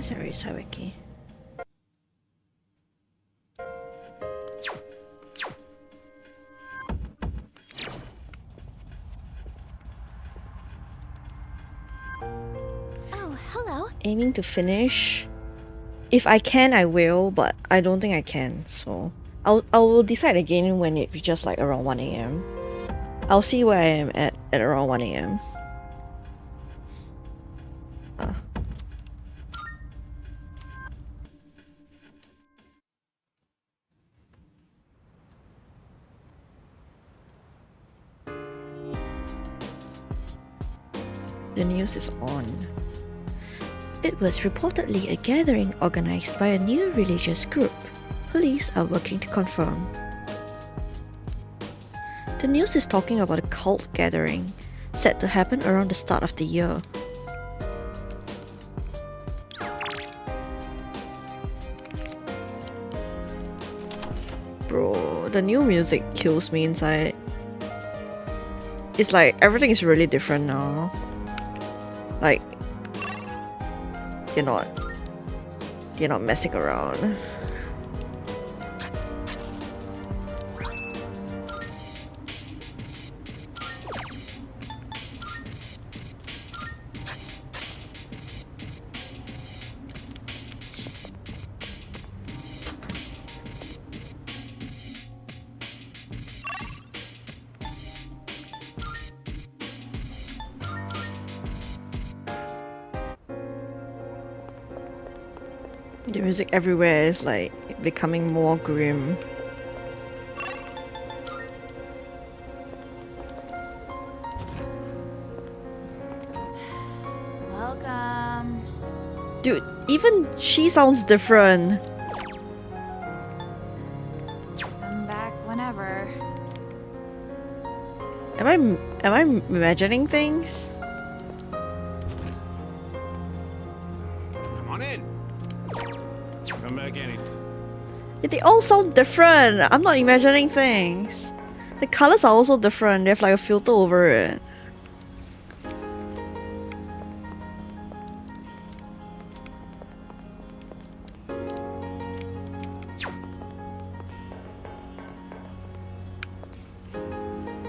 it's not really Saweki. Oh, hello. Aiming to finish. If I can, I will, but I don't think I can, so I will decide again when it reaches like around 1 AM. I'll see where I am at around 1 AM. The news is on. It was reportedly a gathering organized by a new religious group. Police are working to confirm. The news is talking about a cult gathering, set to happen around the start of the year. Bro, the new music kills me inside. It's like everything is really different now. Like, you're not messing around. The music everywhere is like becoming more grim. Welcome. Dude, even she sounds different. Come back whenever. Am I imagining things? Come on in. Come back anytime. Yeah, they all sound different. I'm not imagining things. The colors are also different. They have like a filter over it.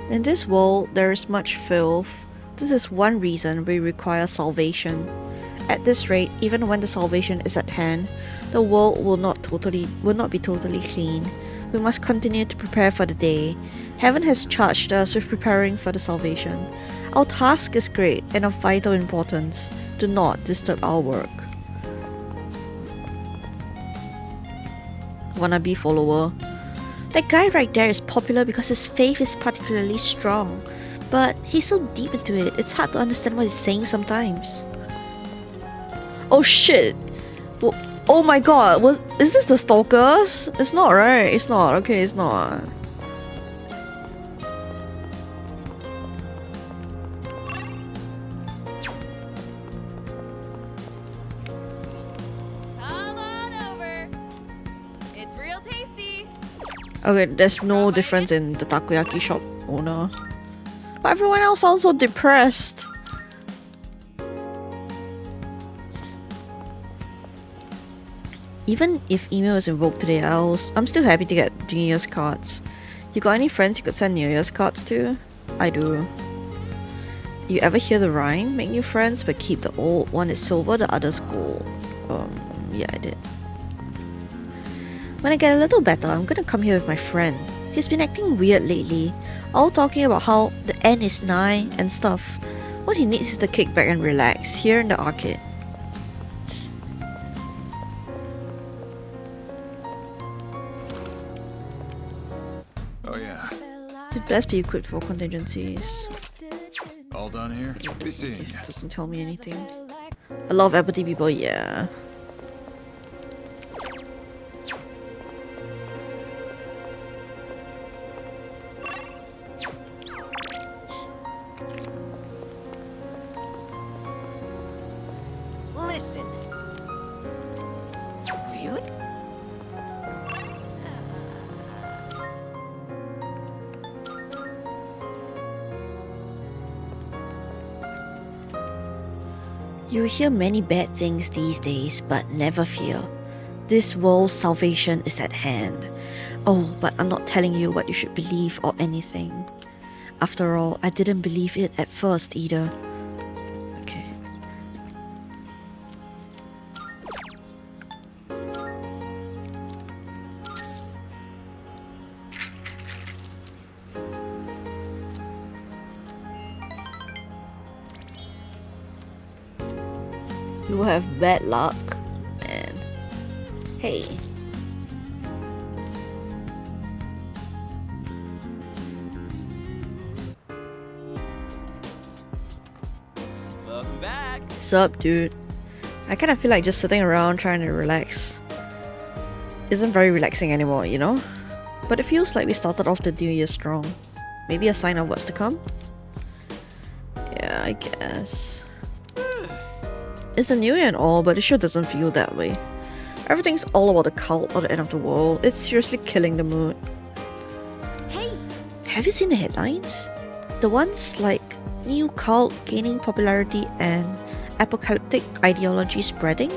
In this world, there is much filth. This is one reason we require salvation. At this rate, even when the salvation is at hand, the world will not be totally clean. We must continue to prepare for the day. Heaven has charged us with preparing for the salvation. Our task is great and of vital importance. Do not disturb our work. Wannabe follower. That guy right there is popular because his faith is particularly strong. But he's so deep into it, it's hard to understand what he's saying sometimes. Oh shit! Oh my god, is this the stalkers? It's not, right? It's not. Okay, it's not. Come on over. It's real tasty. Okay, there's no difference in the takoyaki shop owner. But everyone else sounds so depressed. Even if email is invoked today, I'm still happy to get New Year's cards. You got any friends you could send New Year's cards to? I do. You ever hear the rhyme? Make new friends but keep the old. One is silver, the other's gold. Yeah, I did. When I get a little better, I'm gonna come here with my friend. He's been acting weird lately, all talking about how the end is nigh and stuff. What he needs is to kick back and relax here in the arcade. Oh yeah. He'd best be equipped for contingencies. All done here? Be seeing you. Doesn't tell me anything. A lot of empathy people, yeah. Listen. Really? You hear many bad things these days, but never fear. This world's salvation is at hand. Oh, but I'm not telling you what you should believe or anything. After all, I didn't believe it at first either. Okay. You will have bad luck, man. Hey. Welcome back. Sup, dude? I kind of feel like just sitting around trying to relax isn't very relaxing anymore, you know? But it feels like we started off the new year strong. Maybe a sign of what's to come? Yeah, I guess. It's a new year and all, but it sure doesn't feel that way. Everything's all about the cult or the end of the world. It's seriously killing the mood. Hey! Have you seen the headlines? The ones like new cult gaining popularity and apocalyptic ideology spreading?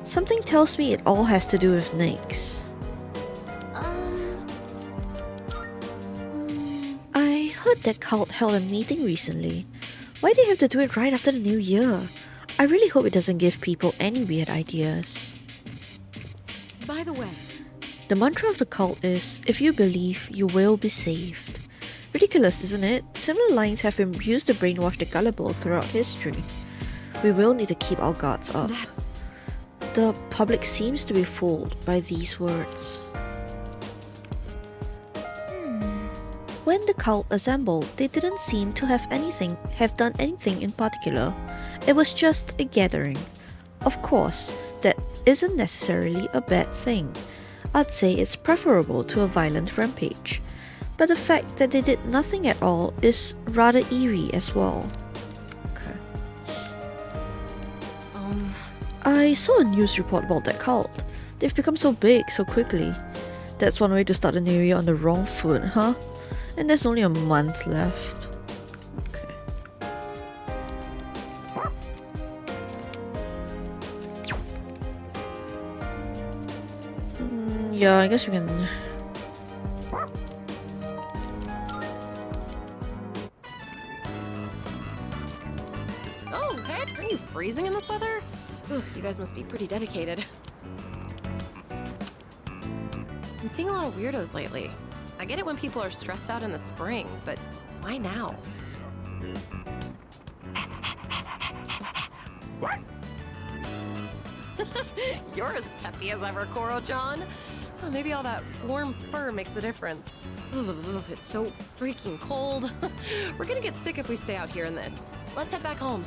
Something tells me it all has to do with Nyx. I heard that cult held a meeting recently. Why do they have to do it right after the new year? I really hope it doesn't give people any weird ideas. By the way, The mantra of the cult is, if you believe, you will be saved. Ridiculous, isn't it? Similar lines have been used to brainwash the gullible throughout history. We will need to keep our guards up. that's... The public seems to be fooled by these words. When the cult assembled, they didn't seem to have done anything in particular. It was just a gathering. Of course, that isn't necessarily a bad thing. I'd say it's preferable to a violent rampage. But the fact that they did nothing at all is rather eerie as well. Okay. I saw a news report about that cult. They've become so big so quickly. That's one way to start the new year on the wrong foot, huh? And there's only a month left. Okay. Yeah, I guess we can... Oh, hey, are you freezing in this weather? Ooh, you guys must be pretty dedicated. I'm seeing a lot of weirdos lately. I get it when people are stressed out in the spring, but why now? You're as peppy as ever, Coral John. Oh, maybe all that warm fur makes a difference. Ugh, it's so freaking cold. We're gonna get sick if we stay out here in this. Let's head back home.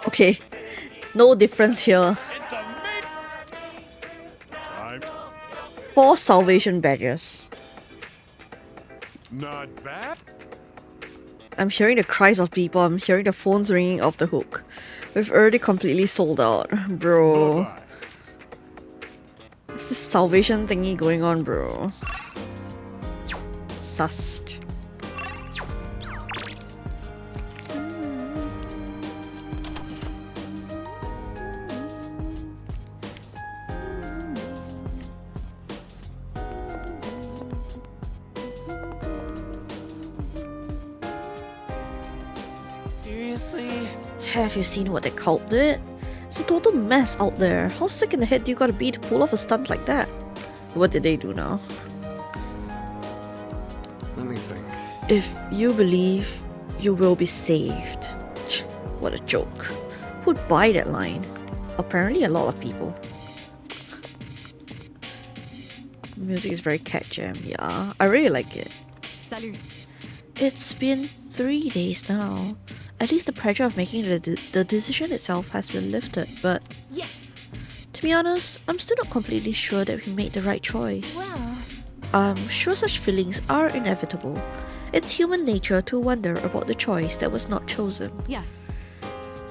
Okay, no difference here. It's a mid. I'm 4 salvation badges. not bad. I'm hearing the cries of people, I'm hearing the phones ringing off the hook. We've already completely sold out, bro. Bye-bye. What's this salvation thingy going on, bro? Sus. Seriously? Have you seen what that cult did? It's a total mess out there. How sick in the head do you gotta be to pull off a stunt like that? What did they do now? Let me think. If you believe, you will be saved. Tch, what a joke. Who'd buy that line? Apparently a lot of people. Music is very catchy, yeah. I really like it. Salut. It's been 3 days now. At least the pressure of making the decision itself has been lifted, but Yes. to be honest, I'm still not completely sure that we made the right choice. Well, I'm sure such feelings are inevitable. It's human nature to wonder about the choice that was not chosen. Yes.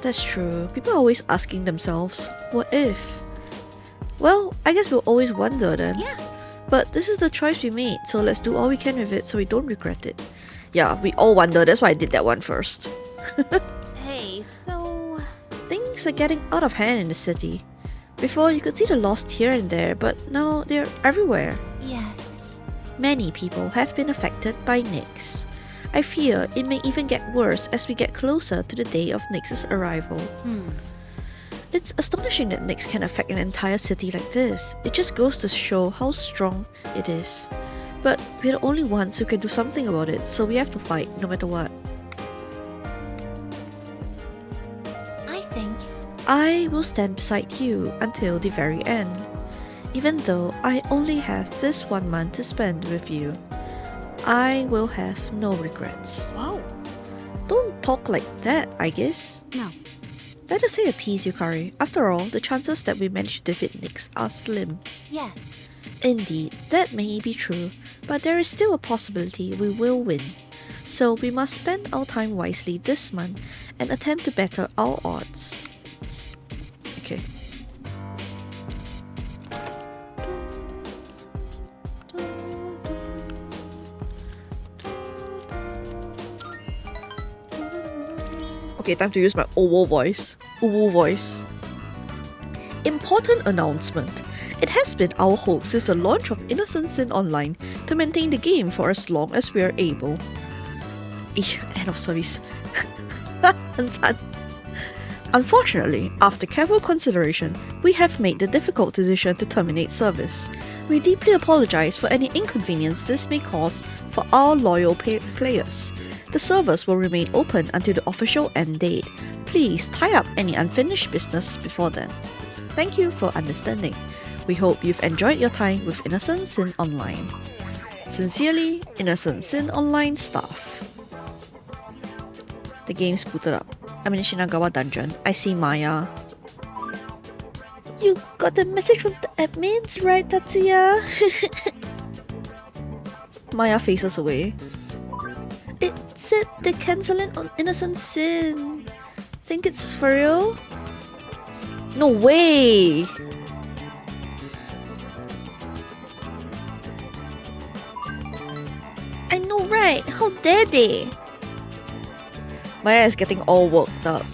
That's true. People are always asking themselves, what if? Well, I guess we'll always wonder then. Yeah. But this is the choice we made, so let's do all we can with it so we don't regret it. Yeah, we all wonder, that's why I did that one first. Hey, so... Things are getting out of hand in the city. Before, you could see the lost here and there, but now they're everywhere. Yes. Many people have been affected by Nyx. I fear it may even get worse as we get closer to the day of Nyx's arrival. It's astonishing that Nyx can affect an entire city like this. It just goes to show how strong it is. But we're the only ones who can do something about it, so we have to fight no matter what. I think... I will stand beside you until the very end. Even though I only have this 1 month to spend with you, I will have no regrets. Whoa. Don't talk like that, I guess. No. Let us say a piece, Yukari. After all, the chances that we manage to defeat Nyx are slim. Yes. Indeed, that may be true, but there is still a possibility we will win. So we must spend our time wisely this month and attempt to better our odds. Okay. Okay, time to use my owo voice. Uwu voice. Important announcement. It has been our hope since the launch of Innocent Sin Online to maintain the game for as long as we are able. End of service. 很惨. Unfortunately, after careful consideration, we have made the difficult decision to terminate service. We deeply apologize for any inconvenience this may cause for our loyal players. The servers will remain open until the official end date. Please tie up any unfinished business before then. Thank you for understanding. We hope you've enjoyed your time with Innocent Sin Online. Sincerely, Innocent Sin Online staff. The game's booted up. I'm in Shinagawa Dungeon. I see Maya. You got the message from the admins, right, Tatsuya? Maya faces away. It said they're cancelling on Innocent Sin. Think it's for real? No way! I know, right? How dare they? Maya is getting all worked up.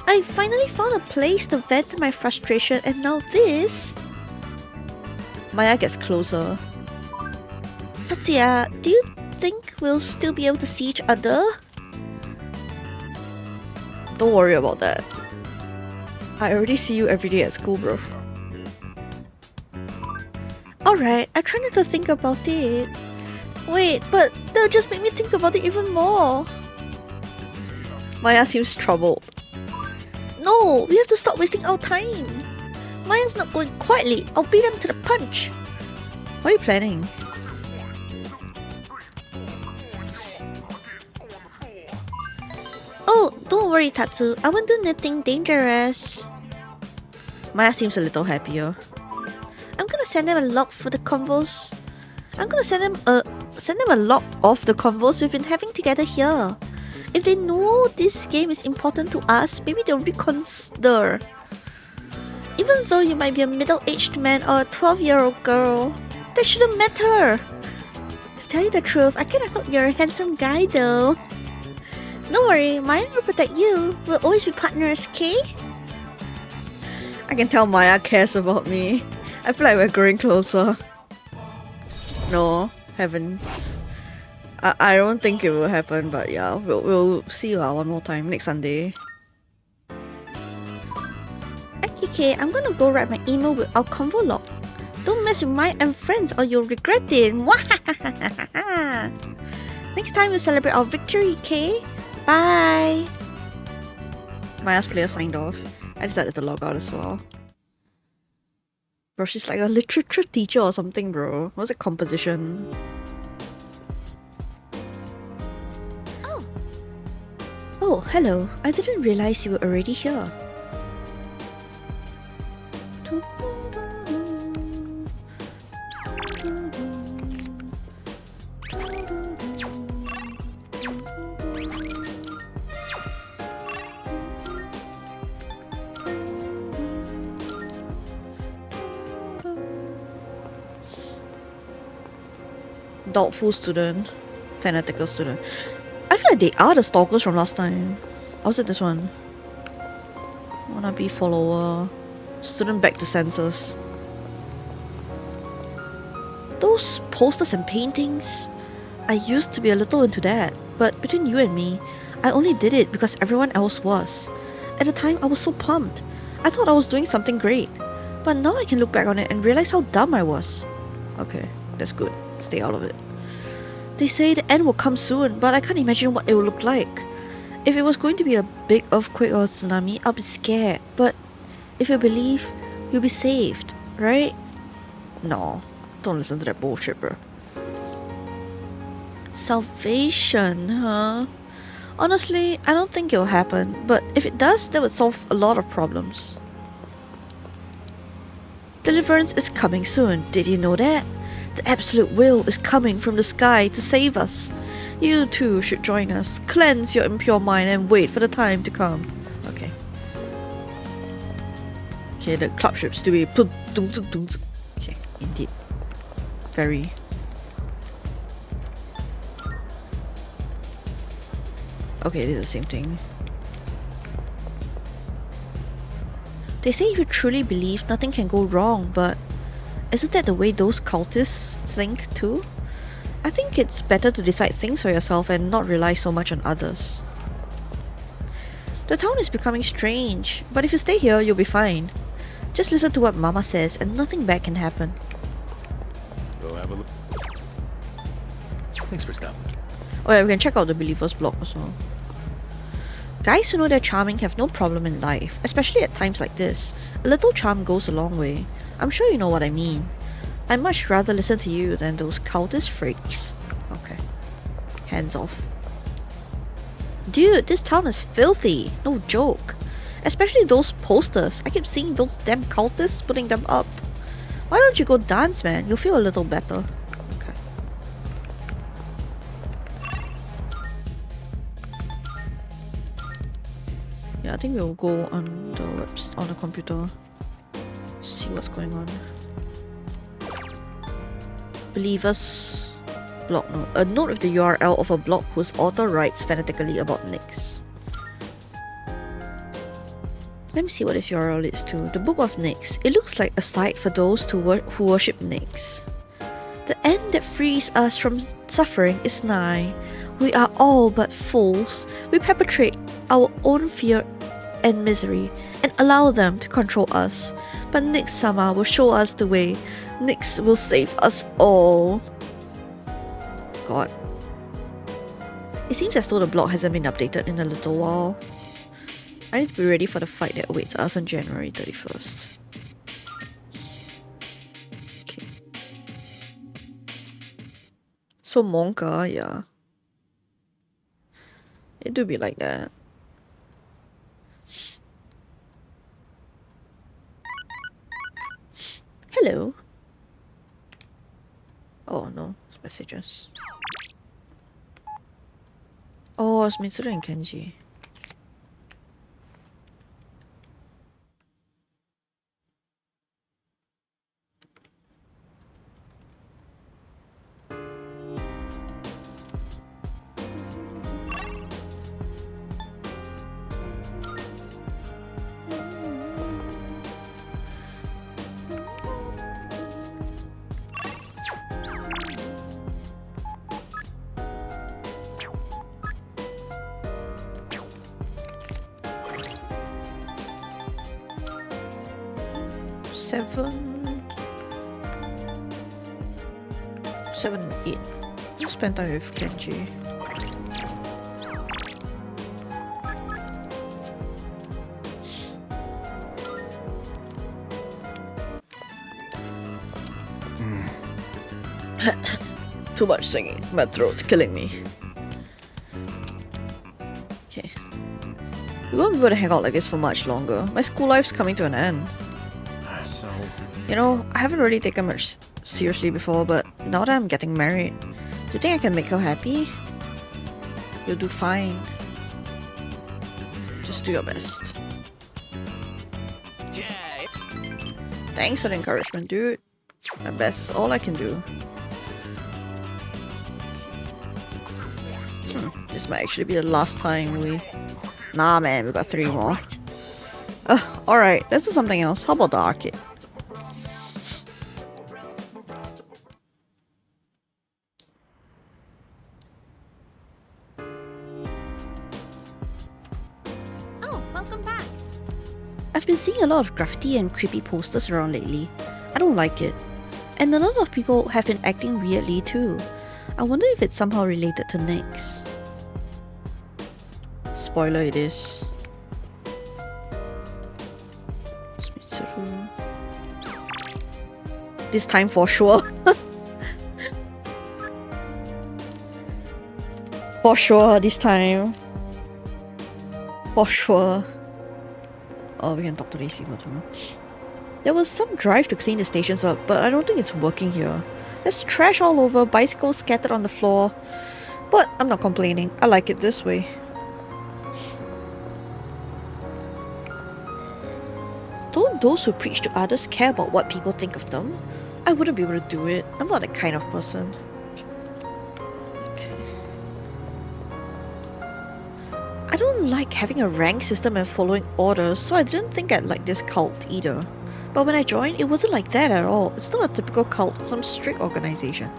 I finally found a place to vent my frustration, and now this? Maya gets closer. Tatsuya, do you think we'll still be able to see each other? Don't worry about that. I already see you every day at school, bro. Alright, I try not to think about it. Wait, but that'll just make me think about it even more. Maya seems troubled. No, we have to stop wasting our time. Maya's not going quietly. I'll beat him to the punch. What are you planning? Oh, don't worry, Tatsu. I won't do nothing dangerous. Maya seems a little happier. I'm gonna send them a log for the convos. I'm gonna send them a log of the convos we've been having together here. If they know this game is important to us, maybe they'll reconsider. Even though you might be a middle-aged man or a 12-year-old girl, that shouldn't matter. To tell you the truth, I kinda hope you're a handsome guy though. Don't worry, Maya will protect you. We'll always be partners, okay? I can tell Maya cares about me. I feel like we're growing closer. No, haven't. I don't think it will happen, but yeah, we'll see you one more time next Sunday. Okay, I'm gonna go write my email with our convo log. Don't mess with Maya and friends or you'll regret it. Next time we'll celebrate our victory, okay? Bye! Maya's player signed off. I decided to log out as well. Bro, she's like a literature teacher or something, bro. What's it, composition? Oh, hello. I didn't realize you were already here. doubtful student, fanatical student. I feel like they are the stalkers from last time. Or was it this one? Wannabe follower, student back to senses. Those posters and paintings, I used to be a little into that, but between you and me, I only did it because everyone else was. At the time, I was so pumped. I thought I was doing something great. But now I can look back on it and realize how dumb I was. Okay, that's good. Stay out of it. They say the end will come soon, but I can't imagine what it will look like. If it was going to be a big earthquake or a tsunami, I'll be scared. But if you believe, you'll be saved, right? No, don't listen to that bullshit, bro. Salvation, huh? Honestly, I don't think it'll happen, but if it does, that would solve a lot of problems. Deliverance is coming soon, did you know that? The absolute will is coming from the sky to save us. You too should join us. Cleanse your impure mind and wait for the time to come. Okay. Okay, the club ships to be... Okay, indeed. Very... Okay, this is the same thing. They say if you truly believe, nothing can go wrong, but isn't that the way those cultists think too? I think it's better to decide things for yourself and not rely so much on others. The town is becoming strange, but if you stay here, you'll be fine. Just listen to what Mama says and nothing bad can happen. We'll have a look. Thanks for stopping. Oh yeah, we can check out the Believers blog also. Guys who know they're charming have no problem in life, especially at times like this. A little charm goes a long way. I'm sure you know what I mean. I'd much rather listen to you than those cultist freaks. Okay. Hands off. Dude, this town is filthy. No joke. Especially those posters. I keep seeing those damn cultists putting them up. Why don't you go dance, man? You'll feel a little better. Okay. Yeah, I think we'll go on the webs on the computer. See what's going on. Believers blog note. A note with the URL of a blog whose author writes fanatically about Nyx. Let me see what this URL is to. The Book of Nyx. It looks like a site for those who worship Nyx. The end that frees us from suffering is nigh. We are all but fools. We perpetrate our own fear and misery and allow them to control us. But Nyx-sama will show us the way. Nyx will save us all. God. It seems as though the blog hasn't been updated in a little while. I need to be ready for the fight that awaits us on January 31st. Okay. So Monka, yeah. It do be like that. Hello. Oh no, it's messages. Oh, it's Mitsuru and Kenji. Seven and 8. I'll spend time with Kenji. Too much singing. My throat's killing me. Okay. We won't be able to hang out like this for much longer. My school life's coming to an end. So, You know, I haven't really taken much seriously before, but now that I'm getting married, do you think I can make her happy? You'll do fine. Just do your best. yeah. Thanks for the encouragement, dude. My best is all I can do. this might actually be the last time we... Nah, man, we got 3 more. Alright, let's do something else. How about the arcade? Oh, welcome back. I've been seeing a lot of graffiti and creepy posters around lately. I don't like it. And a lot of people have been acting weirdly too. I wonder if it's somehow related to Nyx. Spoiler it is. This time for sure. For sure, this time. For sure. Oh, we can talk to these people too. There was some drive to clean the stations up, but I don't think it's working here. There's trash all over, bicycles scattered on the floor. But I'm not complaining. I like it this way. Don't those who preach to others care about what people think of them? I wouldn't be able to do it. I'm not that kind of person. Okay. I don't like having a rank system and following orders, so I didn't think I'd like this cult either. But when I joined, it wasn't like that at all. It's not a typical cult, some strict organization.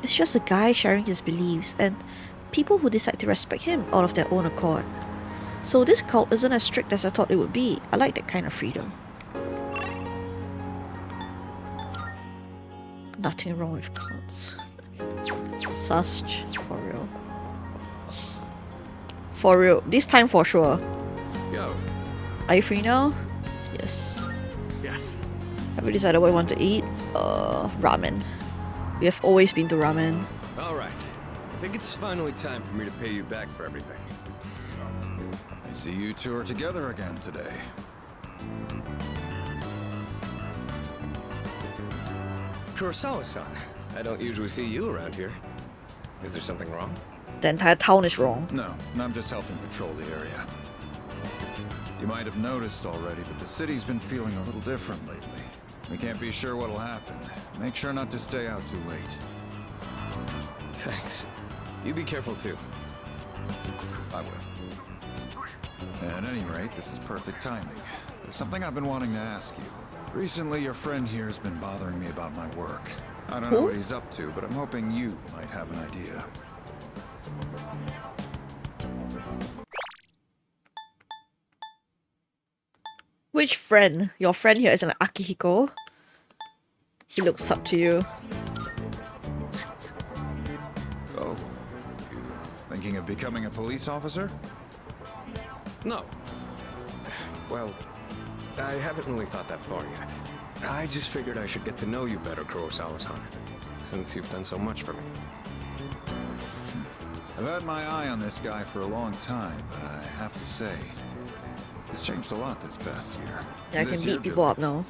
It's just a guy sharing his beliefs and people who decide to respect him out of their own accord. So this cult isn't as strict as I thought it would be. I like that kind of freedom. Nothing wrong with cults. Such, for real. For real, this time for sure. Yo. Are you free now? Yes. Yes. Have we decided what we want to eat? Ramen. We have always been to ramen. All right. I think it's finally time for me to pay you back for everything. I see you two are together again today. Kurosawa-san, I don't usually see you around here. Is there something wrong? The entire town is wrong. No, I'm just helping patrol the area. You might have noticed already, but the city's been feeling a little different lately. We can't be sure what'll happen. Make sure not to stay out too late. Thanks. You be careful too. I will. At any rate, this is perfect timing. There's something I've been wanting to ask you. Recently, your friend here has been bothering me about my work. I don't know what he's up to, but I'm hoping you might have an idea. Which friend? Your friend here is an Akihiko. He looks up to you. Oh, you thinking of becoming a police officer? No. Well, I haven't really thought that far yet. I just figured I should get to know you better, Kurosawa-san, since you've done so much for me. I've had my eye on this guy for a long time, but I have to say, he's changed a lot this past year. Yeah, I Is can this beat your people doing? up now.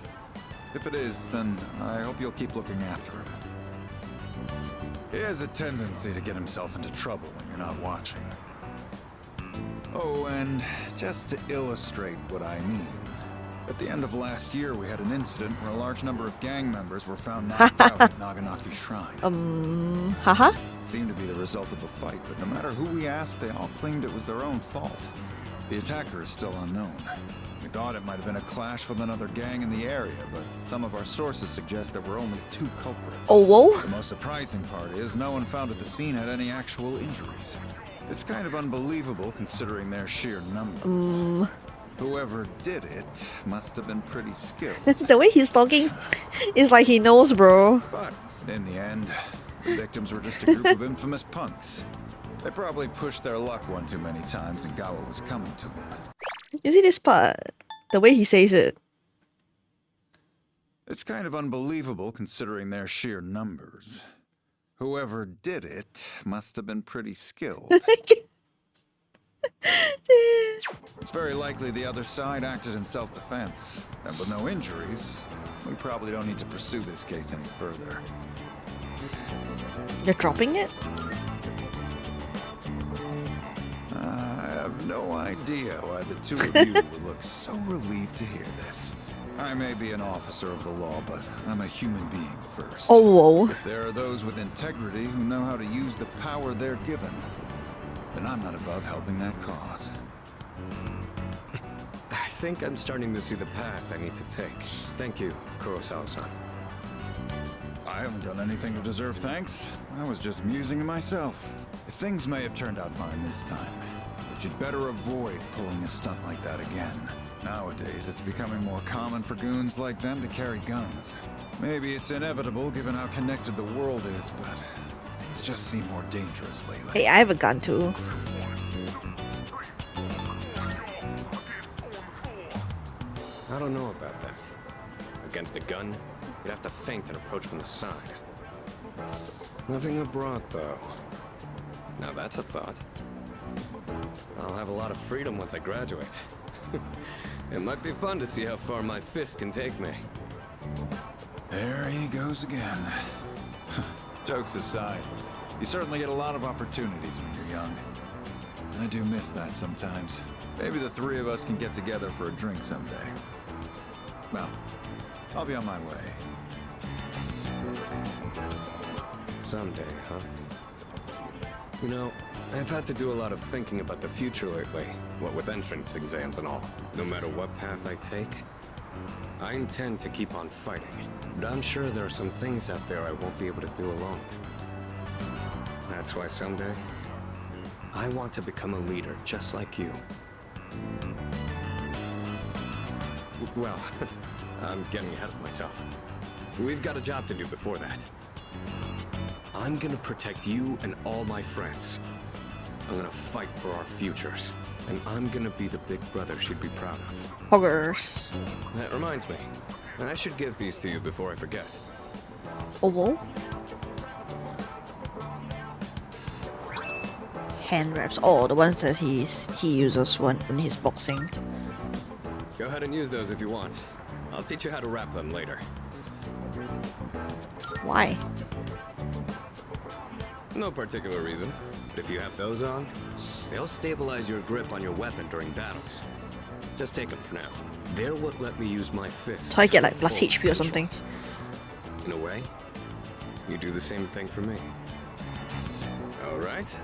If it is, then I hope you'll keep looking after him. He has a tendency to get himself into trouble when you're not watching. Oh, and just to illustrate what I mean, at the end of last year, we had an incident where a large number of gang members were found knocked out at Naganaki Shrine. Haha? It seemed to be the result of a fight, but no matter who we asked, they all claimed it was their own fault. The attacker is still unknown. We thought it might have been a clash with another gang in the area, but some of our sources suggest there were only 2 culprits. Oh, whoa? The most surprising part is no one found at the scene had any actual injuries. It's kind of unbelievable considering their sheer numbers. Whoever did it must have been pretty skilled. The way he's talking is like he knows, bro. But in the end, the victims were just a group of infamous punks. They probably pushed their luck one too many times and got what was coming to them. You see this part? The way he says it. It's kind of unbelievable considering their sheer numbers. Whoever did it must have been pretty skilled. It's very likely the other side acted in self-defense. And with no injuries, we probably don't need to pursue this case any further. You're dropping it? I have no idea why the two of you would look so relieved to hear this. I may be an officer of the law, but I'm a human being first. Oh, whoa. If there are those with integrity who know how to use the power they're given, then I'm not above helping that cause. I think I'm starting to see the path I need to take. Thank you, Kurosawa-san. I haven't done anything to deserve thanks. I was just musing to myself. Things may have turned out fine this time, but you'd better avoid pulling a stunt like that again. Nowadays, it's becoming more common for goons like them to carry guns. Maybe it's inevitable given how connected the world is, but things just seem more dangerous lately. Hey, I have a gun too. I don't know about that. Against a gun, you'd have to feint and approach from the side. Nothing abroad, though. Now that's a thought. I'll have a lot of freedom once I graduate. It might be fun to see how far my fist can take me. There he goes again. Jokes aside, you certainly get a lot of opportunities when you're young. I do miss that sometimes. Maybe the three of us can get together for a drink someday. Well, I'll be on my way. Someday, huh? You know, I've had to do a lot of thinking about the future lately, what with entrance exams and all. No matter what path I take, I intend to keep on fighting. But I'm sure there are some things out there I won't be able to do alone. That's why someday, I want to become a leader just like you. Well, I'm getting ahead of myself. We've got a job to do before that. I'm gonna protect you and all my friends. I'm gonna fight for our futures. And I'm gonna be the big brother she'd be proud of. Poggers. That reminds me. I should give these to you before I forget. Oh, whoa. Hand wraps. Oh, the ones that he uses when he's boxing. Go ahead and use those if you want. I'll teach you how to wrap them later. Why? No particular reason. But if you have those on, they'll stabilize your grip on your weapon during battles. Just take them for now. They're what let me use my fists. So I get to like plus full HP or potential. something. In a way, you do the same thing for me. All right.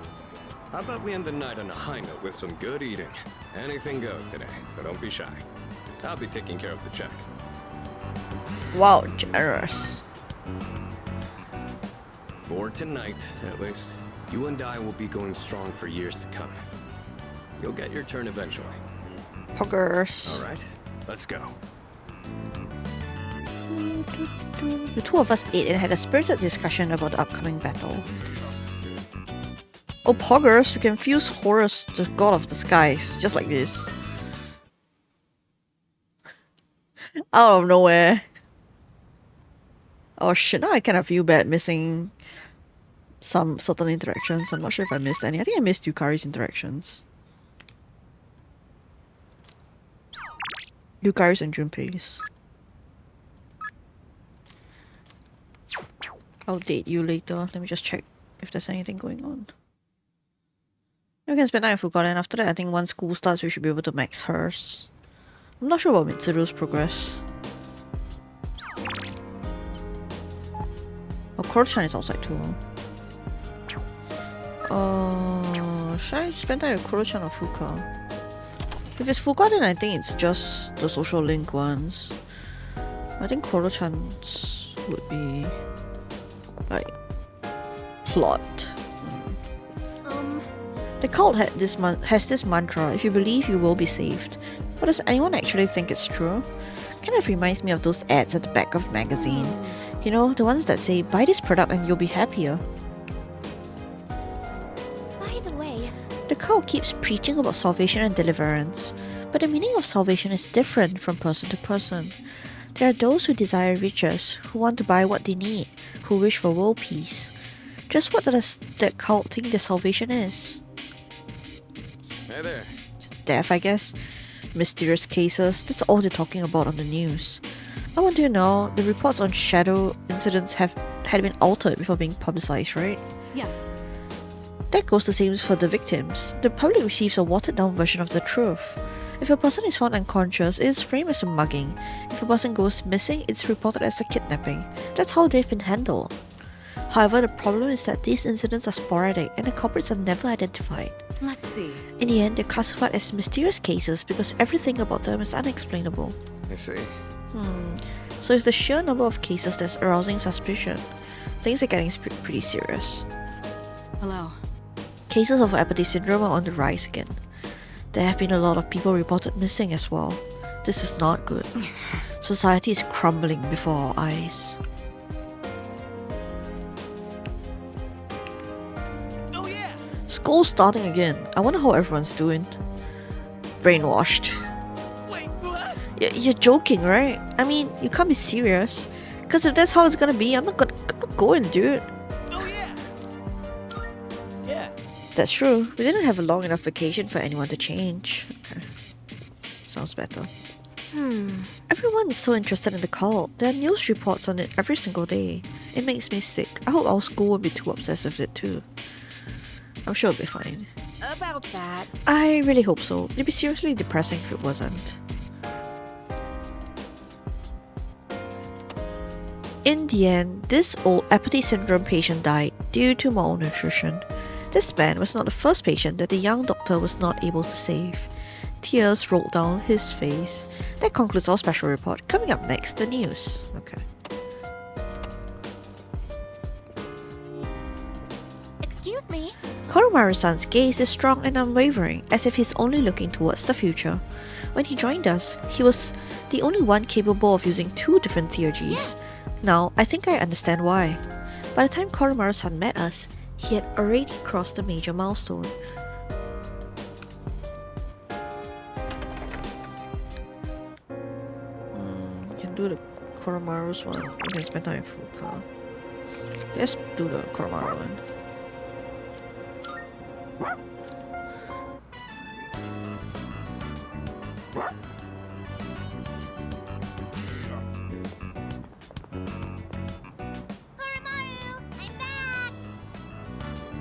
How about we end the night on a high note with some good eating? Anything goes today, so don't be shy. I'll be taking care of the check. Wow, generous. For tonight, at least, you and I will be going strong for years to come. You'll get your turn eventually. Poggers. All right, let's go. The two of us ate and had a spirited discussion about the upcoming battle. Oh, Poggers, we can fuse Horus, the god of the skies, just like this. Out of nowhere. Oh shit, now I kind of feel bad missing some certain interactions. I'm not sure if I missed any. I think I missed Yukari's interactions. Yukari's and Junpei's. I'll date you later. Let me just check if there's anything going on. We can spend time with Fuka, and after that I think once school starts we should be able to max hers. I'm not sure about Mitsuru's progress. Oh, Koro-chan is outside too. Should I spend time with Koro-chan or Fuka? If it's Fuka, then I think it's just the social link ones. I think Koro-chan's would be like plot. The cult has this mantra: if you believe, you will be saved. But does anyone actually think it's true? Kind of reminds me of those ads at the back of the magazine. You know, the ones that say, buy this product and you'll be happier. By the way, The cult keeps preaching about salvation and deliverance, but the meaning of salvation is different from person to person. There are those who desire riches, who want to buy what they need, who wish for world peace. Just what does that cult think their salvation is? Hey there. Death, I guess. Mysterious cases, that's all they're talking about on the news. I want to know, the reports on shadow incidents had been altered before being publicized, right? yes. That goes the same for the victims. The public receives a watered down version of the truth. If a person is found unconscious, it is framed as a mugging. If a person goes missing, it's reported as a kidnapping. That's how they've been handled. However, the problem is that these incidents are sporadic and the culprits are never identified. Let's see. In the end, they're classified as mysterious cases because everything about them is unexplainable. I see. So it's the sheer number of cases that's arousing suspicion. Things are getting pretty serious. Hello. Cases of Apathy syndrome are on the rise again. There have been a lot of people reported missing as well. This is not good. Society is crumbling before our eyes. Oh yeah. School's starting again. I wonder how everyone's doing. Brainwashed. Wait, what? You're joking, right? I mean, you can't be serious. Because if that's how it's gonna be, I'm not going, dude. Oh yeah. Yeah. That's true. We didn't have a long enough vacation for anyone to change. Okay. Sounds better. Everyone is so interested in the cult. There are news reports on it every single day. It makes me sick. I hope our school won't be too obsessed with it too. I'm sure it'll be fine. About that. I really hope so. It'd be seriously depressing if it wasn't. In the end, this old apathy syndrome patient died due to malnutrition. This man was not the first patient that the young doctor was not able to save. Tears rolled down his face. That concludes our special report. Coming up next, the news. Okay. Excuse me. Koromaru-san's gaze is strong and unwavering, as if he's only looking towards the future. When he joined us, he was the only one capable of using 2 different theurgies. Yes. Now, I think I understand why. By the time Koromaru-san met us, he had already crossed a major milestone. You can do the Koromaru's one. You can spend time in Fuka. Let's do the Koromaru one.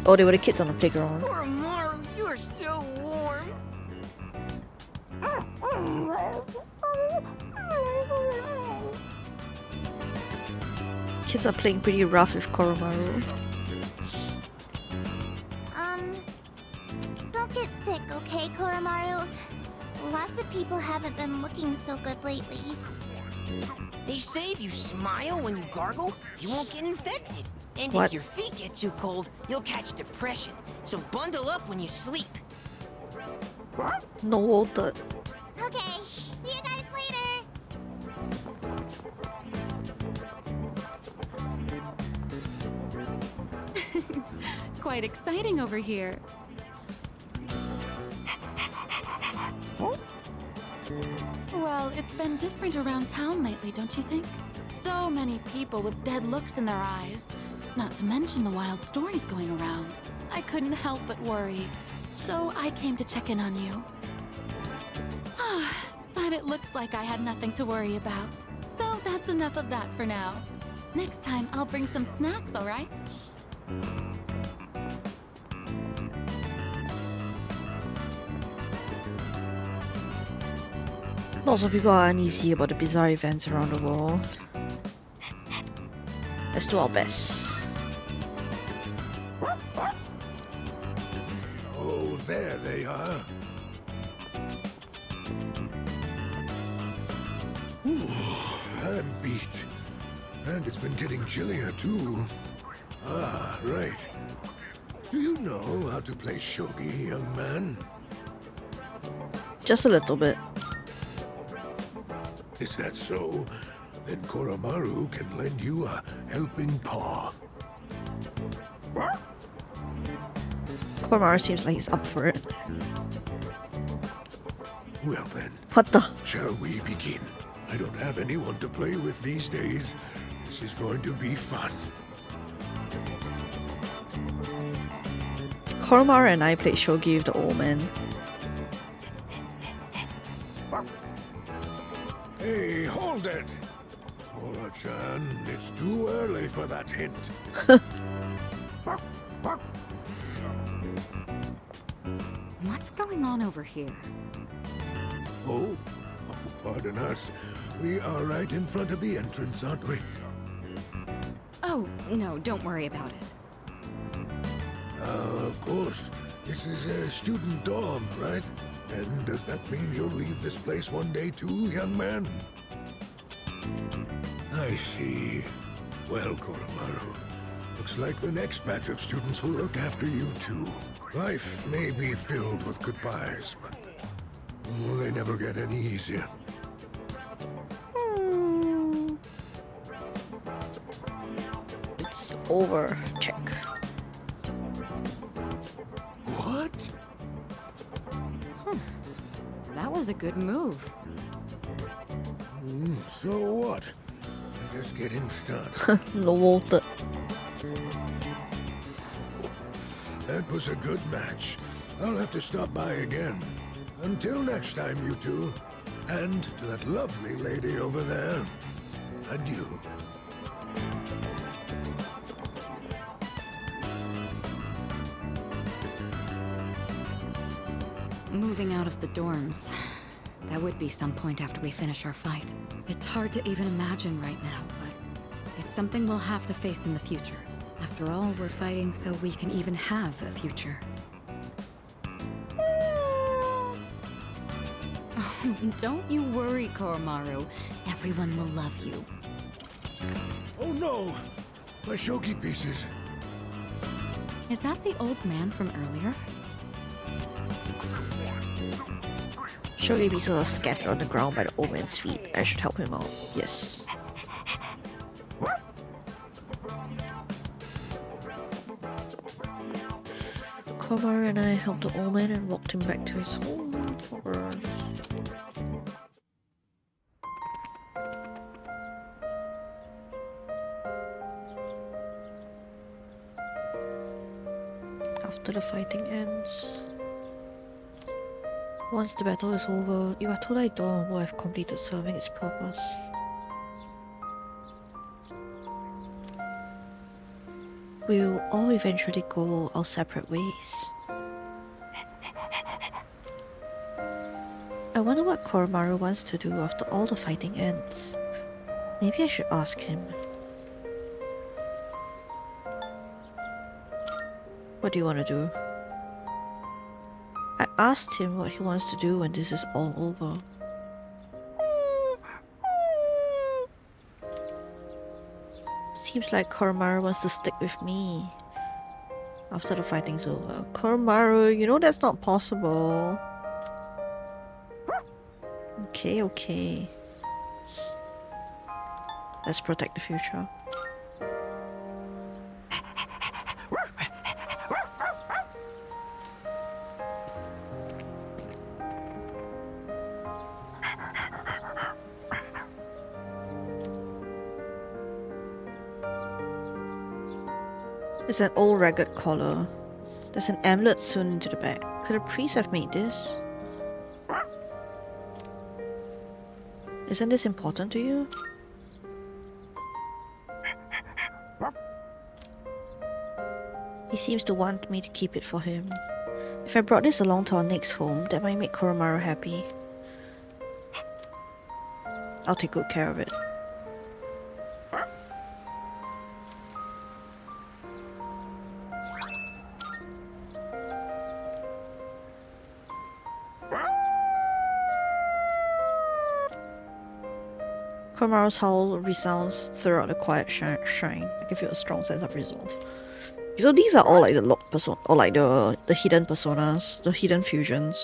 Oh, they were the kids on the playground. Koromaru, you are so warm. Kids are playing pretty rough with Koromaru. Don't get sick, okay, Koromaru? Lots of people haven't been looking so good lately. They say if you smile when you gargle, you won't get infected. And What? if your feet get too cold, you'll catch depression. So bundle up when you sleep. No water. Okay, see you guys later! Quite exciting over here. Well, it's been different around town lately, don't you think? So many people with dead looks in their eyes. Not to mention the wild stories going around. I couldn't help but worry. So I came to check in on you. But it looks like I had nothing to worry about. So that's enough of that for now. Next time I'll bring some snacks, alright? Lots of people are uneasy about the bizarre events around the world. Let's do our best. Oh, there they are. Ooh, I'm beat. And it's been getting chillier, too. Ah, right. Do you know how to play shogi, young man? Just a little bit. Is that so? Then Koromaru can lend you a helping paw. Koromaru seems like he's up for it. Well then, What the? shall we begin? I don't have anyone to play with these days. This is going to be fun. Koromaru and I played shogi with the old man. Hey, hold it! Ora-chan, it's too early for that hint. What's going on over here? Oh, pardon us. We are right in front of the entrance, aren't we? Oh, no, don't worry about it. Of course. This is a student dorm, right? And does that mean you'll leave this place one day too, young man? I see. Well, Koromaru, looks like the next batch of students will look after you too. Life may be filled with goodbyes, but they never get any easier. It's over. Check. What? That was a good move. So what? We're just getting started. No water. That was a good match. I'll have to stop by again. Until next time, you two. And to that lovely lady over there, adieu. Moving out of the dorms. That would be some point after we finish our fight. It's hard to even imagine right now, but it's something we'll have to face in the future. After all, we're fighting so we can even have a future. Oh, don't you worry, Koromaru. Everyone will love you. Oh no! My shogi pieces. Is that the old man from earlier? Shogi pieces are scattered on the ground by the old man's feet. I should help him out. Yes. Koromaru and I helped the old man and walked him back to his home forest. After the fighting ends. Once the battle is over, Iwatodai Dawn will have completed serving its purpose. We'll all eventually go our separate ways. I wonder what Koromaru wants to do after all the fighting ends. Maybe I should ask him. What do you want to do? I asked him what he wants to do when this is all over. Seems like Koromaru wants to stick with me after the fighting's over. Koromaru, you know that's not possible. Okay, okay. Let's protect the future. It's an old ragged collar. There's an amulet sewn into the back. Could a priest have made this? Isn't this important to you? He seems to want me to keep it for him. If I brought this along to our next home, that might make Koromaru happy. I'll take good care of it. Koromaru's howl resounds throughout the quiet shrine. I can feel a strong sense of resolve. So these are all like the locked person, or like the hidden personas, the hidden fusions.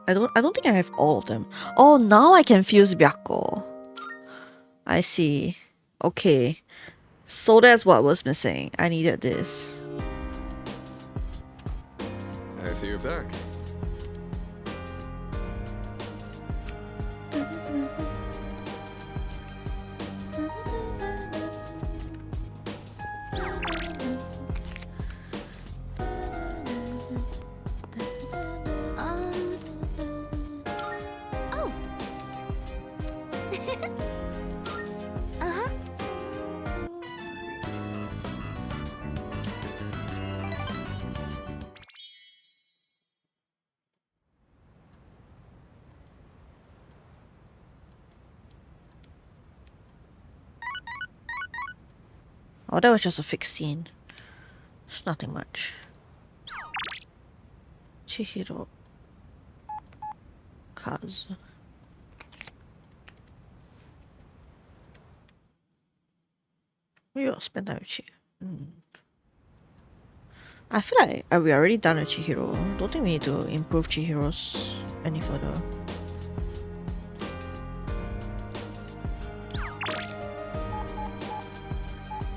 I don't think I have all of them. Oh, now I can fuse Byakko. I see. Okay, so that's what was missing. I needed this. I see you're back. Oh, that was just a fixed scene. It's nothing much. Chihiro. Kazu. We will spend time with Chihiro. I feel like we already done with Chihiro. Don't think we need to improve Chihiro's any further.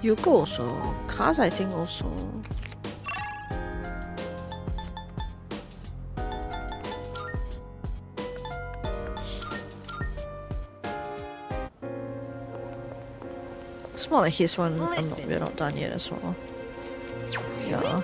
Yuko also. Kaz I think also. It's more like his one. We're not done yet as well. Yeah.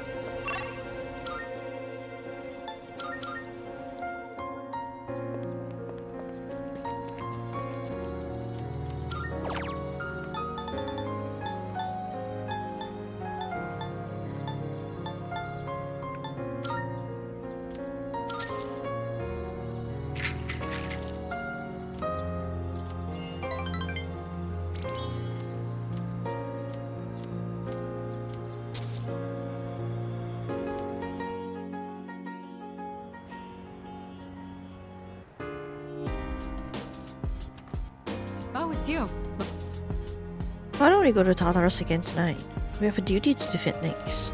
Oh, it's you. Why don't we go to Tartarus again tonight? We have a duty to defeat Nyx.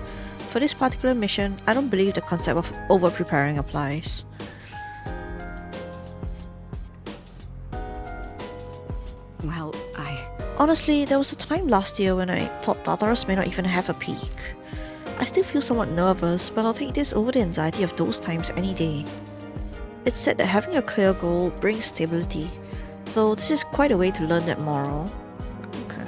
For this particular mission, I don't believe the concept of over-preparing applies. Well, Honestly, there was a time last year when I thought Tartarus may not even have a peak. I still feel somewhat nervous, but I'll take this over the anxiety of those times any day. It's said that having a clear goal brings stability, so this is quite a way to learn that moral. Okay.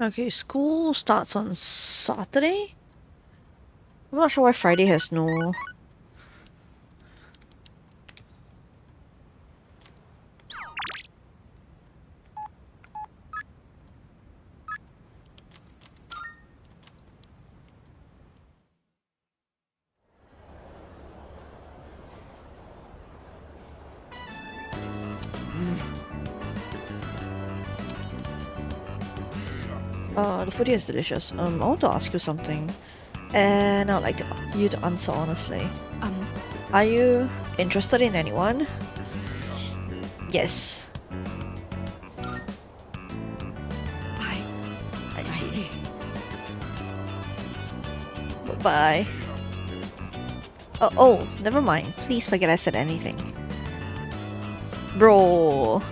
Okay, school starts on Saturday? I'm not sure why Friday has no... the food here is delicious. I want to ask you something. And I'd like you to answer honestly. Are you interested in anyone? Yes. I see. Bye. Oh, never mind. Please forget I said anything. Bro.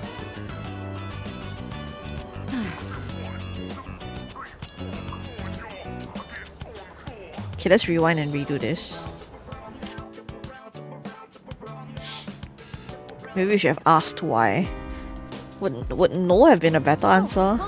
Okay, let's rewind and redo this. Maybe we should have asked why. Would no have been a better answer?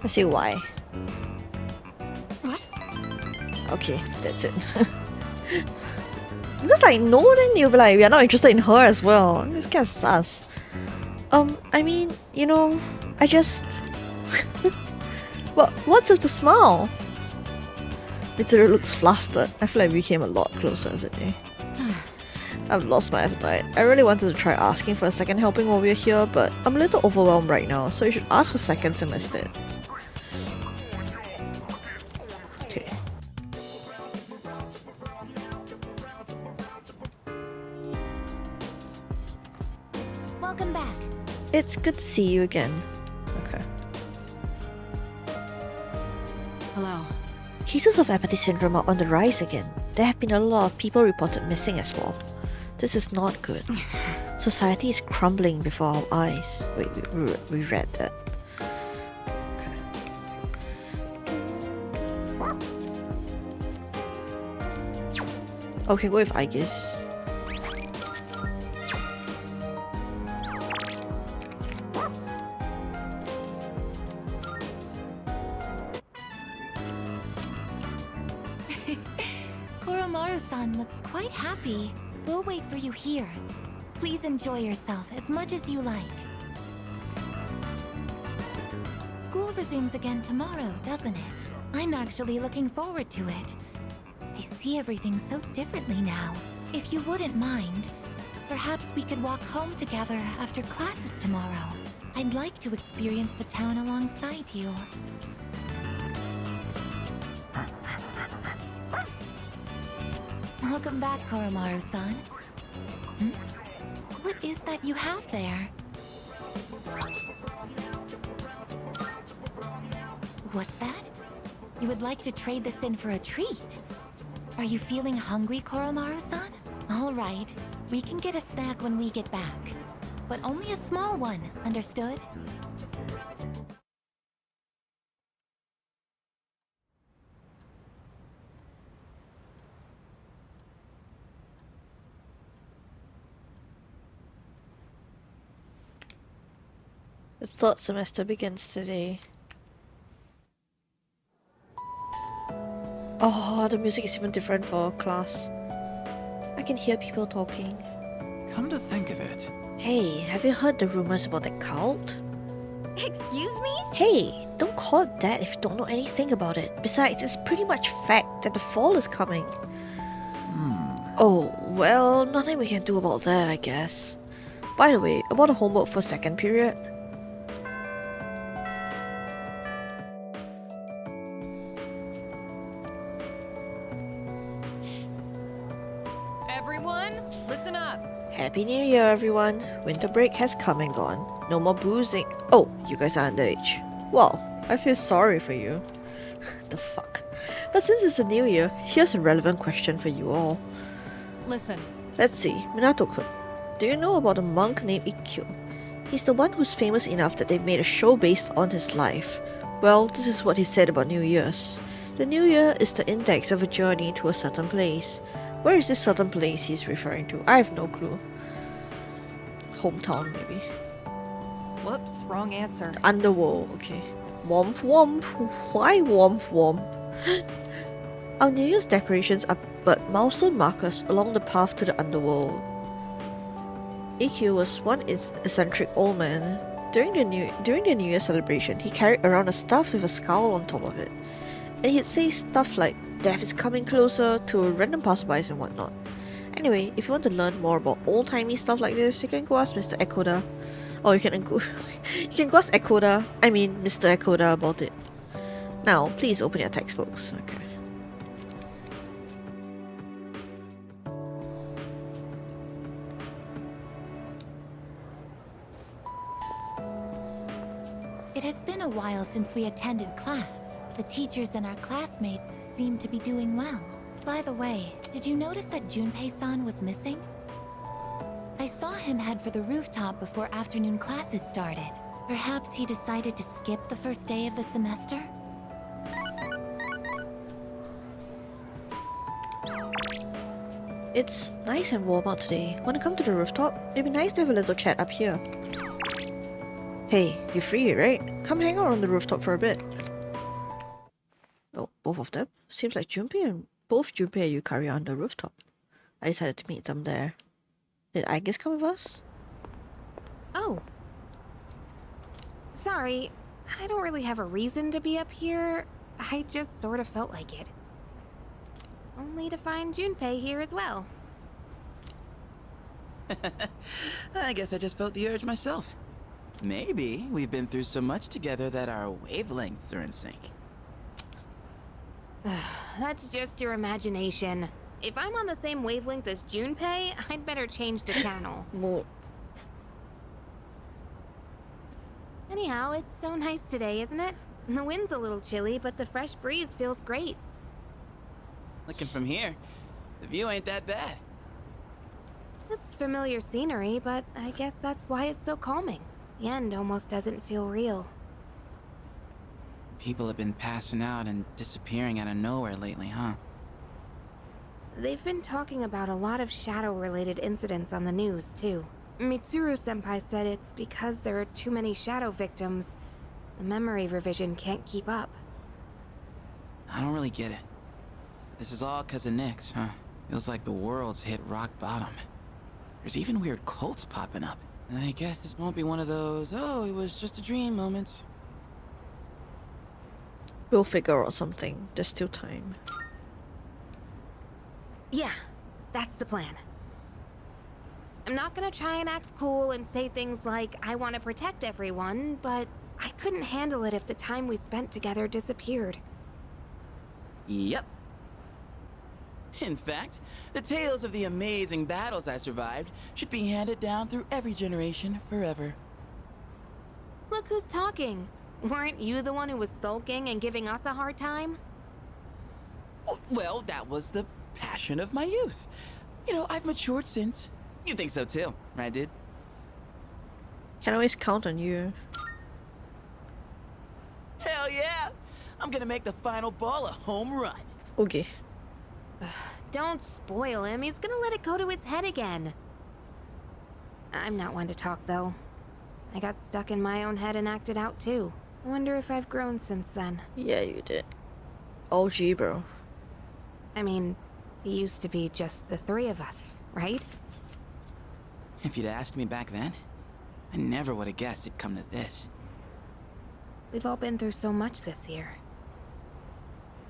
I see why. What? Okay, that's it. Because like no, then you'll be like, we are not interested in her as well. This kind of sus. I mean, you know, I just... what's with the smile? Mitsuru looks flustered. I feel like we came a lot closer today. I've lost my appetite. I really wanted to try asking for a second helping while we're here, but I'm a little overwhelmed right now, so you should ask for seconds instead. Okay. Welcome back. It's good to see you again. Okay. Hello. Cases of apathy syndrome are on the rise again. There have been a lot of people reported missing as well. This is not good. Society is crumbling before our eyes. Wait, we read that. Okay, go with Aegis. Koromaru-san looks quite happy. We'll wait for you here. Please enjoy yourself as much as you like. School resumes again tomorrow, doesn't it? I'm actually looking forward to it. I see everything so differently now. If you wouldn't mind, perhaps we could walk home together after classes tomorrow. I'd like to experience the town alongside you. Welcome back, Koromaru-san. What is that you have there? What's that? You would like to trade this in for a treat? Are you feeling hungry, Koromaru-san? All right, we can get a snack when we get back. But only a small one, understood? The third semester begins today. Oh, the music is even different for our class. I can hear people talking. Come to think of it, Hey, have you heard the rumors about the cult? Excuse me? Hey, don't call it that if you don't know anything about it. Besides, it's pretty much fact that the fall is coming. Oh, well, nothing we can do about that, I guess. By the way, about the homework for second period. Everyone, listen up. Happy New Year, everyone. Winter break has come and gone. No more boozing. Oh, you guys are underage. Well, I feel sorry for you. The fuck. But since it's a new year, here's a relevant question for you all. Listen, Let's see, Minato-kun. Do you know about a monk named Ikkyo? He's the one who's famous enough that they made a show based on his life. Well, this is what he said about New Year's. The New Year is the index of a journey to a certain place. Where is this certain place he's referring to? I have no clue. Hometown, maybe. whoops, wrong answer. Underworld, okay. Womp womp. Why womp womp? Our New Year's decorations are but milestone markers along the path to the underworld. Ikkyo was one eccentric old man. During the New Year celebration, he carried around a staff with a skull on top of it. And he'd say stuff like, death is coming closer, to random passerbys and whatnot. Anyway, if you want to learn more about old-timey stuff like this, you can go ask Mr. Ekoda. Or you can go ask Ekoda, Mr. Ekoda about it. Now, please open your textbooks. Okay. It has been a while since we attended class. The teachers and our classmates seem to be doing well. By the way, did you notice that Junpei-san was missing? I saw him head for the rooftop before afternoon classes started. Perhaps he decided to skip the first day of the semester? It's nice and warm out today. Wanna come to the rooftop? It'd be nice to have a little chat up here. Hey, you're free, right? Come hang out on the rooftop for a bit. both of them. Seems like both Junpei and Yukari are on the rooftop. I decided to meet them there. Did Aegis come with us? Oh. Sorry, I don't really have a reason to be up here. I just sort of felt like it. Only to find Junpei here as well. I guess I just felt the urge myself. Maybe we've been through so much together that our wavelengths are in sync. That's just your imagination. If I'm on the same wavelength as Junpei, I'd better change the channel. Mood. Anyhow, it's so nice today, isn't it? The wind's a little chilly, but the fresh breeze feels great. Looking from here, the view ain't that bad. It's familiar scenery, but I guess that's why it's so calming. The end almost doesn't feel real. People have been passing out and disappearing out of nowhere lately, huh? They've been talking about a lot of shadow-related incidents on the news, too. Mitsuru-senpai said it's because there are too many shadow victims. The memory revision can't keep up. I don't really get it. This is all 'cause of Nyx, huh? Feels like the world's hit rock bottom. There's even weird cults popping up. I guess this won't be one of those, oh, it was just a dream moments. We'll figure out something. There's still time. Yeah, that's the plan. I'm not gonna try and act cool and say things like, I want to protect everyone, but I couldn't handle it if the time we spent together disappeared. Yep. In fact, the tales of the amazing battles I survived should be handed down through every generation forever. Look who's talking. Weren't you the one who was sulking and giving us a hard time? Oh, well, that was the passion of my youth. You know, I've matured since. You think so too, right, dude? Can always count on you. Hell yeah! I'm gonna make the final ball a home run. Okay. Don't spoil him. He's gonna let it go to his head again. I'm not one to talk, though. I got stuck in my own head and acted out, too. I wonder if I've grown since then. Yeah, you did. OG, bro. I mean, it used to be just the three of us, right? If you'd asked me back then, I never would have guessed it'd come to this. We've all been through so much this year.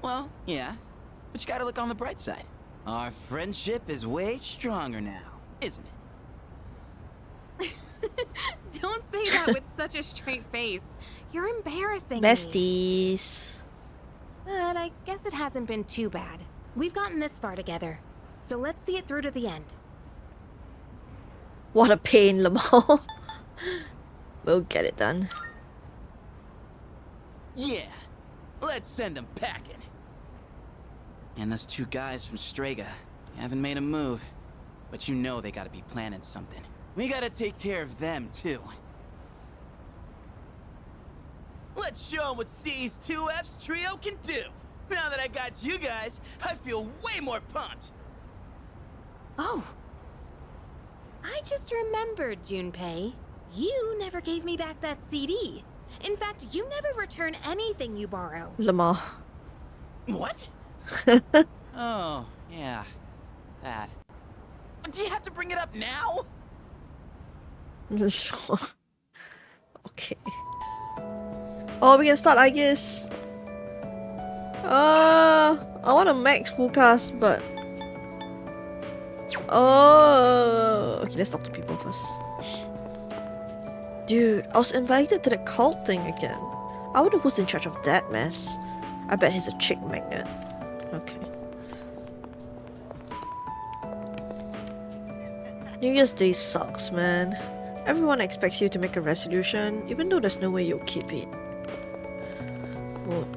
Well, yeah. But you gotta look on the bright side. Our friendship is way stronger now, isn't it? Don't say that with such a straight face. You're embarrassing Besties. me. But I guess it hasn't been too bad. We've gotten this far together, so let's see it through to the end. What a pain, Lamar. We'll get it done. Yeah, let's send them packing. And those two guys from Strega haven't made a move, but you know they gotta be planning something. We gotta take care of them, too. Let's show them what C's 2F's trio can do. Now that I got you guys, I feel way more pumped. Oh. I just remembered, Junpei. You never gave me back that CD. In fact, you never return anything you borrow. Lamar. What? Oh, yeah. That. Do you have to bring it up now? Okay. Oh, we can start, I guess. I want a max full cast, but... Oh, okay, let's talk to people first. Dude, I was invited to the cult thing again. I wonder who's in charge of that mess. I bet he's a chick magnet. Okay. New Year's Day sucks, man. Everyone expects you to make a resolution, even though there's no way you'll keep it. Mood.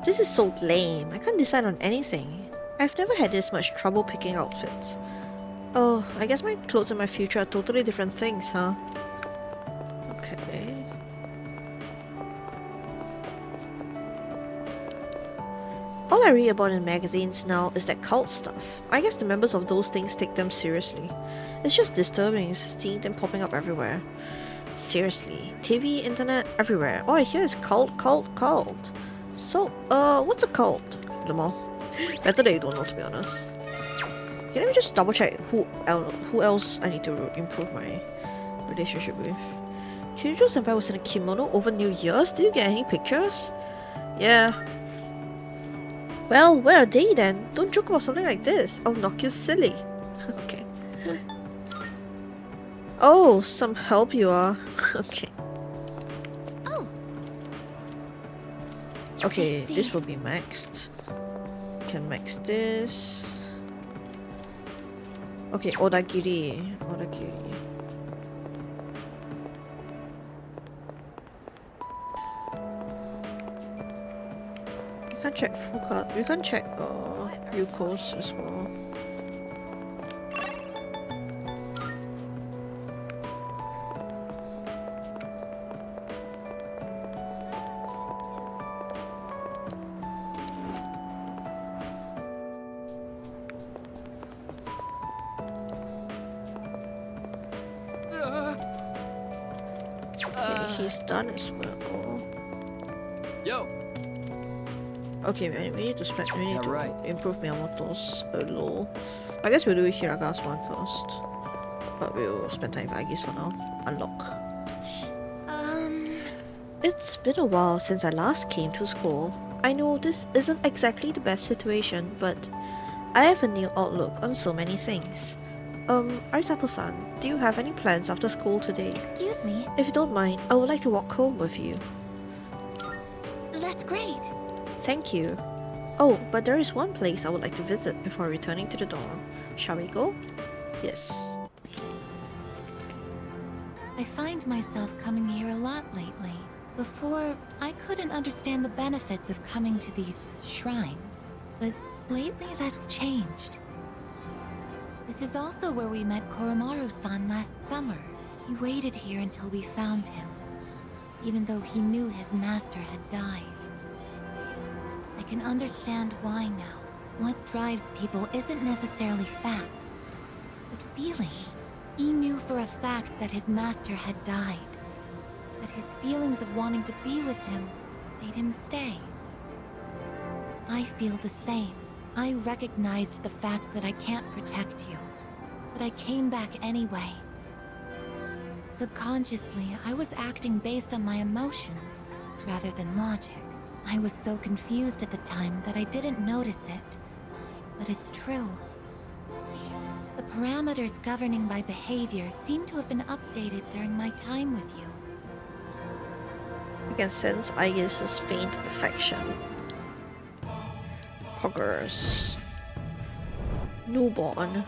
This is so lame. I can't decide on anything. I've never had this much trouble picking outfits. Oh, I guess my clothes and my future are totally different things, huh? Okay. All I read about in magazines now is that cult stuff. I guess the members of those things take them seriously. It's just disturbing seeing them popping up everywhere. Seriously. TV, internet, everywhere. All I hear is cult. So, what's a cult? Lemon. Better that you don't know, to be honest. Okay, let me just double check who else I need to improve my relationship with. Kirijo Senpai was in a kimono over New Year's? Did you get any pictures? Yeah. Well, where are they then? Don't joke about something like this. I'll knock you silly. Okay. Oh, some help you are. Okay. Oh. Okay, this will be maxed. Can max this. Okay, Odagiri. We can check Fuka. We can check Yuko's as well. Okay, he's done as well. Yo. Okay, we need to improve Miyamoto's low. I guess we'll do Hiraga's one first. But we'll spend time with Agis for now. Unlock. It's been a while since I last came to school. I know this isn't exactly the best situation, but I have a new outlook on so many things. Arisato-san, do you have any plans after school today? Excuse me? If you don't mind, I would like to walk home with you. That's great. Thank you. Oh, but there is one place I would like to visit before returning to the dorm. Shall we go? Yes. I find myself coming here a lot lately. Before, I couldn't understand the benefits of coming to these shrines. But lately that's changed. This is also where we met Koromaru-san last summer. He waited here until we found him, even though he knew his master had died. I can understand why now. What drives people isn't necessarily facts, but feelings. He knew for a fact that his master had died, but his feelings of wanting to be with him made him stay. I feel the same. I recognized the fact that I can't protect you, but I came back anyway. Subconsciously, I was acting based on my emotions rather than logic. I was so confused at the time that I didn't notice it, but it's true. The parameters governing my behavior seem to have been updated during my time with you. You can sense Aegis' faint affection. Progress. Newborn.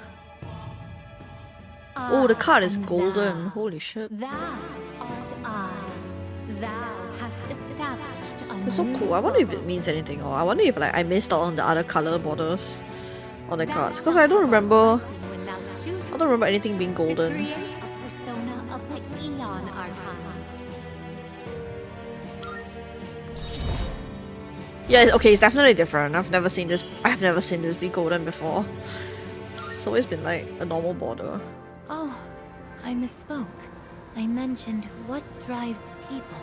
Oh, the card is golden. Holy shit. Thou art I. Thou hast established a It's so cool. I wonder if it means anything, or I wonder if like I missed out on the other color borders on the cards, because I don't remember anything being golden. Create a persona of the Eon Arcana. Yeah, okay, it's definitely different. I've never seen this be golden before. It's always been like a normal border. Oh, I misspoke. I mentioned what drives people.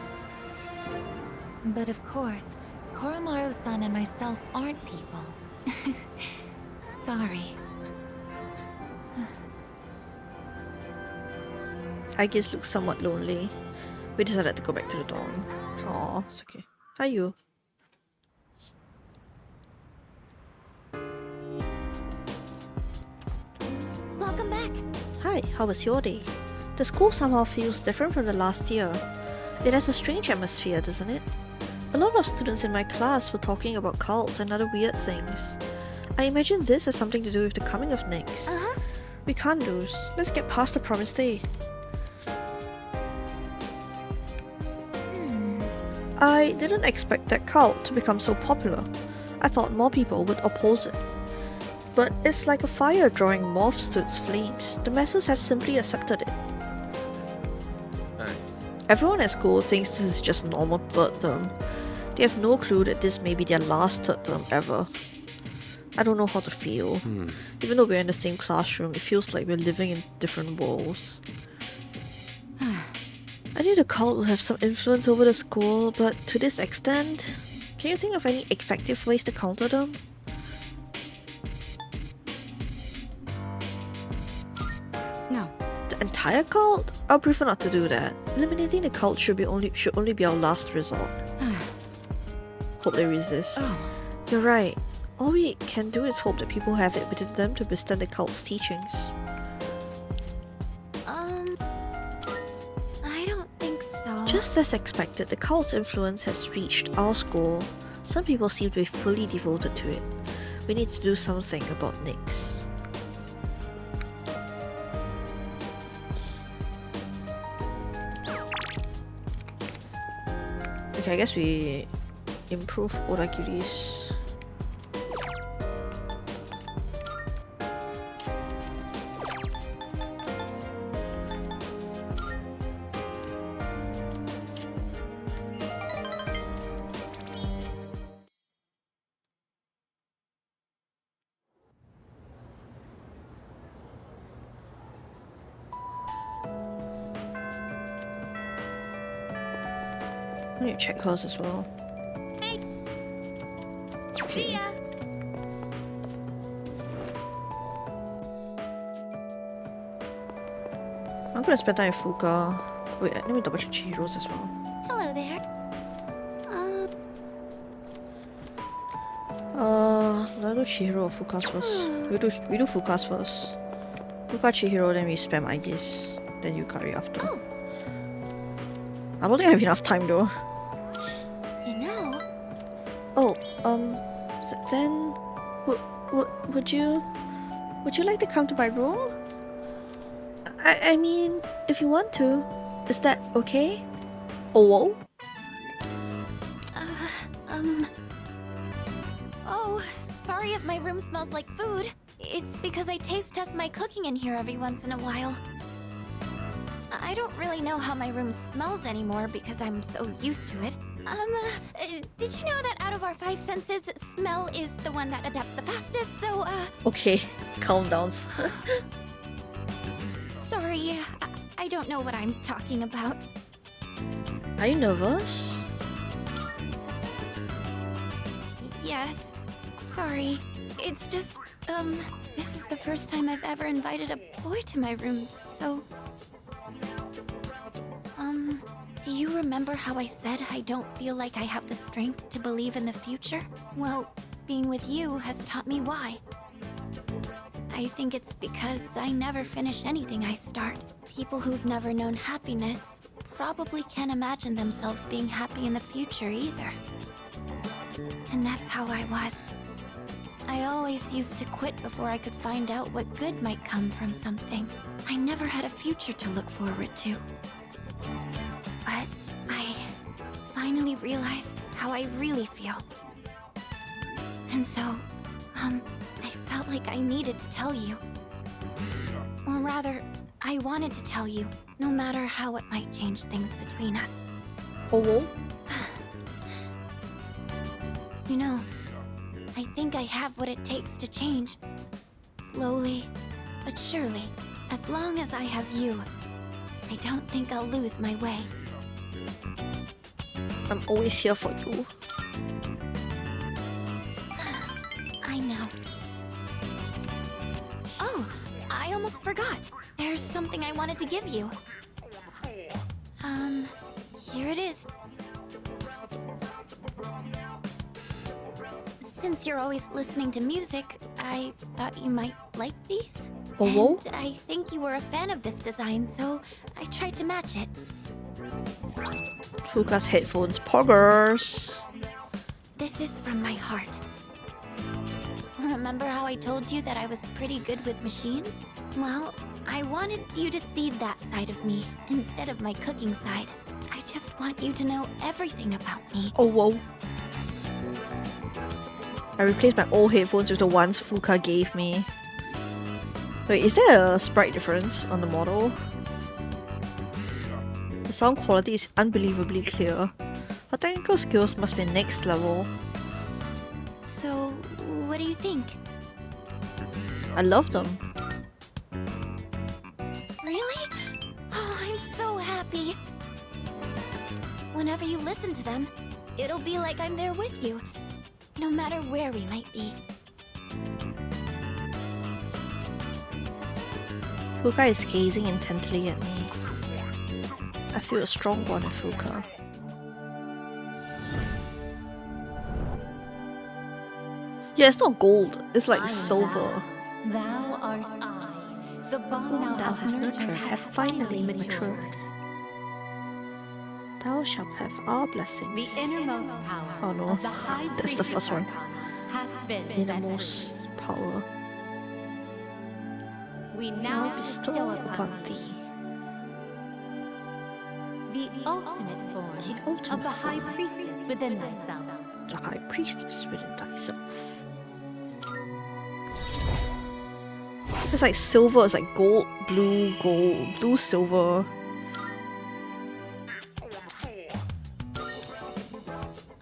But of course, Koromaru-san and myself aren't people. Sorry. Aegis looks somewhat lonely. We decided to go back to the dorm. Aw, it's okay. Hi, you. Welcome back. Hi, how was your day? The school somehow feels different from the last year. It has a strange atmosphere, doesn't it? A lot of students in my class were talking about cults and other weird things. I imagine this has something to do with the coming of Nyx. We can't lose. Let's get past the promised day. I didn't expect that cult to become so popular. I thought more people would oppose it. But it's like a fire drawing moths to its flames. The masses have simply accepted it. Hey. Everyone at school thinks this is just normal third term. They have no clue that this may be their last third term ever. I don't know how to feel. Even though we're in the same classroom, it feels like we're living in different worlds. I knew the cult would have some influence over the school, but to this extent, can you think of any effective ways to counter them? No. The entire cult? I'll prefer not to do that. Eliminating the cult should only be our last resort. Hope they resist. You're right. All we can do is hope that people have it within them to withstand the cult's teachings. I don't think so. Just as expected, the cult's influence has reached our school. Some people seem to be fully devoted to it. We need to do something about Nyx. Okay, I guess we improve Odagiris. I need to check hers as well. Hey. Okay. See ya. I'm gonna spend time with Fuka. Wait, let me double check Chihiro's as well. Hello there. I'll do Chihiro or Fuka's first. We do Fuka's first. Fuka, Chihiro, then we spam IDs. Then you carry after. Oh. I don't think I have enough time though. You know. Oh, then would you like to come to my room? I mean, if you want to, is that okay? Oh, whoa. Oh, sorry if my room smells like food. It's because I taste test my cooking in here every once in a while. I don't really know how my room smells anymore because I'm so used to it. Did you know that out of our 5 senses, smell is the one that adapts the fastest, so, Okay, calm down. Sorry, I don't know what I'm talking about. Are you nervous? Yes, sorry. It's just, this is the first time I've ever invited a boy to my room, so... Do you remember how I said I don't feel like I have the strength to believe in the future? Well, being with you has taught me why. I think it's because I never finish anything I start. People who've never known happiness probably can't imagine themselves being happy in the future either. And that's how I was. I always used to quit before I could find out what good might come from something. I never had a future to look forward to. But I finally realized how I really feel. And so, I felt like I needed to tell you. Or rather, I wanted to tell you, no matter how it might change things between us. Oh? You know, I think I have what it takes to change. Slowly, but surely. As long as I have you, I don't think I'll lose my way. I'm always here for you. I know. Oh, I almost forgot. There's something I wanted to give you. Here it is. Since you're always listening to music, I thought you might like these. Oh? And I think you were a fan of this design, so I tried to match it. Fuka's headphones, poggers. This is from my heart. Remember how I told you that I was pretty good with machines? Well, I wanted you to see that side of me instead of my cooking side. I just want you to know everything about me. Oh, whoa. I replaced my old headphones with the ones Fuka gave me. Wait, is there a sprite difference on the model? The sound quality is unbelievably clear. Her technical skills must be next level. So, what do you think? I love them. Really? Oh, I'm so happy. Whenever you listen to them, it'll be like I'm there with you, no matter where we might be. Fuka is gazing intently at me. I feel a strong bond with Fuka. Yeah, it's not gold, it's like silver. Thou art I. The bond thou Thou hast hast nurtured nurtured hath have finally finally matured. matured. Thou shalt have our blessings. The innermost power Oh no, of the high that's the priestess first one. Arcana hath been Innermost power. We Now now bestow upon thee the ultimate form the ultimate of the high form. priestess within thyself. The high priestess within thyself. It's like silver, it's like gold, blue, silver.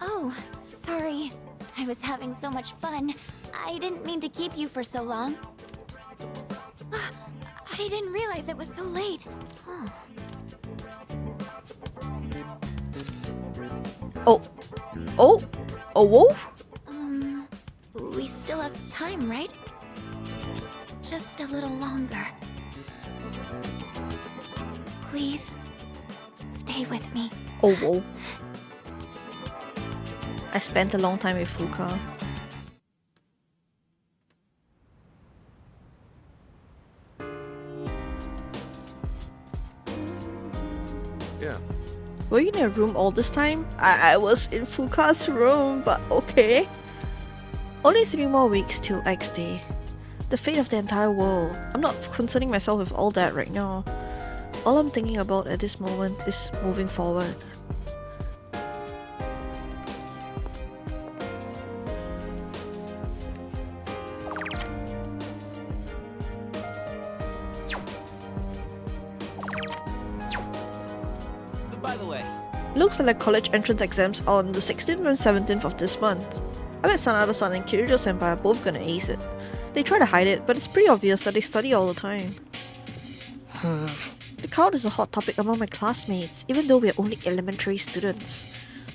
Oh, sorry. I was having so much fun. I didn't mean to keep you for so long. I didn't realize it was so late. Oh, a wolf? We still have time, right? Just a little longer. Please, stay with me. Oh, whoa. I spent a long time with Fuka. Yeah. Were you in your room all this time? I was in Fuka's room, but okay. Only 3 more weeks till X Day. The fate of the entire world. I'm not concerning myself with all that right now. All I'm thinking about at this moment is moving forward. By the way, Looks like college entrance exams are on the 16th and 17th of this month. I bet Sanada-san and Kirijo-senpai are both gonna ace it. They try to hide it, but it's pretty obvious that they study all the time. The cult is a hot topic among my classmates, even though we're only elementary students.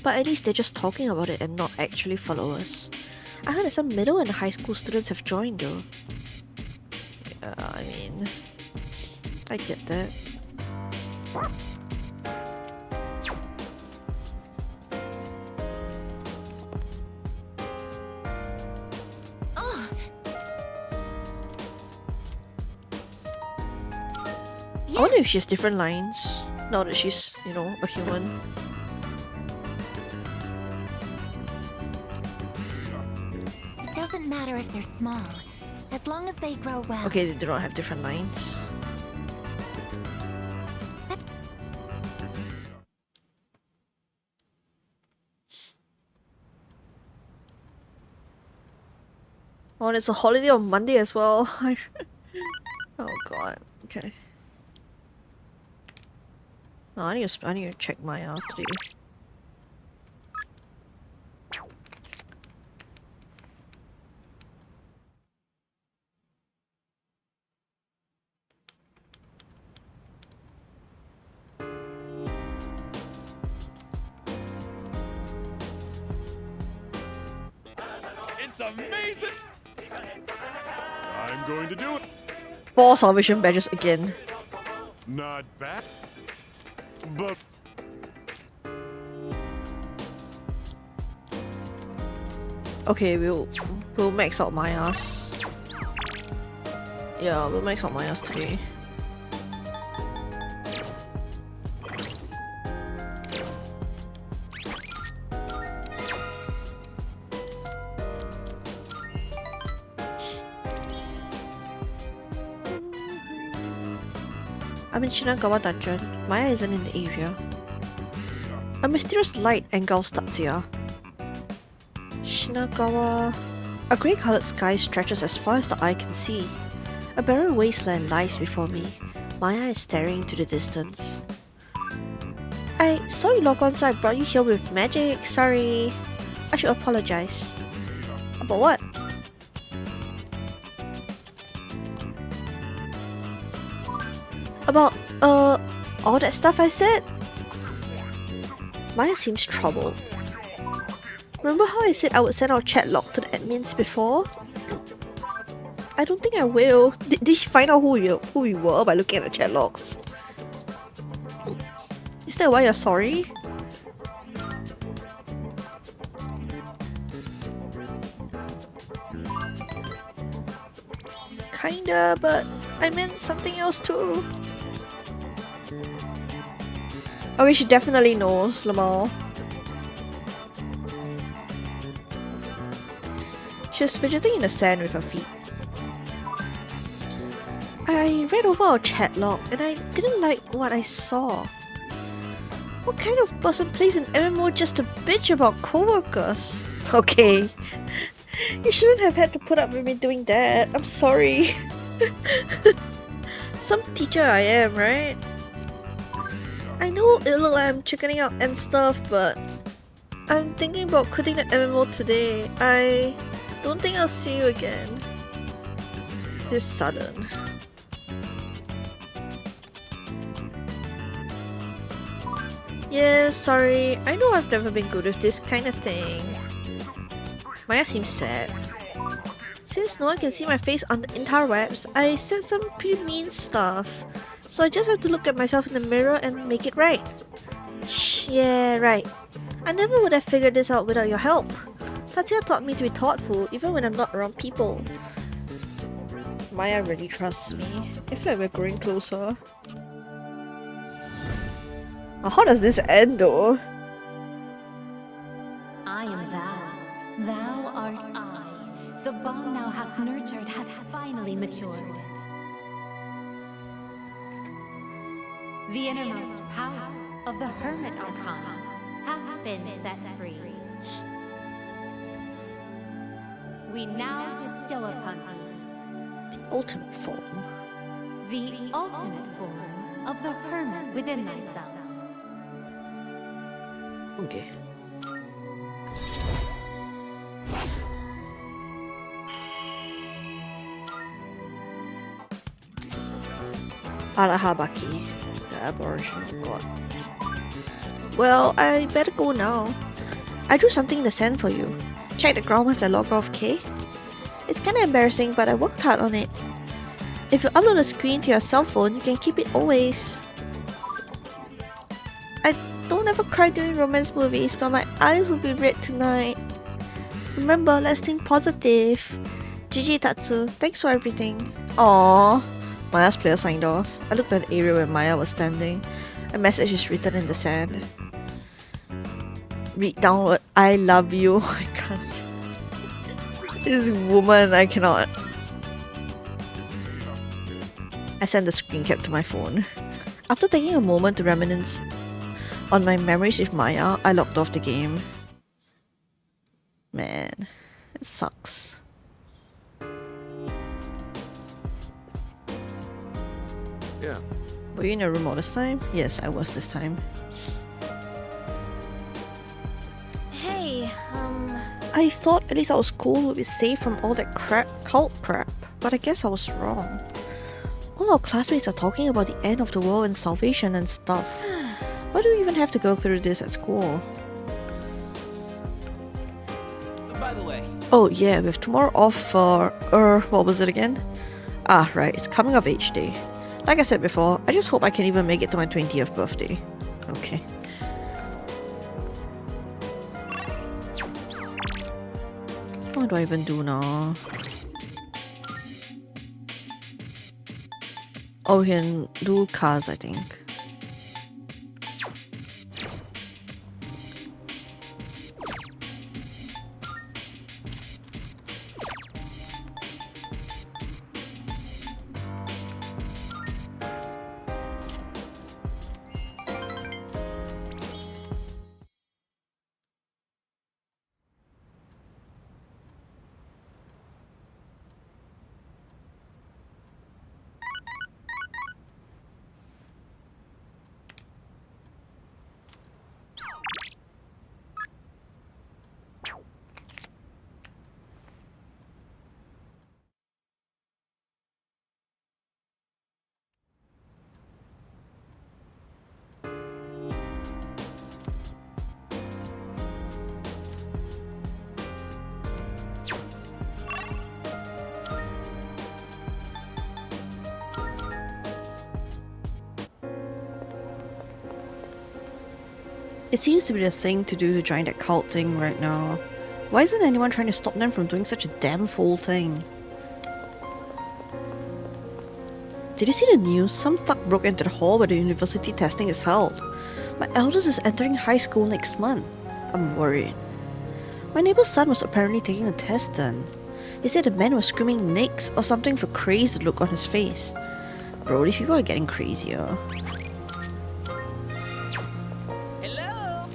But at least they're just talking about it and not actually followers. I heard that some middle and high school students have joined though. Yeah, I mean... I get that. I wonder if she has different lines, now that she's, you know, a human. It doesn't matter if they're small, as long as they grow well. Okay, they do not have different lines. Oh, and it's a holiday on Monday as well. Oh god, okay. No, I need to check my out today. It's amazing! I'm going to do it. 4 salvation badges again. Not bad. But Okay, we'll max out my ass. Yeah, we'll max out my ass today. I'm in Shinagawa Dungeon. Maya isn't in the area. A mysterious light engulfs Tatsuya. Shinagawa... A grey-coloured sky stretches as far as the eye can see. A barren wasteland lies before me. Maya is staring into the distance. I saw you log on, so I brought you here with magic. Sorry. I should apologize. About what? About, all that stuff I said? Maya seems troubled. Remember how I said I would send our chat log to the admins before? I don't think I will. Did she find out who we were by looking at the chat logs? Is that why you're sorry? Kinda, but I meant something else too. Okay, she definitely knows, Lamar. She was fidgeting in the sand with her feet. I read over our chat log and I didn't like what I saw. What kind of person plays an MMO just to bitch about coworkers? Okay. You shouldn't have had to put up with me doing that. I'm sorry. Some teacher I am, right? I know it look like I'm chickening out and stuff, but I'm thinking about quitting the MMO today. I don't think I'll see you again. This sudden. Yeah, sorry. I know I've never been good with this kind of thing. Maya seems sad. Since no one can see my face on the interwebs, I said some pretty mean stuff. So I just have to look at myself in the mirror and make it right. Shh, yeah, right. I never would have figured this out without your help. Tatya taught me to be thoughtful even when I'm not around people. Maya really trusts me. I feel like we're growing closer. How does this end though? I am thou. Thou art I. The bond thou hast nurtured hath finally matured. The innermost power of the Hermit Arcana hath been set free. We now bestow upon thee the ultimate form. The ultimate form of the Hermit within thyself. Okay. Arahabaki, the Aboriginal god. Well, I better go now. I drew something in the sand for you. Check the ground once I log off, okay? It's kinda embarrassing, but I worked hard on it. If you upload a screen to your cell phone, you can keep it always. I don't ever cry during romance movies, but my eyes will be red tonight. Remember, let's think positive. GG Tatsu, thanks for everything. Aww. Maya's player signed off. I looked at the area where Maya was standing. A message is written in the sand. Read downward, I love you. I can't. This woman, I cannot. I sent the screen cap to my phone. After taking a moment to reminisce on my memories with Maya, I logged off the game. Man, it sucks. Yeah. Were you in your room all this time? Yes, I was this time. Hey, I thought at least our school would be safe from all that cult crap, but I guess I was wrong. All our classmates are talking about the end of the world and salvation and stuff. Why do we even have to go through this at school? By the way, Oh yeah, with tomorrow off for, what was it again? Ah, right, it's coming of age day. Like I said before, I just hope I can even make it to my 20th birthday. Okay. What do I even do now? Oh, we can do cars, I think. It seems to be the thing to do to join that cult thing right now. Why isn't anyone trying to stop them from doing such a damn fool thing? Did you see the news? Some thug broke into the hall where the university testing is held. My eldest is entering high school next month. I'm worried. My neighbor's son was apparently taking the test then. He said the man was screaming "Nix" or something with a crazed look on his face. Bro, these people are getting crazier. Hello?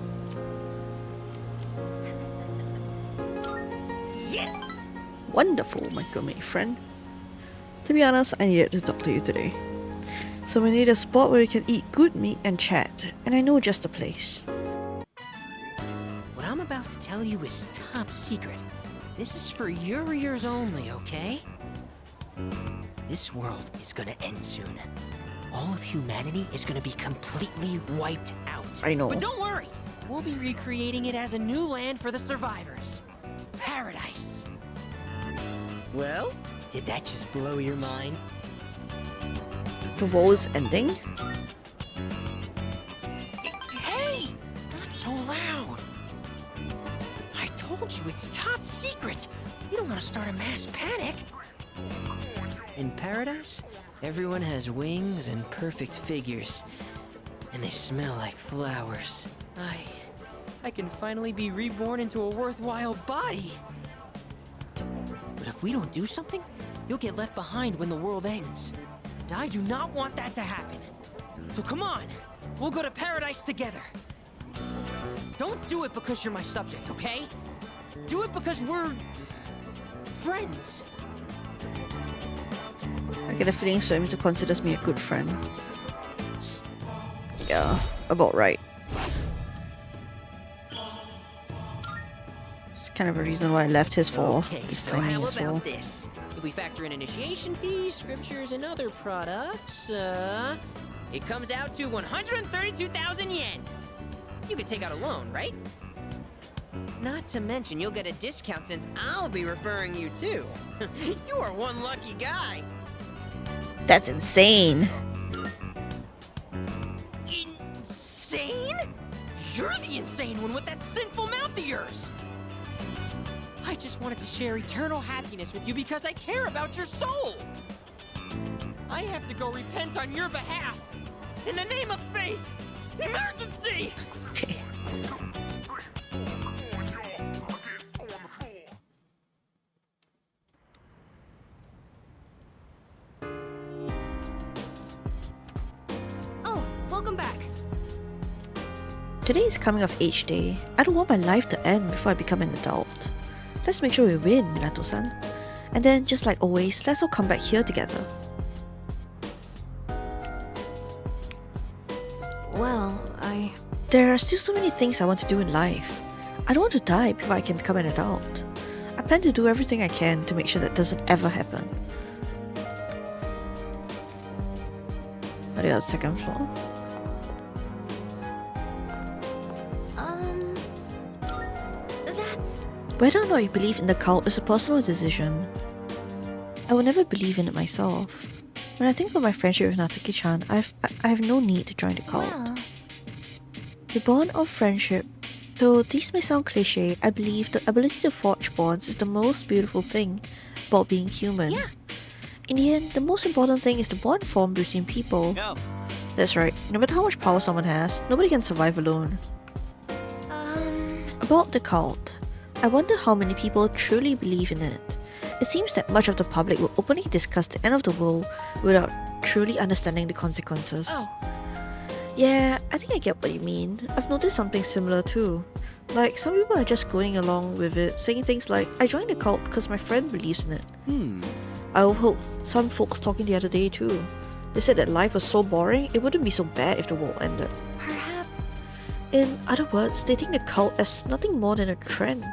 Yes! Wonderful, my gourmet friend. To be honest, I needed to talk to you today. So we need a spot where we can eat good meat and chat, and I know just the place. What I'm about to tell you is top secret. This is for your ears only, okay? This world is gonna end soon. All of humanity is gonna be completely wiped out. I know. But don't worry, we'll be recreating it as a new land for the survivors. Paradise. Well, did that just blow your mind? The world is ending? Hey! Not so loud! I told you it's top secret! You don't want to start a mass panic! In paradise, everyone has wings and perfect figures. And they smell like flowers. I can finally be reborn into a worthwhile body! But if we don't do something, you'll get left behind when the world ends. And I do not want that to happen. So come on, we'll go to paradise together. Don't do it because you're my subject, okay? Do it because we're friends. I get a feeling Swimmy considers me a good friend. Yeah, about right. It's kind of a reason why I left his for this so timing how as well. about this? If we factor in initiation fees, scriptures, and other products, it comes out to 132,000 yen. You could take out a loan, right? Not to mention you'll get a discount since I'll be referring you too. You are one lucky guy. That's insane. Insane? You're the insane one with that sinful mouth of yours. I just wanted to share eternal happiness with you because I care about your soul. I have to go repent on your behalf. In the name of faith. Emergency! Okay. Oh, welcome back. Today is coming of age day. I don't want my life to end before I become an adult. Let's make sure we win, Minato-san. And then, just like always, let's all come back here together. Well, There are still so many things I want to do in life. I don't want to die before I can become an adult. I plan to do everything I can to make sure that doesn't ever happen. Are they on the second floor? that's... Whether or not you believe in the cult is a personal decision. I will never believe in it myself. When I think of my friendship with Natsuki-chan, I have no need to join the cult. Well, The bond of friendship. Though these may sound cliche, I believe the ability to forge bonds is the most beautiful thing about being human. Yeah. In the end, the most important thing is the bond formed between people. Yo. That's right, no matter how much power someone has, nobody can survive alone. About the cult, I wonder how many people truly believe in it. It seems that much of the public will openly discuss the end of the world without truly understanding the consequences. Oh. Yeah, I think I get what you mean. I've noticed something similar too. Like, some people are just going along with it, saying things like, I joined the cult because my friend believes in it. I overheard some folks talking the other day too. They said that life was so boring, it wouldn't be so bad if the world ended. perhaps... In other words, they think the cult as nothing more than a trend.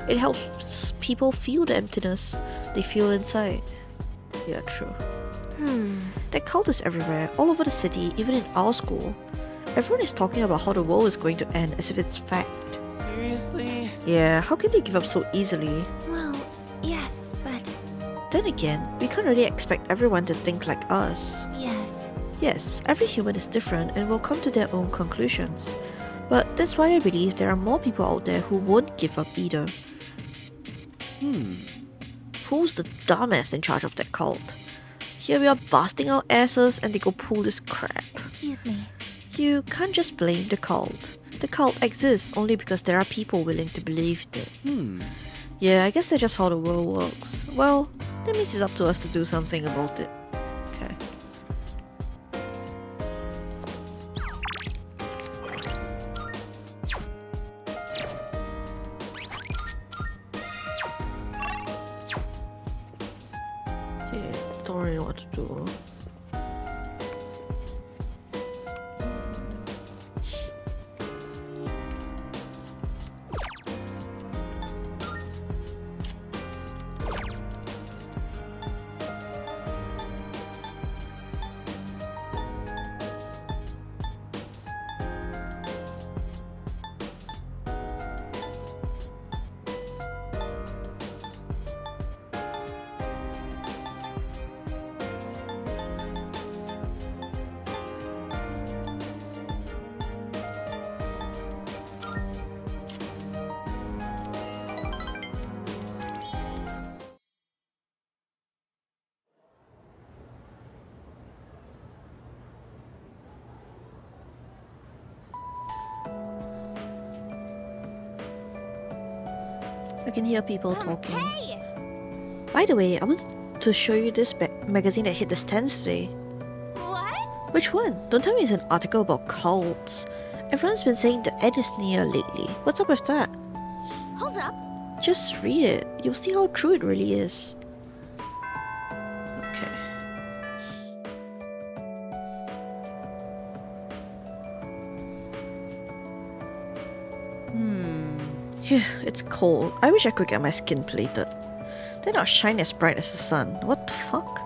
It helps people feel the emptiness they feel inside. Yeah, true. That cult is everywhere, all over the city, even in our school. Everyone is talking about how the world is going to end as if it's fact. Seriously? Yeah, how can they give up so easily? Well, yes, but... Then again, we can't really expect everyone to think like us. Yes. Yes, every human is different and will come to their own conclusions. But that's why I believe there are more people out there who won't give up either. Who's the dumbass in charge of that cult? Here we are busting our asses and they go pull this crap. Excuse me. You can't just blame the cult. The cult exists only because there are people willing to believe in it. Yeah, I guess that's just how the world works. Well, that means it's up to us to do something about it. Okay. Okay, don't really know what to do. I can hear people talking. Hey! By the way, I want to show you this magazine that hit the stands today. What? Which one? Don't tell me it's an article about cults. Everyone's been saying the end is near lately. What's up with that? Hold up. Just read it. You'll see how true it really is. Okay. It's cold. I wish I could get my skin plated. They're not shine as bright as the sun. What the fuck?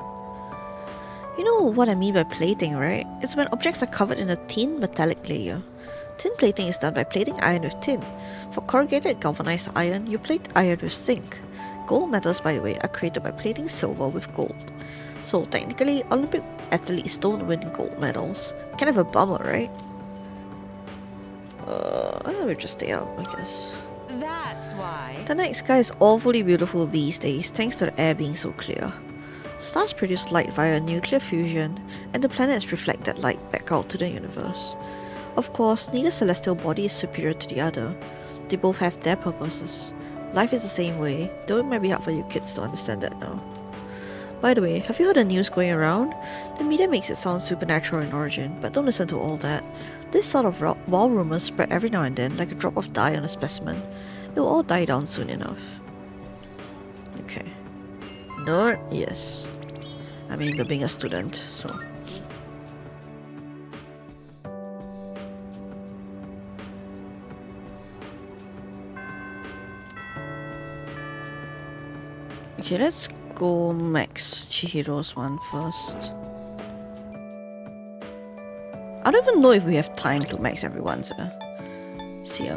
You know what I mean by plating, right? It's when objects are covered in a thin metallic layer. Tin plating is done by plating iron with tin. For corrugated galvanized iron, you plate iron with zinc. Gold medals, by the way, are created by plating silver with gold. So technically, Olympic athletes don't win gold medals. Kind of a bummer, right? I will just stay up, I guess. That's why. The night sky is awfully beautiful these days thanks to the air being so clear. Stars produce light via nuclear fusion, and the planets reflect that light back out to the universe. Of course, neither celestial body is superior to the other. They both have their purposes. Life is the same way, though it might be hard for you kids to understand that now. By the way, have you heard the news going around? The media makes it sound supernatural in origin, but don't listen to all that. This sort of wild rumors spread every now and then like a drop of dye on a specimen. It will all die down soon enough. Okay. Nerd? Yes. I mean, you're being a student, so... Okay, let's go max Chihiro's one first. I don't even know if we have time to max everyone's. See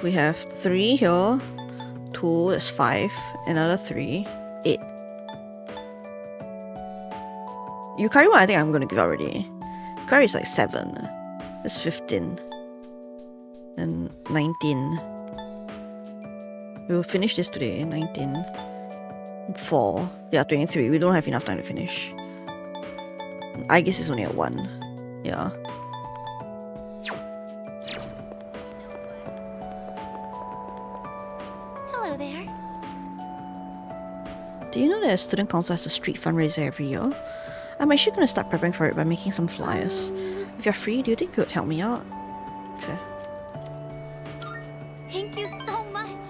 we have 3 here, 2 is 5, another 3, 8. Yukari one I think I'm gonna give already. Yukari is like 7. That's 15. And 19. We will finish this today, 19. 4. Yeah, 23. We don't have enough time to finish. I guess it's only at 1. Yeah. Hello there. Do you know that a student council has a street fundraiser every year? I'm actually going to start prepping for it by making some flyers. If you're free, do you think you could help me out? Okay. Thank you so much.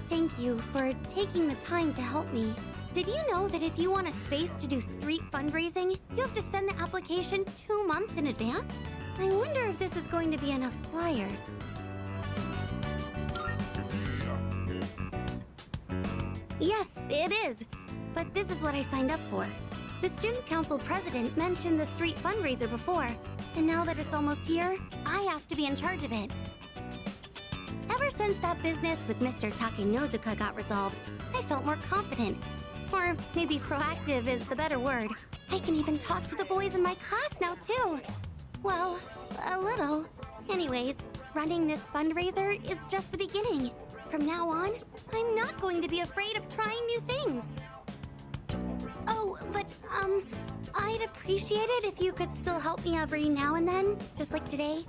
Thank you for taking the time to help me. Did you know that if you want a space to do street fundraising, you have to send the application 2 months in advance? I wonder if this is going to be enough flyers. Yes, it is. But this is what I signed up for. The student council president mentioned the street fundraiser before, and now that it's almost here, I asked to be in charge of it. Ever since that business with Mr. Takenozuka got resolved, I felt more confident. Or maybe proactive is the better word. I can even talk to the boys in my class now, too. Well, a little. Anyways, running this fundraiser is just the beginning. From now on, I'm not going to be afraid of trying new things. Oh, but, I'd appreciate it if you could still help me every now and then, just like today.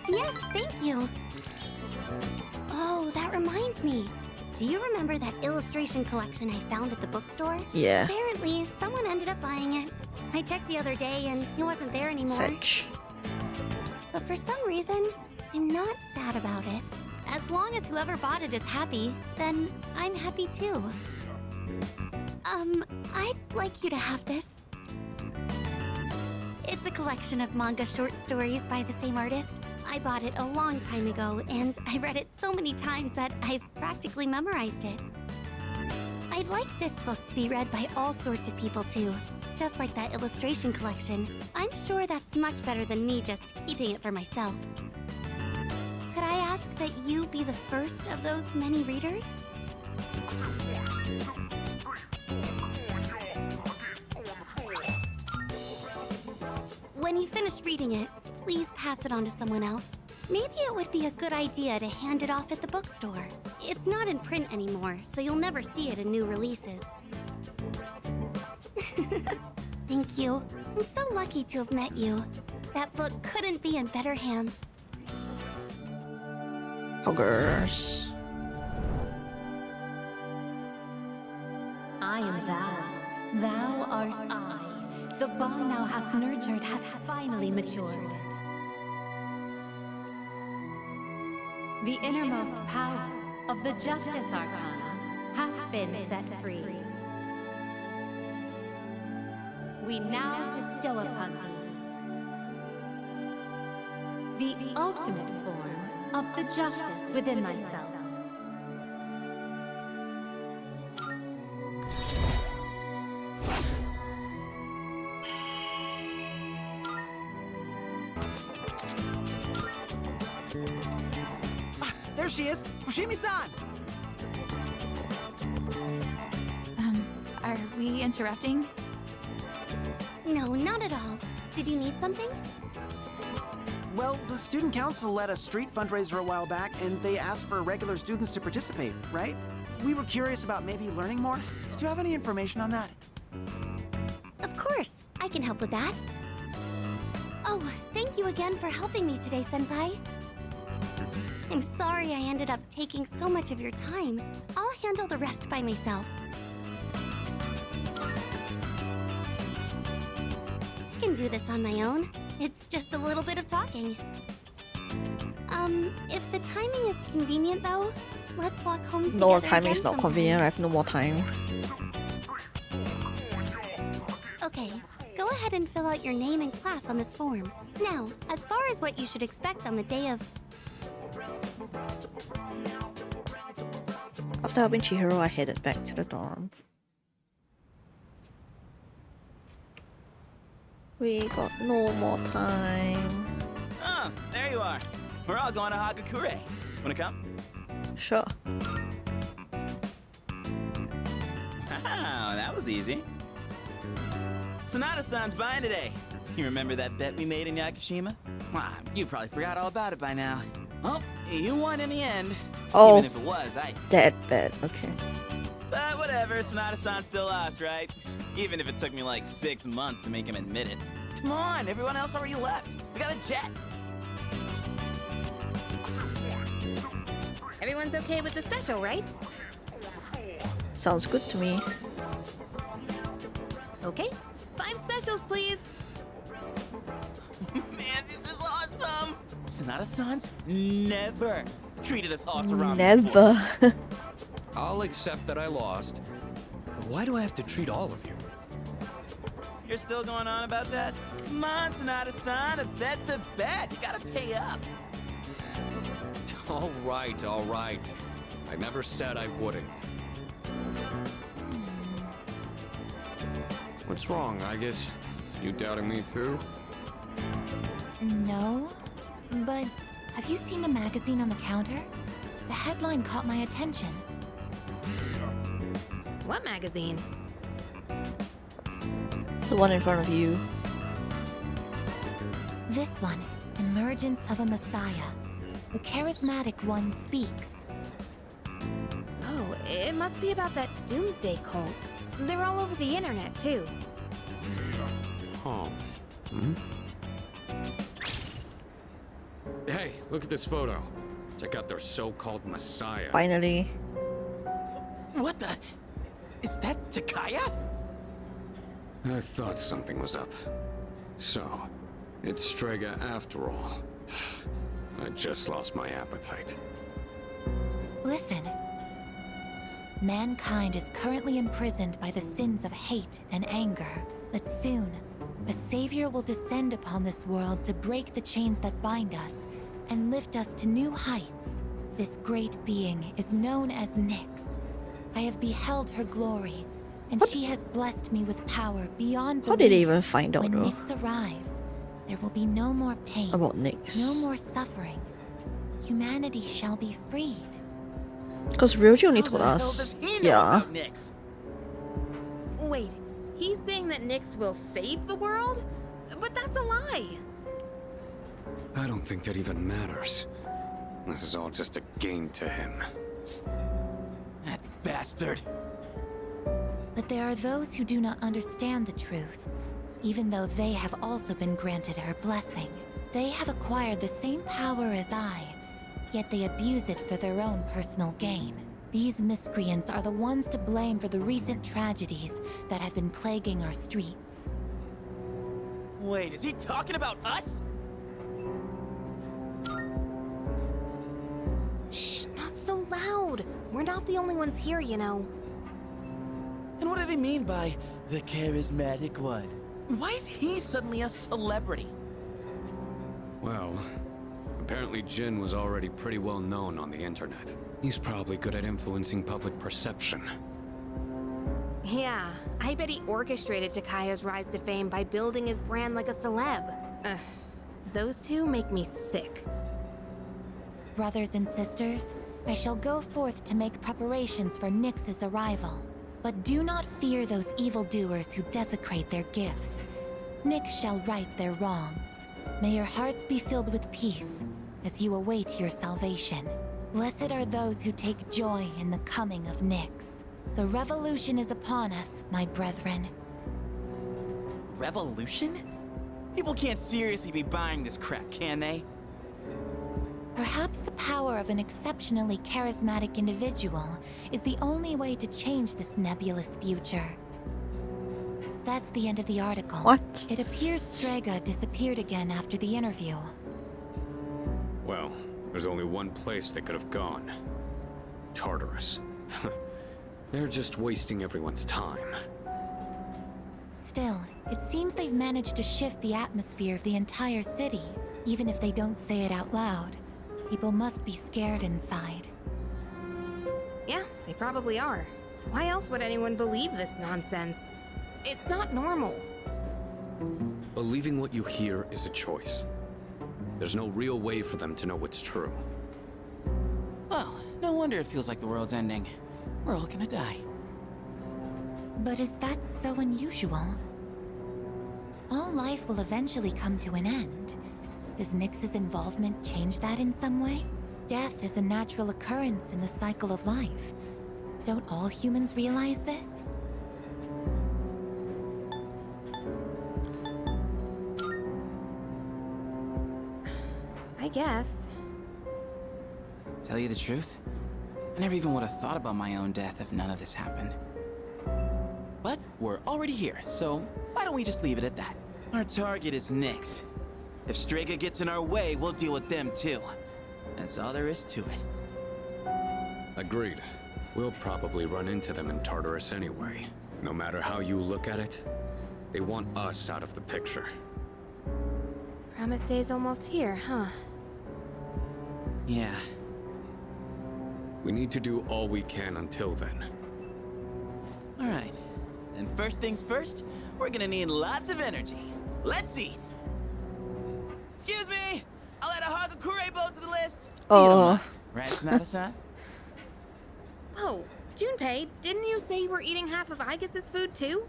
Yes, thank you. Oh, that reminds me. Do you remember that illustration collection I found at the bookstore? Yeah. Apparently, someone ended up buying it. I checked the other day and it wasn't there anymore. Such. But for some reason, I'm not sad about it. As long as whoever bought it is happy, then I'm happy too. I'd like you to have this. It's a collection of manga short stories by the same artist. I bought it a long time ago, and I read it so many times that I've practically memorized it. I'd like this book to be read by all sorts of people too, just like that illustration collection. I'm sure that's much better than me just keeping it for myself. Could I ask that you be the first of those many readers? When you finish reading it, please pass it on to someone else. Maybe it would be a good idea to hand it off at the bookstore. It's not in print anymore, so you'll never see it in new releases. Thank you. I'm so lucky to have met you. That book couldn't be in better hands. Ogres. I am thou. Thou art I. The bond thou hast nurtured hath finally matured. The innermost power of the Justice Arcana hath been set free. We now bestow upon thee the ultimate form of the justice within thyself. There she is! Fushimi-san! Are we interrupting? No, not at all. Did you need something? Well, the student council led a street fundraiser a while back, and they asked for regular students to participate, right? We were curious about maybe learning more. Did you have any information on that? Of course, I can help with that. Oh, thank you again for helping me today, Senpai. I'm sorry I ended up taking so much of your time. I'll handle the rest by myself. I can do this on my own. It's just a little bit of talking. If the timing is convenient though, let's walk home together. No, timing again is not sometime. convenient. I have no more time. Okay, go ahead and fill out your name and class on this form. Now, as far as what you should expect on the day of... After helping Chihiro, I headed back to the dorm. We got no more time. Oh, there you are. We're all going to Hagakure. Wanna come? Sure. Wow, that was easy. Sonata-san's buying today. You remember that bet we made in Yakushima? Ah, you probably forgot all about it by now. Well, you won in the end. Oh, even if it was, that bad. Okay. But whatever, Sonata-san still lost, right? Even if it took me like 6 months to make him admit it. Come on, everyone else already left. We got a jet. Everyone's okay with the special, right? Sounds good to me. Okay. 5 specials, please. Man, this is awesome! Sonata-san's never treated us all to ramen Never. I'll accept that I lost. But why do I have to treat all of you? You're still going on about that? Come on, Sonata-san, a bet's a bet. You gotta pay up. All right, all right. I never said I wouldn't. What's wrong, I guess? You doubting me too? No, but Have you seen the magazine on the counter? The headline caught my attention. What magazine? The one in front of you. This one, Emergence of a Messiah. The charismatic one speaks. Oh, it must be about that doomsday cult. They're all over the internet, too. Oh. Hmm? Hey, look at this photo. Check out their so-called messiah. Finally. What the? Is that Takaya? I thought something was up. So, it's Strega after all. I just lost my appetite. Listen. Mankind is currently imprisoned by the sins of hate and anger. But soon, a savior will descend upon this world to break the chains that bind us and lift us to new heights. This great being is known as Nyx. I have beheld her glory, and she has blessed me with power beyond belief. How did they even find out When though? Nyx arrives, there will be no more pain. About Nyx. No more suffering. Humanity shall be freed. Because Ryoji only told How the hell us. does he know Yeah. about Nyx? Wait, he's saying that Nyx will save the world? But that's a lie. I don't think that even matters. This is all just a game to him. That bastard. But there are those who do not understand the truth, even though they have also been granted her blessing. They have acquired the same power as I, yet they abuse it for their own personal gain. These miscreants are the ones to blame for the recent tragedies that have been plaguing our streets. Wait, is he talking about us? Shh, not so loud. We're not the only ones here, you know. And what do they mean by the charismatic one? Why is he suddenly a celebrity? Well, apparently Jin was already pretty well known on the internet. He's probably good at influencing public perception. Yeah, I bet he orchestrated Takaya's rise to fame by building his brand like a celeb. Ugh, those two make me sick. Brothers and sisters, I shall go forth to make preparations for Nyx's arrival. But do not fear those evildoers who desecrate their gifts. Nyx shall right their wrongs. May your hearts be filled with peace as you await your salvation. Blessed are those who take joy in the coming of Nyx. The revolution is upon us, my brethren. Revolution? People can't seriously be buying this crap, can they? Perhaps the power of an exceptionally charismatic individual is the only way to change this nebulous future. That's the end of the article. What? It appears Strega disappeared again after the interview. Well, there's only one place they could have gone. Tartarus. They're just wasting everyone's time. Still, it seems they've managed to shift the atmosphere of the entire city. Even if they don't say it out loud, people must be scared inside. Yeah, they probably are. Why else would anyone believe this nonsense? It's not normal. Believing what you hear is a choice. There's no real way for them to know what's true. Well, no wonder it feels like the world's ending. We're all gonna die. But is that so unusual? All life will eventually come to an end. Does Nyx's involvement change that in some way? Death is a natural occurrence in the cycle of life. Don't all humans realize this? I guess. Tell you the truth, I never even would have thought about my own death if none of this happened. But we're already here, so why don't we just leave it at that? Our target is Nyx. If Strega gets in our way, we'll deal with them too. That's all there is to it. Agreed. We'll probably run into them in Tartarus anyway. No matter how you look at it, they want us out of the picture. Promise Day's almost here, huh? Yeah. We need to do all we can until then. Alright. And first things first, we're gonna need lots of energy. Let's eat! Excuse me! I'll add a Hagakure boat to the Oh. Right, Sonata-san? Oh, Junpei, didn't you say you were eating half of Aigis' food too?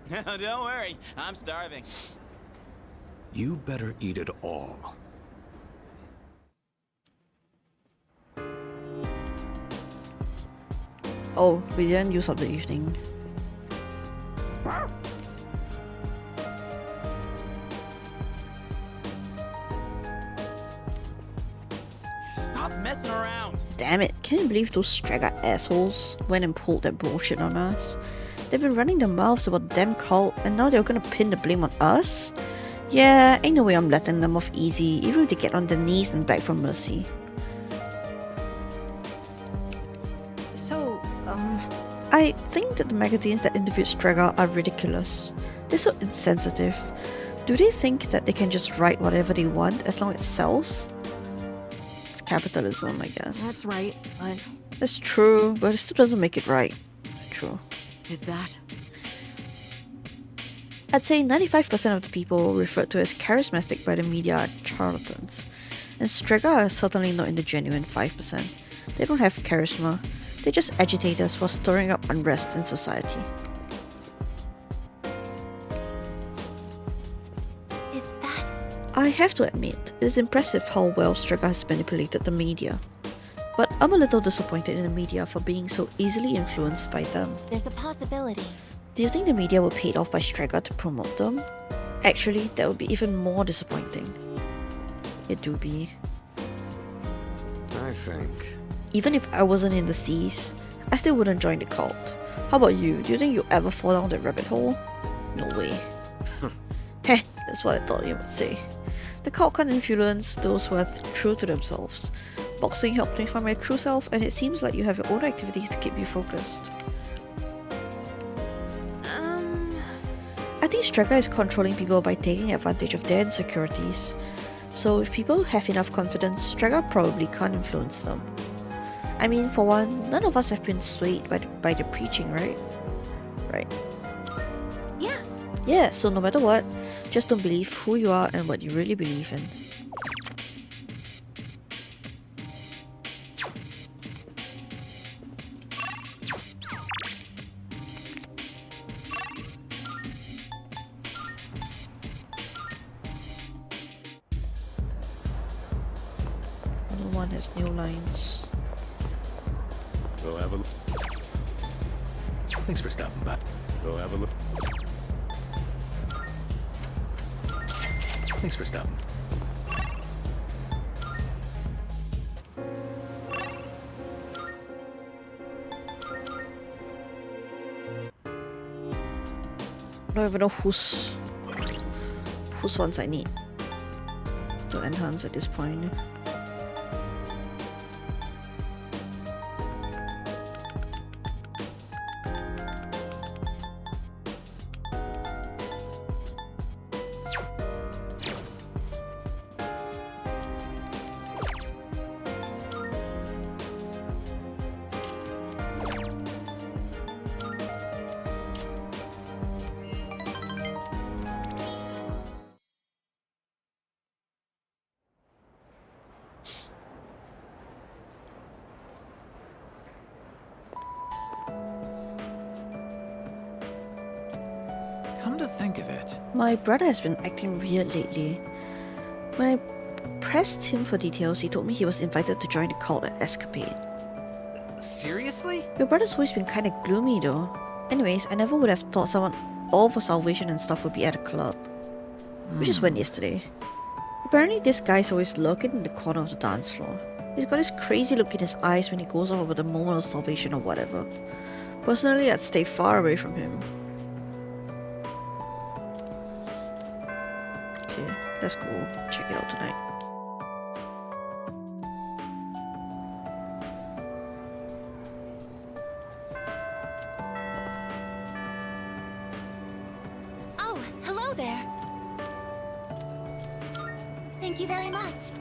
No, don't worry. I'm starving. You better eat it all. Oh, we didn't use up the evening. Stop messing around. Damn it, can't you believe those Strega assholes went and pulled that bullshit on us? They've been running their mouths about the damn cult, and now they're gonna pin the blame on us? Yeah, ain't no way I'm letting them off easy, even if they get on their knees and beg for mercy. So, I think that the magazines that interviewed Strega are ridiculous. They're so insensitive. Do they think that they can just write whatever they want as long as it sells? It's capitalism, I guess. that's right, but That's true, but it still doesn't make it right. True. is that? I'd say 95% of the people referred to as charismatic by the media are charlatans. And Strega are certainly not in the genuine 5%. They don't have charisma. They're just agitators for stirring up unrest in society. Is that... I have to admit, it is impressive how well Strega has manipulated the media. But I'm a little disappointed in the media for being so easily influenced by them. There's a possibility. Do you think the media were paid off by Strega to promote them? Actually, that would be even more disappointing. It do be. I think. Even if I wasn't in the seas, I still wouldn't join the cult. How about you? Do you think you'll ever fall down that rabbit hole? No way. Heh, that's what I thought you would say. The cult can't influence those who are true to themselves. Boxing helped me find my true self, and it seems like you have your own activities to keep you focused. I think Strega is controlling people by taking advantage of their insecurities. So if people have enough confidence, Strega probably can't influence them. I mean, for one, none of us have been swayed by the preaching, right? Right. Yeah. Yeah, so no matter what, just don't believe who you are and what you really believe in. Another one has new lines. Go have a look. Thanks for stopping by. Go have a look. Thanks for stopping. I don't even know whose ones I need to enhance at this point. Come to think of it. My brother has been acting weird lately. When I pressed him for details, he told me he was invited to join the cult at Escapade. Seriously? Your brother's always been kinda gloomy though. Anyways, I never would have thought someone all for salvation and stuff would be at a club. We just went yesterday. Apparently this guy's always lurking in the corner of the dance floor. He's got this crazy look in his eyes when he goes off about the moment of salvation or whatever. Personally, I'd stay far away from him. Okay, let's go check it out tonight. Oh, hello there. Thank you very much.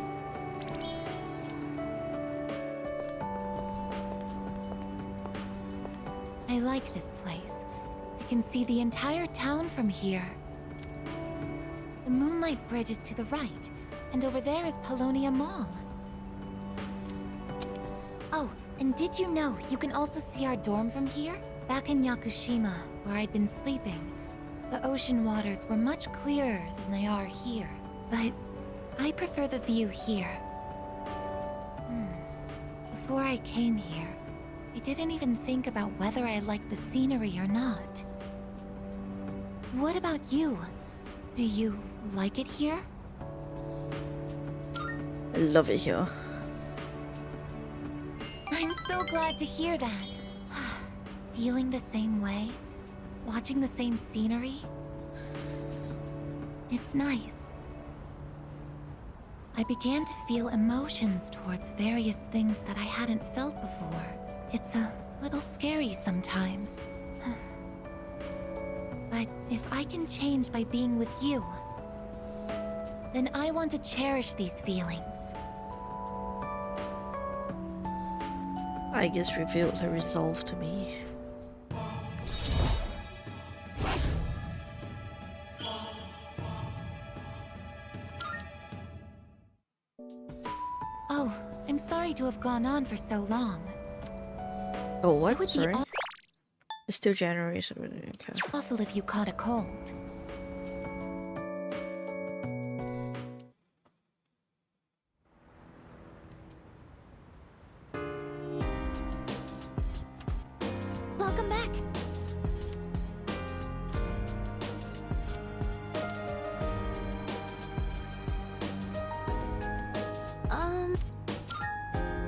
I like this place. I can see the entire town from here. The Moonlight Bridge is to the right, and over there is Polonia Mall. Oh, and did you know you can also see our dorm from here? Back in Yakushima, where I'd been sleeping, the ocean waters were much clearer than they are here. But I prefer the view here. Before I came here, I didn't even think about whether I liked the scenery or not. What about you? Do you like it here? I love it here. I'm so glad to hear that. Feeling the same way? Watching the same scenery? It's nice. I began to feel emotions towards various things that I hadn't felt before. It's a little scary sometimes. But if I can change by being with you, then I want to cherish these feelings. I guess revealed her resolve to me. Oh, I'm sorry to have gone on for so long. Oh, what? It would Sorry? be It's still January, so okay. awful if you caught a cold. Welcome back.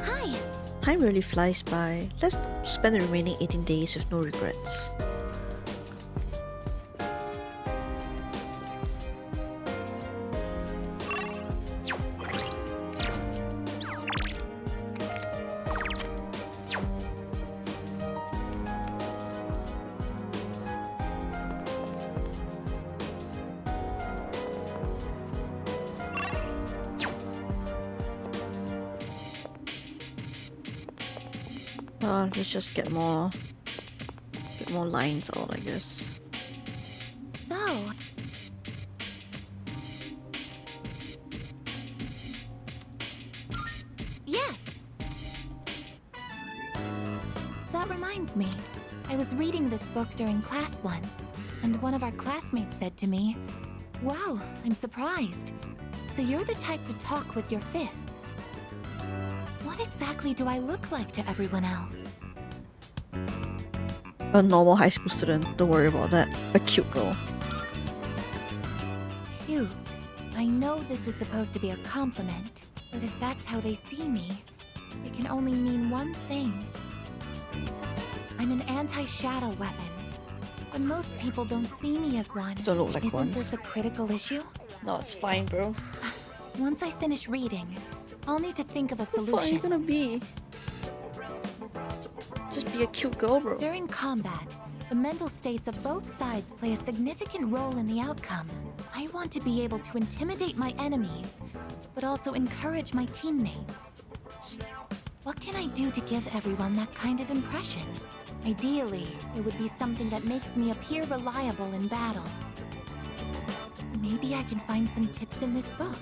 Hi. Time really flies by. Let's spend the remaining 18 days with no regrets. Let's just get more lines out, I guess. So... Yes! That reminds me. I was reading this book during class once, and one of our classmates said to me, "Wow, I'm surprised. So you're the type to talk with your fists. What exactly do I look like to everyone else?" A normal high school student, don't worry about that. A cute girl. Cute. I know this is supposed to be a compliment, but if that's how they see me, it can only mean one thing. I'm an anti-shadow weapon, but most people don't see me as one. Don't look like one. Isn't this a critical issue? No, it's fine, bro. Once I finish reading, I'll need to think of a What the fuck are you solution. gonna be? Just be a cute girl, bro. During combat, the mental states of both sides play a significant role in the outcome. I want to be able to intimidate my enemies, but also encourage my teammates. What can I do to give everyone that kind of impression? Ideally, it would be something that makes me appear reliable in battle. Maybe I can find some tips in this book.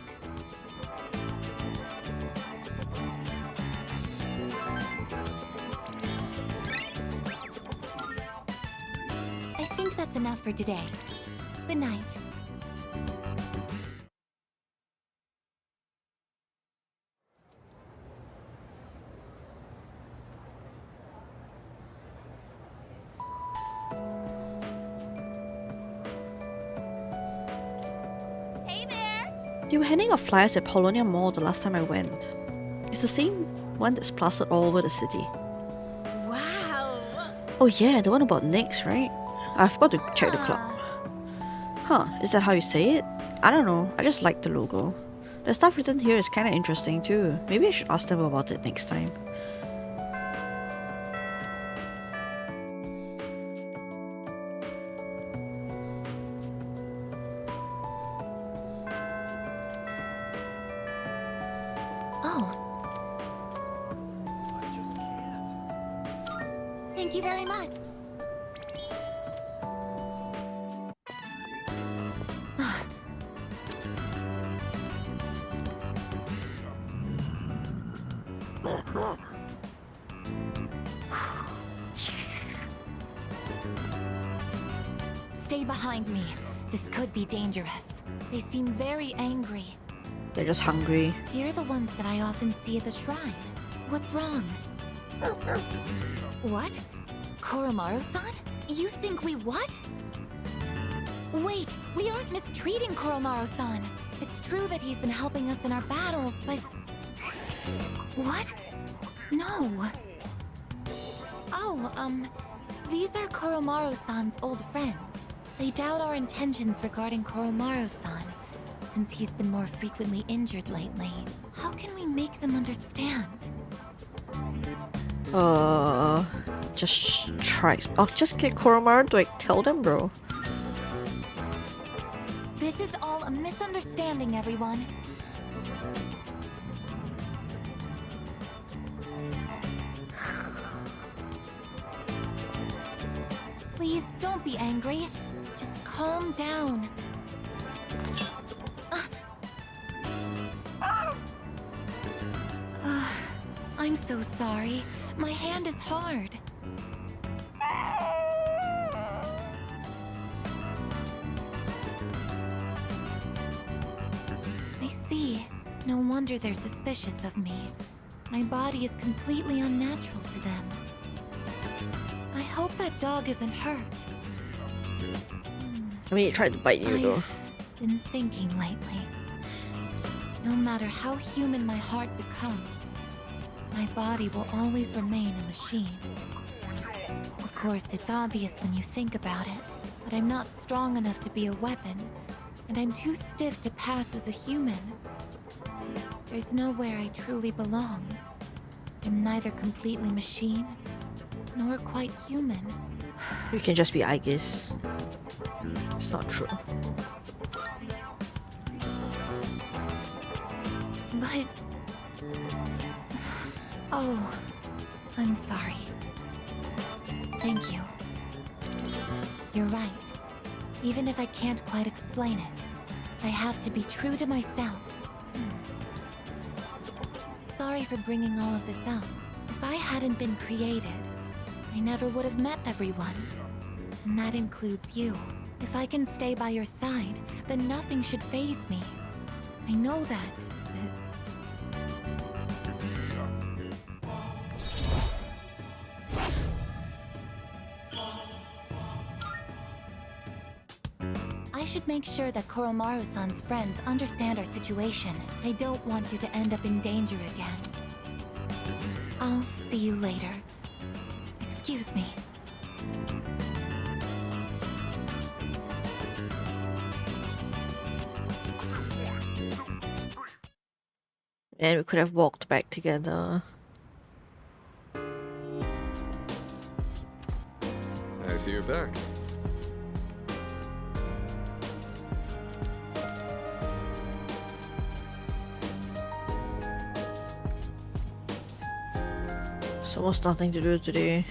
I think that's enough for today. Good night. Hey there. They were handing out flyers at Polonia Mall the last time I went. It's the same one that's plastered all over the city. Wow. Oh yeah, the one about Nyx, right? I forgot to check the club. Huh, is that how you say it? I don't know, I just like the logo. The stuff written here is kinda interesting too. Maybe I should ask them about it next time. Oh. Thank you very much. Stay behind me. This could be dangerous. They seem very angry. They're just hungry. You're the ones that I often see at the shrine. What's wrong? What? Koromaru-san? You think we what? Wait, we aren't mistreating Koromaru-san. It's true that he's been helping us in our battles, but... What? No. Oh, these are Koromaru-san's old friends. They doubt our intentions regarding Koromaru-san, since he's been more frequently injured lately. How can we make them understand? Just try. I'll just get Koromaru to like tell them, bro. This is all a misunderstanding, everyone. Please don't be angry. Just calm down. I'm so sorry. My hand is hard. I see. No wonder they're suspicious of me. My body is completely unnatural to them. I hope that dog isn't hurt. I mean, it tried to bite you, though. I've been thinking lately. No matter how human my heart becomes, my body will always remain a machine. Of course, it's obvious when you think about it, but I'm not strong enough to be a weapon, and I'm too stiff to pass as a human. There's nowhere I truly belong. I'm neither completely machine, nor quite human. You can just be, I guess. It's not true. But... Oh, I'm sorry. Thank you. You're right. Even if I can't quite explain it, I have to be true to myself. Sorry for bringing all of this up. If I hadn't been created, I never would have met everyone. And that includes you. If I can stay by your side, then nothing should faze me. I know that. I should make sure that Koromaru-san's friends understand our situation. I don't want you to end up in danger again. I'll see you later. Excuse me. And we could have walked back together. I see you're back. So almost nothing to do today.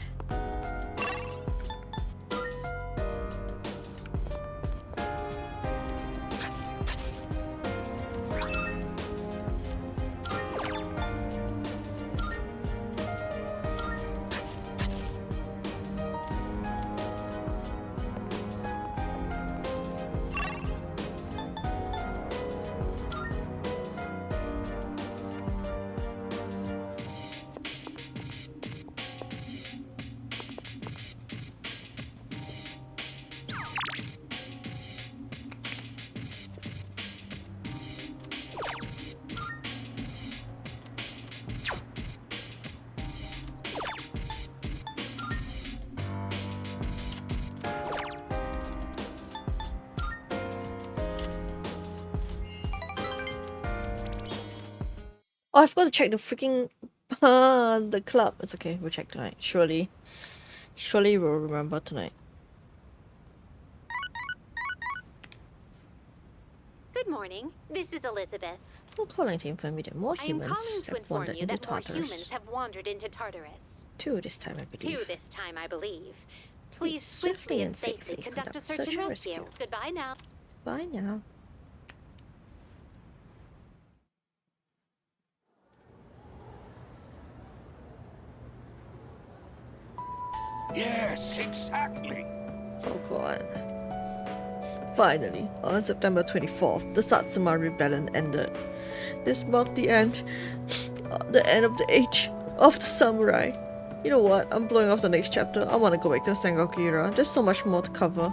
Oh, I forgot to check the freaking the club. It's okay, we'll check tonight. Surely we'll remember tonight. Good morning. This is Elizabeth. I'm calling to inform you that more I am humans calling to have inform wandered you into that more Tartarus. humans have wandered into Tartarus. 2 this time, I believe. 2 this time, I believe. Please swiftly and safely conduct a search and rescue. Goodbye now. Bye now. Yes, exactly. Oh god. Finally, on September 24th, the Satsuma Rebellion ended. This marked the end of the age of the samurai. You know what? I'm blowing off the next chapter. I want to go back to the Sengoku era. There's so much more to cover.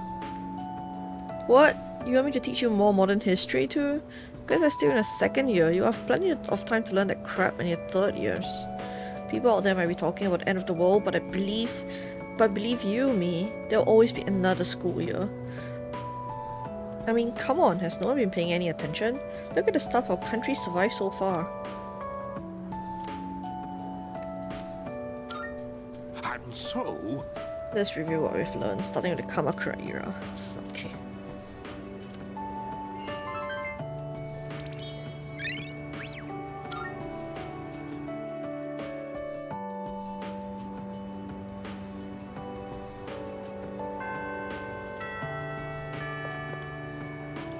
What? You want me to teach you more modern history too? Because I'm still in a second year. You have plenty of time to learn that crap in your third years. People out there might be talking about the end of the world, but believe you me, there'll always be another school year. I mean, come on, has no one been paying any attention? Look at the stuff our country survived so far. And so... Let's review what we've learned, starting with the Kamakura era. Okay.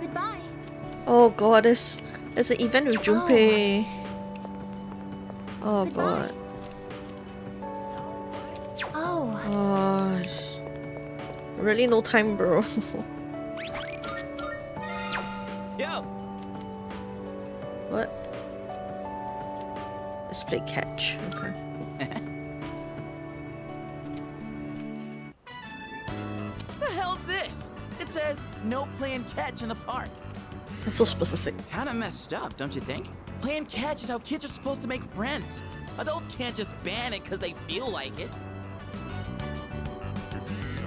Goodbye. Oh god, there's an event with Junpei. Oh god. Oh. Gosh. Really no time, bro. Yo! What? Let's play catch. Okay. The hell's this? It says no playing catch in the park. That's so specific. Kinda messed up, don't you think? Playing catch is how kids are supposed to make friends. Adults can't just ban it because they feel like it.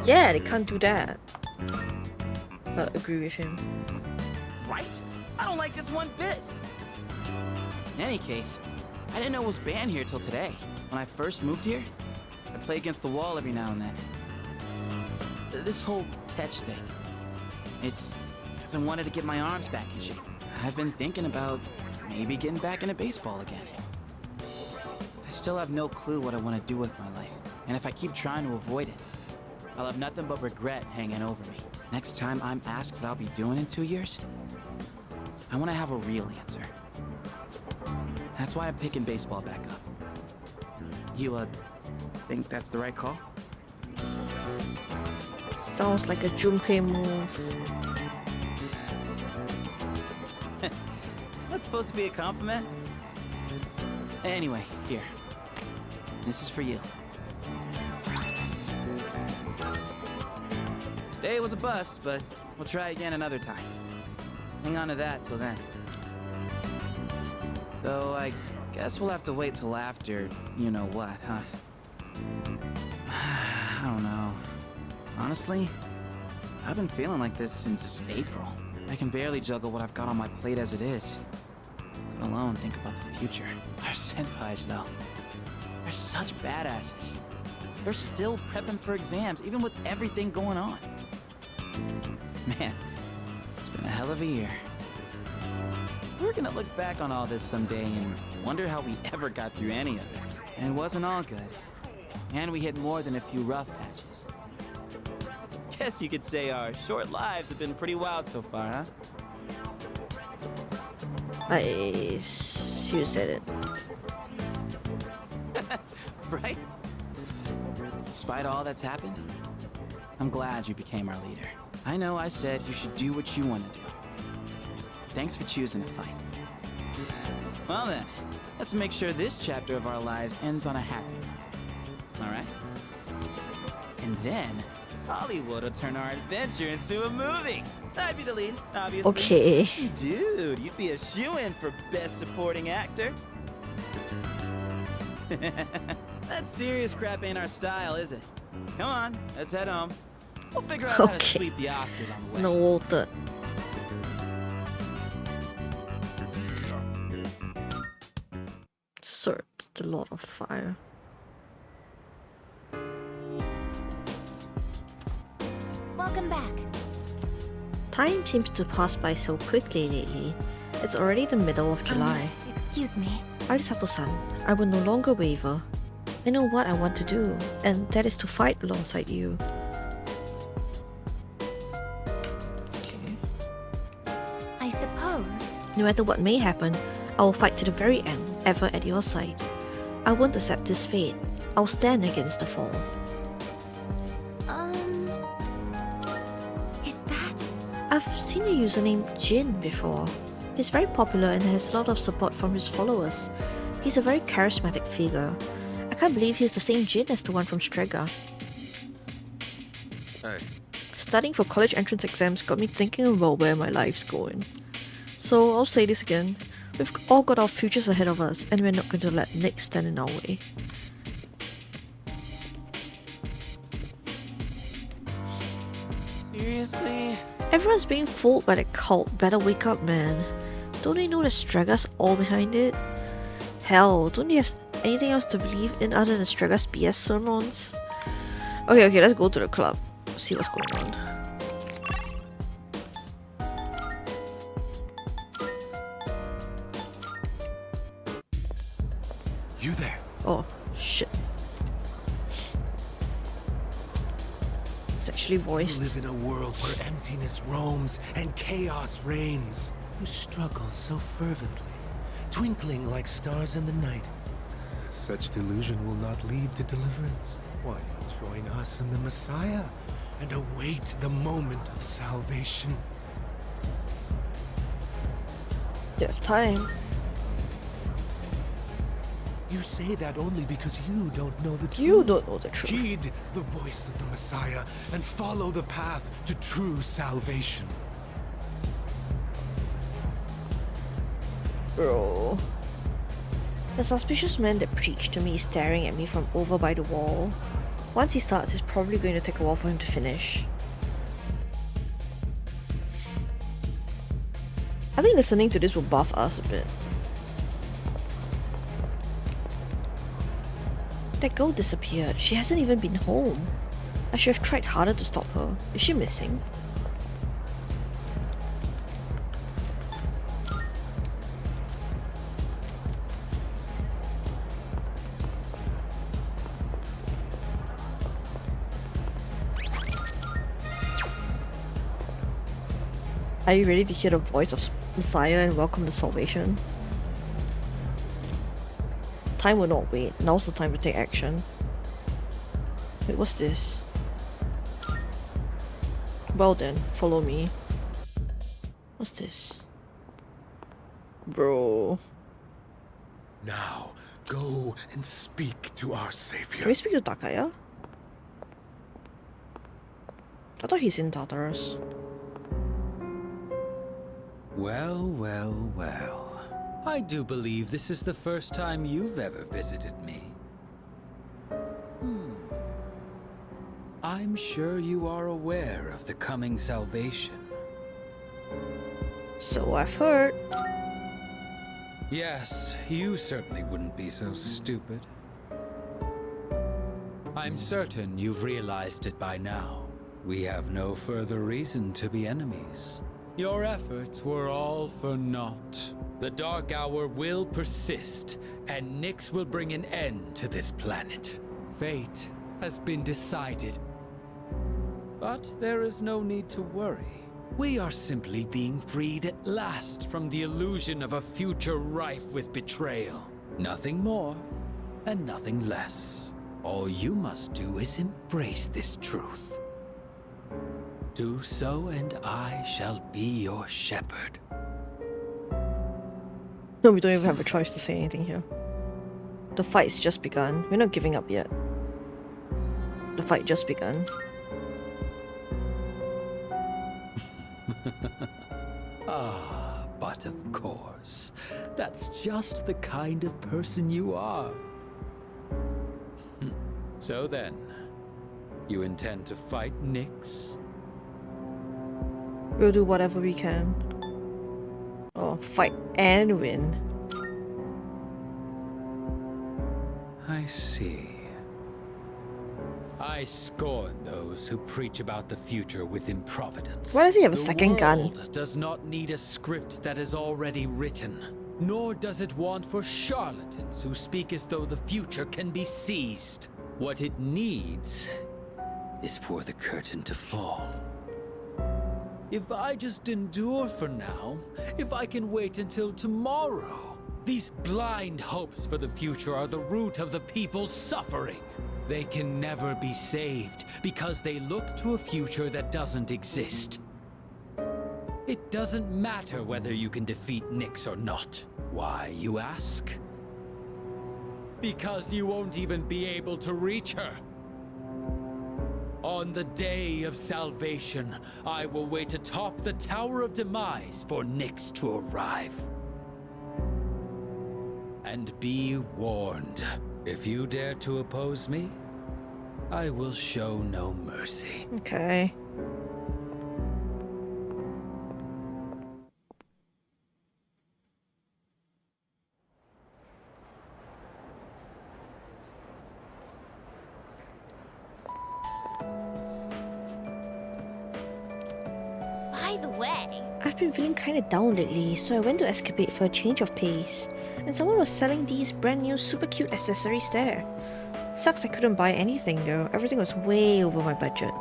Yeah, they can't do that. But agree with him. Right? I don't like this one bit. In any case, I didn't know it was banned here till today. When I first moved here, I play against the wall every now and then. This whole catch thing, it's because I wanted to get my arms back in shape. I've been thinking about maybe getting back into baseball again. I still have no clue what I want to do with my life, and if I keep trying to avoid it, I'll have nothing but regret hanging over me. Next time I'm asked what I'll be doing in 2 years, I want to have a real answer. That's why I'm picking baseball back up. You, think that's the right call? Sounds like a Junpei move. That's supposed to be a compliment? Anyway, here. This is for you. Today was a bust, but we'll try again another time. Hang on to that till then. Though I guess we'll have to wait till after you know what, huh? I don't know. Honestly, I've been feeling like this since April. I can barely juggle what I've got on my plate as it is. Let alone think about the future. Our senpais, though. They're such badasses. They're still prepping for exams, even with everything going on. Man, it's been a hell of a year. We're gonna look back on all this someday and wonder how we ever got through any of it. And it wasn't all good. And we hit more than a few rough patches. Guess you could say our short lives have been pretty wild so far, huh? You said it. Right? Despite all that's happened, I'm glad you became our leader. I know I said you should do what you want to do. Thanks for choosing to fight. Well then, let's make sure this chapter of our lives ends on a happy note. Alright? And then, Hollywood will turn our adventure into a movie. I'd be the lead, obviously. Okay. Dude, you'd be a shoo-in for Best Supporting Actor. That serious crap ain't our style, is it? Come on, let's head home. We'll figure out how to sweep the Oscars on the way. No water. Sir, the Lord of Fire. Welcome back. Time seems to pass by so quickly lately. It's already the middle of July. Excuse me. Arisato-san, I will no longer waver. I know what I want to do, and that is to fight alongside you. I suppose. No matter what may happen, I will fight to the very end, ever at your side. I won't accept this fate. I'll stand against the fall. Is that? I've seen the username Jin before. He's very popular and has a lot of support from his followers. He's a very charismatic figure. I can't believe he's the same Jin as the one from Strega. Hey. Studying for college entrance exams got me thinking about where my life's going. So I'll say this again. We've all got our futures ahead of us and we're not going to let Nick stand in our way. Seriously? Everyone's being fooled by the cult. Better wake up, man. Don't they know that Strega's all behind it? Hell, don't they have anything else to believe in other than Strega's BS sermons? Okay, let's go to the club. See what's going on. You there? Oh, shit. It's actually voiced. You live in a world where emptiness roams and chaos reigns. You struggle so fervently, twinkling like stars in the night. Such delusion will not lead to deliverance. Why not join us in the Messiah and await the moment of salvation? You have time. You say that only because you don't know the truth. You don't know the truth. Heed the voice of the Messiah and follow the path to true salvation. Bro. The suspicious man that preached to me is staring at me from over by the wall. Once he starts, it's probably going to take a while for him to finish. I think listening to this will buff us a bit. That girl disappeared. She hasn't even been home. I should have tried harder to stop her. Is she missing? Are you ready to hear the voice of Messiah and welcome to salvation? Time will not wait. Now's the time to take action. Wait, what's this? Well then, follow me. What's this? Bro. Now, go and speak to our Savior. Can we speak to Takaya? I thought he's in Tartarus. Well, well, well. I do believe this is the first time you've ever visited me. I'm sure you are aware of the coming salvation. So I've heard. Yes, you certainly wouldn't be so stupid. I'm certain you've realized it by now. We have no further reason to be enemies. Your efforts were all for naught. The Dark Hour will persist, and Nyx will bring an end to this planet. Fate has been decided. But there is no need to worry. We are simply being freed at last from the illusion of a future rife with betrayal. Nothing more, and nothing less. All you must do is embrace this truth. Do so, and I shall be your shepherd. No, we don't even have a choice to say anything here. The fight's just begun. We're not giving up yet. The fight just begun. But of course, that's just the kind of person you are. So then, you intend to fight Nyx? We'll do whatever we can. Or fight and win. I see. I scorn those who preach about the future with improvidence. Why does he have a second gun? The world does not need a script that is already written, nor does it want for charlatans who speak as though the future can be seized. What it needs is for the curtain to fall. If I just endure for now, if I can wait until tomorrow, these blind hopes for the future are the root of the people's suffering. They can never be saved because they look to a future that doesn't exist. It doesn't matter whether you can defeat Nyx or not. Why, you ask? Because you won't even be able to reach her. On the day of salvation, I will wait atop the Tower of Demise for Nyx to arrive. And be warned, if you dare to oppose me, I will show no mercy. Okay. By the way, I've been feeling kinda down lately, so I went to Escapade for a change of pace. And someone was selling these brand new super cute accessories there. Sucks I couldn't buy anything though, everything was way over my budget.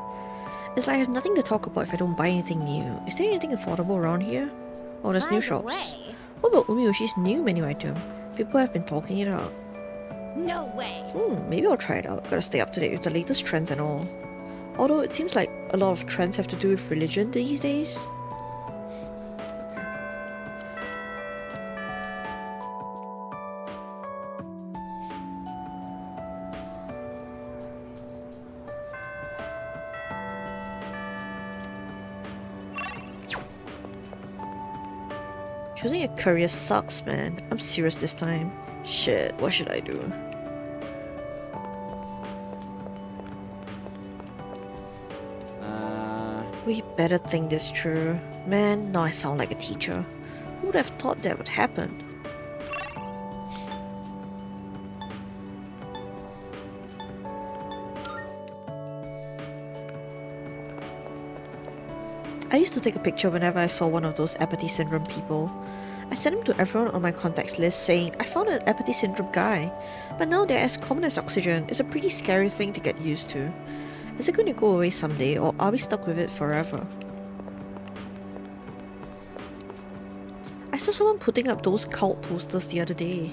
It's like I have nothing to talk about if I don't buy anything new. Is there anything affordable around here? Oh, there's By new the shops. way- What about Umiyoshi's new menu item? People have been talking it out. no way. Maybe I'll try it out. Gotta stay up to date with the latest trends and all. Although it seems like a lot of trends have to do with religion these days. Choosing a career sucks, man. I'm serious this time. Shit, what should I do? We better think this through. Man, now I sound like a teacher. Who would have thought that would happen? I used to take a picture whenever I saw one of those apathy syndrome people. I sent them to everyone on my contacts list saying I found an apathy syndrome guy, but now they're as common as oxygen. It's a pretty scary thing to get used to. Is it going to go away someday, or are we stuck with it forever? I saw someone putting up those cult posters the other day.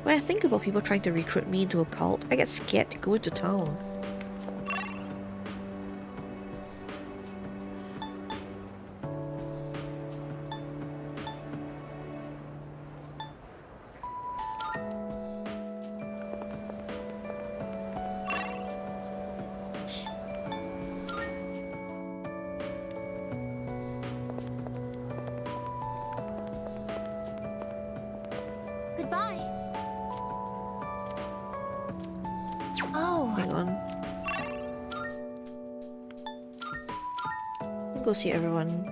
When I think about people trying to recruit me into a cult, I get scared to go into town. Goodbye. Oh. Hang on. I'll go see everyone.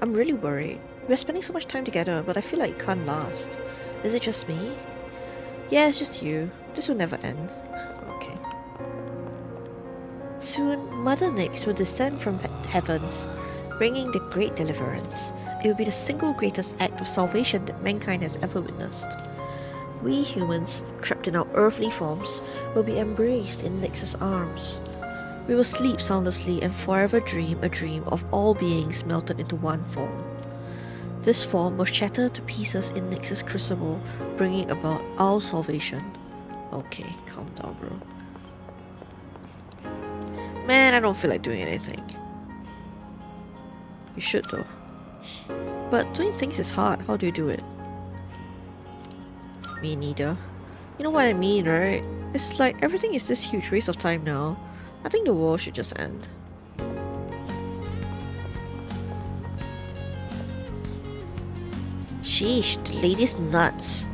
I'm really worried. We're spending so much time together, but I feel like it can't last. Is it just me? Yeah, it's just you. This will never end. Okay. Soon, Mother Nyx will descend from heavens, bringing the great deliverance. It will be the single greatest act of salvation that mankind has ever witnessed. We humans, trapped in our earthly forms, will be embraced in Nyx's arms. We will sleep soundlessly and forever dream a dream of all beings melted into one form. This form will shatter to pieces in Nyx's crucible, bringing about our salvation. Okay, calm down, bro. Man, I don't feel like doing anything. You should though. But doing things is hard. How do you do it? Me neither. You know what I mean, right? It's like everything is this huge waste of time now. I think the world should just end. Sheesh, the lady's nuts.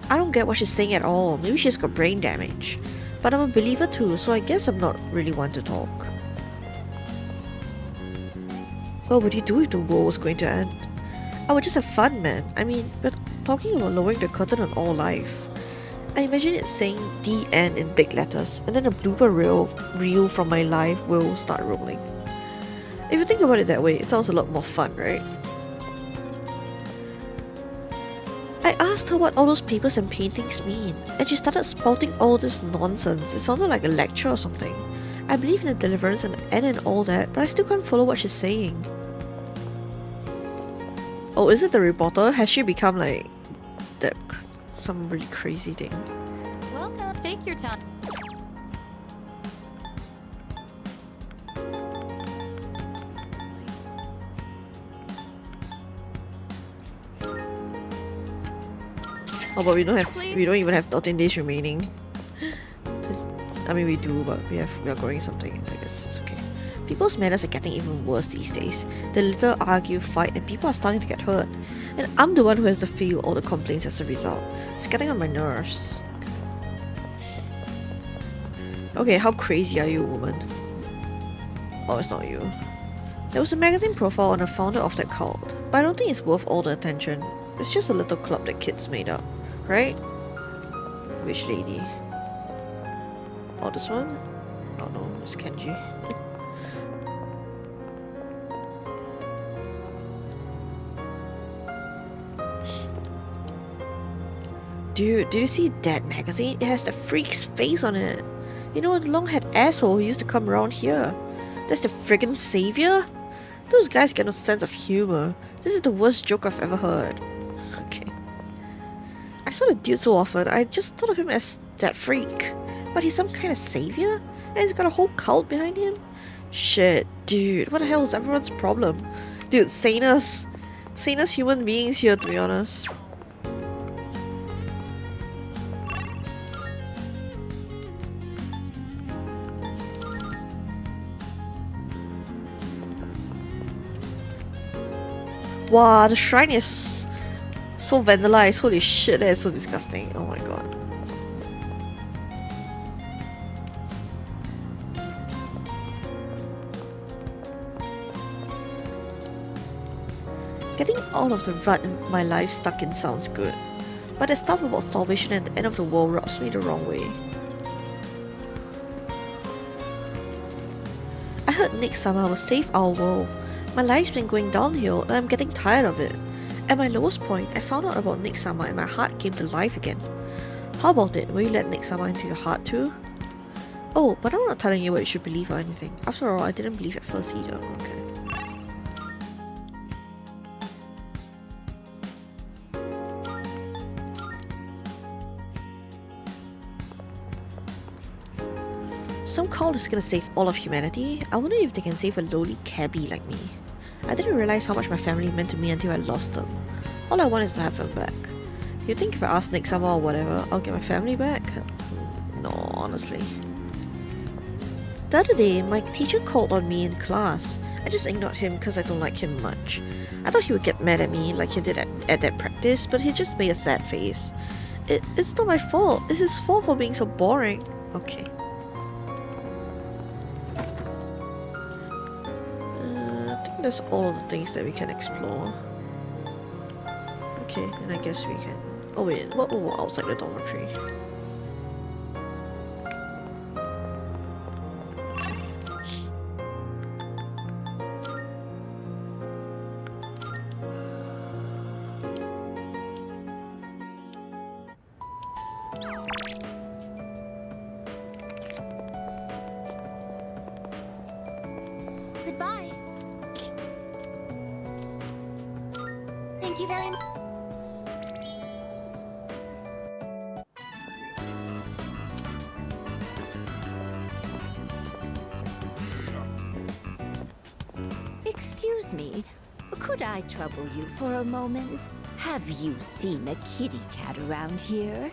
I don't get what she's saying at all. Maybe she's got brain damage. But I'm a believer too, so I guess I'm not really one to talk. What would you do if the world was going to end? I would just have fun, man. I mean, we're talking about lowering the curtain on all life. I imagine it saying the end in big letters, and then a blooper reel from my life will start rolling. If you think about it that way, it sounds a lot more fun, right? I asked her what all those papers and paintings mean, and she started spouting all this nonsense. It sounded like a lecture or something. I believe in the deliverance and end and all that, but I still can't follow what she's saying. Oh, is it the reporter? Has she become like that some really crazy thing? Welcome. Take your time. Oh, but we don't even have 13 days remaining. I mean, we do, but we are growing something. I guess it's okay. People's manners are getting even worse these days. They little argue, fight, and people are starting to get hurt. And I'm the one who has to feel all the complaints as a result. It's getting on my nerves. Okay, how crazy are you, woman? Oh, it's not you. There was a magazine profile on the founder of that cult, but I don't think it's worth all the attention. It's just a little club that kids made up, right? Which lady? Oh, this one? Oh no, it's Kenji. Dude, did you see that magazine? It has the freak's face on it. You know, the long-haired asshole who used to come around here. That's the friggin' savior? Those guys get no sense of humor. This is the worst joke I've ever heard. Okay. I saw the dude so often, I just thought of him as that freak. But he's some kind of savior? And he's got a whole cult behind him? Shit, dude, what the hell is everyone's problem? Dude, sanest human beings here, to be honest. Wow, the shrine is so vandalized. Holy shit, that is so disgusting. Oh my god. Getting out of the rut in my life stuck in sounds good, but the stuff about salvation and the end of the world rubs me the wrong way. I heard next summer will save our world. My life's been going downhill and I'm getting tired of it. At my lowest point, I found out about Nick Sama and my heart came to life again. How about it? Will you let Nick Sama into your heart too? Oh, but I'm not telling you what you should believe or anything. After all, I didn't believe at first either. Okay. Some cult is gonna save all of humanity. I wonder if they can save a lowly cabbie like me. I didn't realize how much my family meant to me until I lost them. All I want is to have them back. You think if I ask Nick Sama or whatever, I'll get my family back? No, honestly. The other day, my teacher called on me in class. I just ignored him because I don't like him much. I thought he would get mad at me like he did at that practice, but he just made a sad face. It's not my fault. It's his fault for being so boring. Okay. That's all of the things that we can explore. Okay, and I guess we can... Oh wait, what will outside the dormitory? Goodbye. Thank you very much. Excuse me, could I trouble you for a moment? Have you seen a kitty cat around here?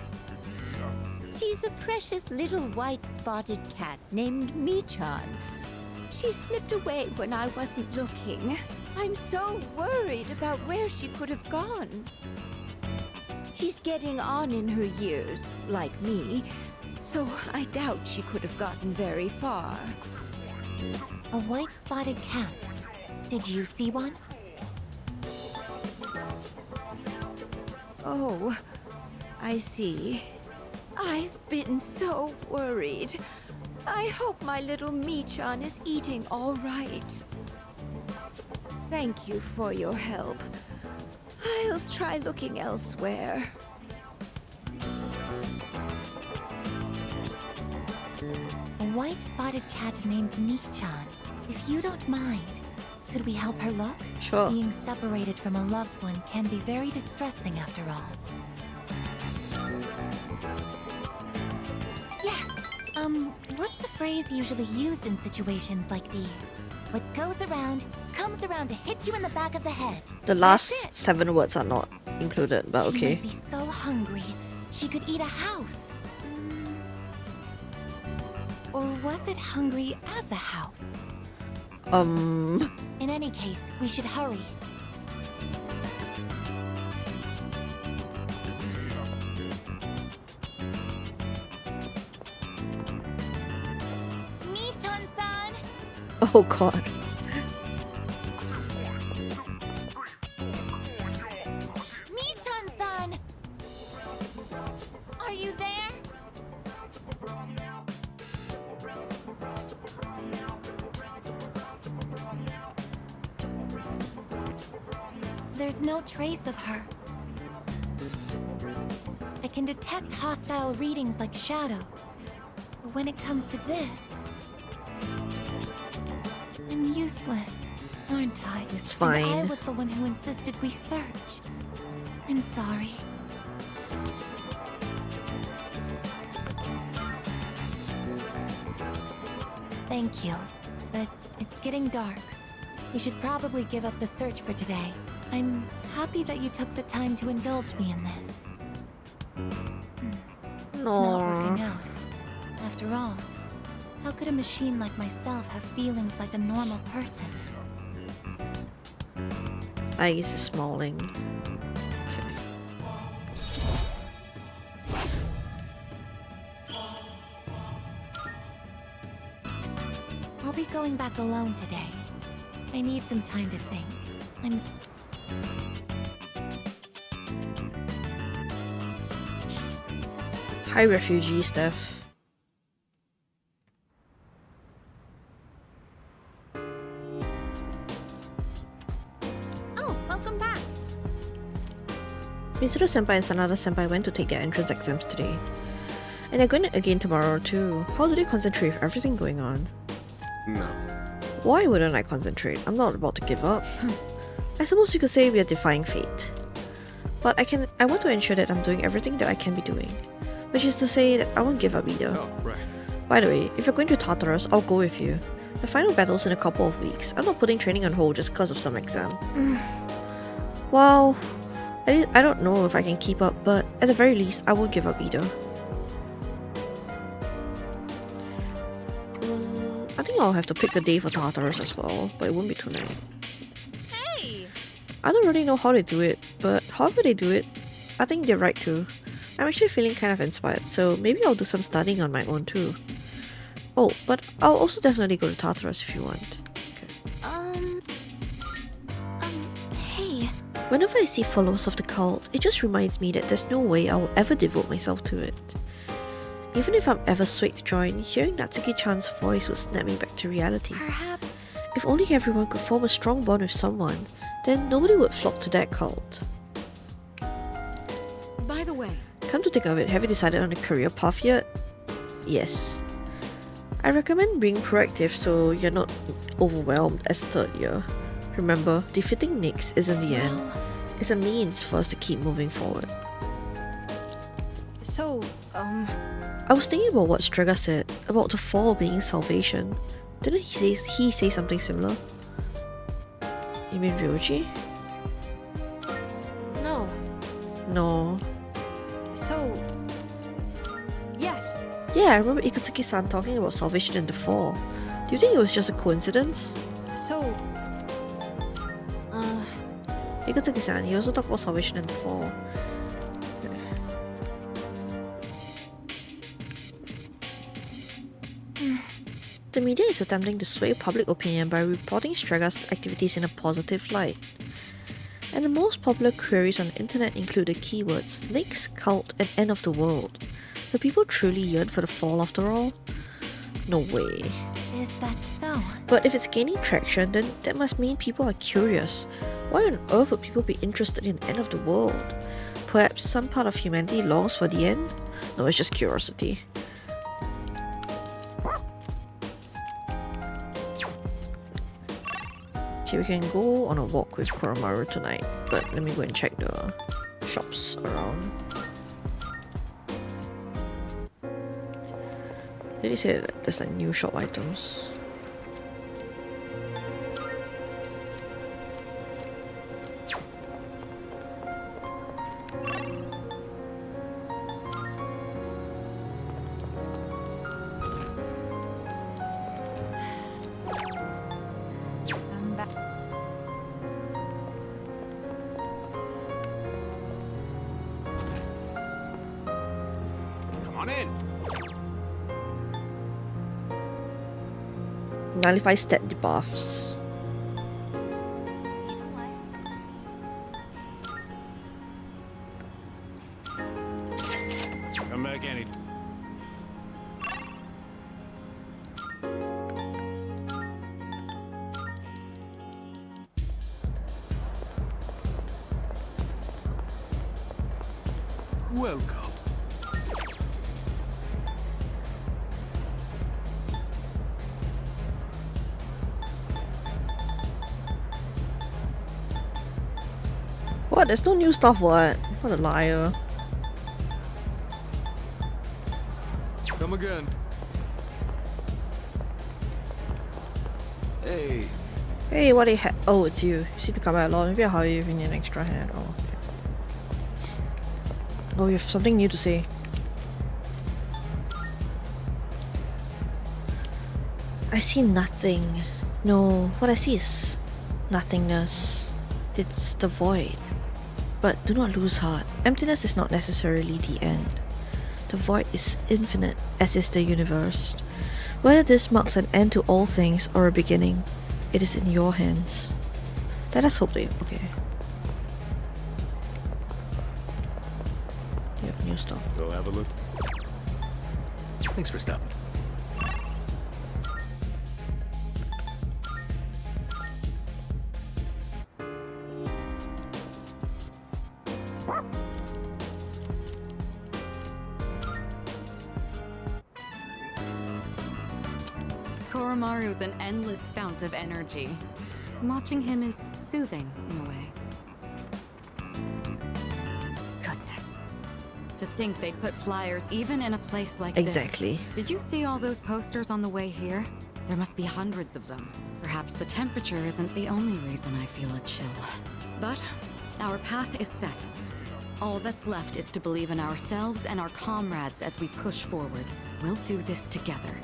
She's a precious little white spotted cat named Michan. She slipped away when I wasn't looking. I'm so worried about where she could have gone. She's getting on in her years, like me, so I doubt she could have gotten very far. A white spotted cat. Did you see one? Oh, I see. I've been so worried. I hope my little Michan is eating all right. Thank you for your help. I'll try looking elsewhere. A white spotted cat named Michan. If you don't mind, could we help her look? Sure. Being separated from a loved one can be very distressing after all. Yes! What's the phrase usually used in situations like these? What goes around, comes around to hit you in the back of the head. The last 7 words are not included, but She okay. might be so hungry, she could eat a house. Or was it hungry as a house? In any case, we should hurry. Michan-san! Oh god. Michan-san! Are you there? There's no trace of her. I can detect hostile readings like shadows. But when it comes to this, I'm useless, aren't I? It's And I fine. was the one who insisted we search. I'm sorry. Thank you, but it's getting dark. We should probably give up the search for today. I'm happy that you took the time to indulge me in this. It's not working out. After all, how could a machine like myself have feelings like a normal person? Eyes is smiling. I'll be going back alone today. I need some time to think. Hi, refugee Steph. Oh, welcome back. Mizuru Senpai and Sanada Senpai went to take their entrance exams today. And they're going again tomorrow too. How do they concentrate with everything going on? No. Why wouldn't I concentrate? I'm not about to give up. I suppose you could say we are defying fate. But I want to ensure that I'm doing everything that I can be doing. Which is to say that I won't give up either. Oh, right. By the way, if you're going to Tartarus, I'll go with you. The final battle's in a couple of weeks. I'm not putting training on hold just because of some exam. Well, I don't know if I can keep up, but at the very least, I won't give up either. I think I'll have to pick the day for Tartarus as well, but it won't be tonight. Hey! I don't really know how they do it, but however they do it, I think they're right too. I'm actually feeling kind of inspired, so maybe I'll do some studying on my own too. Oh, but I'll also definitely go to Tartarus if you want. Hey. Whenever I see followers of the cult, it just reminds me that there's no way I will ever devote myself to it. Even if I'm ever swayed to join, hearing Natsuki-chan's voice would snap me back to reality. Perhaps. If only everyone could form a strong bond with someone, then nobody would flock to that cult. By the way, Come to think of it, have you decided on a career path yet? Yes. I recommend being proactive so you're not overwhelmed as third year. Remember, defeating Nyx isn't the end. It's a means for us to keep moving forward. So, I was thinking about what Strega said about the fall being salvation. Didn't he say something similar? You mean Ryoji? no. No. So, yes. Yeah, I remember Ikutsuki-san talking about salvation in the fall. Do you think it was just a coincidence? So, Ikutsuki-san, he also talked about salvation in the fall. The media is attempting to sway public opinion by reporting Strega's activities in a positive light. And the most popular queries on the internet include the keywords Nyx, cult, and end of the world. Do people truly yearn for the fall after all? No way. Is that so? But if it's gaining traction, then that must mean people are curious. Why on earth would people be interested in the end of the world? Perhaps some part of humanity longs for the end? No, it's just curiosity. Okay, we can go on a walk with Koromaru tonight, but let me go and check the shops around. Did he say that there's like new shop items? On in. 95 stat debuffs. Come back any. Welcome. What? There's no new stuff, what? What a liar. Come again. Hey. Hey, what a oh, it's you. You seem to come out a lot. Maybe I'll hire you if you need an extra hand. Oh, okay. Oh, you have something new to say. I see nothing. No, what I see is nothingness. It's the void. But do not lose heart. Emptiness is not necessarily the end. The void is infinite, as is the universe. Whether this marks an end to all things or a beginning, it is in your hands. Let us hope they... okay. You have new stuff. Go have a look. Thanks for stopping. Koromaru's an endless fount of energy. Watching him is soothing, in a way. Goodness. To think they'd put flyers even in a place like this. Exactly. Did you see all those posters on the way here? There must be hundreds of them. Perhaps the temperature isn't the only reason I feel a chill. But our path is set. All that's left is to believe in ourselves and our comrades as we push forward. We'll do this together.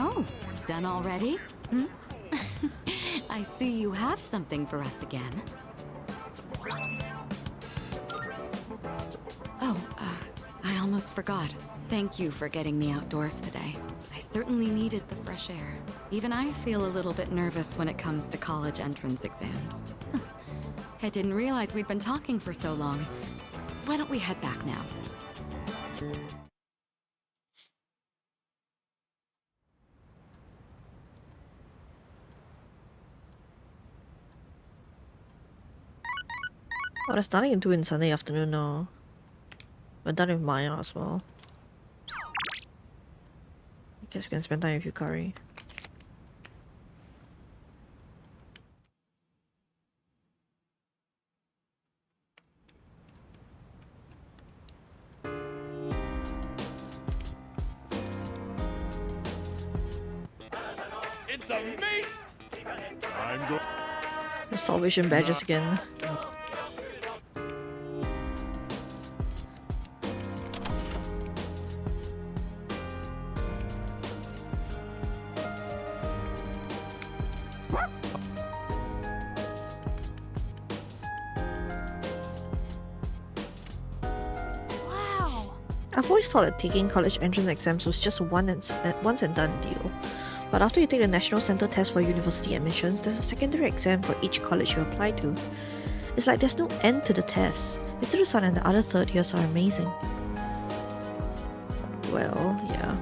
Oh, done already? Hmm? I see you have something for us again. Oh, I almost forgot. Thank you for getting me outdoors today. I certainly needed the fresh air. Even I feel a little bit nervous when it comes to college entrance exams. I didn't realize we'd been talking for so long. Why don't we head back now? Oh, there's nothing to do in Sunday afternoon now. We're done with Maya as well. I guess we can spend time with Yukari. It's a me! I'm going. The salvation badges again. I've always thought that taking college entrance exams was just a once and done deal. But after you take the National Center test for university admissions, there's a secondary exam for each college you apply to. It's like there's no end to the tests. Mitsurusan and the other third years are amazing. Well, yeah.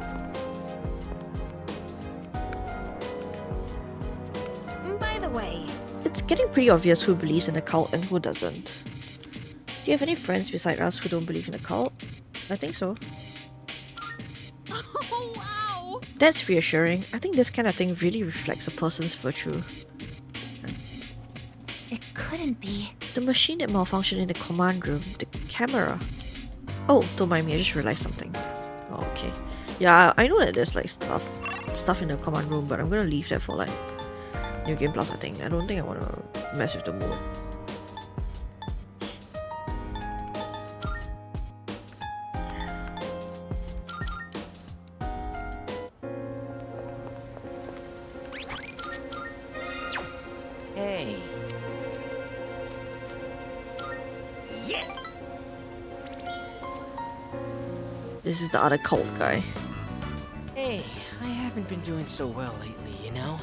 By the way, It's getting pretty obvious who believes in the cult and who doesn't. Do you have any friends beside us who don't believe in the cult? I think so. Oh, wow! That's reassuring. I think this kind of thing really reflects a person's virtue. It couldn't be. The machine that malfunctioned in the command room, the camera. Oh, don't mind me, I just realized something. Oh, okay. Yeah, I know that there's like stuff in the command room, but I'm gonna leave that for like New Game Plus, I think. I don't think I wanna mess with the mood. Hey. This is the other cult guy. Hey, I haven't been doing so well lately, you know?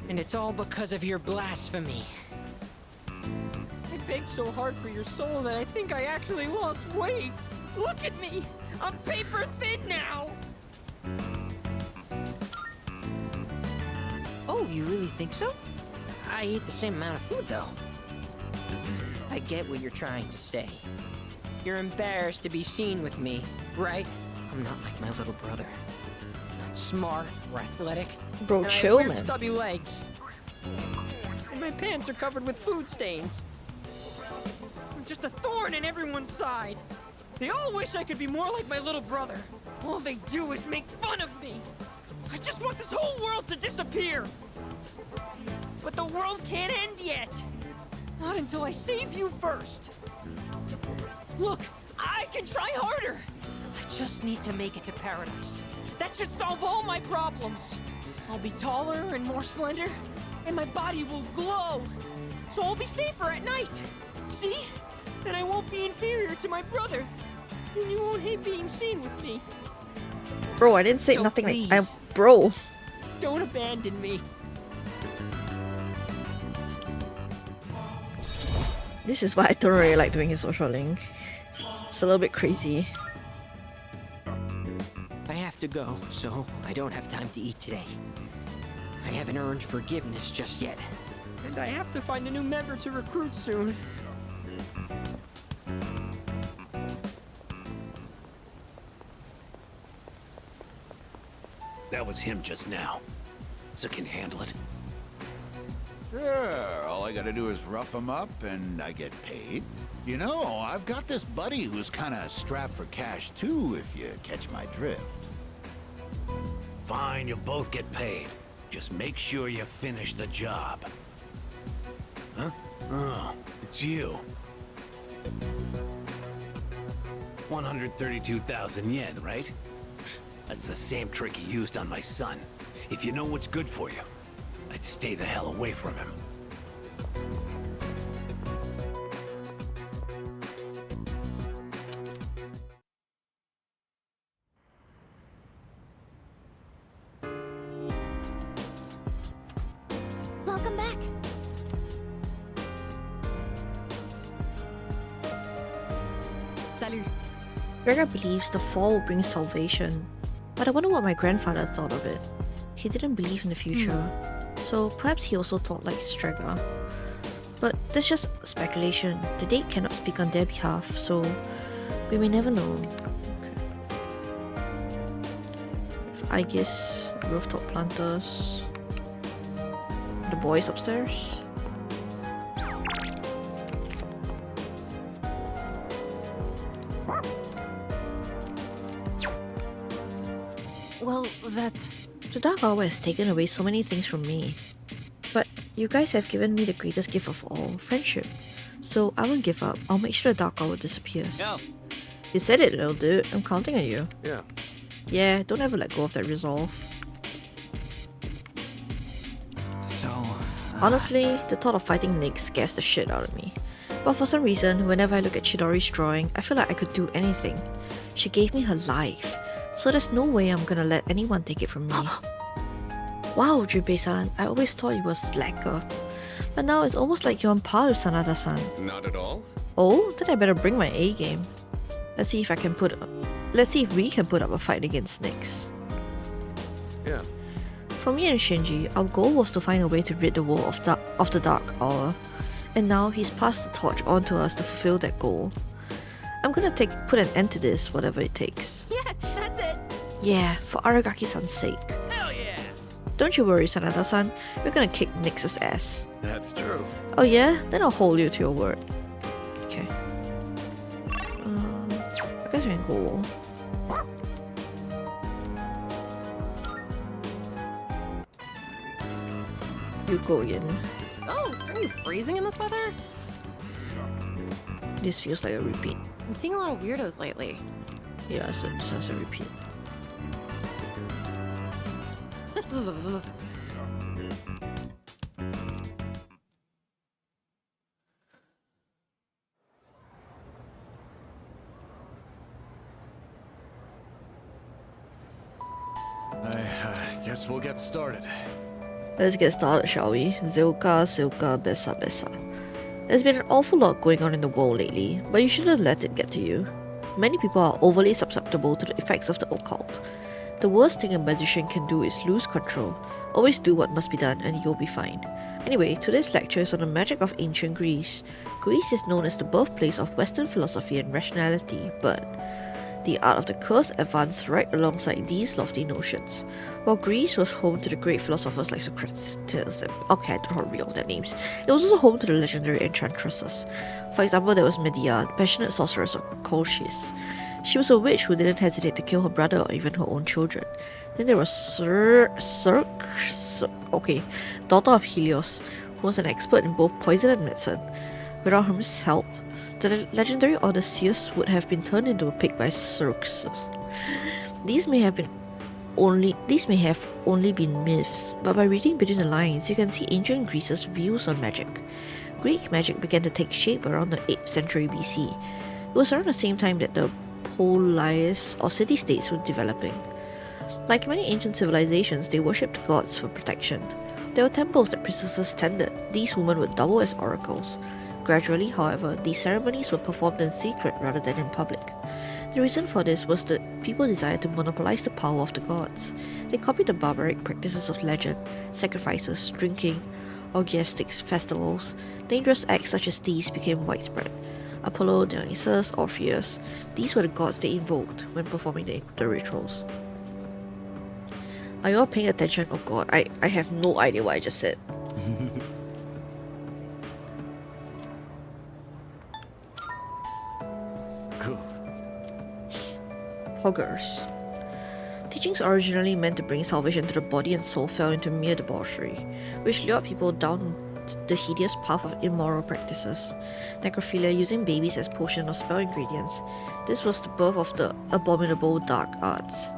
And it's all because of your blasphemy. I begged so hard for your soul that I think I actually lost weight. Look at me! I'm paper thin now! Oh, you really think so? I eat the same amount of food, though. I get what you're trying to say. You're embarrassed to be seen with me, right? I'm not like my little brother. Not smart or athletic. Bro, and chill, I have weird man. stubby legs. And my pants are covered with food stains. I'm just a thorn in everyone's side. They all wish I could be more like my little brother. All they do is make fun of me. I just want this whole world to disappear. But the world can't end yet. Not until I save you first. Look, I can try harder. I just need to make it to paradise. That should solve all my problems. I'll be taller and more slender, and my body will glow. So I'll be safer at night. See? And I won't be inferior to my brother. And you won't hate being seen with me. Bro, I didn't say So nothing please, like bro. Don't abandon me. This is why I don't really like doing his social link. It's a little bit crazy. I have to go, so I don't have time to eat today. I haven't earned forgiveness just yet. And I have to find a new member to recruit soon. That was him just now. So can handle it. Sure, all I gotta do is rough him up and I get paid. You know, I've got this buddy who's kinda strapped for cash too, if you catch my drift. Fine, you'll both get paid. Just make sure you finish the job. Huh? Oh, it's you. 132,000 yen, right? That's the same trick he used on my son. If you know what's good for you, I'd stay the hell away from him. Welcome back. Salut. Gregor believes the fall will bring salvation, but I wonder what my grandfather thought of it. He didn't believe in the future, so perhaps he also thought like Strega. But that's just speculation. The date cannot speak on their behalf, so we may never know. I guess rooftop planters. The boys upstairs. Well, that's... The Dark Hour has taken away so many things from me. But you guys have given me the greatest gift of all, friendship. So I won't give up. I'll make sure the Dark Hour disappears. Yeah. You said it, little dude. I'm counting on you. Yeah. Yeah, don't ever let go of that resolve. So... Honestly, the thought of fighting Nick scares the shit out of me. But for some reason, whenever I look at Chidori's drawing, I feel like I could do anything. She gave me her life, so there's no way I'm gonna let anyone take it from me. Wow, Junpei-san, I always thought you were a slacker. But now it's almost like you're on par with Sanada-san. Not at all. Oh, then I better bring my A game. Let's see if we can put up a fight against Nyx. Yeah. For me and Shinji, our goal was to find a way to rid the world of the Dark Hour, and now he's passed the torch on to us to fulfill that goal. I'm gonna put an end to this, whatever it takes. Yes, that's it. Yeah, for Aragaki-san's sake. Hell yeah! Don't you worry, Sanada-san, we're gonna kick Nyx's ass. That's true. Oh yeah? Then I'll hold you to your word. Okay. I guess we can go. You go again. Oh, are you freezing in this weather? This feels like a repeat. I'm seeing a lot of weirdos lately. Yeah, so this is a repeat. I guess we'll get started. Let's get started, shall we? Zilka, Silka, Bessa, Bessa. There's been an awful lot going on in the world lately, but you shouldn't let it get to you. Many people are overly susceptible to the effects of the occult. The worst thing a magician can do is lose control. Always do what must be done and you'll be fine. Anyway, today's lecture is on the magic of ancient Greece. Greece is known as the birthplace of Western philosophy and rationality, but the art of the curse advanced right alongside these lofty notions. While Greece was home to the great philosophers like Socrates and okay, I don't know how to read all their names, it was also home to the legendary enchantresses. For example, there was Medea, the passionate sorceress of Colchis. She was a witch who didn't hesitate to kill her brother or even her own children. Then there was daughter of Helios, who was an expert in both poison and medicine. Without her help, the legendary Odysseus would have been turned into a pig by Circe. These may have only been myths, but by reading between the lines, you can see ancient Greece's views on magic. Greek magic began to take shape around the 8th century BC. It was around the same time that the polis or city-states were developing. Like many ancient civilizations, they worshipped gods for protection. There were temples that priestesses tended. These women would double as oracles. Gradually, however, these ceremonies were performed in secret rather than in public. The reason for this was that people desired to monopolize the power of the gods. They copied the barbaric practices of legend, sacrifices, drinking, orgiastic festivals. Dangerous acts such as these became widespread. Apollo, Dionysus, Orpheus, these were the gods they invoked when performing the rituals. Are you all paying attention? Oh god, I have no idea what I just said. Poggers. Teachings originally meant to bring salvation to the body and soul fell into mere debauchery, which lured people down the hideous path of immoral practices. Necrophilia, using babies as potion or spell ingredients. This was the birth of the abominable dark arts.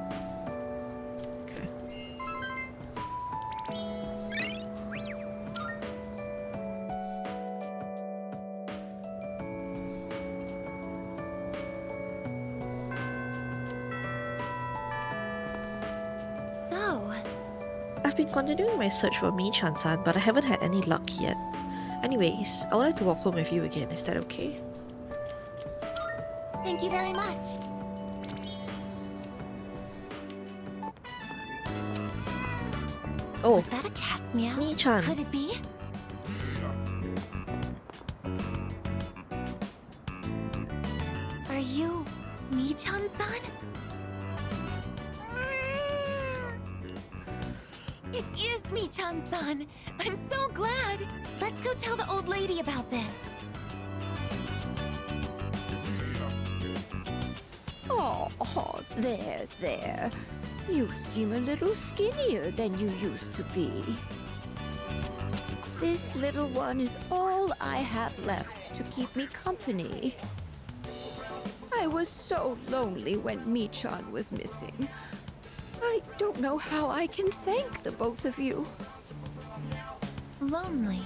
I've been continuing my search for Mi-chan-san, but I haven't had any luck yet. Anyways, I would like to walk home with you again, is that okay? Thank you very much. Oh, was that a cat's meow? Mi-chan. Could it be? Are you Mi-chan-san? It is Mi-chan-san! I'm so glad! Let's go tell the old lady about this. Oh, there. You seem a little skinnier than you used to be. This little one is all I have left to keep me company. I was so lonely when Mi-chan was missing. I don't know how I can thank the both of you. Lonely?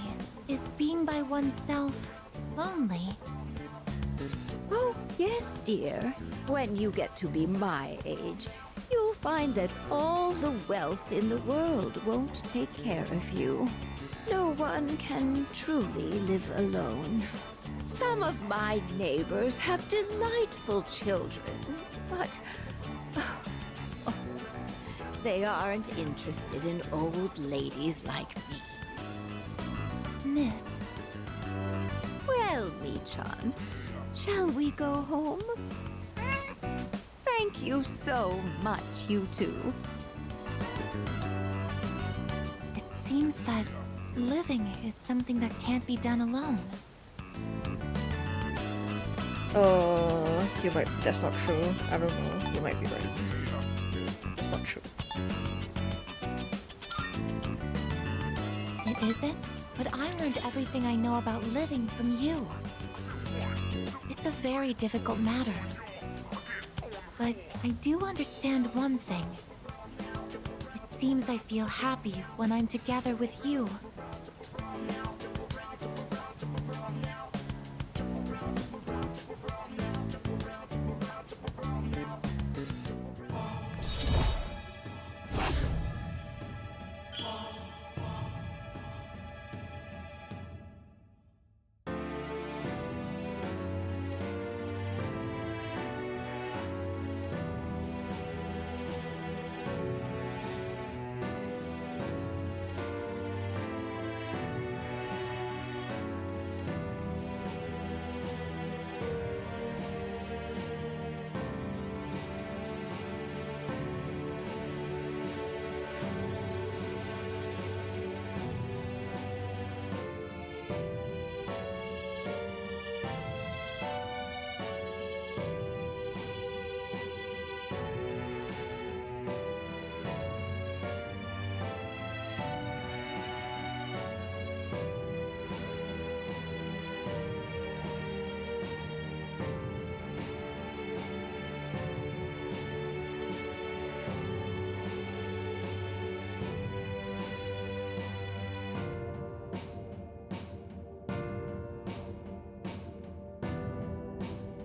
Is being by oneself lonely? Oh, yes, dear. When you get to be my age, you'll find that all the wealth in the world won't take care of you. No one can truly live alone. Some of my neighbors have delightful children, but they aren't interested in old ladies like me. Miss. Well, Mi-chan, shall we go home? Thank you so much, you two. It seems that living is something that can't be done alone. That's not true. I don't know. You might be right. That's not true. It isn't? But I learned everything I know about living from you. It's a very difficult matter. But I do understand one thing. It seems I feel happy when I'm together with you.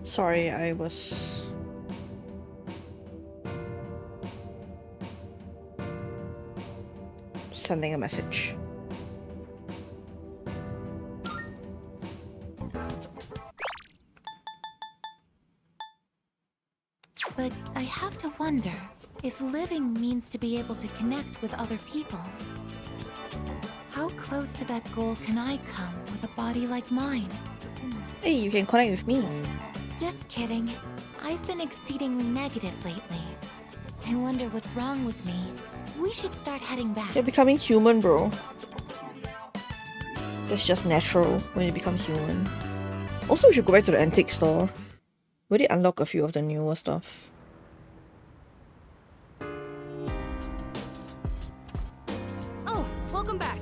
Sorry, I was... sending a message. But I have to wonder if living means to be able to connect with other people. How close to that goal can I come with a body like mine? Hey, you can connect with me. Just kidding. I've been exceedingly negative lately. I wonder what's wrong with me. We should start heading back. You're becoming human, bro. That's just natural when you become human. Also, we should go back to the antique store. We did unlock a few of the newer stuff. Oh, welcome back.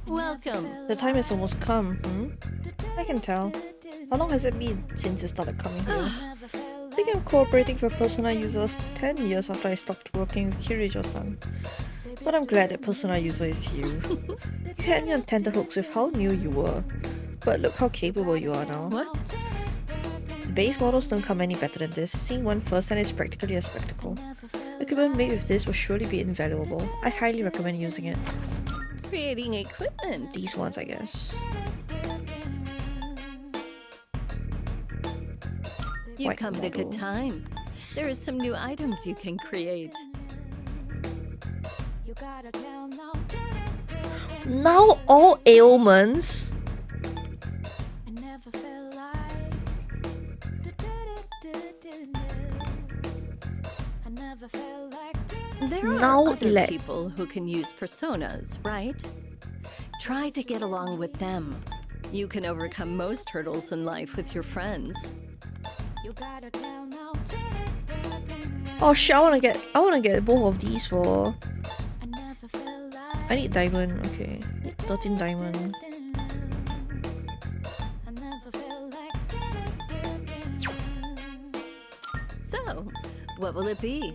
Welcome. The time has almost come, I can tell. How long has it been since you started coming here? I think I'm cooperating for Persona users 10 years after I stopped working with Kirijo-san. But I'm glad that Persona user is you. You had me on tenterhooks with how new you were. But look how capable you are now. What? The base models don't come any better than this. Seeing one firsthand is practically a spectacle. Equipment made with this will surely be invaluable. I highly recommend using it. Creating equipment. These ones, I guess. You White come at a good model. time. There are some new items you can create. Now all ailments. There are Now other let- people who can use personas, right? Try to get along with them. You can overcome most hurdles in life with your friends. Oh shit, I wanna get both of these for... I need diamond, okay. 13 diamond. So, what will it be?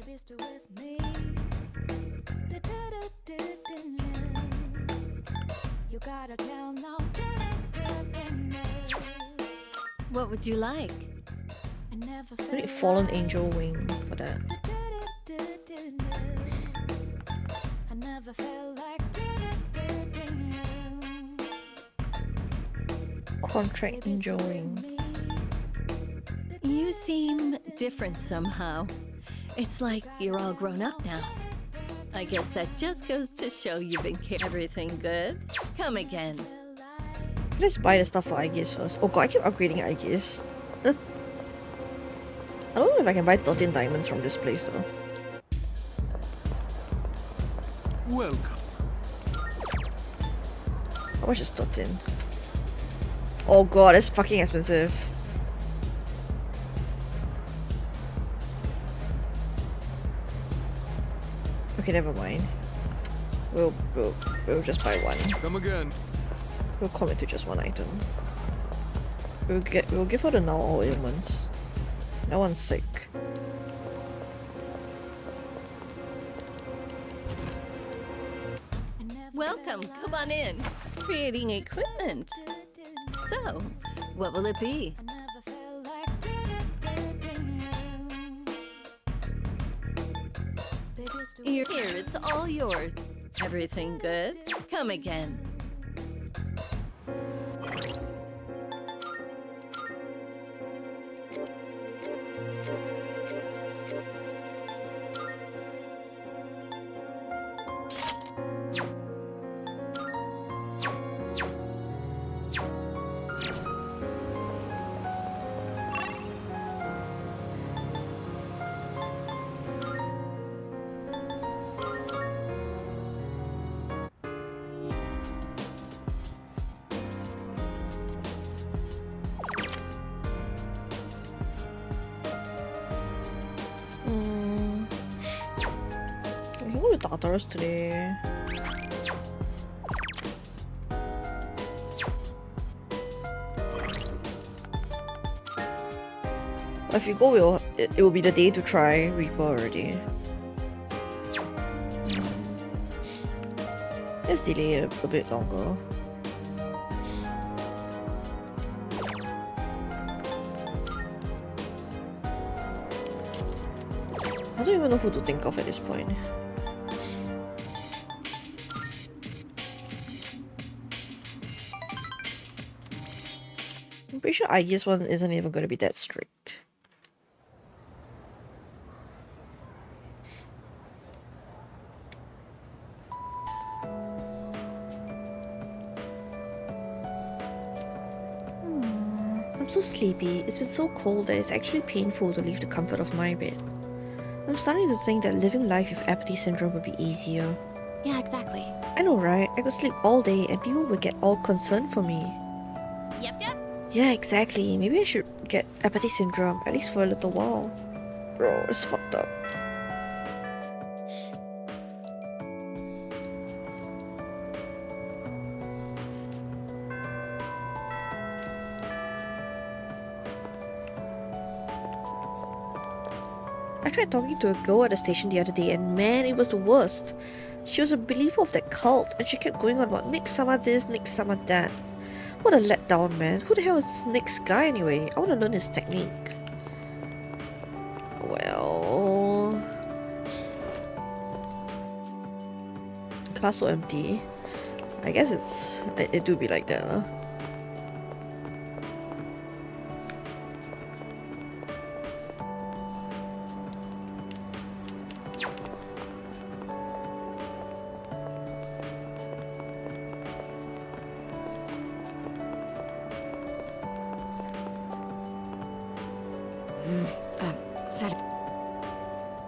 What would you like? I need fallen angel wing for that. Contract angel wing. You seem different somehow. It's like you're all grown up now. I guess that just goes to show you've been everything good. Come again. Let's buy the stuff for Aegis first. Oh god, I keep upgrading Aegis. I don't know if I can buy 13 diamonds from this place though. Welcome. How much is 13? Oh god, that's fucking expensive. Okay, never mind. We'll just buy one. Come again. We'll commit to just one item. We'll give her the now all ailments. That one's sick. Welcome, come on in. Creating equipment. So, what will it be? Here, it's all yours. Everything good? Come again. Tartarus today. If you go, it will be the day to try Reaper already. Let's delay it a bit longer. I don't even know who to think of at this point. I'm pretty sure IG's one isn't even going to be that strict. I'm so sleepy. It's been so cold that it's actually painful to leave the comfort of my bed. I'm starting to think that living life with apathy syndrome would be easier. Yeah, exactly. I know, right? I could sleep all day and people would get all concerned for me. Yep. Yeah, exactly. Maybe I should get apathy syndrome, at least for a little while. Bro, it's fucked up. I tried talking to a girl at the station the other day and man, it was the worst. She was a believer of that cult and she kept going on about next summer this, next summer that. What a letdown, man. Who the hell is this next guy anyway? I want to learn his technique. Well... class so empty. I guess it do be like that, huh?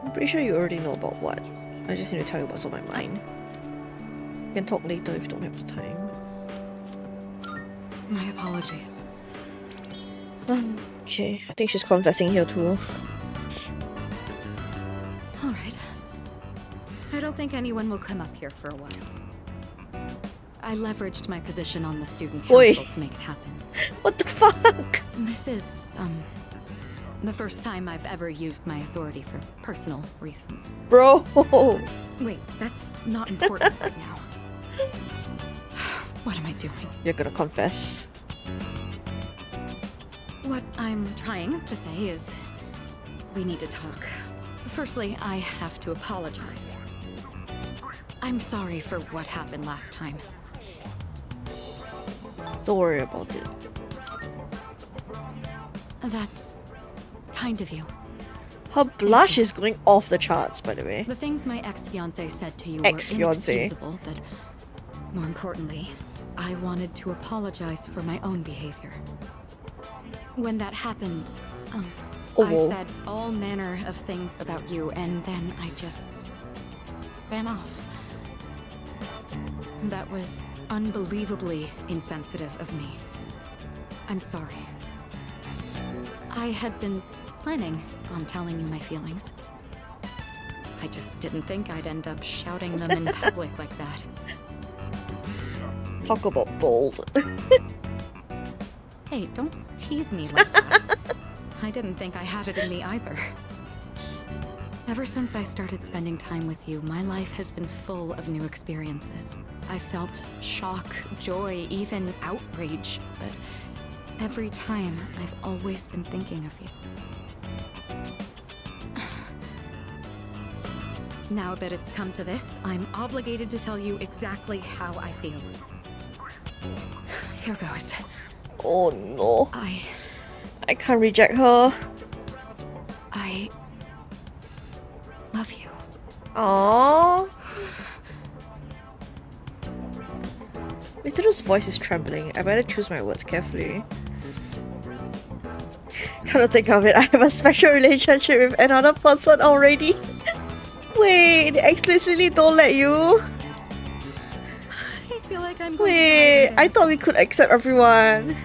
I'm pretty sure you already know about what. I just need to tell you what's on my mind. We can talk later if you don't have the time. My apologies. Okay, I think she's confessing here too. Alright. I don't think anyone will come up here for a while. I leveraged my position on the student council to make it happen. What the fuck? This is, the first time I've ever used my authority for personal reasons. Bro! Wait, that's not important right now. What am I doing? You're gonna confess. What I'm trying to say is, we need to talk. Firstly, I have to apologize. I'm sorry for what happened last time. Don't worry about it. That's kind of you. Her blush is going off the charts, by the way. The things my ex-fiancé said to you Ex-fiancé. were inexcusable, but more importantly, I wanted to apologize for my own behavior. When that happened, I said all manner of things about you, and then I just ran off. That was unbelievably insensitive of me. I'm sorry. I had been planning on telling you my feelings. I just didn't think I'd end up shouting them in public like that. Talk about bold. Hey, don't tease me like that. I didn't think I had it in me either. Ever since I started spending time with you, my life has been full of new experiences. I felt shock, joy, even outrage, but every time I've always been thinking of you. Now that it's come to this, I'm obligated to tell you exactly how I feel. Here goes. Oh no. I can't reject her. I love you. Aww. Mitsuru's voice is trembling. I better choose my words carefully. Come to think of it, I have a special relationship with another person already. Wait, they explicitly don't let you? I feel like I'm going Wait, I thought we could accept everyone.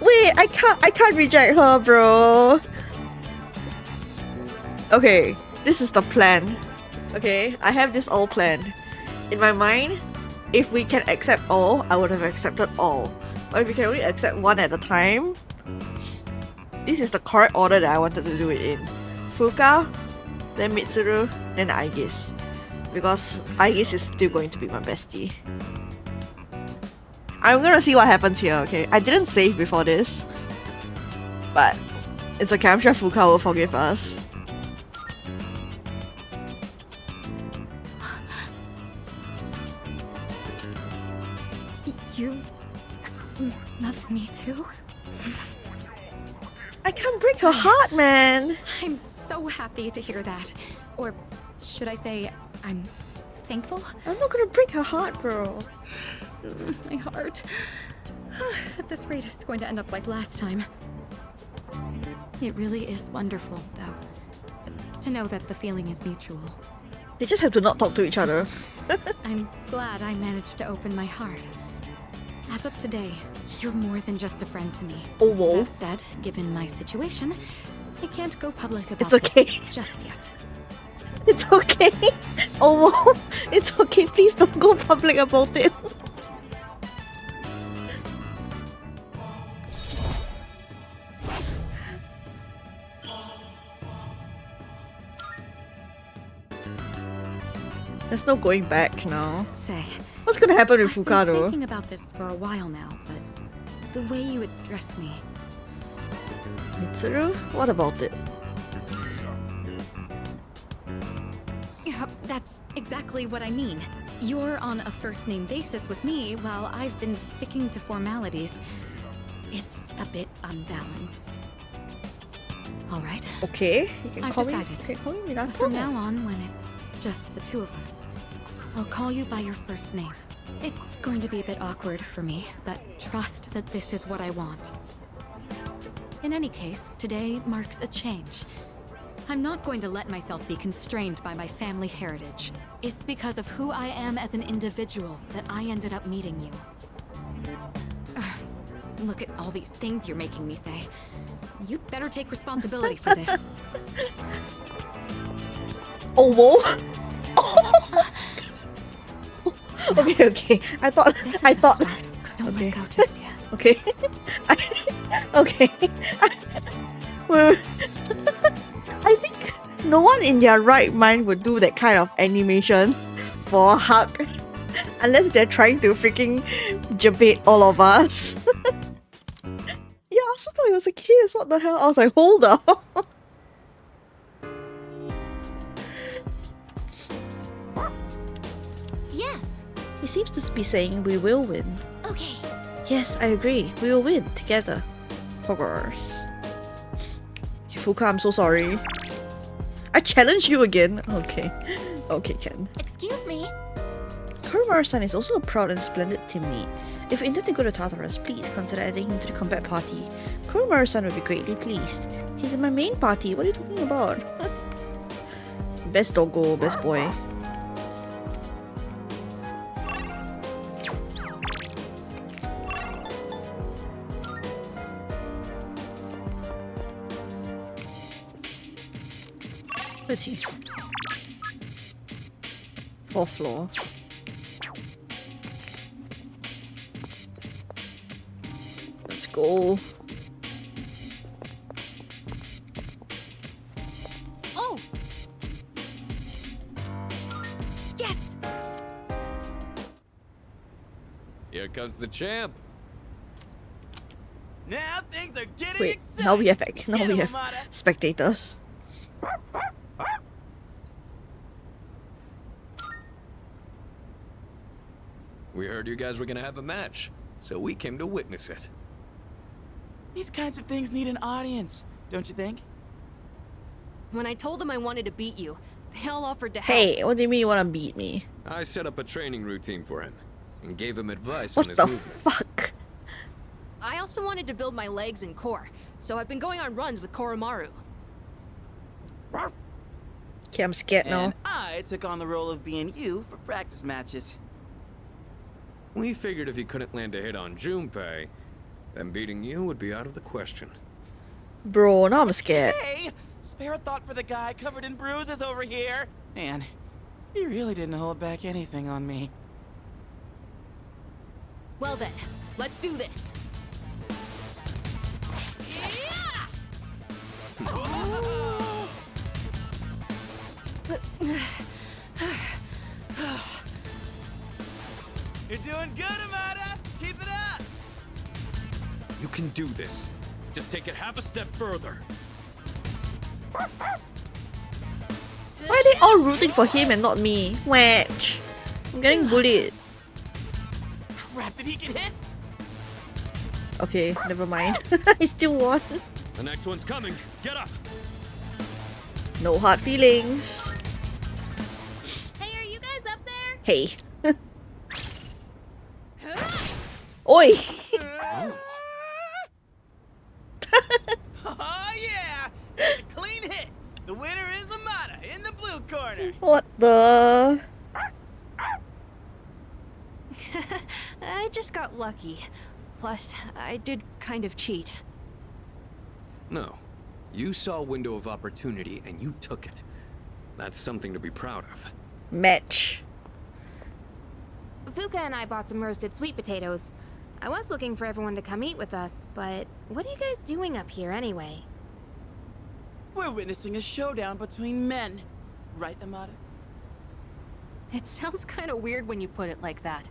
Wait, I can't reject her, bro. Okay, this is the plan. Okay, I have this all planned. In my mind, if we can accept all, I would have accepted all. But if we can only accept one at a time, this is the correct order that I wanted to do it in. Fuka, then Mitsuru, then Aigis. Because Aigis is still going to be my bestie. I'm gonna see what happens here, okay? I didn't save before this. But it's okay, I'm sure Fuka will forgive us. You love me too? I can't break her heart, man! I'm so happy to hear that. Or should I say, I'm thankful? I'm not gonna break her heart, bro. My heart. At this rate, it's going to end up like last time. It really is wonderful, though, to know that the feeling is mutual. They just have to not talk to each other. I'm glad I managed to open my heart. As of today, you're more than just a friend to me. Oh, whoa. That said, given my situation, I can't go public about It's okay. this just yet. It's okay. Oh, whoa. It's okay. Please don't go public about it. There's no going back now. Say, what's gonna happen with I've Fuka been though? thinking about this for a while now, but the way you address me. Mitsuru? What about it? Yeah, that's exactly what I mean. You're on a first name basis with me while I've been sticking to formalities. It's a bit unbalanced. All right. Okay, you can I've call decided. me. Okay, call me Minato. From now on, when it's just the two of us, I'll call you by your first name. It's going to be a bit awkward for me, but trust that this is what I want. In any case, today marks a change. I'm not going to let myself be constrained by my family heritage. It's because of who I am as an individual that I ended up meeting you. Look at all these things you're making me say. You'd better take responsibility for this. Oh, whoa! Okay. I thought. Don't okay. let go just yet. Okay. Okay. Well, I think no one in their right mind would do that kind of animation for a hug, unless they're trying to freaking debate all of us. Yeah, I also thought it was a kiss. What the hell? I was like, hold up. Yes. He seems to be saying we will win. Okay. Yes, I agree. We will win together. Progress. Fuka, I'm so sorry. I challenge you again. Okay. Okay, Ken. Excuse me. Kurumaru-san is also a proud and splendid teammate. If you intend to go to Tartarus, please consider adding him to the combat party. Kurumaru-san will be greatly pleased. He's in my main party. What are you talking about? Best doggo, best boy. Where's he? 4th floor. Let's go. Oh! Yes! Here comes the champ. Now things are getting Wait, exciting. now we have spectators. We heard you guys were gonna have a match, so we came to witness it. These kinds of things need an audience, don't you think? When I told them I wanted to beat you, they all offered to help. Hey, what do you mean you wanna beat me? I set up a training routine for him and gave him advice What on his the movements. fuck? I also wanted to build my legs and core, so I've been going on runs with Koromaru. Okay, I'm scared now. And I took on the role of being you for practice matches. We figured if he couldn't land a hit on Junpei, then beating you would be out of the question. Bro, now I'm scared. Hey! Spare a thought for the guy covered in bruises over here. Man, He really didn't hold back anything on me. Well then, let's do this. You're doing good, Amada. Keep it up. You can do this. Just take it half a step further. Why are they all rooting for him and not me? Wedge. I'm getting bullied. Crap, did he get hit? Okay, never mind. He still won. The next one's coming. Get up. No hard feelings. Hey, are you guys up there? Hey. Oi! Oh yeah! It's a clean hit. The winner is Amada in the blue corner. What the? I just got lucky. Plus, I did kind of cheat. No. You saw a window of opportunity and you took it. That's something to be proud of. Match. Fuka and I bought some roasted sweet potatoes. I was looking for everyone to come eat with us, but what are you guys doing up here anyway? We're witnessing a showdown between men. Right, Amada? It sounds kind of weird when you put it like that.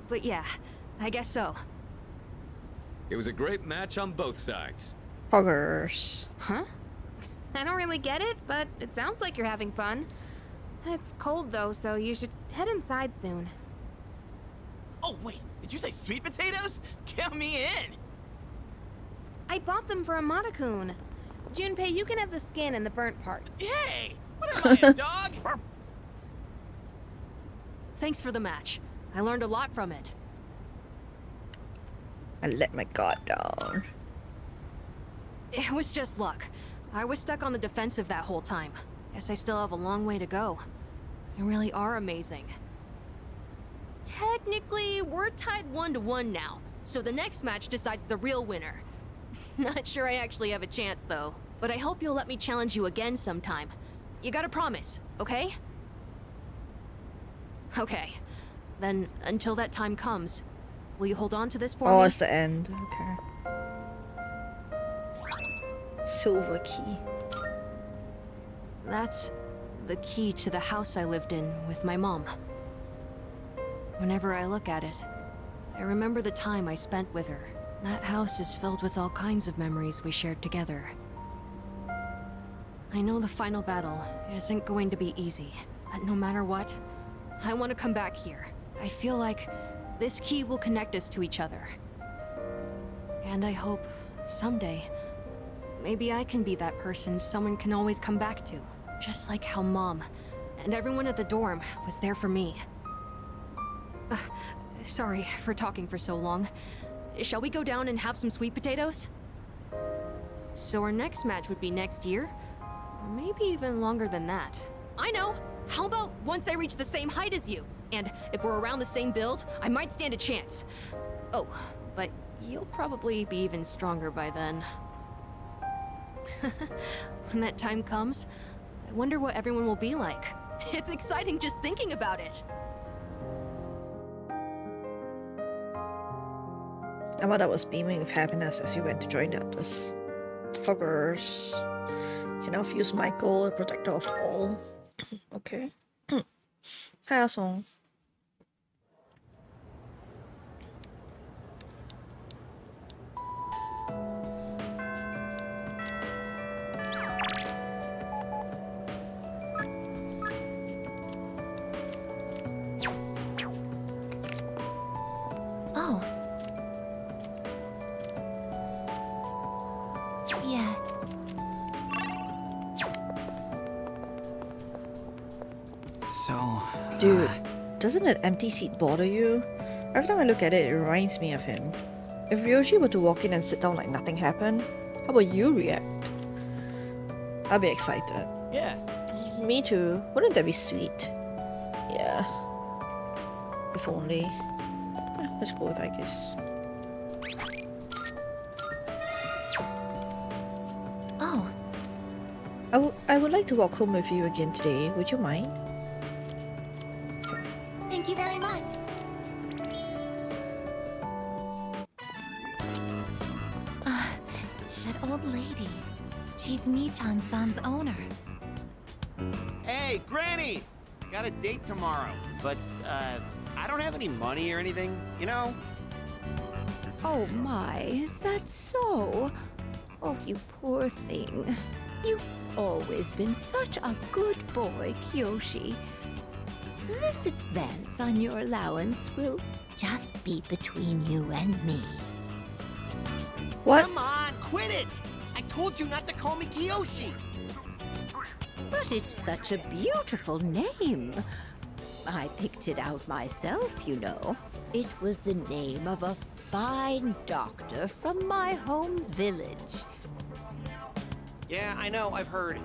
But yeah, I guess so. It was a great match on both sides. Poggers. Huh? I don't really get it, but it sounds like you're having fun. It's cold though, so you should head inside soon. Oh, wait. Did you say sweet potatoes? Count me in. I bought them for Amada-kun. Junpei, you can have the skin and the burnt parts. Hey! What am I, a dog? Thanks for the match. I learned a lot from it. I let my guard down. It was just luck. I was stuck on the defensive that whole time. Guess I still have a long way to go. You really are amazing. Technically, we're tied 1-1 now, so the next match decides the real winner. Not sure I actually have a chance, though. But I hope you'll let me challenge you again sometime. You gotta promise, okay? Okay. Then, until that time comes, will you hold on to this for me? Oh, it's the end. Okay. Silver key. That's the key to the house I lived in with my mom. Whenever I look at it, I remember the time I spent with her. That house is filled with all kinds of memories we shared together. I know the final battle isn't going to be easy, but no matter what, I want to come back here. I feel like this key will connect us to each other. And I hope, someday, maybe I can be that person someone can always come back to. Just like how Mom and everyone at the dorm was there for me. Sorry for talking for so long. Shall we go down and have some sweet potatoes? So our next match would be next year? Or maybe even longer than that. I know! How about once I reach the same height as you? And if we're around the same build, I might stand a chance. Oh, but you'll probably be even stronger by then. When that time comes, I wonder what everyone will be like. It's exciting just thinking about it. Amada was beaming with happiness as he went to join the others. Foggers. Can now fuse Michael, a protector of all. Okay. Hi, Asong. Oh. Yes. So... Dude, doesn't an empty seat bother you? Every time I look at it, it reminds me of him. If Ryoji were to walk in and sit down like nothing happened, how would you react? I'll be excited. Yeah. Me too. Wouldn't that be sweet? Yeah. If only. Let's go with I guess. Oh. I would like to walk home with you again today. Would you mind? She's Michan-san's owner. Hey, Granny! Got a date tomorrow, but, I don't have any money or anything, you know? Oh my, is that so? Oh, you poor thing. You've always been such a good boy, Kyoshi. This advance on your allowance will just be between you and me. What? Come on, quit it! I told you not to call me Kiyoshi! But it's such a beautiful name. I picked it out myself, you know. It was the name of a fine doctor from my home village. Yeah, I know, I've heard.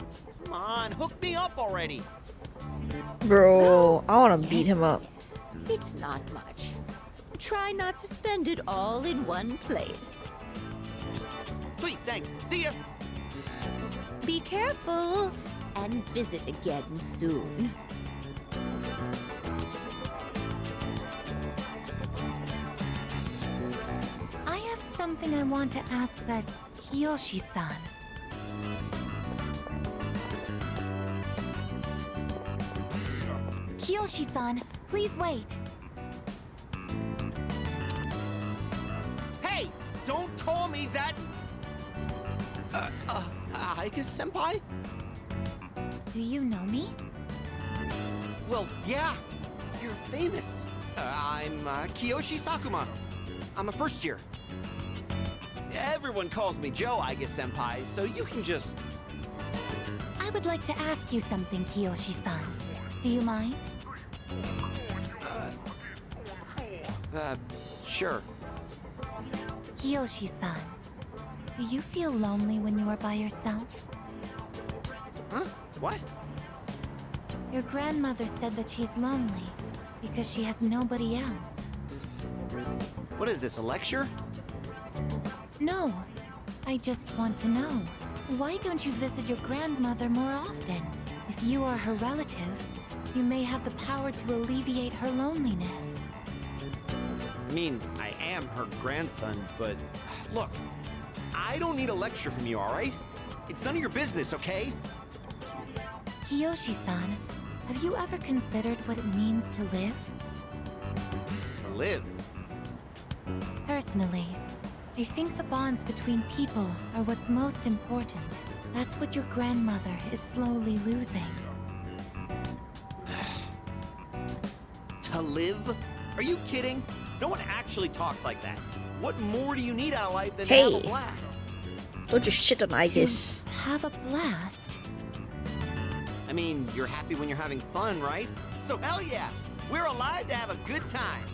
Come on, hook me up already! Bro, I wanna beat him up. It's not much. Try not to spend it all in one place. Sweet, thanks. See ya! Be careful and visit again soon. I have something I want to ask that Kiyoshi-san. Kiyoshi-san, please wait. Hey! Don't call me that! Aika-senpai? Do you know me? Well, yeah. You're famous. I'm Kiyoshi Sakuma. I'm a first year. Everyone calls me Joe, Aika-senpai, so you can just... I would like to ask you something, Kiyoshi-san. Do you mind? Sure. Kiyoshi-san, do you feel lonely when you are by yourself? Huh? What? Your grandmother said that she's lonely because she has nobody else. What is this, a lecture? No, I just want to know. Why don't you visit your grandmother more often? If you are her relative, you may have the power to alleviate her loneliness. I mean, I am her grandson, but... Look, I don't need a lecture from you, alright? It's none of your business, okay? Kiyoshi-san, have you ever considered what it means to live? To live? Personally, I think the bonds between people are what's most important. That's what your grandmother is slowly losing. To live? Are you kidding? No one actually talks like that. What more do you need out of life than to have a blast? Don't just shit on Aegis. Have a blast? I mean, you're happy when you're having fun, right? So hell yeah! We're alive to have a good time!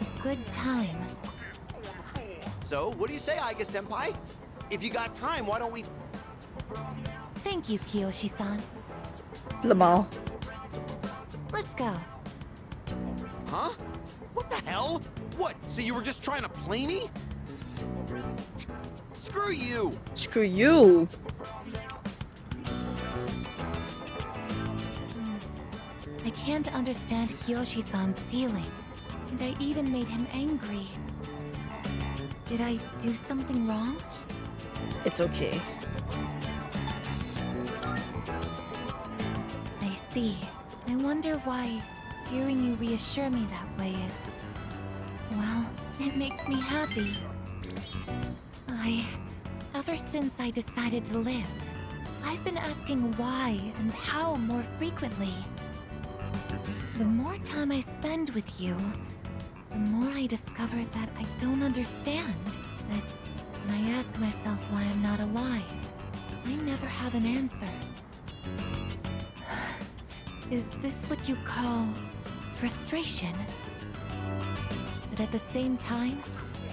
A good time? So, what do you say, Aika-senpai? If you got time, why don't we... Thank you, Kiyoshi-san. Lamau. Let's go. Huh? What the hell? What, so you were just trying to play me? Screw you! Screw you! I can't understand Kiyoshi-san's feelings, and I even made him angry. Did I do something wrong? It's okay. I see. I wonder why hearing you reassure me that way is... Well, it makes me happy. Ever since I decided to live, I've been asking why and how more frequently. The more time I spend with you, the more I discover that I don't understand. That when I ask myself why I'm not alive, I never have an answer. Is this what you call frustration? But at the same time,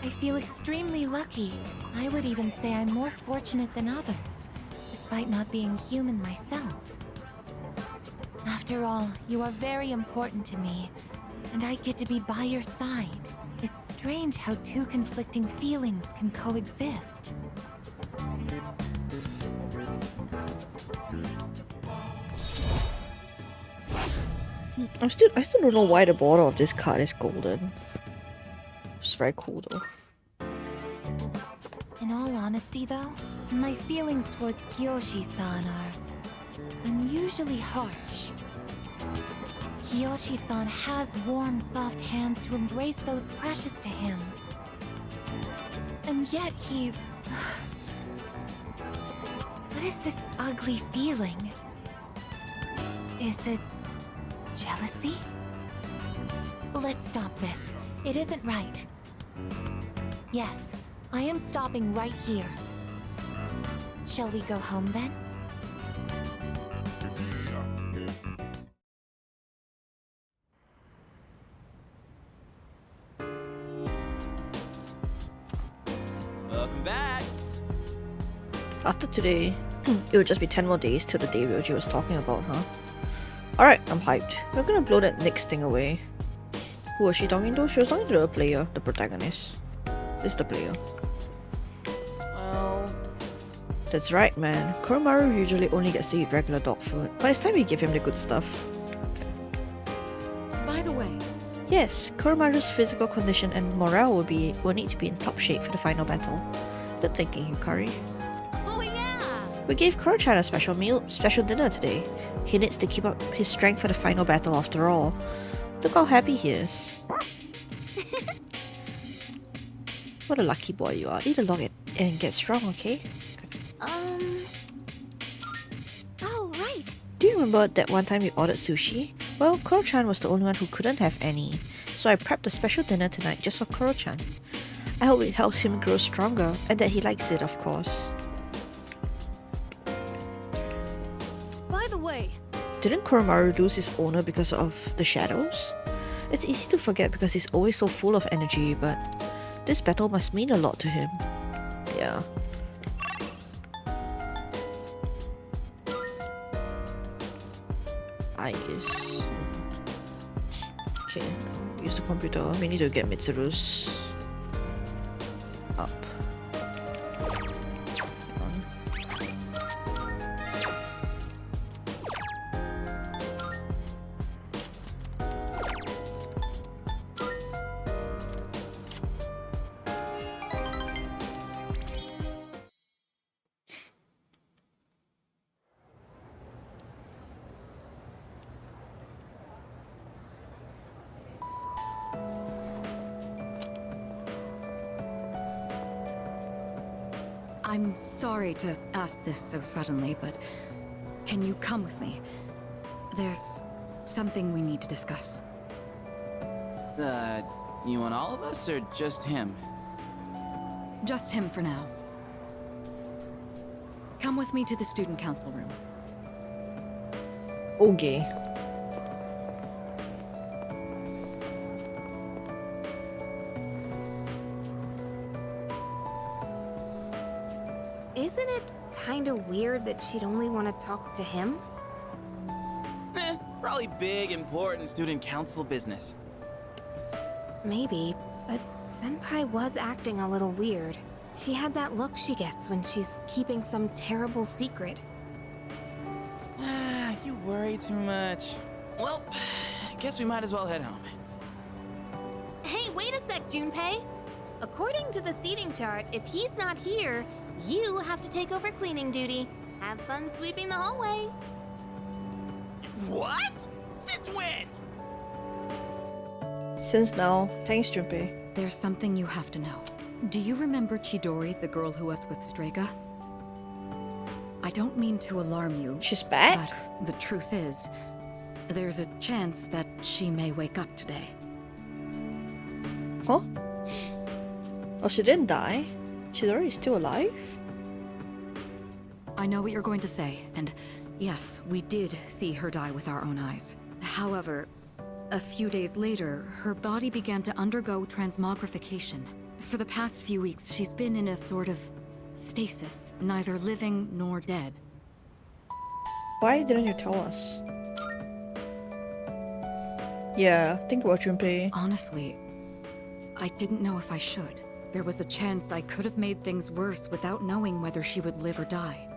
I feel extremely lucky. I would even say I'm more fortunate than others, despite not being human myself. After all, you are very important to me, and I get to be by your side. It's strange how two conflicting feelings can coexist. I still don't know why the border of this card is golden. It's very cool though. In all honesty though, My feelings towards Kiyoshi-san are unusually harsh. Kiyoshi-san has warm, soft hands to embrace those precious to him. And yet he... What is this ugly feeling? Is it jealousy? Let's stop this. It isn't right. Yes, I am stopping right here. Shall we go home then? Welcome back. After today, it will just be 10 more days till the day Ryoji was talking about, huh? Alright, I'm hyped. We're gonna blow that next thing away. Who was she talking to? She was talking to the player, the protagonist. This is the player. Well... That's right, man. Koromaru usually only gets to eat regular dog food, but it's time we give him the good stuff. By the way... Yes, Koromaru's physical condition and morale will need to be in top shape for the final battle. Good thinking, Yukari. Oh yeah! We gave Koro-chan a special dinner today. He needs to keep up his strength for the final battle after all. Look how happy he is. What a lucky boy you are. Eat a lot and get strong, okay? Oh, right. Do you remember that one time we ordered sushi? Well, Koro-chan was the only one who couldn't have any, so I prepped a special dinner tonight just for Koro-chan. I hope it helps him grow stronger, and that he likes it, of course. By the way, Didn't Koromaru lose his owner because of the shadows? It's easy to forget because he's always so full of energy, but this battle must mean a lot to him. Yeah. I guess. Okay, use the computer. We need to get Mitsuru's up. Hang on. I'm sorry to ask this so suddenly, but can you come with me? There's something we need to discuss. You want all of us or just him? Just him for now. Come with me to the student council room. Okay. Isn't it kind of weird that she'd only want to talk to him? Probably big, important student council business. Maybe, but Senpai was acting a little weird. She had that look she gets when she's keeping some terrible secret. You worry too much. Well, guess we might as well head home. Hey, wait a sec, Junpei! According to the seating chart, if he's not here, you have to take over cleaning duty. Have fun sweeping the hallway. What? Since when? Since now, thanks Junpei. There's something you have to know. Do you remember Chidori, the girl who was with Strega? I don't mean to alarm you. She's back? But the truth is, there's a chance that she may wake up today. Huh? Oh, she didn't die? Chidori is still alive? I know what you're going to say, and yes, we did see her die with our own eyes. However, a few days later, her body began to undergo transmogrification. For the past few weeks, she's been in a sort of stasis, neither living nor dead. Why didn't you tell us? Yeah, think about Junpei. Honestly, I didn't know if I should. There was a chance I could have made things worse without knowing whether she would live or die.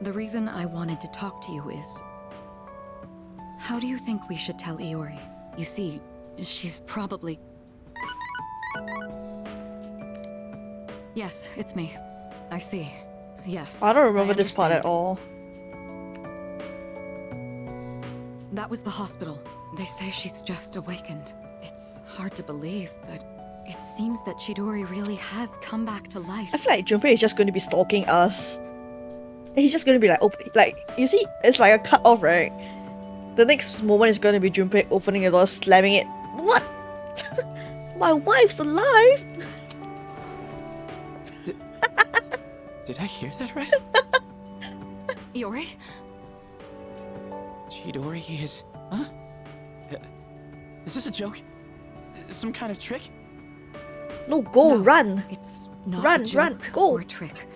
The reason I wanted to talk to you is... How do you think we should tell Iori? You see, she's probably... Yes, it's me. I see. Yes. I don't remember I this part at understand. all. That was the hospital. They say she's just awakened. It's hard to believe, but it seems that Chidori really has come back to life. I feel like Junpei is just going to be stalking us. He's just going to be like, you see, it's like a cut off, right? The next moment is going to be Junpei opening the door, slamming it. What? My wife's alive? Did I hear that right? Iori? Chidori is... Huh? Is this a joke? Some kind of trick? No, go, run! It's not Run, a joke go! or a trick.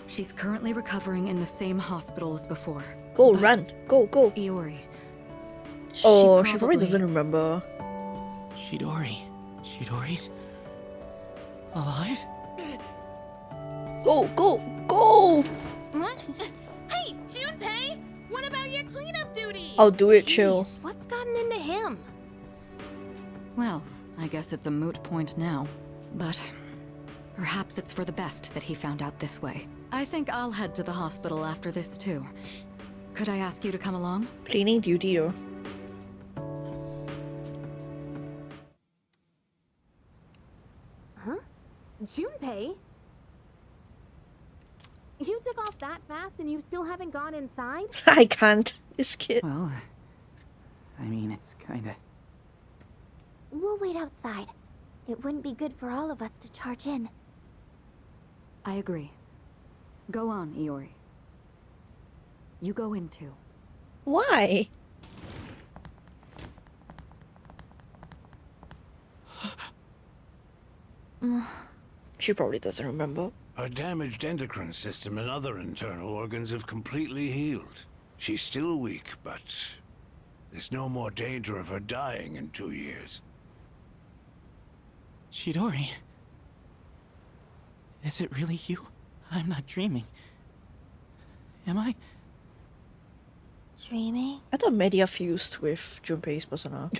She's currently recovering in the same hospital as before. Go, But run, go. Iori. Oh, she probably doesn't remember. Chidori's... alive? Go! What? Hey, Junpei! What about your cleanup duty? I'll do it, chill. Jeez, what's gotten into him? Well, I guess it's a moot point now. But perhaps it's for the best that he found out this way. I think I'll head to the hospital after this too. Could I ask you to come along? Cleaning duty though. Huh? Junpei? You took off that fast and you still haven't gone inside? I can't. This kid. Well, I mean, it's kinda... We'll wait outside. It wouldn't be good for all of us to charge in. I agree. Go on, Iori. You go in too. Why? She probably doesn't remember. Her damaged endocrine system and other internal organs have completely healed. She's still weak, but there's no more danger of her dying in 2 years. Chidori? Is it really you? I'm not dreaming. Am I? Dreaming? I thought Media fused with Junpei's persona.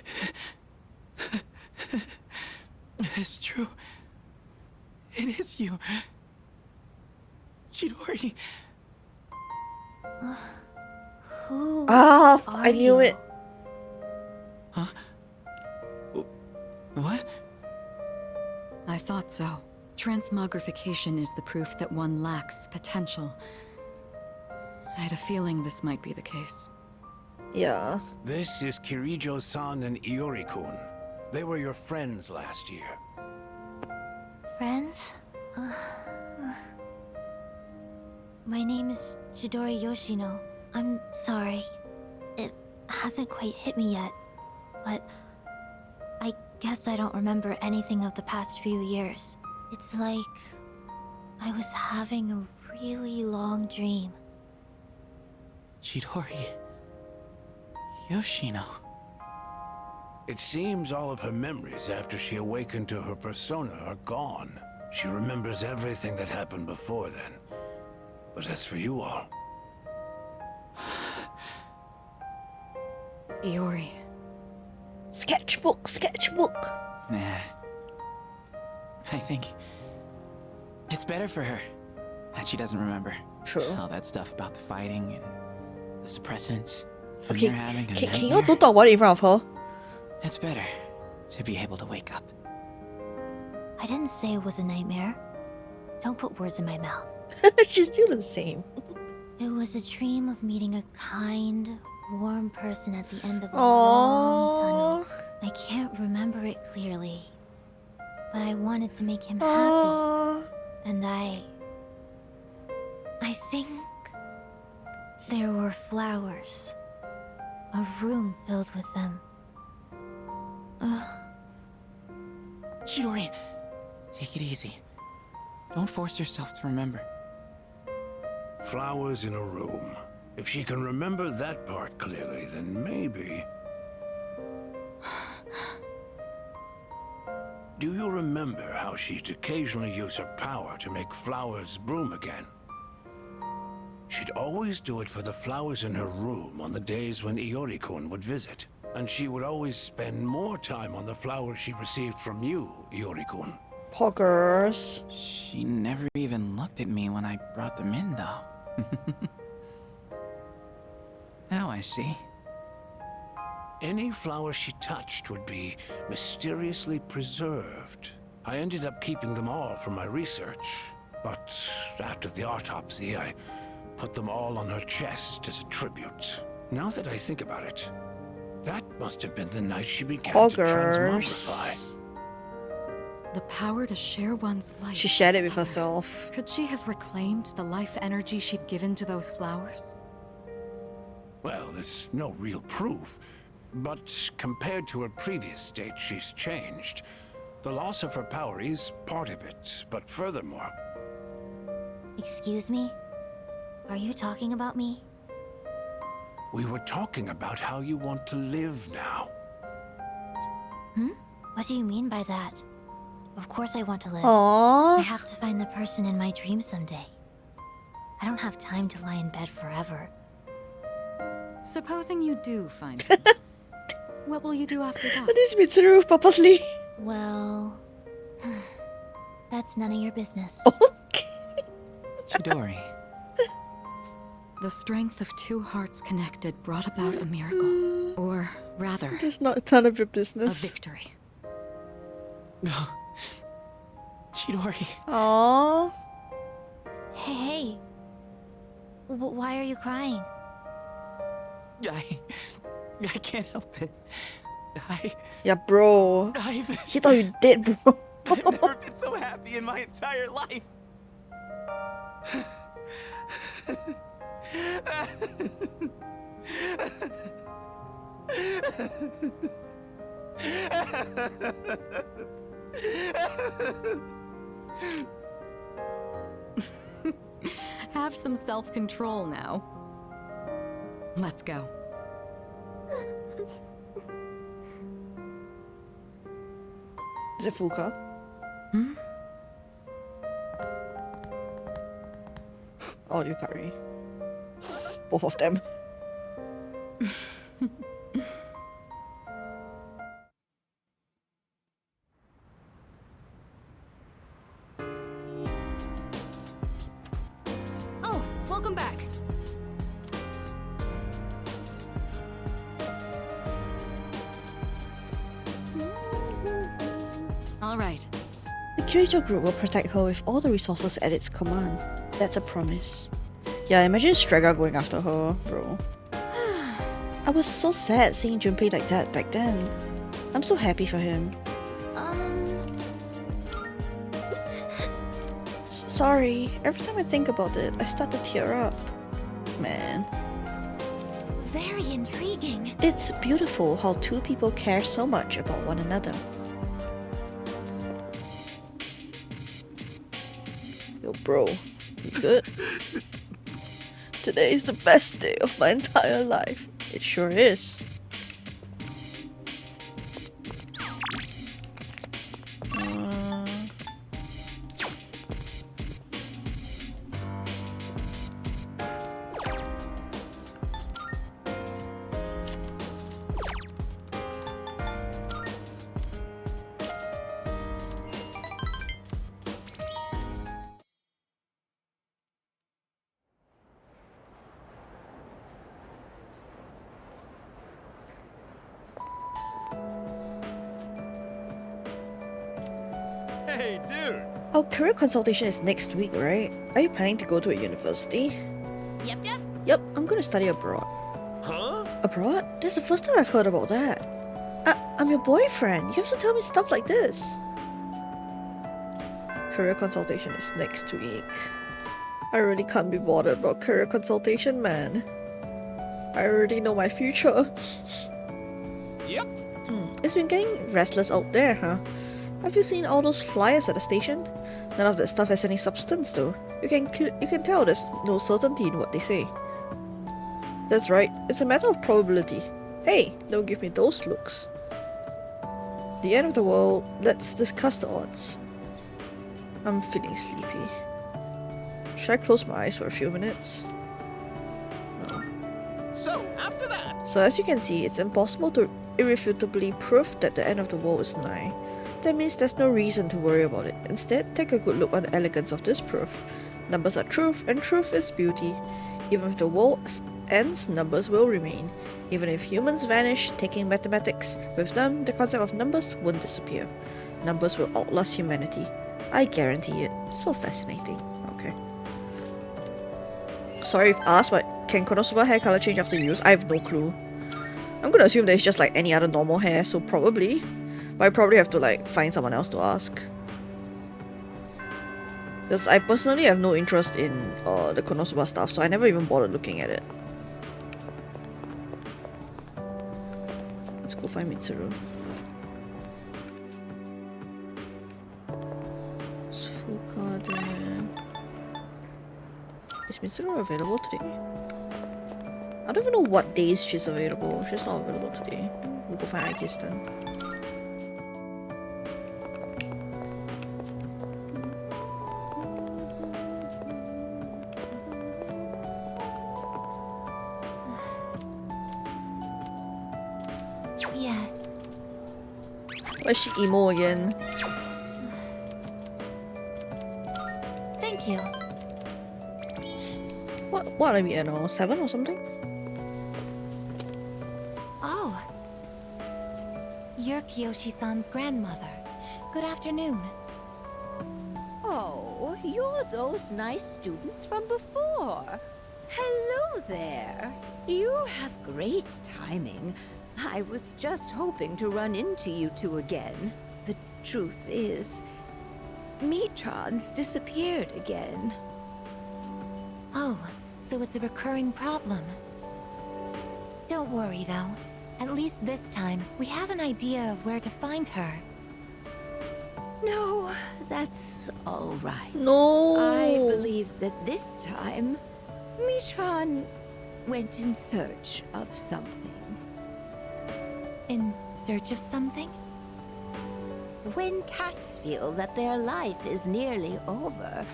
It's true. It is you. Chidori. Who? I knew it. Huh? What? I thought so. Transmogrification is the proof that one lacks potential. I had a feeling this might be the case. Yeah. This is Kirijo-san and Iori-kun. They were your friends last year. Friends? My name is Chidori Yoshino. I'm sorry. It hasn't quite hit me yet. But I guess I don't remember anything of the past few years. It's like I was having a really long dream. Chidori. Yoshino. It seems all of her memories after she awakened to her persona are gone. She remembers everything that happened before then. But as for you all... Iori. Sketchbook. Nah. I think it's better for her that she doesn't remember. True. All that stuff about the fighting and the suppressants. And Okay, they're having a can you nightmare. don't talk about it in front of her? It's better to be able to wake up. I didn't say it was a nightmare. Don't put words in my mouth. She's still the same. It was a dream of meeting a kind, warm person at the end of a Aww. long tunnel. I can't remember it clearly, but I wanted to make him happy. And I think there were flowers. A room filled with them. Chidori, take it easy. Don't force yourself to remember. Flowers in a room. If she can remember that part clearly, then maybe... Do you remember how she'd occasionally use her power to make flowers bloom again? She'd always do it for the flowers in her room on the days when Iori-kun would visit. And she would always spend more time on the flowers she received from you, Iori-kun. Poor girls. She never even looked at me when I brought them in, though. Now I see. Any flower she touched would be mysteriously preserved. I ended up keeping them all for my research, but after the autopsy, I put them all on her chest as a tribute. Now that I think about it, that must have been the night she began to transmogrify. The power to share one's life. She shared it with herself. Could she have reclaimed the life energy she'd given to those flowers? Well, there's no real proof, but compared to her previous state, she's changed. The loss of her power is part of it, but furthermore... Excuse me? Are you talking about me? We were talking about how you want to live now. What do you mean by that? Of course I want to live. Aww. I have to find the person in my dream someday. I don't have time to lie in bed forever. Supposing you do find him. What will you do after that? This is Mitsuru purposely. Well... that's none of your business. Chidori. The strength of two hearts connected brought about a miracle. Or rather... It's not none of your business. A victory. Chidori. Aww. Hey. Why are you crying? I can't help it. Yeah, bro. He thought you did, bro. I've never been so happy in my entire life. Have some self-control now. Let's go. Is it Fuka? Oh, Yukari. Both of them. Oh, welcome back. All right. The Kirito group will protect her with all the resources at its command. That's a promise. Yeah, imagine Strega going after her, bro. I was so sad seeing Junpei like that back then. I'm so happy for him. Sorry, every time I think about it, I start to tear up. Man. Very intriguing. It's beautiful how two people care so much about one another. Yo, bro, you good? Today is the best day of my entire life. It sure is. Hey, dude! Our career consultation is next week, right? Are you planning to go to a university? Yep. Yep, I'm gonna study abroad. Huh? Abroad? That's the first time I've heard about that. I'm your boyfriend. You have to tell me stuff like this. Career consultation is next week. I really can't be bothered about career consultation, man. I already know my future. Yep. It's been getting restless out there, huh? Have you seen all those flyers at the station? None of that stuff has any substance though. You can tell there's no certainty in what they say. That's right, it's a matter of probability. Hey, don't give me those looks. The end of the world, let's discuss the odds. I'm feeling sleepy. Should I close my eyes for a few minutes? No. So, after that... So as you can see, it's impossible to irrefutably prove that the end of the world is nigh. that means there's no reason to worry about it. Instead, take a good look at the elegance of this proof. Numbers are truth, and truth is beauty. Even if the world ends, numbers will remain. Even if humans vanish, taking mathematics with them, the concept of numbers won't disappear. Numbers will outlast humanity. I guarantee it. So fascinating. Okay. Sorry if asked, but can Konosuba hair color change after use? I have no clue. I'm gonna assume that it's just like any other normal hair, so probably. But I probably have to like find someone else to ask. Because I personally have no interest in the Konosuba stuff, so I never even bothered looking at it. Let's go find Mitsuru. Is Mitsuru available today? I don't even know what days she's available. She's not available today. We'll go find Aikis then. Yes. Why is she emo again? Thank you. What are we at now? 7 or something? Oh. You're Kiyoshi-san's grandmother. Good afternoon. Oh, you're those nice students from before. Hello there. You have great timing. I was just hoping to run into you two again. The truth is, Michan's disappeared again. Oh, so it's a recurring problem. Don't worry though. At least this time, we have an idea of where to find her. No, that's all right. No. I believe that this time, Michan went in search of something. In search of something? When cats feel that their life is nearly over,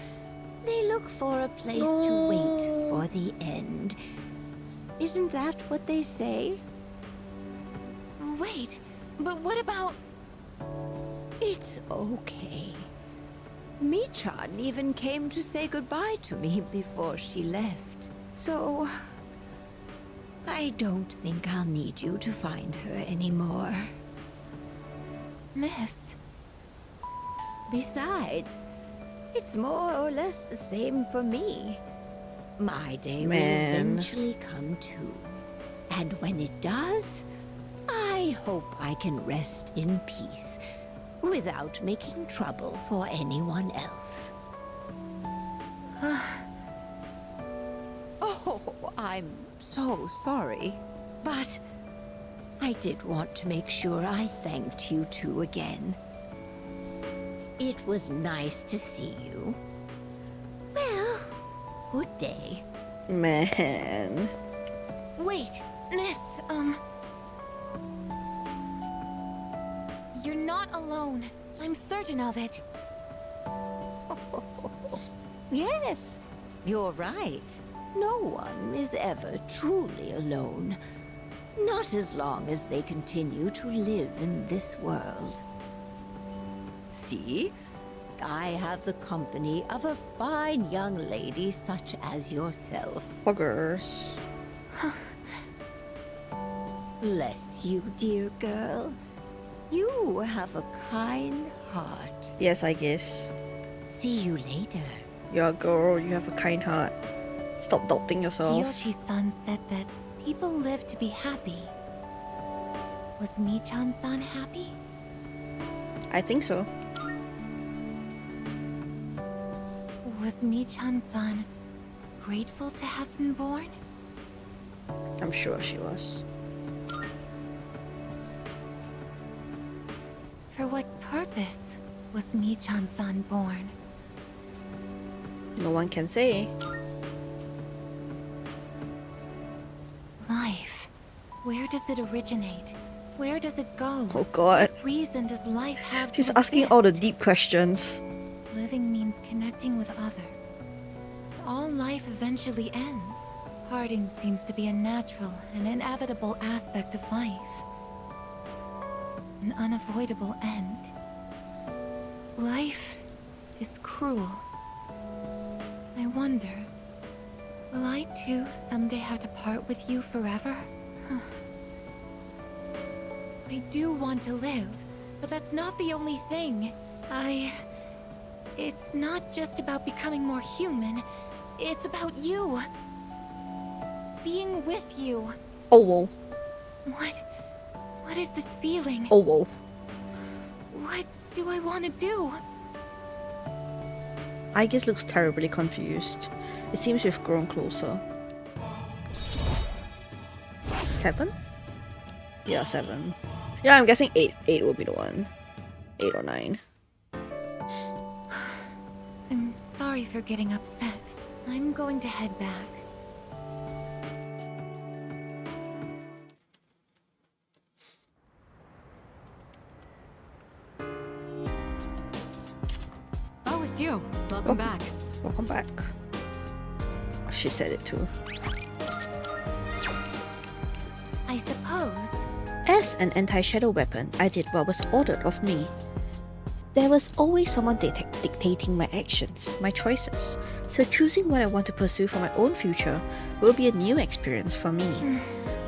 they look for a place to wait for the end. Isn't that what they say? Wait, but what about... It's okay. Michan even came to say goodbye to me before she left. So... I don't think I'll need you to find her anymore. Miss... Besides, it's more or less the same for me. My day will eventually come too. And when it does, I hope I can rest in peace without making trouble for anyone else. Oh, I'm so sorry. But I did want to make sure I thanked you two again. It was nice to see you. Well, good day. Man. Wait, Miss, You're not alone. I'm certain of it. Yes, you're right. No one is ever truly alone. Not as long as they continue to live in this world. See? I have the company of a fine young lady such as yourself. Buggers. Bless you, dear girl. You have a kind heart. Yes, I guess. See you later. You're a girl, you have a kind heart. Stop doubting yourself. Kiyoshi-san said that people live to be happy. Was Michan-san happy? I think so. Was Michan-san grateful to have been born? I'm sure she was. For what purpose was Michan-san born? No one can say. Life. Where does it originate? Where does it go? Oh god. What reason does life have She's to asking exist? all the deep questions. Living means connecting with others. All life eventually ends. Parting seems to be a natural and inevitable aspect of life. An unavoidable end. Life is cruel. I wonder, will I too someday have to part with you forever? I do want to live, but that's not the only thing. It's not just about becoming more human. It's about you. Being with you. Oh, whoa. What is this feeling? Oh, whoa. What do I want to do? Aegis looks terribly confused. It seems we've grown closer. 7? Yeah, 7. Yeah, I'm guessing 8. 8 will be the one. 8 or 9. I'm sorry for getting upset. I'm going to head back. Oh, it's you. Welcome back. Welcome back. She said it too. I suppose. As an anti-shadow weapon, I did what was ordered of me. There was always someone dictating my actions, my choices, so choosing what I want to pursue for my own future will be a new experience for me.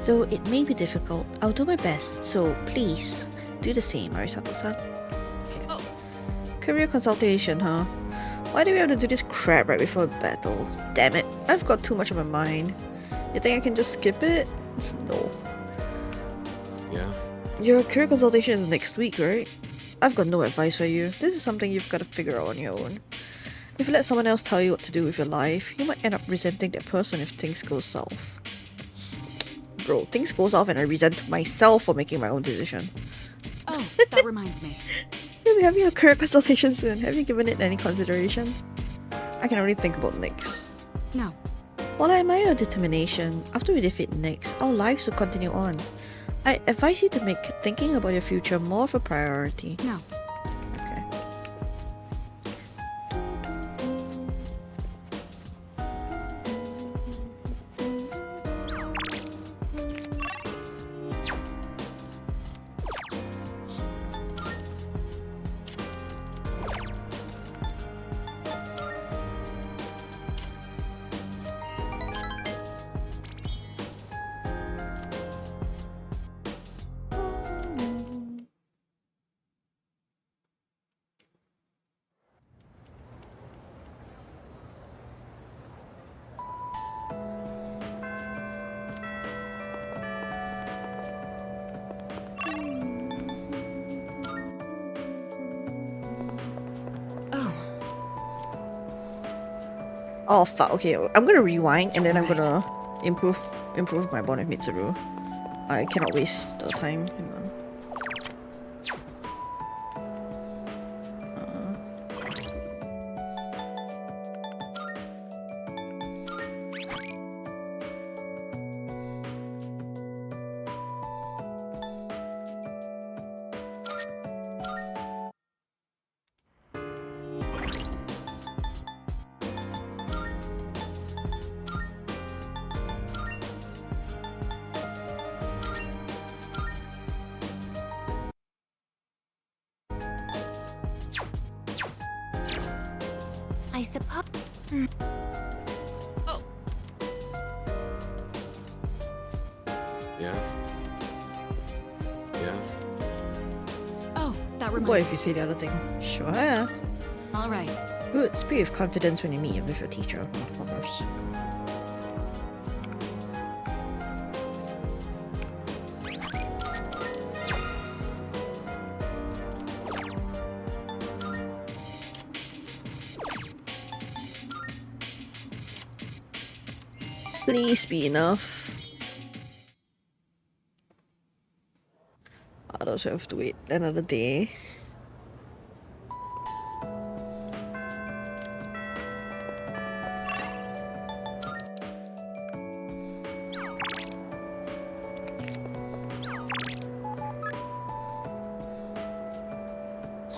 Though it may be difficult, I'll do my best, so please do the same, Arisato-san. Okay. Career consultation, huh? Why do we have to do this crap right before a battle? Damn it, I've got too much on my mind. You think I can just skip it? No. Yeah? Your career consultation is next week, right? I've got no advice for you. This is something you've got to figure out on your own. If you let someone else tell you what to do with your life, you might end up resenting that person if things go south. Bro, things go south and I resent myself for making my own decision. Oh, that reminds me. You'll be having a career consultation soon. Have you given it any consideration? I can only think about Nyx. No. While I admire your determination, after we defeat Nyx, our lives will continue on. I advise you to make thinking about your future more of a priority. No. Okay. Oh fuck, okay, I'm gonna rewind and then I'm gonna improve my bond with Mitsuru. I cannot waste the time. Hang on. I suppose. Yeah? Yeah? Oh, that reminds What me. if you say the other thing? Sure. All right. Good. Speak with confidence when you meet with your teacher, of course. Please be enough. Others have to wait another day.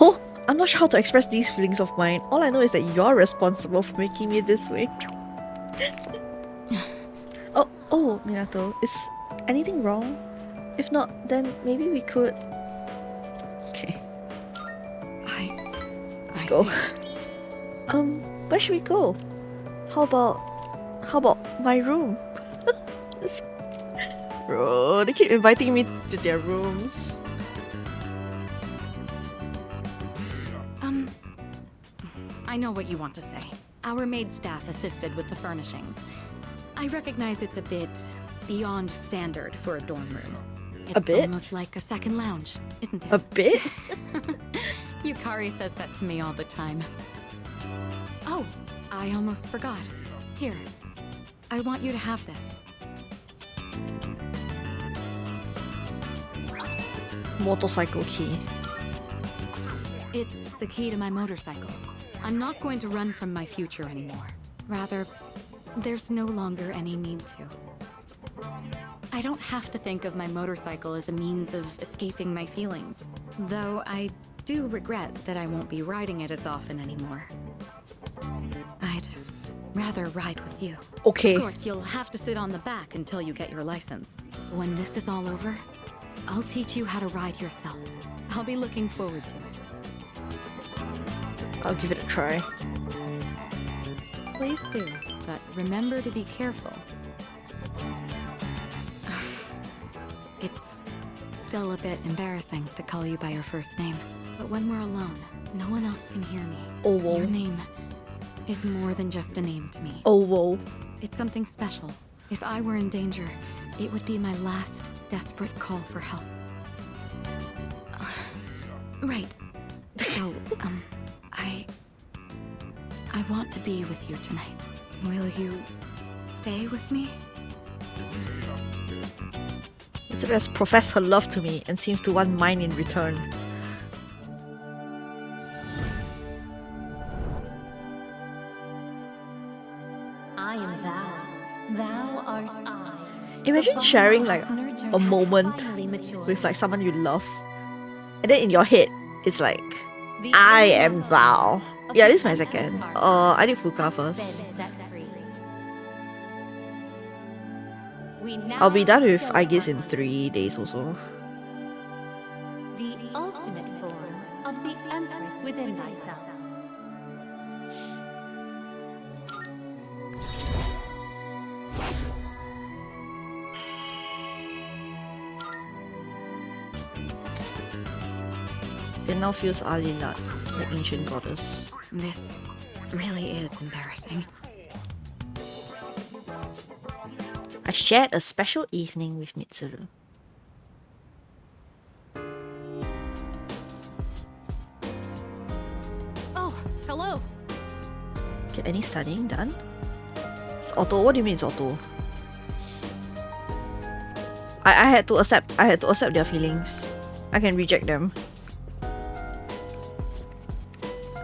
Oh, I'm not sure how to express these feelings of mine. All I know is that you're responsible for making me this way. Oh, Minato, is anything wrong? If not, then maybe we could... Okay. go. Where should we go? How about my room? Bro, they keep inviting me to their rooms. I know what you want to say. Our maid staff assisted with the furnishings. I recognize it's a bit beyond standard for a dorm room. It's A bit? almost like a second lounge, isn't it? A bit? Yukari says that to me all the time. Oh, I almost forgot. Here, I want you to have this. Motorcycle key. It's the key to my motorcycle. I'm not going to run from my future anymore. Rather, there's no longer any need to. I don't have to think of my motorcycle as a means of escaping my feelings, though I do regret that I won't be riding it as often anymore. I'd rather ride with you. Okay. Of course, you'll have to sit on the back until you get your license. When this is all over, I'll teach you how to ride yourself. I'll be looking forward to it. I'll give it a try. Please do, but remember to be careful. It's still a bit embarrassing to call you by your first name, but when we're alone, no one else can hear me. Oh, whoa. Your name is more than just a name to me. Oh, whoa. It's something special. If I were in danger, it would be my last desperate call for help. Right. So, I want to be with you tonight. Will you stay with me? Mitsuru has professed her love to me and seems to want mine in return. I am thou. Thou art I. Imagine sharing like a moment with like someone you love, and then in your head it's like, I am thou. Yeah, this is my second. I did Fuka first. I'll be done with I guess in 3 days or so. The ultimate form of the Empress within thyself. It now feels Alilat, the ancient goddess. This really is embarrassing. I shared a special evening with Mitsuru. Oh, hello. Okay, any studying done? It's auto. What do you mean it's auto? I had to accept their feelings. I can reject them.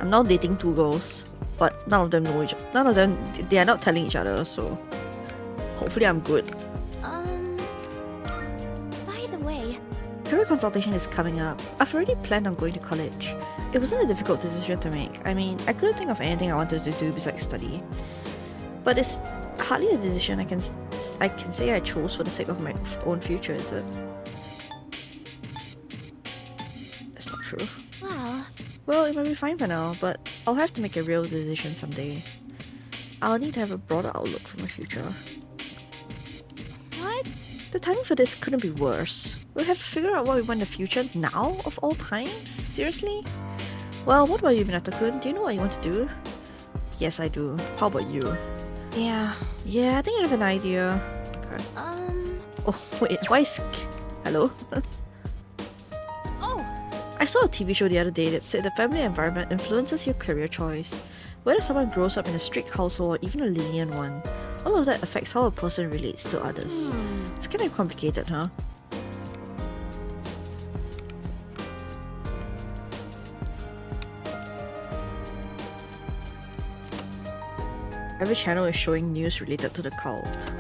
I'm now dating 2 girls, but none of them know each other. None of them, they are not telling each other, so hopefully I'm good. By the way, Career consultation is coming up. I've already planned on going to college. It wasn't a difficult decision to make. I mean, I couldn't think of anything I wanted to do besides study. But it's hardly a decision I can say I chose for the sake of my own future, is it? That's not true. Well, it might be fine for now, but I'll have to make a real decision someday. I'll need to have a broader outlook for my future. what? The timing for this couldn't be worse. We'll have to figure out what we want in the future now, of all times? Seriously? Well, what about you, Minato-kun? Do you know what you want to do? Yes, I do. How about you? Yeah. Yeah, I think I have an idea. Okay. Oh, wait, why is... Hello? I saw a TV show the other day that said the family environment influences your career choice. Whether someone grows up in a strict household or even a lenient one, all of that affects how a person relates to others. It's kind of complicated, huh? Every channel is showing news related to the cult.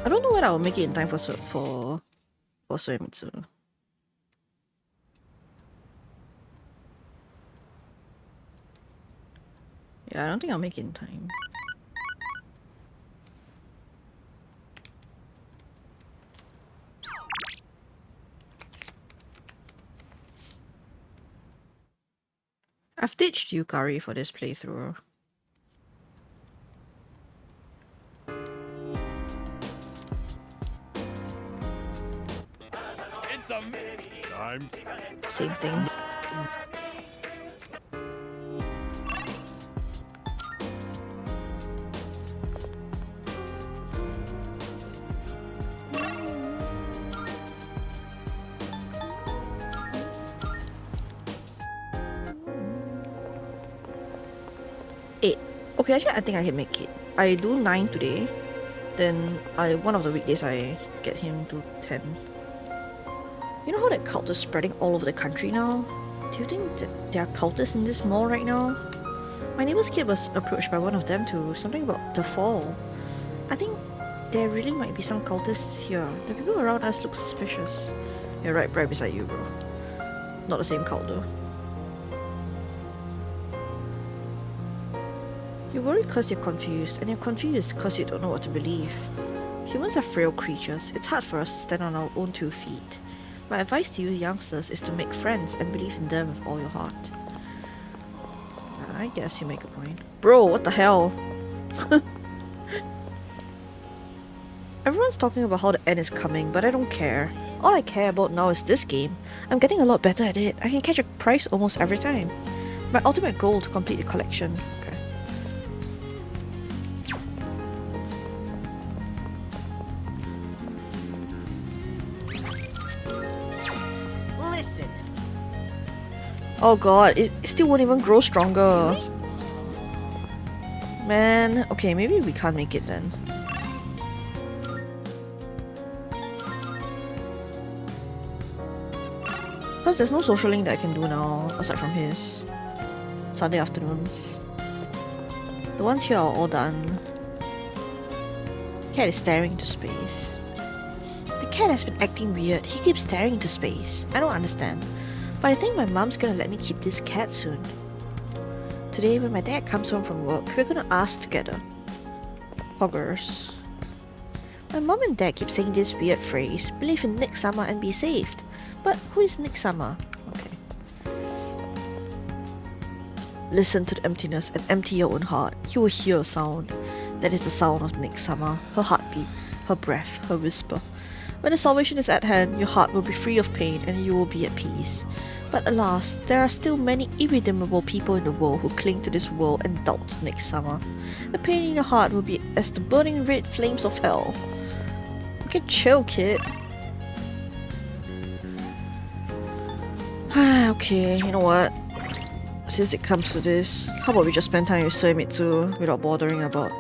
I don't know whether I'll make it in time for Suemitsu. Yeah, I don't think I'll make it in time. I've ditched Yukari for this playthrough. It's a time. Same thing. Okay, actually I think I can make it. I do 9 today. Then one of the weekdays I get him to 10. You know how that cult is spreading all over the country now? Do you think that there are cultists in this mall right now? My neighbor's kid was approached by one of them too, something about the fall. I think there really might be some cultists here. The people around us look suspicious. You're right beside you, bro. Not the same cult though. You worry because you're confused, and you're confused because you don't know what to believe. Humans are frail creatures. It's hard for us to stand on our own 2 feet. My advice to you youngsters is to make friends and believe in them with all your heart. I guess you make a point. Bro, what the hell? Everyone's talking about how the end is coming, but I don't care. All I care about now is this game. I'm getting a lot better at it. I can catch a prize almost every time. My ultimate goal to complete the collection. Okay. Listen. Oh god, it still won't even grow stronger. Man, okay, maybe we can't make it then. Plus there's no social link that I can do now, aside from his. Sunday afternoons. The ones here are all done. Cat is staring into space. The cat has been acting weird. He keeps staring into space. I don't understand. But I think my mom's gonna let me keep this cat soon. Today, when my dad comes home from work, we're gonna ask together. Poggers. My mom and dad keep saying this weird phrase, believe in Nick Summer and be saved. But who is Nick Summer? Okay. Listen to the emptiness and empty your own heart. You will hear a sound. That is the sound of Nick Summer, her heartbeat, her breath, her whisper. When the salvation is at hand, your heart will be free of pain and you will be at peace. But alas, there are still many irredeemable people in the world who cling to this world and doubt Nick Summer. The pain in your heart will be as the burning red flames of hell. Okay, chill, kid. Okay, you know what? Since it comes to this, how about we just spend time with Suemitsu without bothering about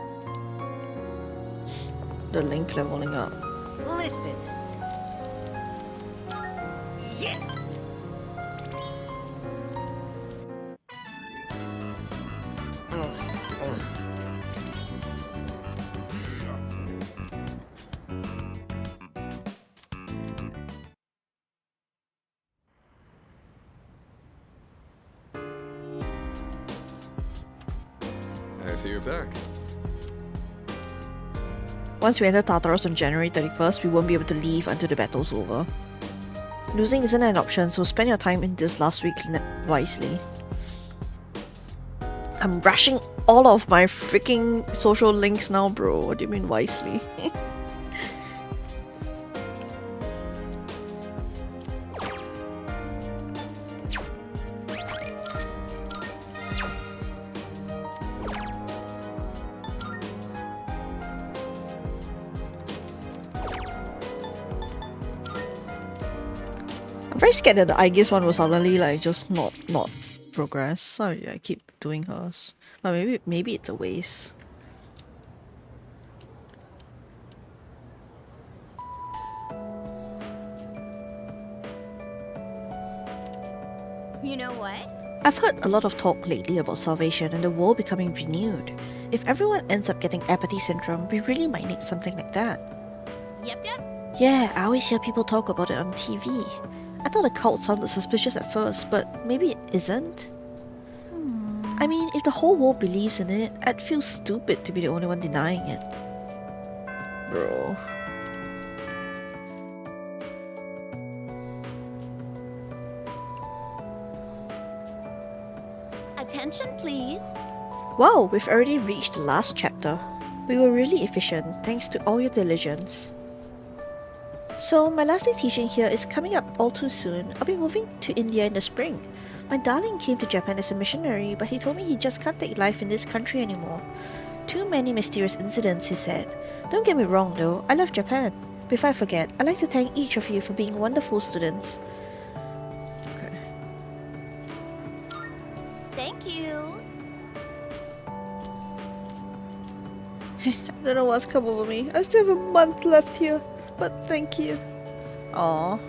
the link leveling up? Listen. Yes. I see you're back. Once we enter Tartarus on January 31st, we won't be able to leave until the battle's over. Losing isn't an option, so spend your time in this last week wisely. I'm rushing all of my freaking social links now, bro. What do you mean wisely? I'm very scared that the Aegis one will suddenly like just not progress. So I keep doing hers. But maybe it's a waste. You know what? I've heard a lot of talk lately about salvation and the world becoming renewed. If everyone ends up getting apathy syndrome, we really might need something like that. Yep. Yeah, I always hear people talk about it on TV. I thought the cult sounded suspicious at first, but maybe it isn't? I mean, if the whole world believes in it, I'd feel stupid to be the only one denying it. Bro. Attention, please. Wow, we've already reached the last chapter. We were really efficient, thanks to all your diligence. So, my last day teaching here is coming up all too soon. I'll be moving to India in the spring. My darling came to Japan as a missionary, but he told me he just can't take life in this country anymore. Too many mysterious incidents, he said. Don't get me wrong though, I love Japan. Before I forget, I'd like to thank each of you for being wonderful students. Okay. Thank you. I don't know what's come over me. I still have a month left here, but thank you. Aww.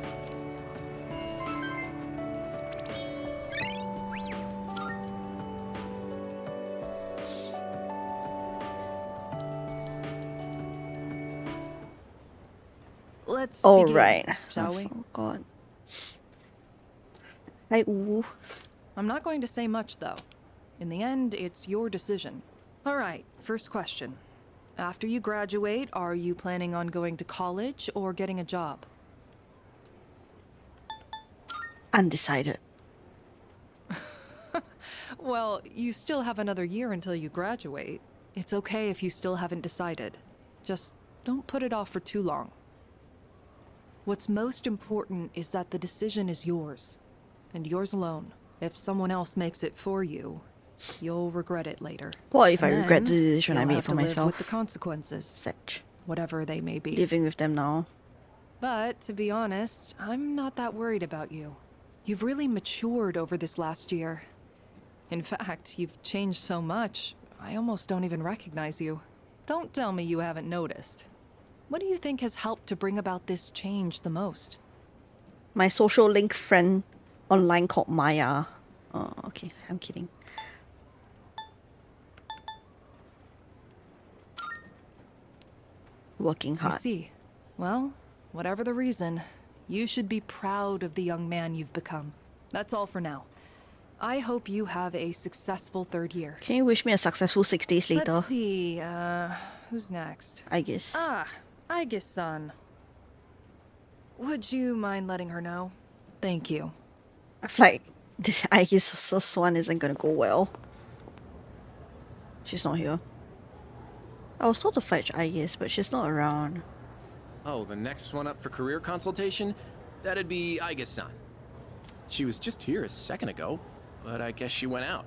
Let's All begin, right. shall we? Oh God. Ooh. I'm not going to say much, though. In the end, it's your decision. All right, first question. After you graduate, are you planning on going to college or getting a job? Undecided. Well, you still have another year until you graduate. It's okay if you still haven't decided. Just don't put it off for too long. What's most important is that the decision is yours, and yours alone. If someone else makes it for you, you'll regret it later. What if And I regret the then decision I you'll made have for to live myself? with the consequences, whatever they may be. Living with them now. But to be honest, I'm not that worried about you. You've really matured over this last year. In fact, you've changed so much, I almost don't even recognize you. Don't tell me you haven't noticed. What do you think has helped to bring about this change the most? My social link friend online called Maya. Oh, okay. I'm kidding. Working hard. I see. Well, whatever the reason, you should be proud of the young man you've become. That's all for now. I hope you have a successful third year. Can you wish me a successful 6 days later? Let's see, who's next? I guess. I guess son. Would you mind letting her know? Thank you. I feel like this this one isn't gonna go well. She's not here. I was told to fetch Aegis, but she's not around. Oh, the next one up for career consultation? That'd be Aegis-san. She was just here a second ago, but I guess she went out.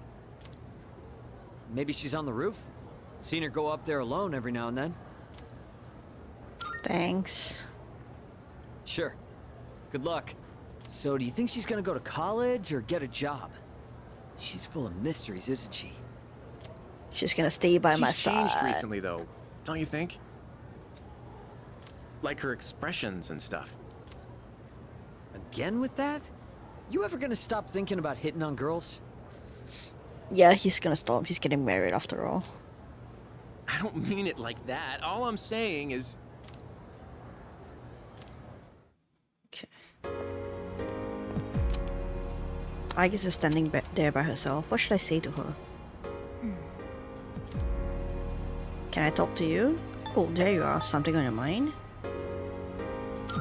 Maybe she's on the roof? Seen her go up there alone every now and then. Thanks. Sure. Good luck. So, do you think she's gonna go to college or get a job? She's full of mysteries, isn't she? She's gonna stay by my She's side. changed recently, though, don't you think? Like her expressions and stuff. Again with that? You ever gonna stop thinking about hitting on girls? Yeah, he's gonna stop. He's getting married after all. I don't mean it like that. All I'm saying is... Aegis is standing back there by herself. What should I say to her? Can I talk to you? Oh, there you are. Something on your mind?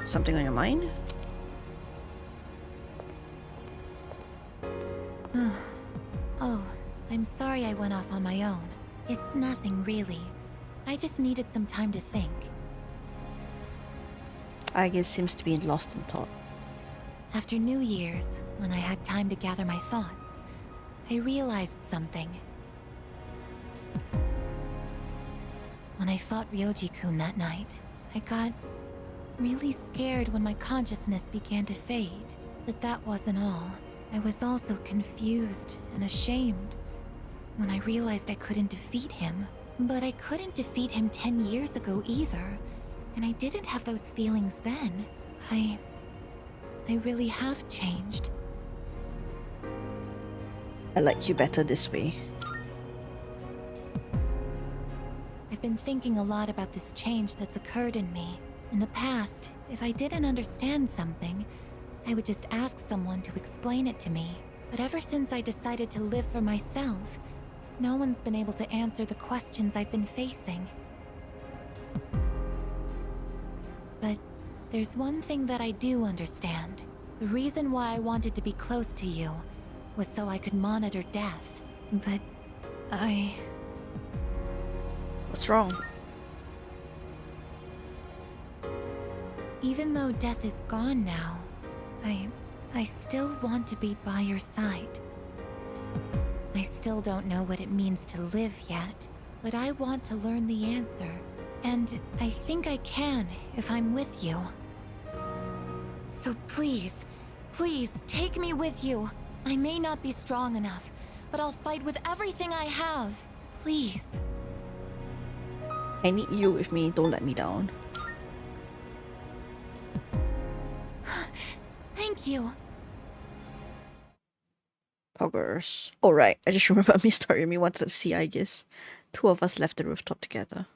Something on your mind? Oh, I'm sorry I went off on my own. It's nothing really. I just needed some time to think. Aegis seems to be lost in thought. After New Year's, when I had time to gather my thoughts, I realized something. When I fought Ryoji-kun that night, I got really scared when my consciousness began to fade. But that wasn't all. I was also confused and ashamed when I realized I couldn't defeat him. But I couldn't defeat him 10 years ago either, and I didn't have those feelings then. I really have changed. I like you better this way. I've been thinking a lot about this change that's occurred in me. In the past, if I didn't understand something, I would just ask someone to explain it to me. But ever since I decided to live for myself, no one's been able to answer the questions I've been facing. But there's one thing that I do understand. The reason why I wanted to be close to you was so I could monitor death. But What's wrong? Even though death is gone now, I still want to be by your side. I still don't know what it means to live yet, but I want to learn the answer. And I think I can if I'm with you. So please, please take me with you. I may not be strong enough, but I'll fight with everything I have. Please. I need you with me, don't let me down. Thank you. Poggers. Oh right, I just remember Miss Toriumi wanted to see Aegis. Two of us left the rooftop together.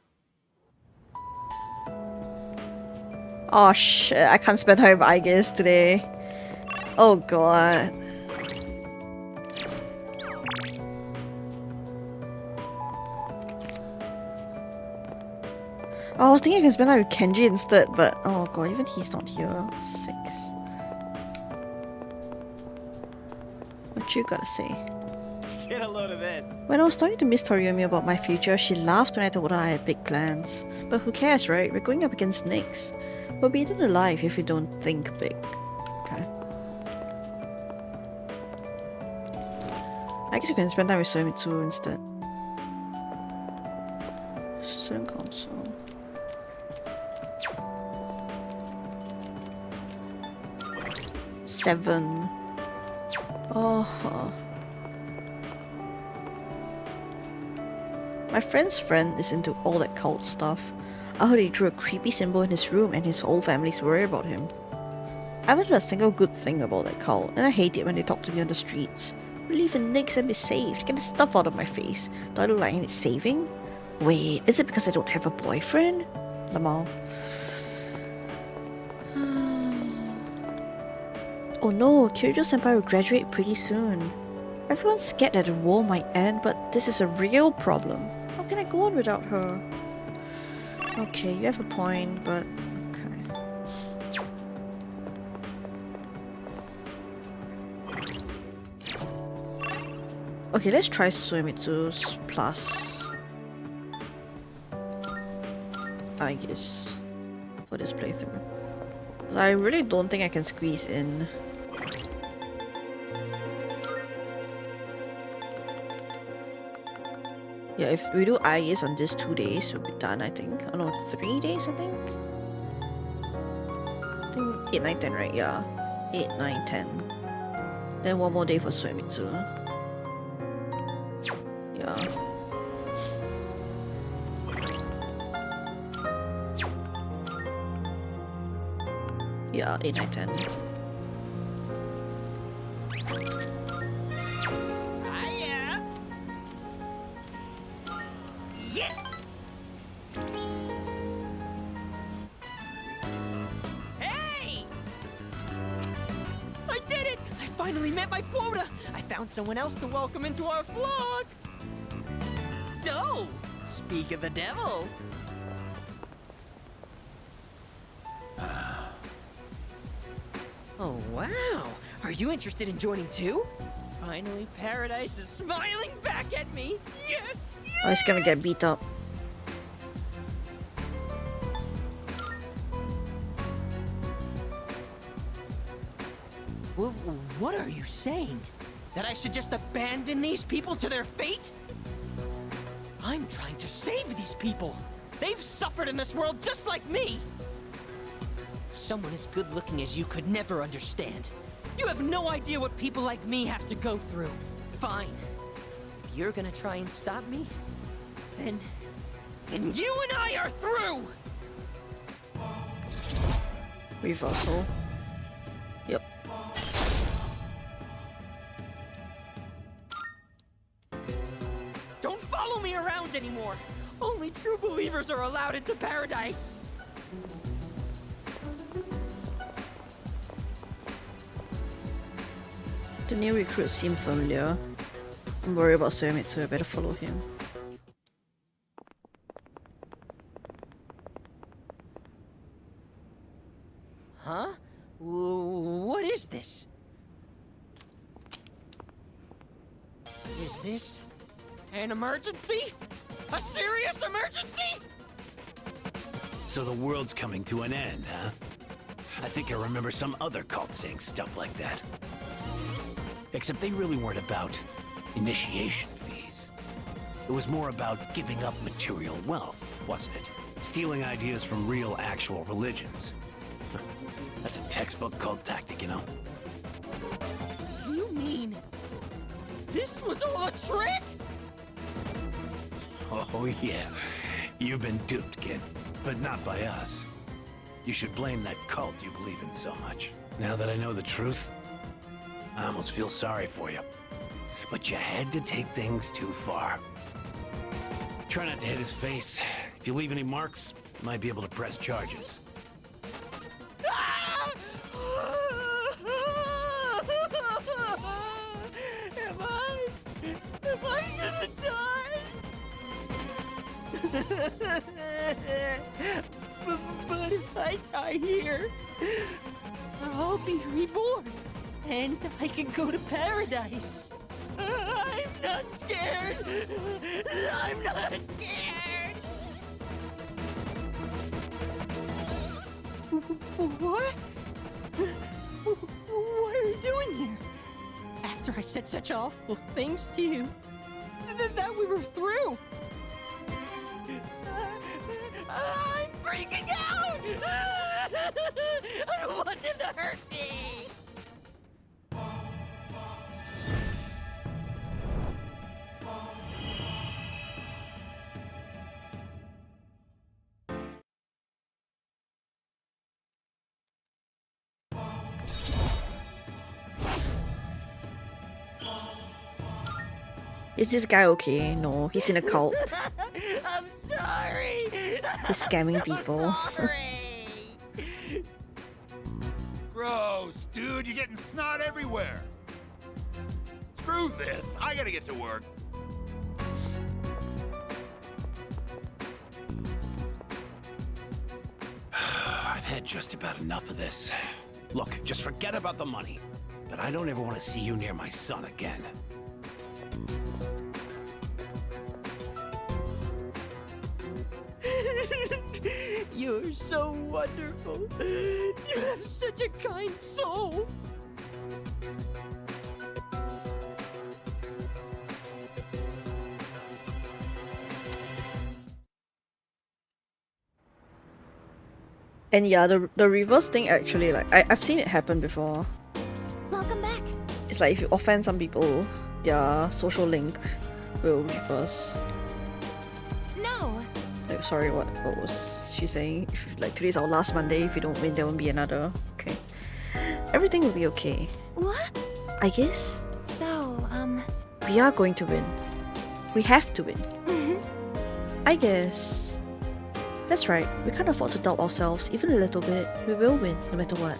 Oh shit, I can't spend time with Aegis today. Oh god. I was thinking I can spend time with Kenji instead, but oh god, even he's not here. 6. What you gotta say? Get a load of this. When I was talking to Miss Toriumi about my future, she laughed when I told her I had big plans. But who cares, right? We're going up against Nyx. We'll be eaten alive if we don't think big. Okay. I guess you can spend time with Suemitsu instead. Student council. Seven. Oh. My friend's friend is into all that cult stuff. I heard he drew a creepy symbol in his room and his whole family's worried about him. I haven't heard a single good thing about that cult, and I hate it when they talk to me on the streets. Believe in Nyx and be saved. Get the stuff out of my face. Do I look like I need saving? Wait, is it because I don't have a boyfriend? Lamal. Oh no, Kirijo-senpai will graduate pretty soon. Everyone's scared that the war might end, but this is a real problem. How can I go on without her? Okay, you have a point, but okay. Okay, let's try Suemitsu's plus, I guess, for this playthrough. I really don't think I can squeeze in. Yeah, if we do IES on these 2 days, we'll be done, I think. Oh no, 3 days, I think? I think 8, 9, 10, right? Yeah. 8, 9, 10. Then one more day for Suemitsu. Yeah. Yeah, 8, 9, 10. Someone else to welcome into our flock. No! Speak of the devil. Oh, wow. Are you interested in joining too? Finally, Paradise is smiling back at me. Yes! Oh, he's gonna get beat up. What are you saying? That I should just abandon these people to their fate? I'm trying to save these people. They've suffered in this world just like me. Someone as good looking as you could never understand. You have no idea what people like me have to go through. Fine. If you're gonna try and stop me, then you and I are through! Reversal. Yep. Don't follow me around anymore! Only true believers are allowed into Paradise! The new recruits seem familiar. I'm worried about Summit, so I better follow him. Huh? What is this? Is this an emergency? A serious emergency? So the world's coming to an end, huh? I think I remember some other cult saying stuff like that. Except they really weren't about initiation fees. It was more about giving up material wealth, wasn't it? Stealing ideas from real, actual religions. That's a textbook cult tactic, you know? You mean this was all a trick? Oh, yeah. You've been duped, kid. But not by us. You should blame that cult you believe in so much. Now that I know the truth, I almost feel sorry for you. But you had to take things too far. Try not to hit his face. If you leave any marks, you might be able to press charges. Am I gonna die? but if I die here, I'll be reborn, and I can go to paradise. I'm not scared. I'm not scared. What? What are you doing here? After I said such awful things to you, that we were through. I'm freaking out! I don't want them to hurt me! Is this guy okay? No, he's in a cult. I'm sorry! He's scamming people. Gross, dude, you're getting snot everywhere. Screw this, I gotta get to work. I've had just about enough of this. Look, just forget about the money. But I don't ever want to see you near my son again. You're so wonderful. You have such a kind soul. And yeah, the reverse thing actually, like, I've seen it happen before. Welcome back. It's like if you offend some people, their social link will reverse. No. Like, sorry, what was she saying? If, like, today's our last Monday, if you don't win, there won't be another. Okay. Everything will be okay. What? I guess. So, we are going to win. We have to win. I guess. That's right, we can't afford to doubt ourselves even a little bit. We will win, no matter what.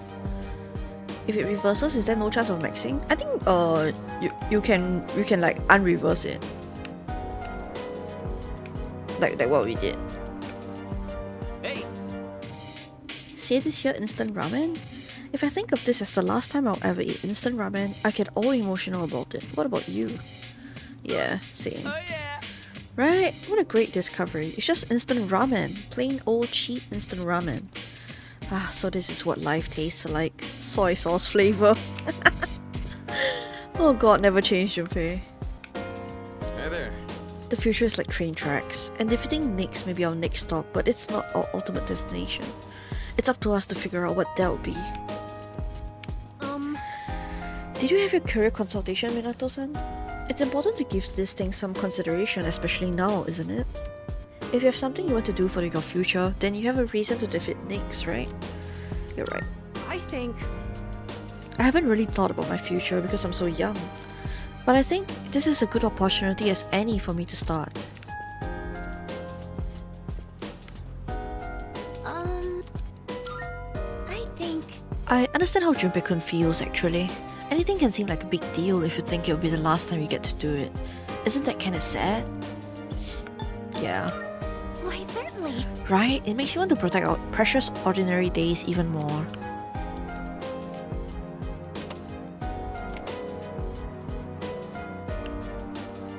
If it reverses, is there no chance of maxing? I think you can like unreverse it. Like what we did. Hey! See this here instant ramen? If I think of this as the last time I'll ever eat instant ramen, I get all emotional about it. What about you? Yeah, same. Oh yeah! Right? What a great discovery. It's just instant ramen. Plain old cheap instant ramen. Ah, so this is what life tastes like. Soy sauce flavor. Oh god, never change, Junpei. Hey there. The future is like train tracks, and defeating Nyx may be our next stop, but it's not our ultimate destination. It's up to us to figure out what that will be. Did you have your career consultation, Minato-san? It's important to give this thing some consideration, especially now, isn't it? If you have something you want to do for your future, then you have a reason to defeat Nyx, right? You're right. I think... I haven't really thought about my future because I'm so young. But I think this is a good opportunity as any for me to start. I think... I understand how Junpei-kun feels, actually. Anything can seem like a big deal if you think it'll be the last time you get to do it. Isn't that kinda sad? Yeah. Why, certainly. Right? It makes you want to protect our precious ordinary days even more.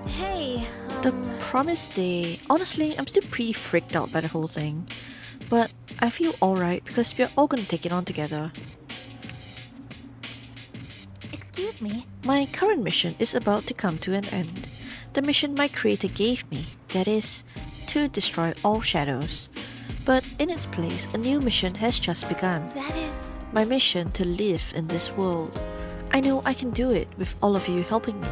Hey, The promised day. Honestly, I'm still pretty freaked out by the whole thing. But I feel alright because we're all gonna take it on together. Excuse me. My current mission is about to come to an end. The mission my creator gave me, that is, to destroy all shadows. But in its place, a new mission has just begun. That is... My mission to live in this world. I know I can do it with all of you helping me.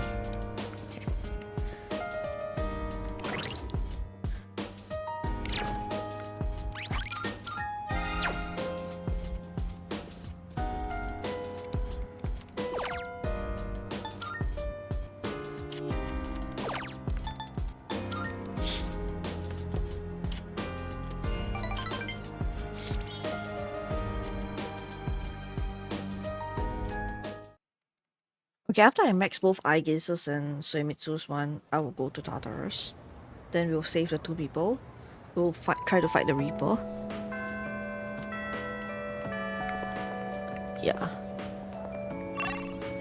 Okay, after I max both eye gazes and Suemitsu's one, I will go to Tartarus. Then we'll save the two people. We'll try to fight the Reaper. Yeah.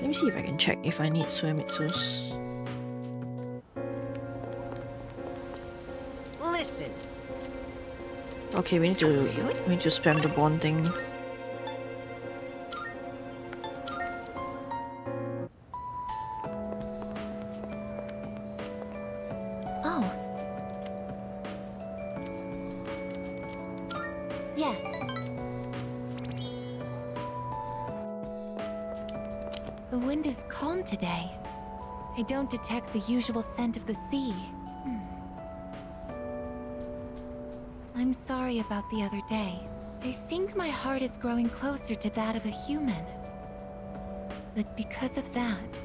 Let me see if I can check if I need Suemitsu's. Listen. Okay, we need to spam the bond thing. Oh. Yes. The wind is calm today. I don't detect the usual scent of the sea. I'm sorry about the other day. I think my heart is growing closer to that of a human. But because of that,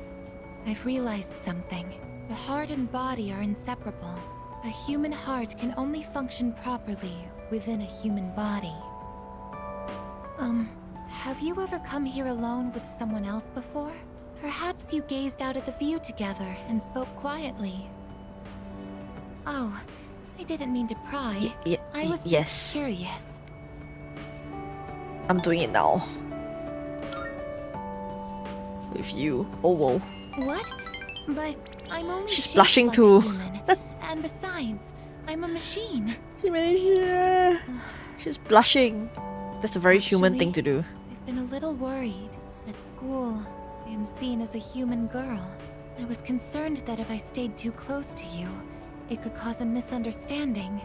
I've realized something. The heart and body are inseparable. A human heart can only function properly within a human body. Have you ever come here alone with someone else before? Perhaps you gazed out at the view together and spoke quietly. Oh, I didn't mean to pry. I was just curious. I'm doing it now. With you. Oh, whoa. What? But I'm only She's shaped blushing like too. a human. And besides, I'm a machine. She's blushing. That's a very human thing to do. I've been a little worried. At school, I am seen as a human girl. I was concerned that if I stayed too close to you, it could cause a misunderstanding.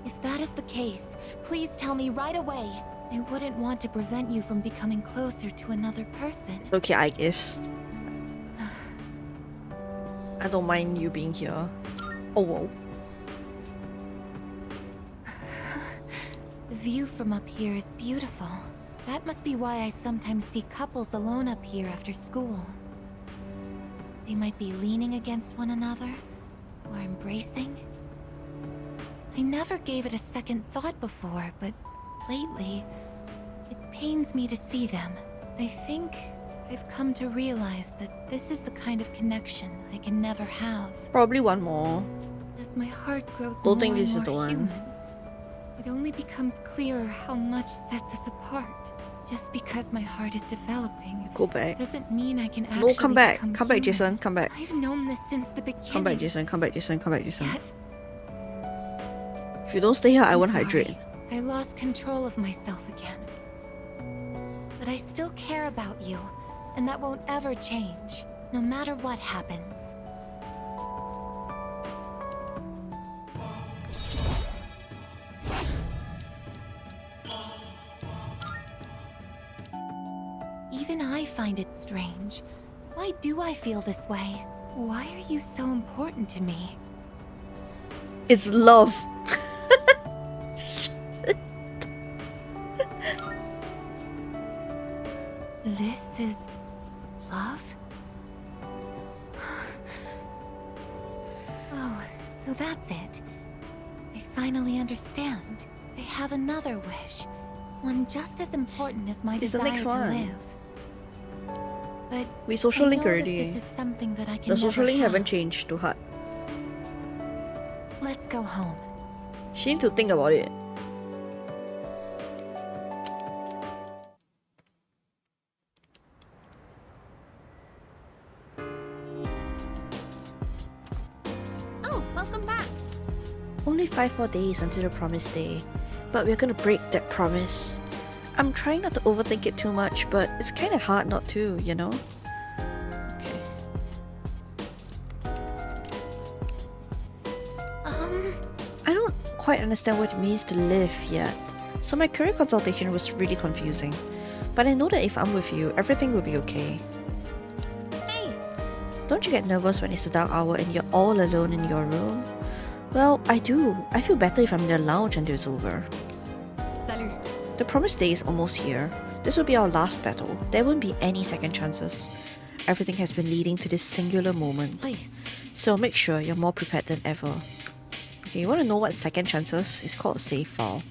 If that is the case, please tell me right away. I wouldn't want to prevent you from becoming closer to another person. Okay, I guess. I don't mind you being here. Oh, whoa. The view from up here is beautiful. That must be why I sometimes see couples alone up here after school. They might be leaning against one another, or embracing. I never gave it a second thought before, but lately, it pains me to see them. I think I've come to realize that this is the kind of connection I can never have. Probably one more. As my heart grows Don't more think this and is the more one. human, it only becomes clearer how much sets us apart. Just because my heart is developing Go back. doesn't mean I can actually No, come back. become Come back, human. Jason. Come back. I've known this since the beginning. Come back, Jason. Come back, Jason. Come back, Jason. Yet, If you don't stay here, I I'm won't sorry. hydrate. I lost control of myself again. But I still care about you, and that won't ever change, no matter what happens. Even I find it strange. Why do I feel this way? Why are you so important to me? It's love. This is love? Oh, so that's it. I finally understand. I have another wish. One just as important as my It's the desire next to one. live. but We social I link know already. That this is something that I can The social never link have. haven't changed to hard. Let's go home. She need to think about it. Oh, welcome back. Only 5 more days until the promised day, but we're gonna break that promise. I'm trying not to overthink it too much, but it's kind of hard not to, you know? Okay. I don't quite understand what it means to live yet, so my career consultation was really confusing. But I know that if I'm with you, everything will be okay. Hey! Don't you get nervous when it's the dark hour and you're all alone in your room? Well, I do. I feel better if I'm in the lounge until it's over. Salut. The promised day is almost here. This will be our last battle. There won't be any second chances. Everything has been leading to this singular moment. Please. So make sure you're more prepared than ever. Okay, you want to know what second chances? It's called a save file.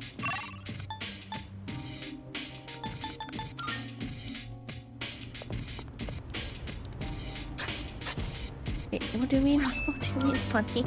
Wait, what do you mean? What do you mean funny?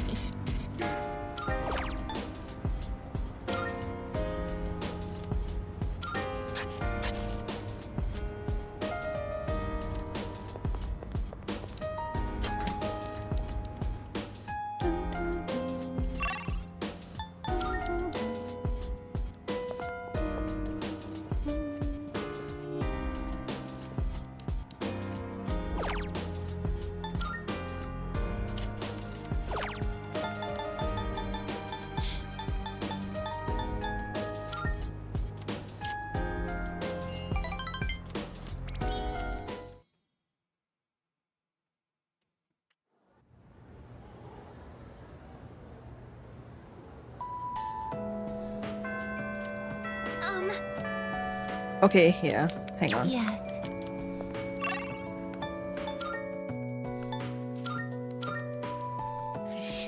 Okay, yeah. Hang on. Yes.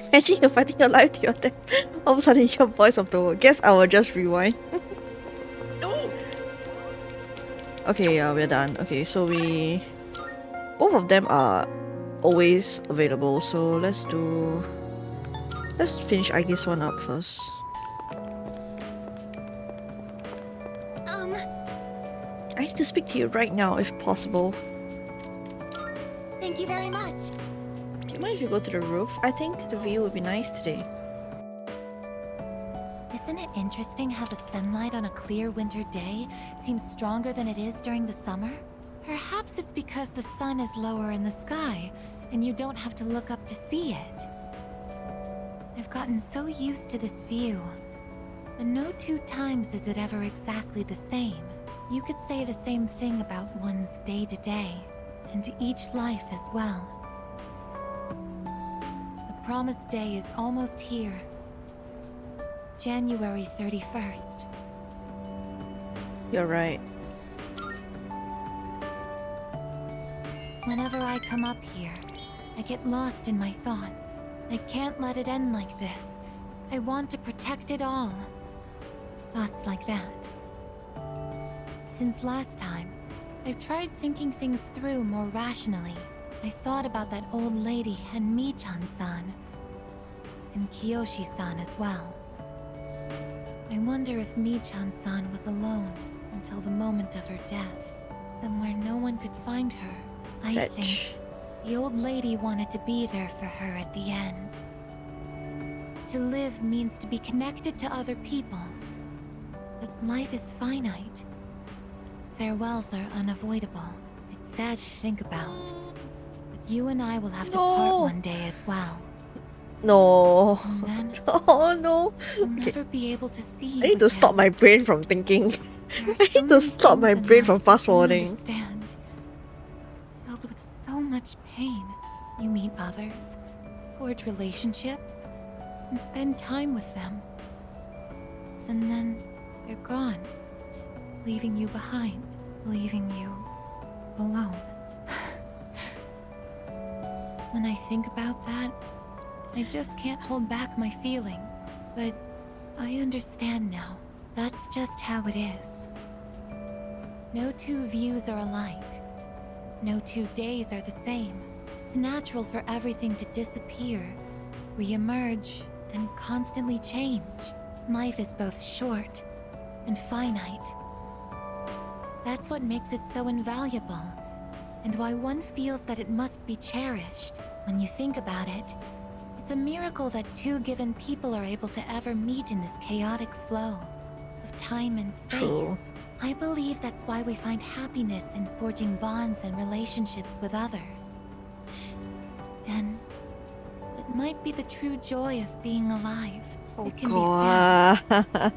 Imagine you're fighting your life to your death. All of a sudden, your voice of the world. Guess I will just rewind. Okay, yeah, we're done. Okay, so both of them are always available. So let's finish I guess one up first. I need to speak to you right now, if possible. Thank you very much. Do you mind if you go to the roof? I think the view would be nice today. Isn't it interesting how the sunlight on a clear winter day seems stronger than it is during the summer? Perhaps it's because the sun is lower in the sky, and you don't have to look up to see it. I've gotten so used to this view, but no two times is it ever exactly the same. You could say the same thing about one's day-to-day, and to each life as well. The promised day is almost here. January 31st. You're right. Whenever I come up here, I get lost in my thoughts. I can't let it end like this. I want to protect it all. Thoughts like that. Since last time, I've tried thinking things through more rationally. I thought about that old lady and Michan-san, and Kiyoshi-san as well. I wonder if Michan-san was alone until the moment of her death, somewhere no one could find her. I think the old lady wanted to be there for her at the end. To live means to be connected to other people, but life is finite. Farewells are unavoidable. It's sad to think about. But you and I will have to part one day as well. No. And then Oh no. I'll never be able to see you I need to stop my brain from thinking. I need to stop my brain from fast forwarding. Understand. It's filled with so much pain. You meet others, forge relationships, and spend time with them. And then they're gone, leaving you behind, leaving you alone. When I think about that, I just can't hold back my feelings. But I understand now. That's just how it is. No two views are alike. No 2 days are the same. It's natural for everything to disappear, re-emerge, and constantly change. Life is both short and finite. That's what makes it so invaluable, and why one feels that it must be cherished. When you think about it, it's a miracle that 2 given people are able to ever meet in this chaotic flow of time and space. True. I believe that's why we find happiness in forging bonds and relationships with others. And it might be the true joy of being alive. It can be sad,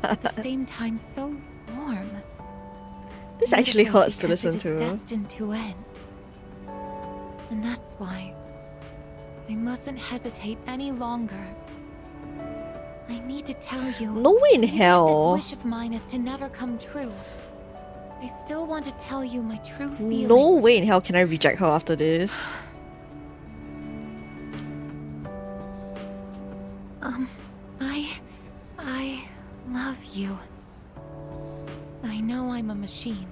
at the same time so warm. This actually Beautiful hurts to because listen it is to. destined to end. And that's why I mustn't hesitate any longer. I need to tell you. No way in even if hell. this wish of mine is to never come true, I still want to tell you my true feelings. No way in hell can I reject her after this. I love you. I know I'm a machine.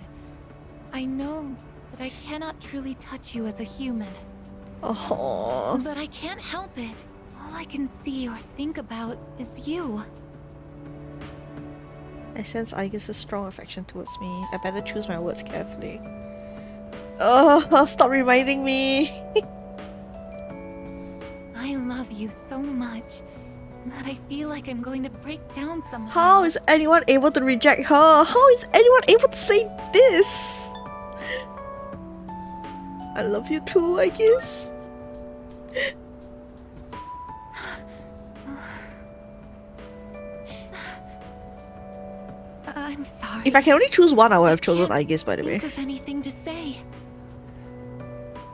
I know that I cannot truly touch you as a human. Oh. But I can't help it. All I can see or think about is you. I sense Aegis' strong affection towards me. I better choose my words carefully. Oh, stop reminding me. I love you so much that I feel like I'm going to break down somehow. How is anyone able to reject her? How is anyone able to say this? I love you too, I guess. I'm sorry. If I can only choose one, I would have chosen Aegis, by the way. Think of anything to say.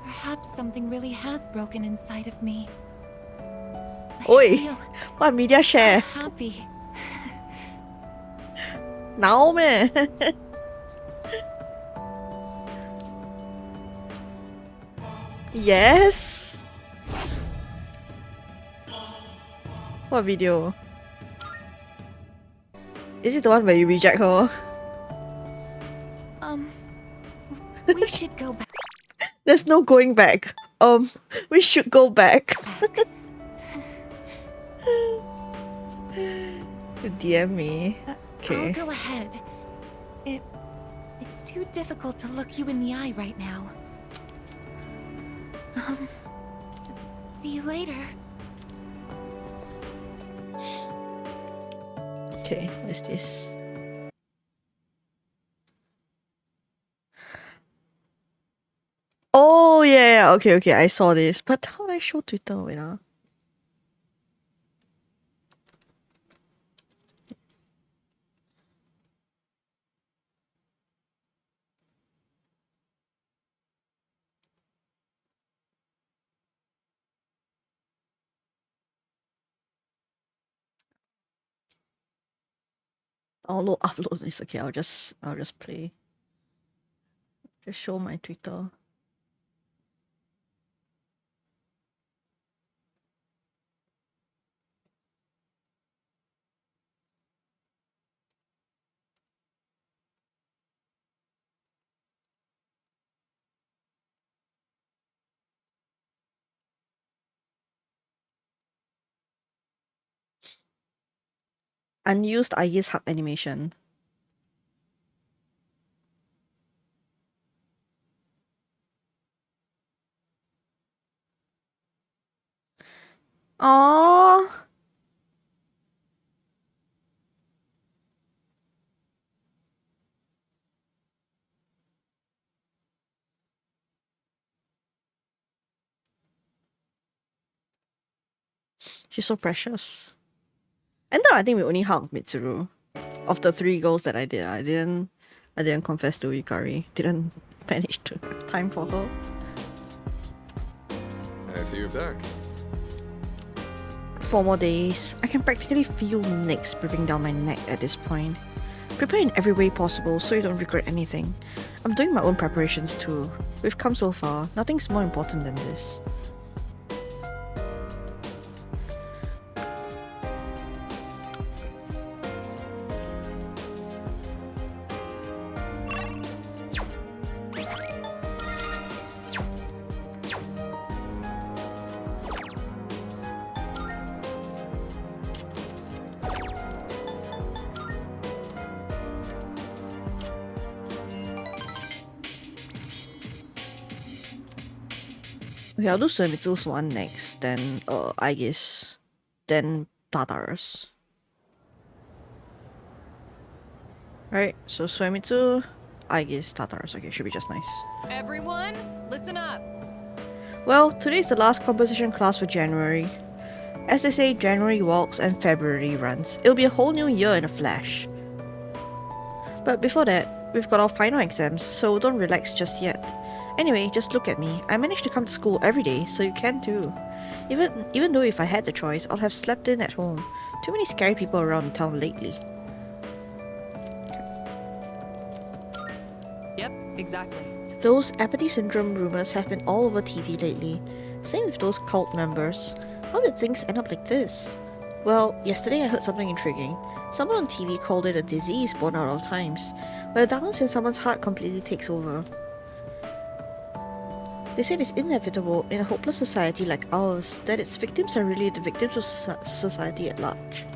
Perhaps something really has broken inside of me. Oi, what media share? Happy. Now, man. Yes. What video? Is it the one where you reject her? We should go back. There's no going back. We should go back. You DM me. Okay. I'll go ahead. It's too difficult to look you in the eye right now. See you later. Okay, what is this? Oh yeah, okay, I saw this. But how do I show Twitter? Wait, upload is okay. I'll just play. Just show my Twitter. Unused Aegis hub animation. Aww. She's so precious. And now I think we only hugged Mitsuru. Of the 3 girls that I did, I didn't confess to Yukari. Didn't manage to have time for her. I see you're back. 4 more days. I can practically feel Nyx breathing down my neck at this point. Prepare in every way possible so you don't regret anything. I'm doing my own preparations too. We've come so far. Nothing's more important than this. Okay, I'll do Suemitsu's one next, then Aegis, then Tataras. Right, so Suemitsu, Aegis, Tataras. Okay, should be just nice. Everyone, listen up. Well, today's the last composition class for January. As they say, January walks and February runs. It'll be a whole new year in a flash. But before that, we've got our final exams, so don't relax just yet. Anyway, just look at me. I managed to come to school every day, so you can too. Even though if I had the choice, I'd have slept in at home. Too many scary people around town lately. Yep, exactly. Those apathy syndrome rumors have been all over TV lately. Same with those cult members. How did things end up like this? Well, yesterday I heard something intriguing. Someone on TV called it a disease born out of times, where the darkness in someone's heart completely takes over. They said it's inevitable in a hopeless society like ours, that its victims are really the victims of society at large.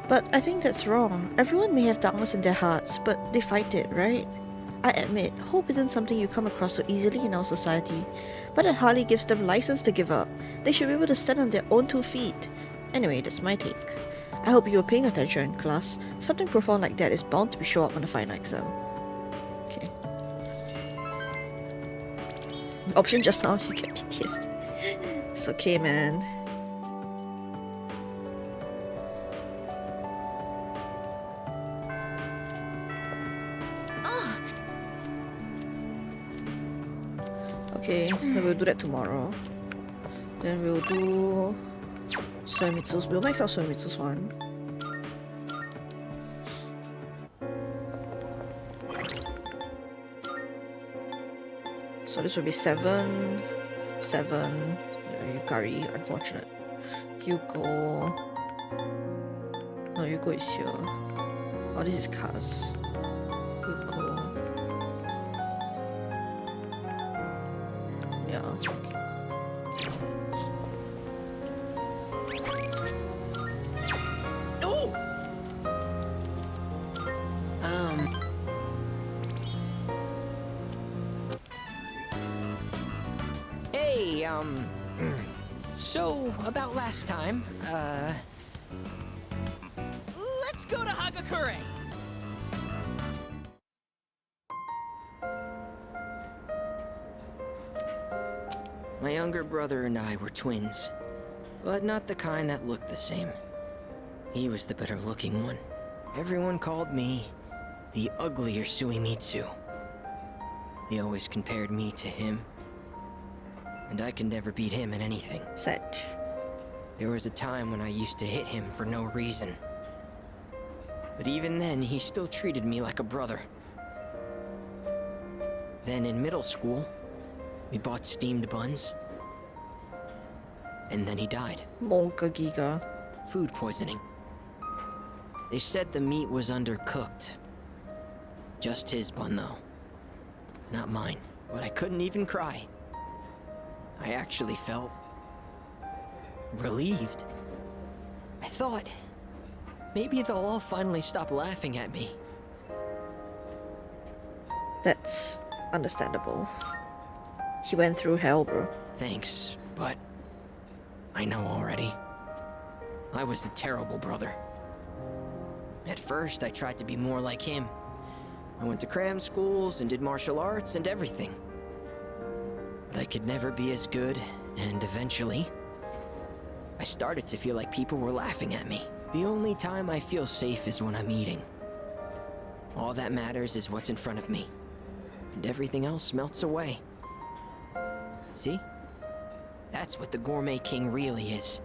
But I think that's wrong. Everyone may have darkness in their hearts, but they fight it, right? I admit, hope isn't something you come across so easily in our society, but it hardly gives them license to give up. They should be able to stand on their own 2 feet. Anyway, that's my take. I hope you were paying attention in class. Something profound like that is bound to show up on the final exam. Okay. Option just now, you get PTSD. It's okay, man. Okay, then we'll do that tomorrow. Then we'll do Suemitsu's. We'll max out Suemitsu's one. So this will be 7, 7. Yukari, unfortunate. Yuko. No, Yuko is here. Oh, this is Kaz. Yuko. Yeah, okay. Oh! Hey, so about last time, Let's go to Hagakure. my younger brother and I were twins, but not the kind that looked the same. He was the better looking one. Everyone called me the uglier Suimitsu. They always compared me to him, and I could never beat him in anything. Such. There was a time when I used to hit him for no reason. But even then, he still treated me like a brother. Then in middle school, we bought steamed buns. And then he died. Monka Giga. Food poisoning. They said the meat was undercooked. Just his bun, though. Not mine. But I couldn't even cry. I actually felt relieved. I thought maybe they'll all finally stop laughing at me. That's understandable. He went through hell, bro. Thanks, but I know already. I was a terrible brother. At first, I tried to be more like him. I went to cram schools and did martial arts and everything. But I could never be as good, and eventually, I started to feel like people were laughing at me. The only time I feel safe is when I'm eating. All that matters is what's in front of me, and everything else melts away. See? That's what the Gourmet King really is.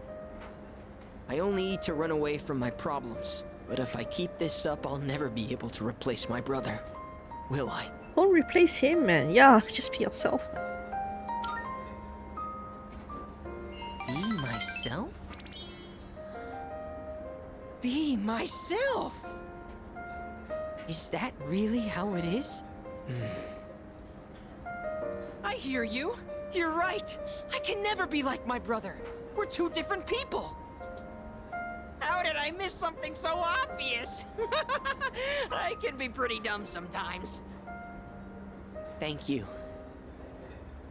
I only eat to run away from my problems, but if I keep this up, I'll never be able to replace my brother. Will I? Don't replace him, man. Yeah, just be yourself. Be myself? Be myself! Is that really how it is? I hear you. You're right. I can never be like my brother. We're two different people. How did I miss something so obvious? I can be pretty dumb sometimes. Thank you.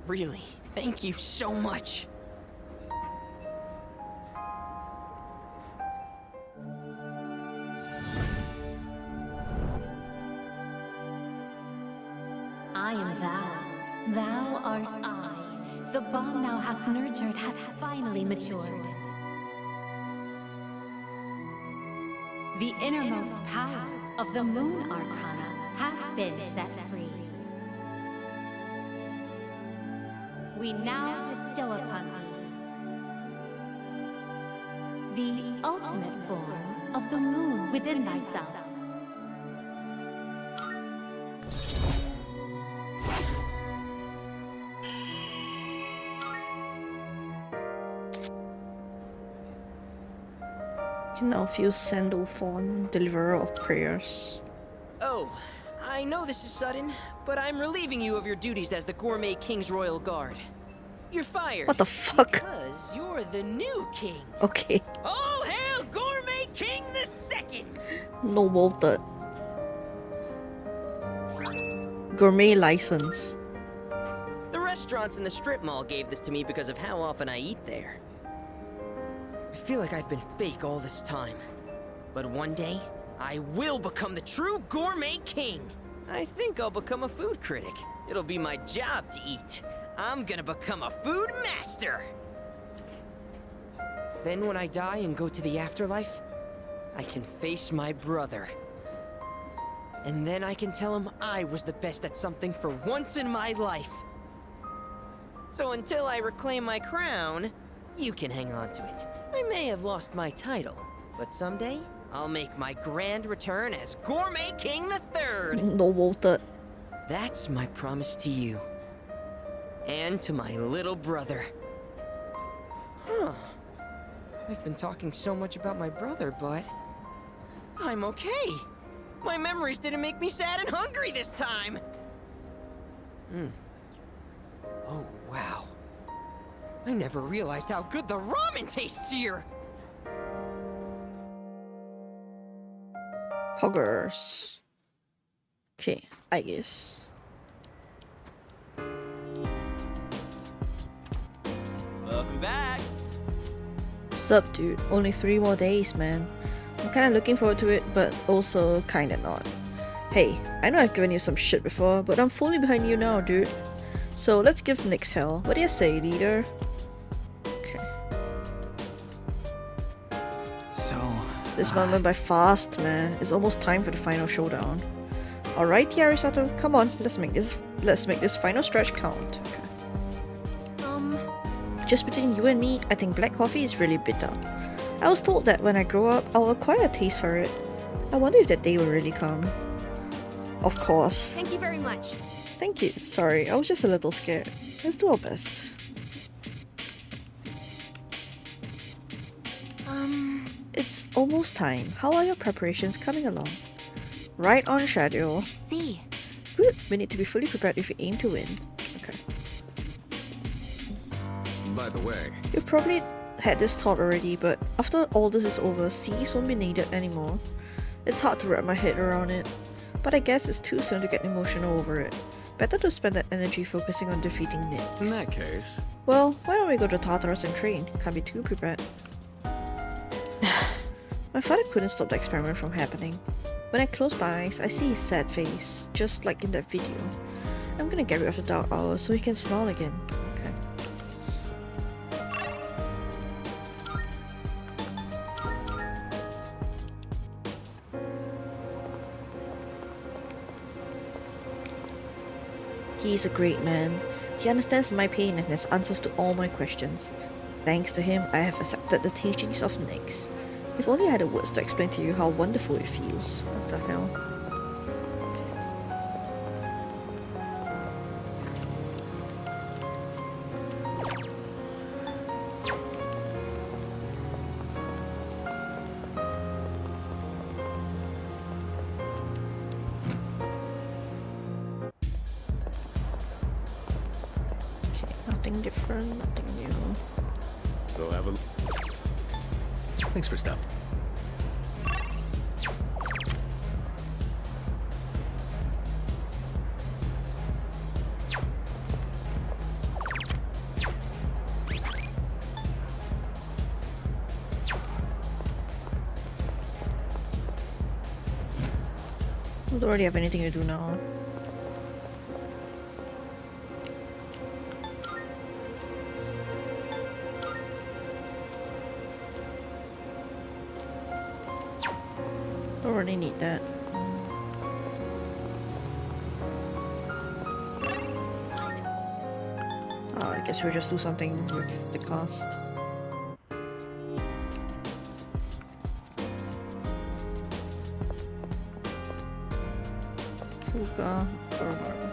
Really. Thank you so much. I am thou. Thou art I. The bond thou hast nurtured hath finally matured. The innermost power of the Moon Arcana hath been set free. We now bestow upon thee the ultimate form of the moon within thyself. Can now feel Sandalphon, deliverer of prayers. Oh, I know this is sudden, but I'm relieving you of your duties as the Gourmet King's Royal Guard. You're fired. What the fuck? Because you're the new king. Okay. All hail Gourmet King the Second! No Walter. Gourmet license. The restaurants in the strip mall gave this to me because of how often I eat there. I feel like I've been fake all this time. But one day, I will become the true Gourmet King. I think I'll become a food critic. It'll be my job to eat. I'm gonna become a food master. Then when I die and go to the afterlife, I can face my brother. And then I can tell him I was the best at something for once in my life. So until I reclaim my crown, you can hang on to it. I may have lost my title, but someday I'll make my grand return as Gourmet King the Third. No Walter. That's my promise to you. And to my little brother. Huh. I've been talking so much about my brother, but I'm okay. My memories didn't make me sad and hungry this time. Oh, wow. I never realized how good the ramen tastes here. Hoggers. Okay, I guess. Welcome back. Sup, dude? Only 3 more days, man. I'm kinda looking forward to it, but also kinda not. Hey, I know I've given you some shit before, but I'm fully behind you now, dude. So let's give Nyx hell. What do you say, leader? Okay. So... This moment went by fast, man. It's almost time for the final showdown. Alright, Yarisato, come on, let's make this final stretch count. Okay. Just between you and me, I think black coffee is really bitter. I was told that when I grow up, I'll acquire a taste for it. I wonder if that day will really come. Of course. Thank you very much. Thank you. Sorry, I was just a little scared. Let's do our best. It's almost time. How are your preparations coming along? Right on schedule. I see. Good. We need to be fully prepared if we aim to win. Okay. By the way, You've probably had this thought already, but after all this is over, C's won't be needed anymore. It's hard to wrap my head around it, but I guess it's too soon to get emotional over it. Better to spend that energy focusing on defeating Nyx. in that case, Well, why don't we go to Tartarus and train? Can't be too prepared. My father couldn't stop the experiment from happening. When I close my eyes, I see his sad face, just like in that video. I'm gonna get rid of the dark hour so he can smile again. Okay. He's a great man. He understands my pain and has answers to all my questions. Thanks to him, I have accepted the teachings of Nyx. If only I had the words to explain to you how wonderful it feels. What the hell? Okay, nothing different, nothing new. we'll have a... Thanks for stopping. don't already have anything to do now. Don't really need that. I guess we'll just do something with the cast. Fuka, Koromaru.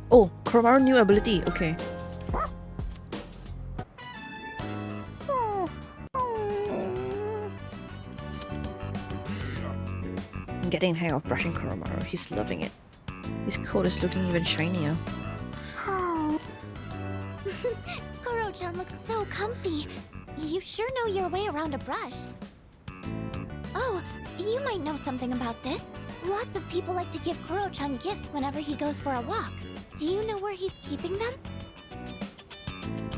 Oh, Koromaru new ability, okay. I'm getting the hang of brushing Koromaru, he's loving it. His coat is looking even shinier. Koro-chan looks so comfy. You sure know your way around a brush. Oh, you might know something about this. Lots of people like to give Koro-chan gifts whenever he goes for a walk. Do you know where he's keeping them?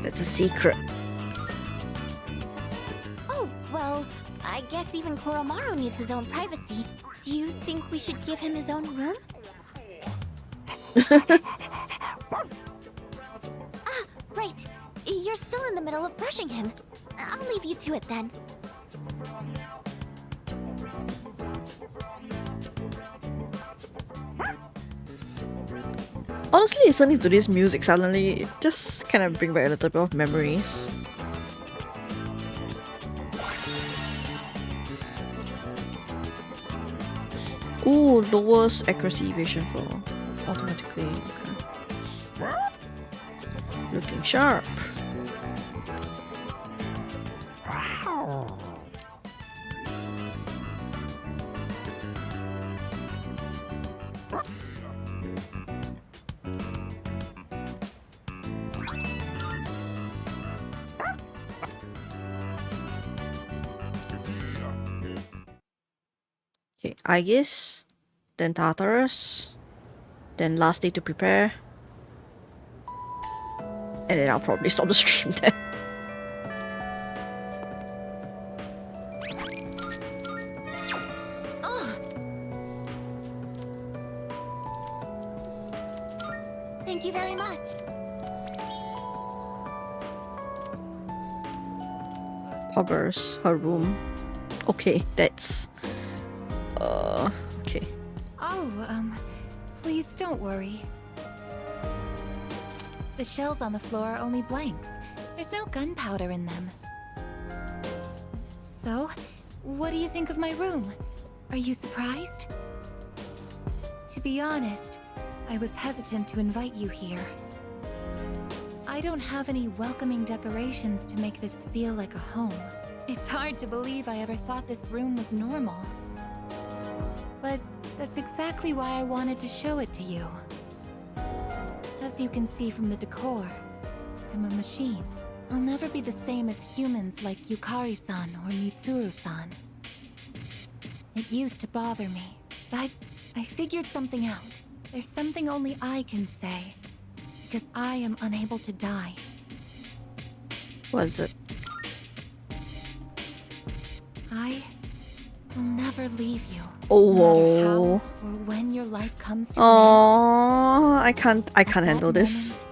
That's a secret. Oh, well, I guess even Koromaru needs his own privacy. Do you think we should give him his own room? Ah, right. You're still in the middle of brushing him. I'll leave you to it then. Honestly, listening to this music suddenly just kind of bring back a little bit of memories. Ooh, lowest accuracy evasion for automatically. Okay. Looking sharp. Okay, Aegis, then Tartarus, then last day to prepare, and then I'll probably stop the stream then. Thank you very much. Poggers, her room. Okay, that's... okay. Oh, please don't worry. The shells on the floor are only blanks. There's no gunpowder in them. So, what do you think of my room? Are you surprised? To be honest, I was hesitant to invite you here. I don't have any welcoming decorations to make this feel like a home. It's hard to believe I ever thought this room was normal. But that's exactly why I wanted to show it to you. As you can see from the decor, I'm a machine. I'll never be the same as humans like Yukari-san or Mitsuru-san. It used to bother me, but I figured something out. There's something only I can say, because I am unable to die. What is it? I will never leave you. Oh, no matter how whoa. or when your life comes to Oh, I can't handle this.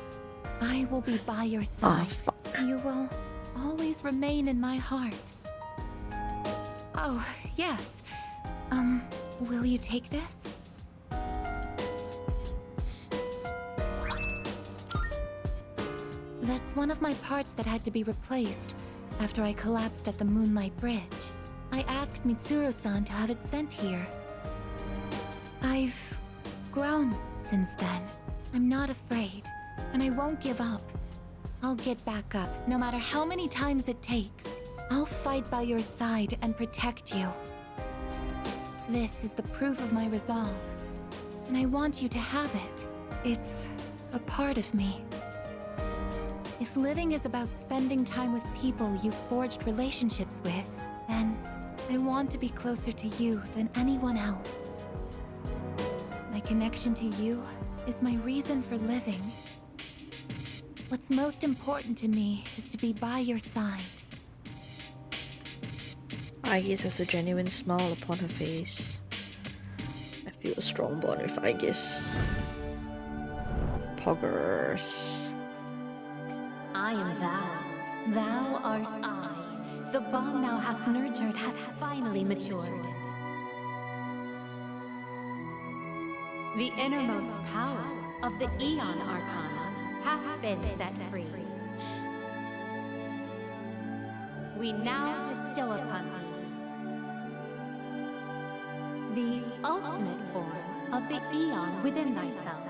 I will be by your side. Oh, fuck. You will always remain in my heart. Oh, yes. Will you take this? That's one of my parts that had to be replaced after I collapsed at the Moonlight Bridge. I asked Mitsuru-san to have it sent here. I've grown since then. I'm not afraid, and I won't give up. I'll get back up, no matter how many times it takes. I'll fight by your side and protect you. This is the proof of my resolve, and I want you to have it. It's a part of me. If living is about spending time with people you've forged relationships with, then I want to be closer to you than anyone else. My connection to you is my reason for living. What's most important to me is to be by your side. Aegis has a genuine smile upon her face. I feel a strong bond with Aegis. Poggers. I am thou. Thou art I. The bond thou hast nurtured hath finally matured. The innermost power of the Aeon Arcana hath been set free. We now bestow upon thee the ultimate form of the Aeon within thyself.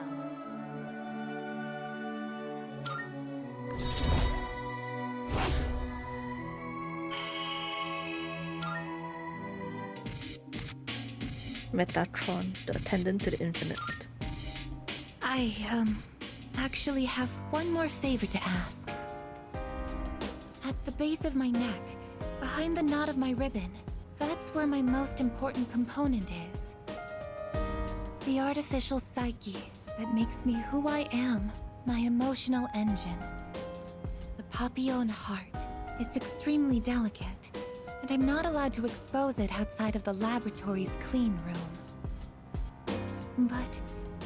Metatron, the attendant to the infinite. I, actually have one more favor to ask. At the base of my neck, behind the knot of my ribbon, that's where my most important component is. The artificial psyche that makes me who I am, my emotional engine. The Papillon heart. It's extremely delicate, and I'm not allowed to expose it outside of the laboratory's clean room. But...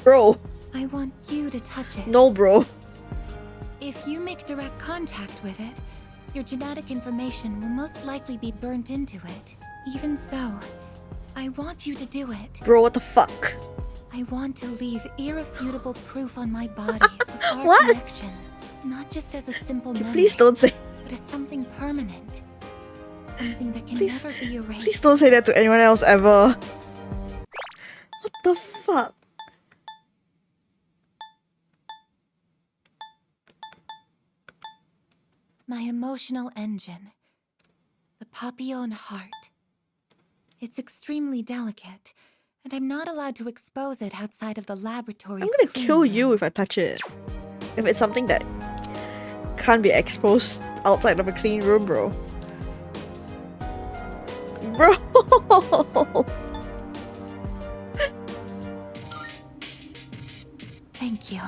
Bro! I want you to touch it. No, bro. If you make direct contact with it, your genetic information will most likely be burnt into it. Even so, I want you to do it. Bro, what the fuck? I want to leave irrefutable proof on my body of our What? connection. Not just as a simple memory, Please don't say. but as something permanent. Something that can Please- never be erased. Please don't say that to anyone else ever. What the fuck? My emotional engine. The Papillon heart. It's extremely delicate, and I'm not allowed to expose it outside of the laboratory's I'm gonna clean kill room. you if I touch it. If it's something that can't be exposed outside of a clean room, bro. Bro! Thank you.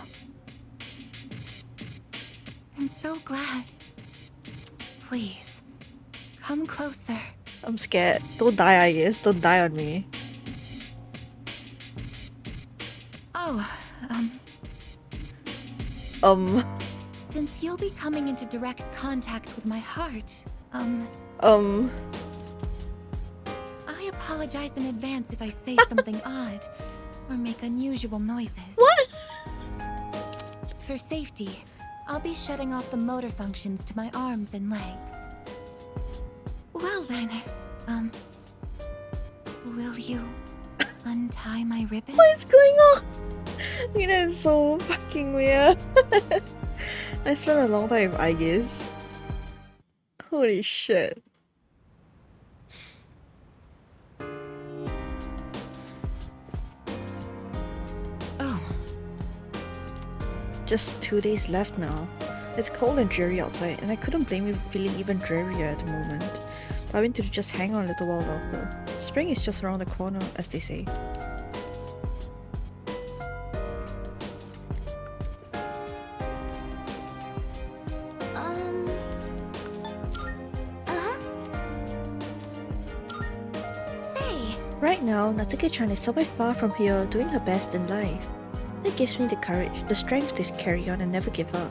I'm so glad. Please, come closer. I'm scared. Don't die, I guess. Don't die on me. Oh, since you'll be coming into direct contact with my heart, I apologize in advance if I say something odd or make unusual noises. What? For safety, I'll be shutting off the motor functions to my arms and legs. Well then, will you untie my ribbon? What is going on? I mean, that's so fucking weird. I spent a long time with Aegis. Holy shit. Oh. Just 2 days left now. It's cold and dreary outside, and I couldn't blame you for feeling even drearier at the moment. But I went to just hang on a little while longer. Spring is just around the corner, as they say. Say, Right now, Natsuki-chan is somewhere far from here, doing her best in life. That gives me the courage, the strength to carry on and never give up.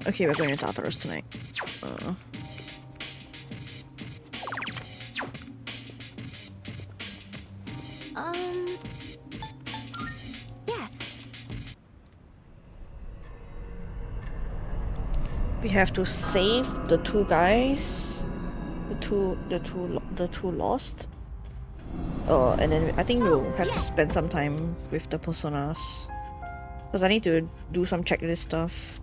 Okay, we're going to Tartarus tonight. yes. We have to save the two guys, the two lost. And then I think we'll have to spend some time with the personas, because I need to do some checklist stuff.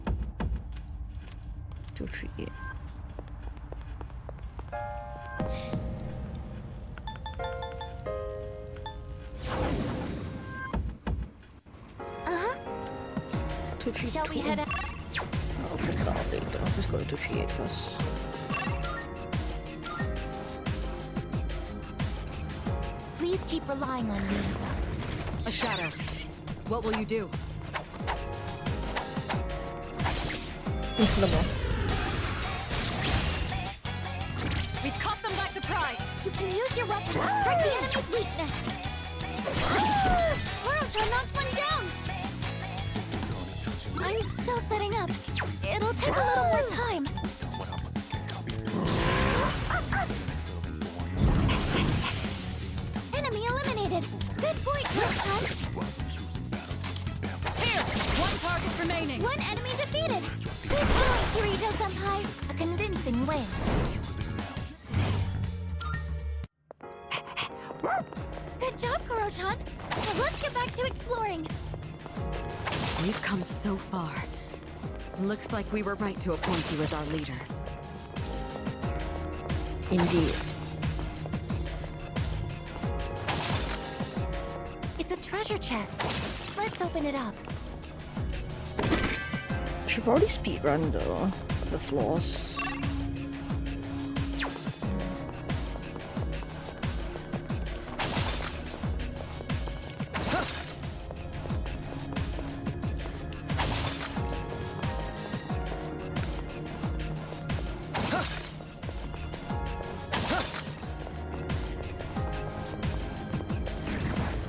2, 3, 8. Uh-huh. 2, 3, Shall 2. we head out? I'll put that on later. Let's go to 2, 3, 8 first. Please keep relying on me. A shadow. What will you do? We've caught them by surprise. You can use your weapon to strike the enemy's weakness. Koro-chan knocked one down. I'm still setting up. It'll take a little more time. Enemy eliminated. Good point, Koro-chan. Here, one target remaining. One enemy defeated. Good job, Kirito-senpai. A convincing win. Good job, Koro-chan. Now let's get back to exploring. We've come so far. Looks like we were right to appoint you as our leader. Indeed. It's a treasure chest. Let's open it up. Should probably speedrun the floors.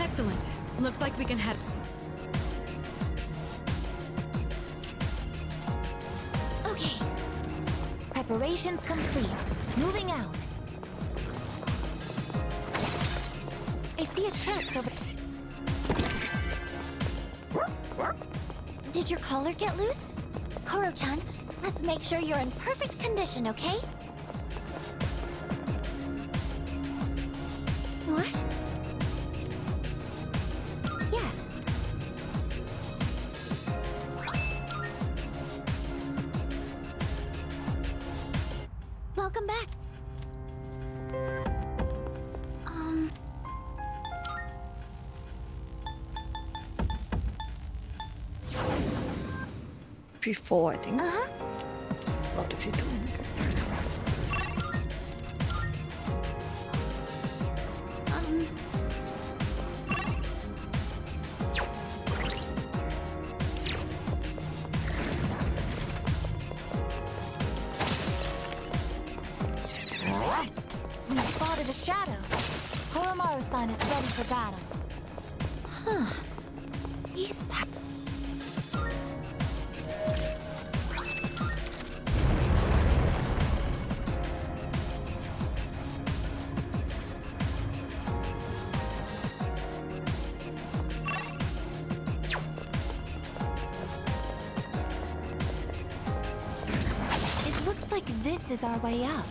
Excellent. Looks like we can head... Okay. Preparations complete. Moving out. I see a chest over... Did your collar get loose? Koro-chan, let's make sure you're in perfect condition, okay? What? Yes. Welcome back. P3R, I think. Uh-huh. Not the P2. We spotted a shadow. Koromaru-san is ready for battle. Huh. He's back. It looks like this is our way up.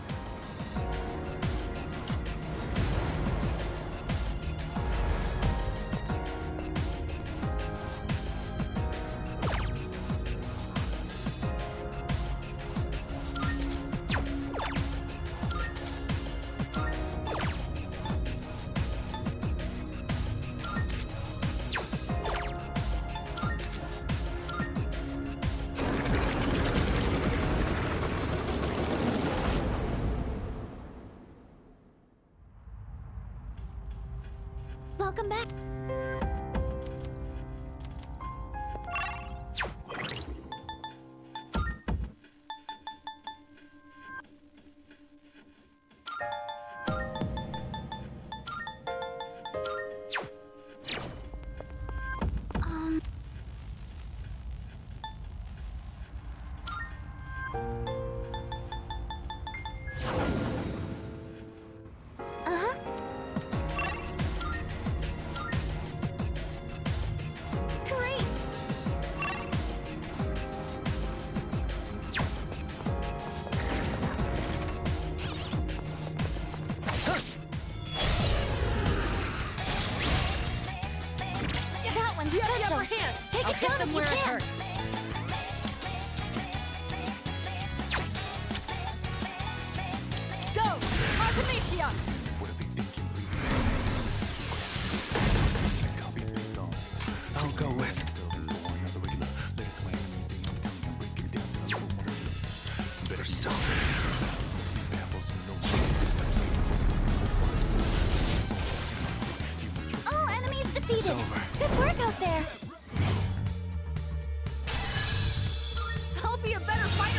Welcome back. I'll get them where it hurts. Go! Artemisia! I'll go with. Better All enemies defeated. It's over. Good work out there. I'll be a better fighter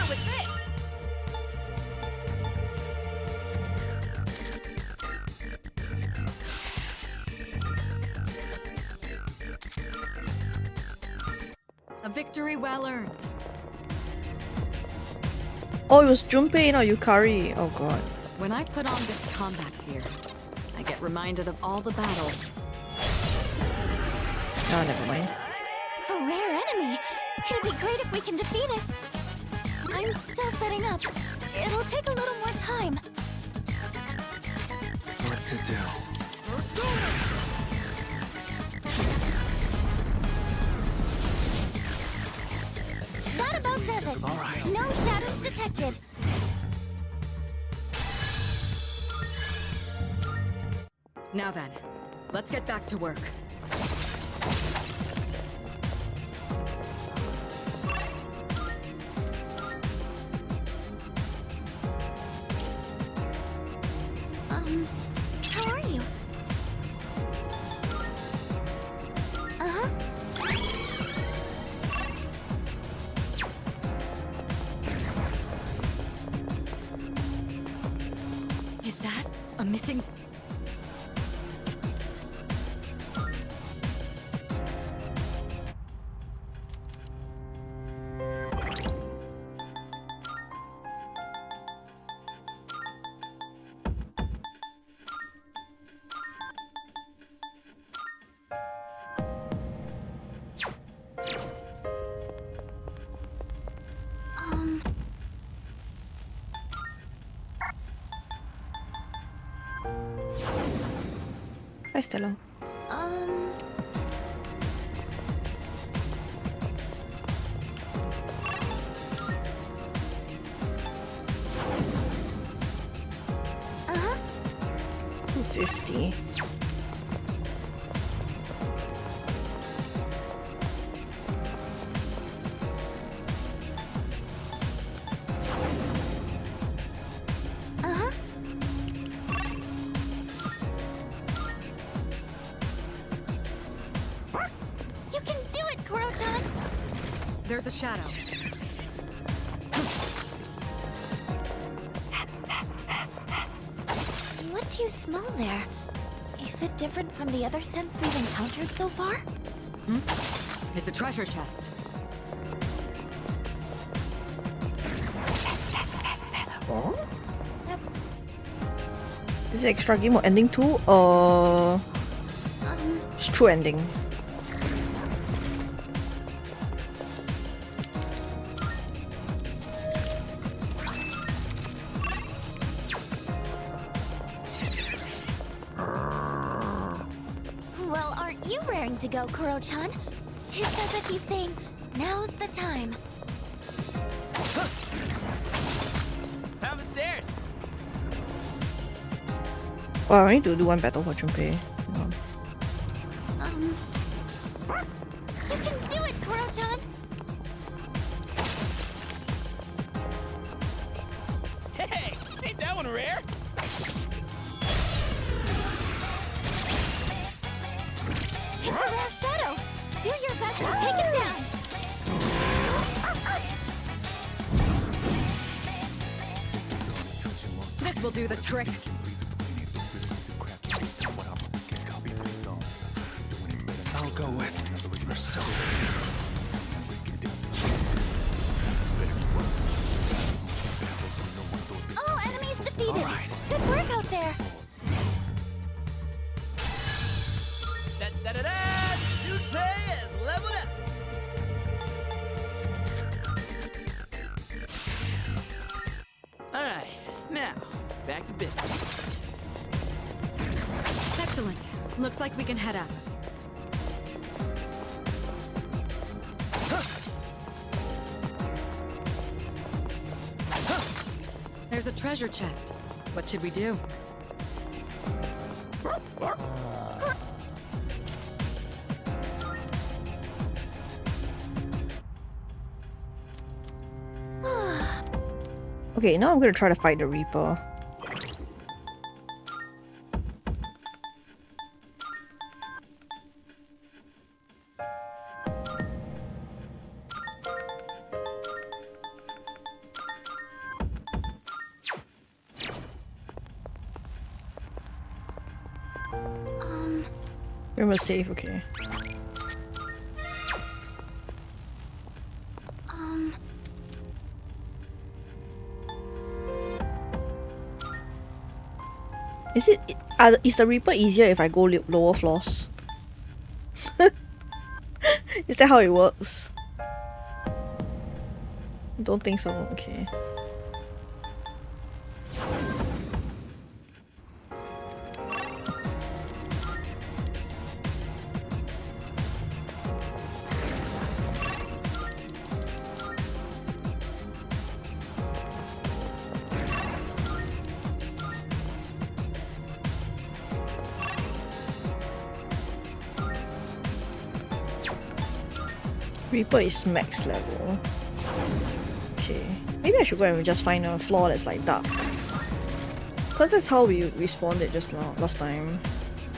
A victory well earned. Oh, it was Junpei, not Yukari. Oh god. When I put on this combat gear, I get reminded of all the battle. Oh, never mind. A rare enemy. It'd be great if we can defeat it. I'm still setting up. It'll take a little more time. Work to do. That about does it. All right. No shadows detected. Now then, let's get back to work. How are you? Uh-huh. Is that a missing... Hi, Stella. Uh-huh. 250. Uh-huh. You can do it, Koro-chan! There's a shadow. What do you smell there? Is it different from the other scents we've encountered so far? It's a treasure chest. Is it extra game or ending too? It's true ending. Well, aren't you raring to go, Koro-chan? It's as if he's saying, now's the time. Down the stairs. Oh, I need to do one battle for Junpei. You can do it, Koro-chan! Hey, ain't that one rare? It's a rare shadow! Do your best to take it down! This will do the trick. I'll go with your soul. All enemies defeated! All right. Good work out there! Da-da-da-da! Junpei has leveled up! Alright, now, back to business. Excellent. Looks like we can head up. There's a treasure chest. What should we do? Okay, now I'm gonna try to fight the Reaper. We're almost safe, okay. Is the Reaper easier if I go lower floors? Is that how it works? Don't think so. Okay. Reaper is max level. Okay. Maybe I should go and just find a floor that's like dark. Cause that's how we respawned it just now, last time.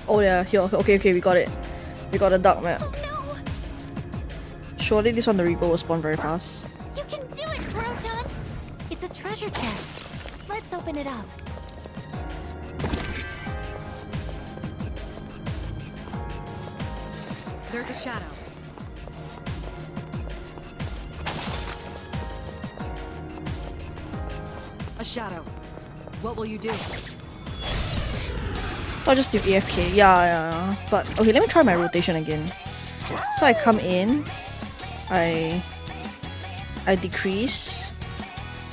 Oh yeah, here. Okay, we got it. We got a dark map. Oh no! Surely this one the Reaper will spawn very fast. You can do it, Kuro-chan! It's a treasure chest. Let's open it up. There's a shadow. A shadow. What will you do? I'll just do AFK. Yeah. But okay, let me try my rotation again. So I come in, I decrease.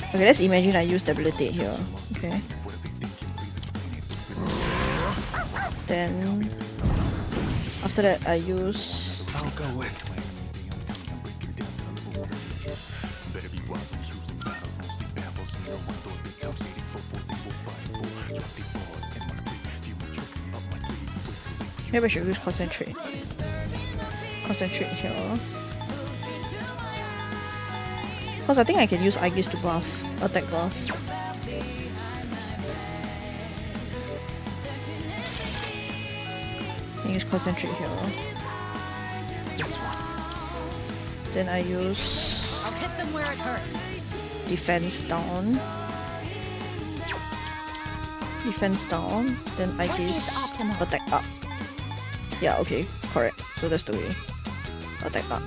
Okay, let's imagine I use debilitate here. Okay. Then after that I use. I'll go with. Maybe I should use concentrate. Concentrate here. Because I think I can use Aegis to buff, attack buff. I use concentrate here. This one. Then I use I'll hit them where it hurts. defense down. Defense down. Then Aegis attack up. Yeah, okay, correct. So that's the way. Attack up.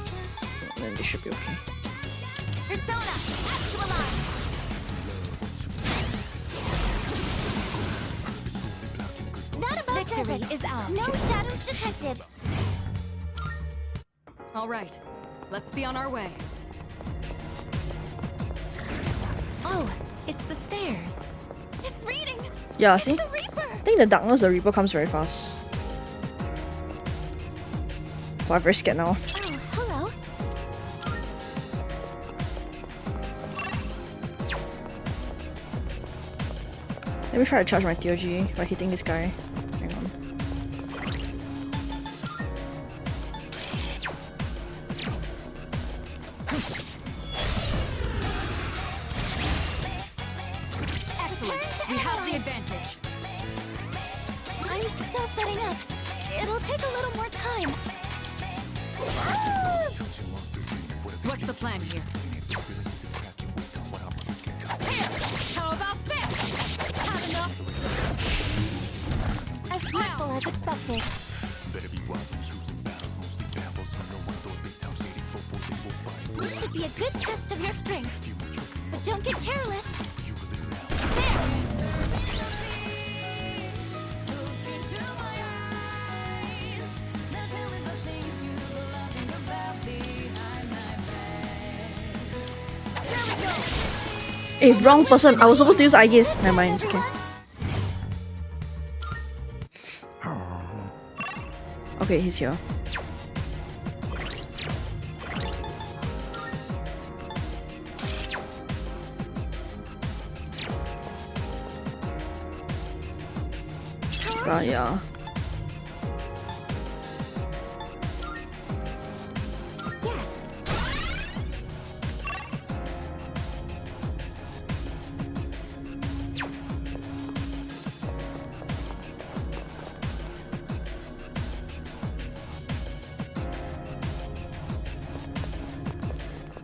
And then they should be okay. Persona, actualize! Not about Victory desert. is ours. No shadows detected. All right, let's be on our way. Oh, it's the stairs. It's reading. Yeah, It's see? the Reaper. I think the darkness, the Reaper comes very fast. Oh, I'm very scared now. Oh, hello. Let me try to charge my TOG by hitting this guy. Hang on. Excellent. We have the advantage. I'm still setting up. It'll take a little more time. What's the plan here? How about this? Had enough? As useful as expected. This should be a good test of your strength. But don't get careless. Hey, wrong person. I was supposed to use Aegis. Never mind, it's okay. Okay, he's here. Yeah.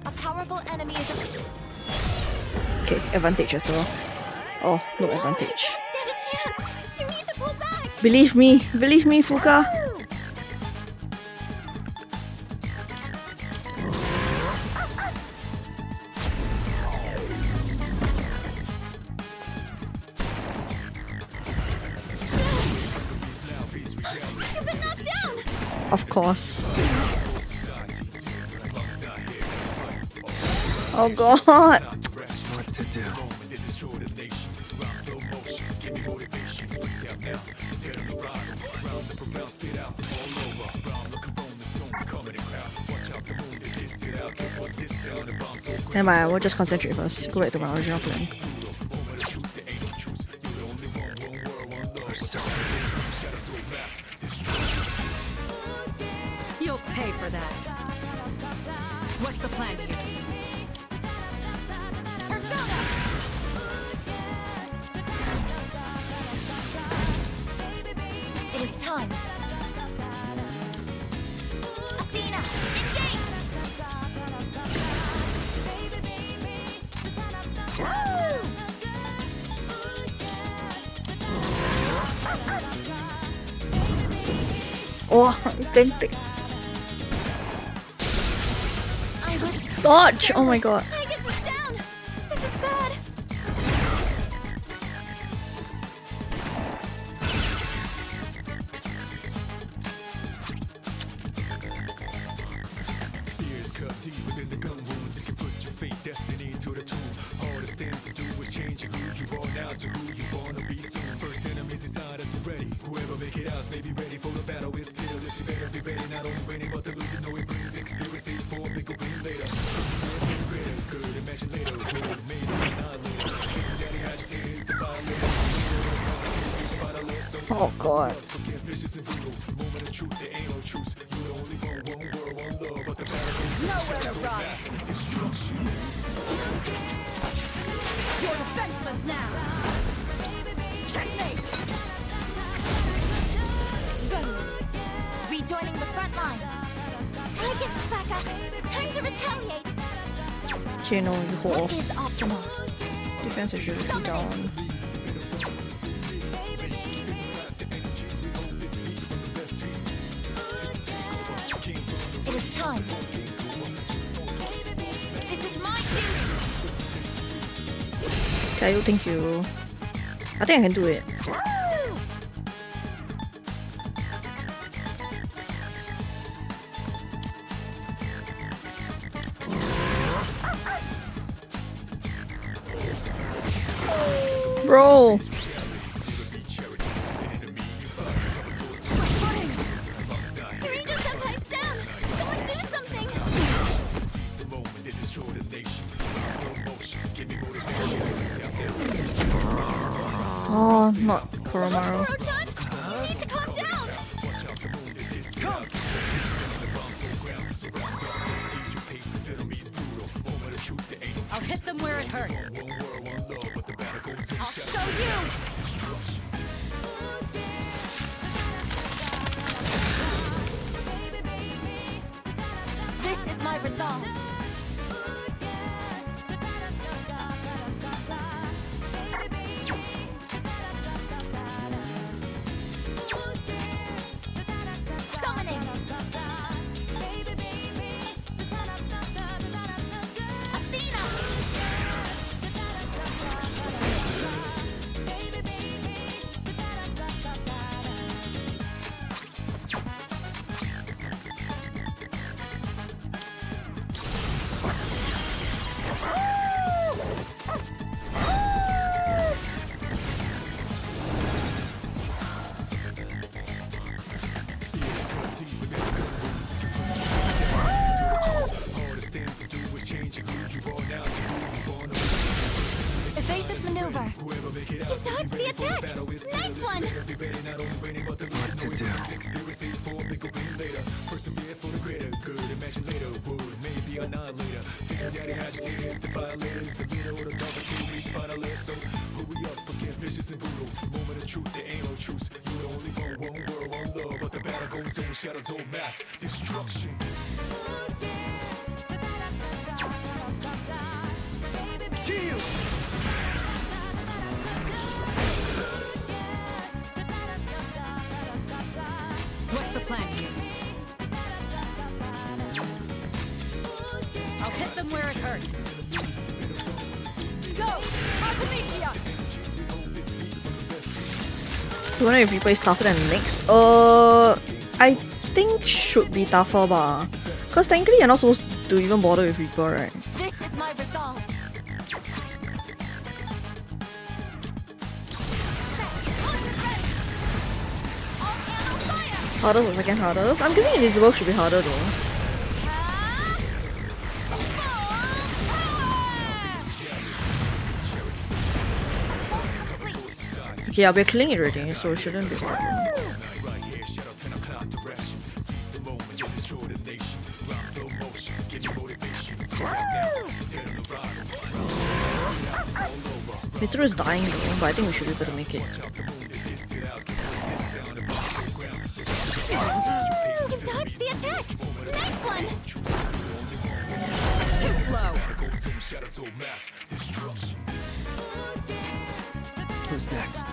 A powerful enemy is. Okay, advantage as well. Oh, no advantage. Stand a chance. You need to pull back. Believe me, Fuka. You've been knocked down! Of course. Oh god! What to do? Never mind, we'll just concentrate first. Go back to my original plan. You'll pay for that. What's the plan here? It is time. Athena, engage! Oh, tempting. Dodge! Oh my god. I get this down! This is bad! Fears cut deep within the gun wounds. You can put your fate, destiny to the tomb. Hardest thing to do is changing who you are now to who you wanna be soon. First enemies inside us already. Whoever make it out may be ready for the battle. It's peerless. You better be ready, not only winning but the losing. No, it brings experiences for a bigger win later. Good, imagine later. Good, maybe not later. Daddy had tears to violate. Oh god. Against vicious and brutal. Moment of truth, there ain't no truce. You're the only one world, one love. But the battle goes Nowhere to run. destruction. You're defenseless now. Checkmate. Rejoining the front line. I get this back up! Time to retaliate! Okay, no, you hold What off. is optimal? Defense is usually down. It is time. This is my duty! Jayu, thank you. I think I can do it. Bro! Ranger Senpai's down! Someone do something! Oh, not Koromaru. Koro-chan, you need to calm down! I'll hit them where it hurts. I'll show you! This is my resolve. Summoning. Athena. Evasive maneuver. He's dodged the attack! Nice one! What to do? Persevere for the greater good. Imagine later would maybe annihilator. Take your daddy had tears to violators. The leader or the cover to reach finalists. So who we up against vicious and brutal? Moment of truth, there ain't no truce. You're the only one world, one love. But the battle goes on, shadows on mass destruction. Chill! What's the plan here? I'll hit them where it hurts. Go! Artemisia! I wonder if Reaper is tougher than Nyx. I think should be tougher bah. Cause technically you're not supposed to even bother with Reaper, right? This is my resolve. Hardest or second hardest? I'm guessing Invisible should be harder though. Okay, yeah, we're killing it already, so it shouldn't be hard. Mitsuru is dying though, but I think we should be able to make it. You've dodged the attack! Nice one! Too slow. Who's next?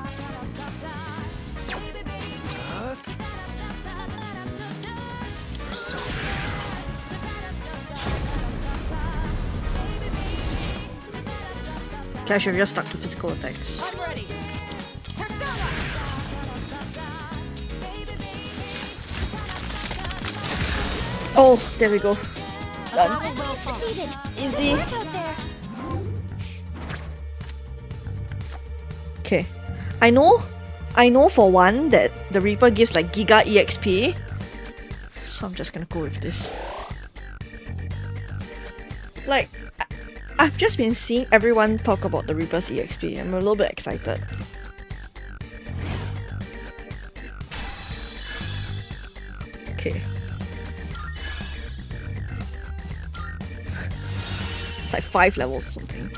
Okay, I should have just stuck to physical attacks. I'm ready. Oh, there we go. Done. Easy. Okay. I know for one that the Reaper gives like Giga EXP. So I'm just gonna go with this. Like, I've just been seeing everyone talk about the Reaper's EXP. I'm a little bit excited. Okay. It's like 5 levels or something.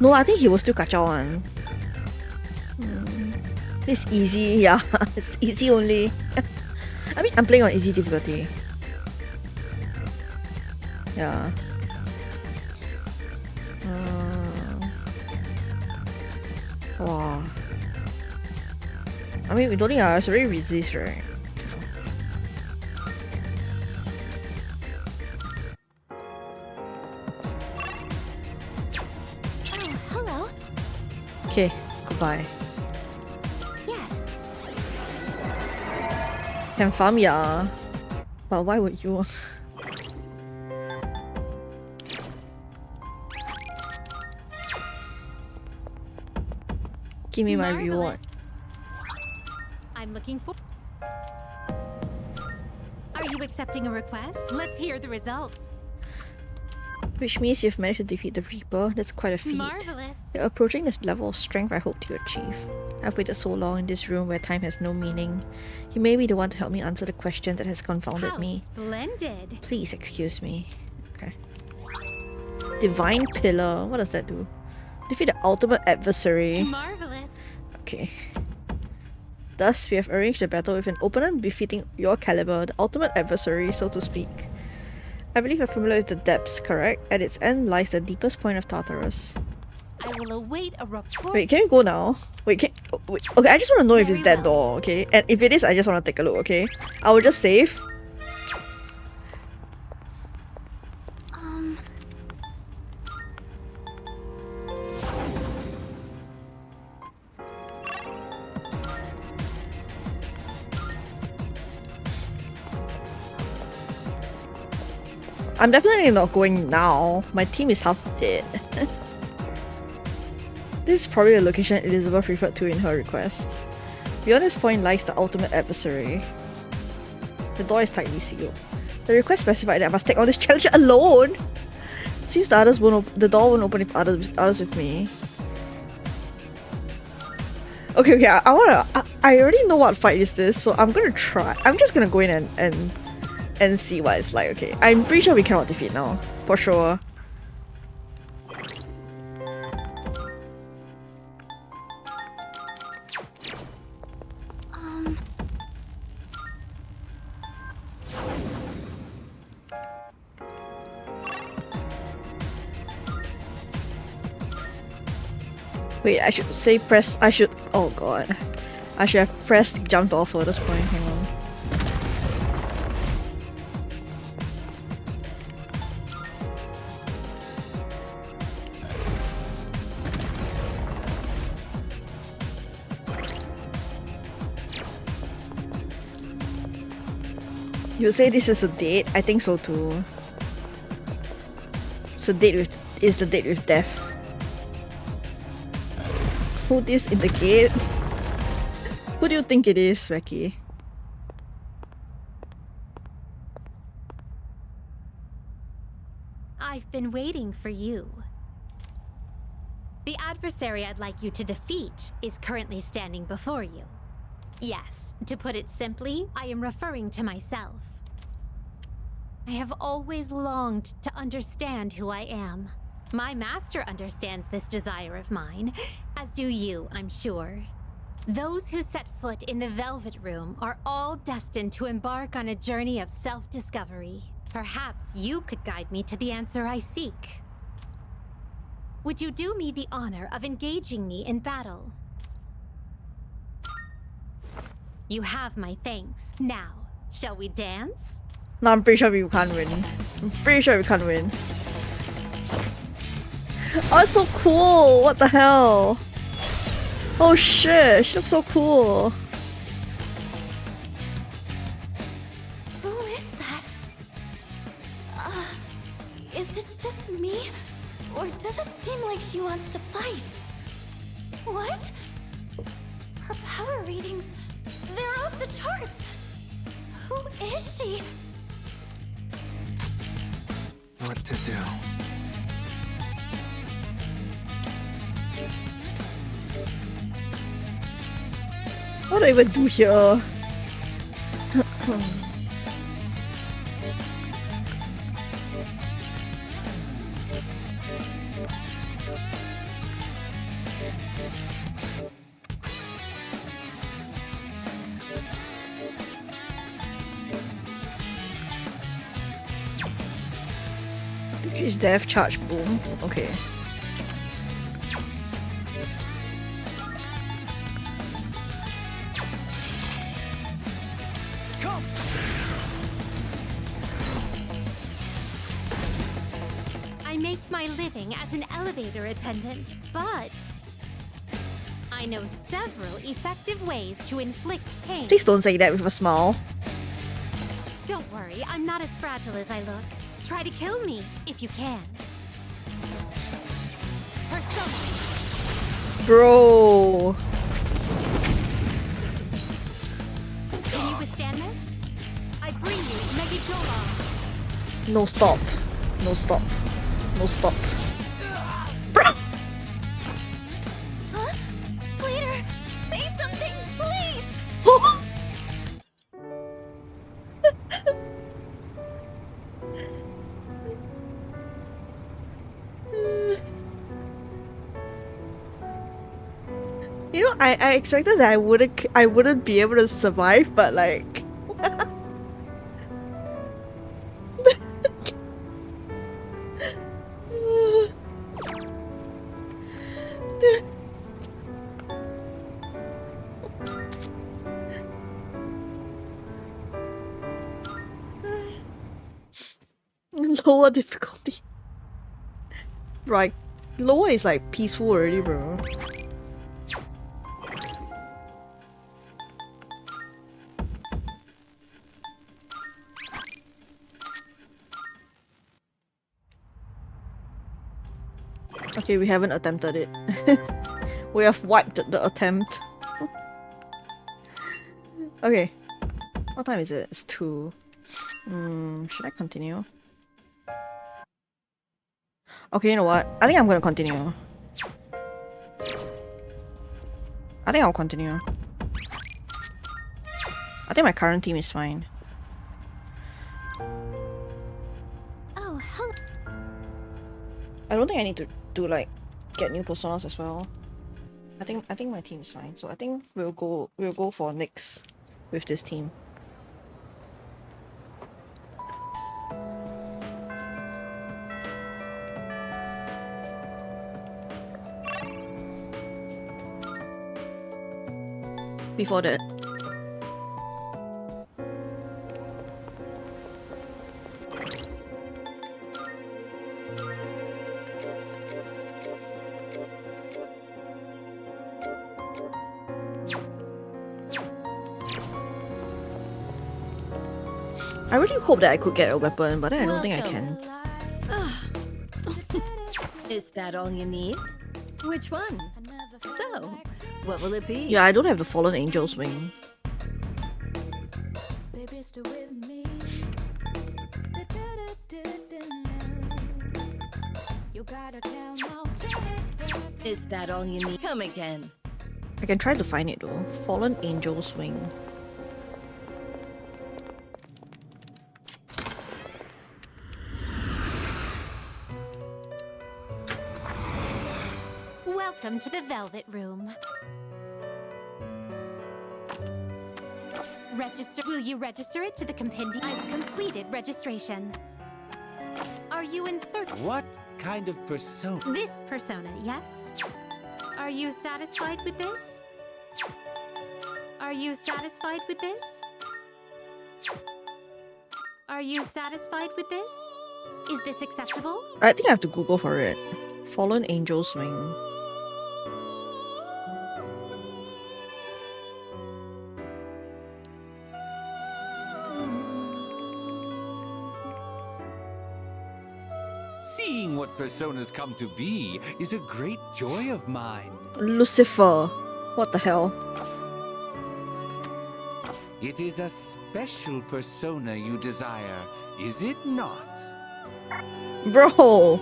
No, I think he was still kacau one. It's easy, yeah. It's easy only. I mean, I'm playing on easy difficulty. Yeah. Wow. I mean, we don't need us already resist, right? Okay, goodbye. Yes. Can farm, yeah. But why would you? Give me my reward. I'm looking for. Are you accepting a request? Let's hear the results. Which means you've managed to defeat the Reaper. That's quite a feat. Marvelous. You're approaching the level of strength I hoped to achieve. I've waited so long in this room where time has no meaning. You may be the one to help me answer the question that has confounded me. Splendid. Please excuse me. Okay. Divine Pillar. What does that do? Defeat the ultimate adversary. Marvelous. Okay. Thus, we have arranged a battle with an opponent befitting your caliber, the ultimate adversary, so to speak. I believe you're familiar with the depths, correct? At its end lies the deepest point of Tartarus. I will await a report. Wait, can we go now? Wait, wait. Okay, I just want to know if it's that door, okay? And if it is, I just want to take a look, okay? I will just save. I'm definitely not going now. My team is half dead. This is probably the location Elizabeth referred to in her request. Beyond this point lies the ultimate adversary. The door is tightly sealed. The request specified that I must take on this challenge alone. Seems the others won't the door won't open if others with me. Okay, I already know what fight is this, so I'm gonna try. I'm just gonna go in and see what it's like, okay? I'm pretty sure we cannot defeat now. For sure. Wait, I should say press. I should. Oh god. I should have pressed jump off for this point. Hang on. You say this is a date? I think so too. It's a date with. Is the date with death? Who this in the gate? Who do you think it is, Becky? I've been waiting for you. The adversary I'd like you to defeat is currently standing before you. Yes, to put it simply, I am referring to myself. I have always longed to understand who I am. My master understands this desire of mine, as do you, I'm sure. Those who set foot in the Velvet Room are all destined to embark on a journey of self-discovery. Perhaps you could guide me to the answer I seek. Would you do me the honor of engaging me in battle? You have my thanks. Now, shall we dance? No, I'm pretty sure we can't win. I'm pretty sure we can't win. Oh, it's so cool! What the hell? Oh shit, she looks so cool. Who is that? Is it just me? Or does it seem like she wants to fight? What? Her power readings, they're off the charts! Who is she? What to do? What do I even do here? Is death charge boom? Okay. I make my living as an elevator attendant, but I know several effective ways to inflict pain. Please don't say that with a smile. Don't worry, I'm not as fragile as I look. Try to kill me, if you can. Persona. Bro. Can you withstand this? I bring you Megidora. No stop. No stop. No stop. Bro. Huh? Leader, say something, please! You know, I expected that I wouldn't be able to survive, but like lower difficulty. Right. Lower is like peaceful already, bro. Okay, we haven't attempted it. We have wiped the attempt. Okay. What time is it? It's 2. Should I continue? Okay, you know what? I think I'm gonna continue. I think I'll continue. I think my current team is fine. Oh, hello. I don't think I need to like get new personas as well. I think my team is fine. So I think we'll go for Nyx with this team. before that. I really hope that I could get a weapon, but then I don't think I can. Is that all you need? Which one? So, what will it be? Yeah, I don't have the Fallen Angel's wing. Is that all you need? Come again. I can try to find it though. Fallen Angel's wing. Welcome to the Velvet Room. Register. Will you register it to the compendium? I've completed registration. Are you in search? What kind of persona? This persona, yes? Are you satisfied with this? Are you satisfied with this? Are you satisfied with this? Is this acceptable? I think I have to Google for it. Fallen Angel's wing. Seeing what personas come to be is a great joy of mine. Lucifer. What the hell? It is a special persona you desire, is it not? Bro!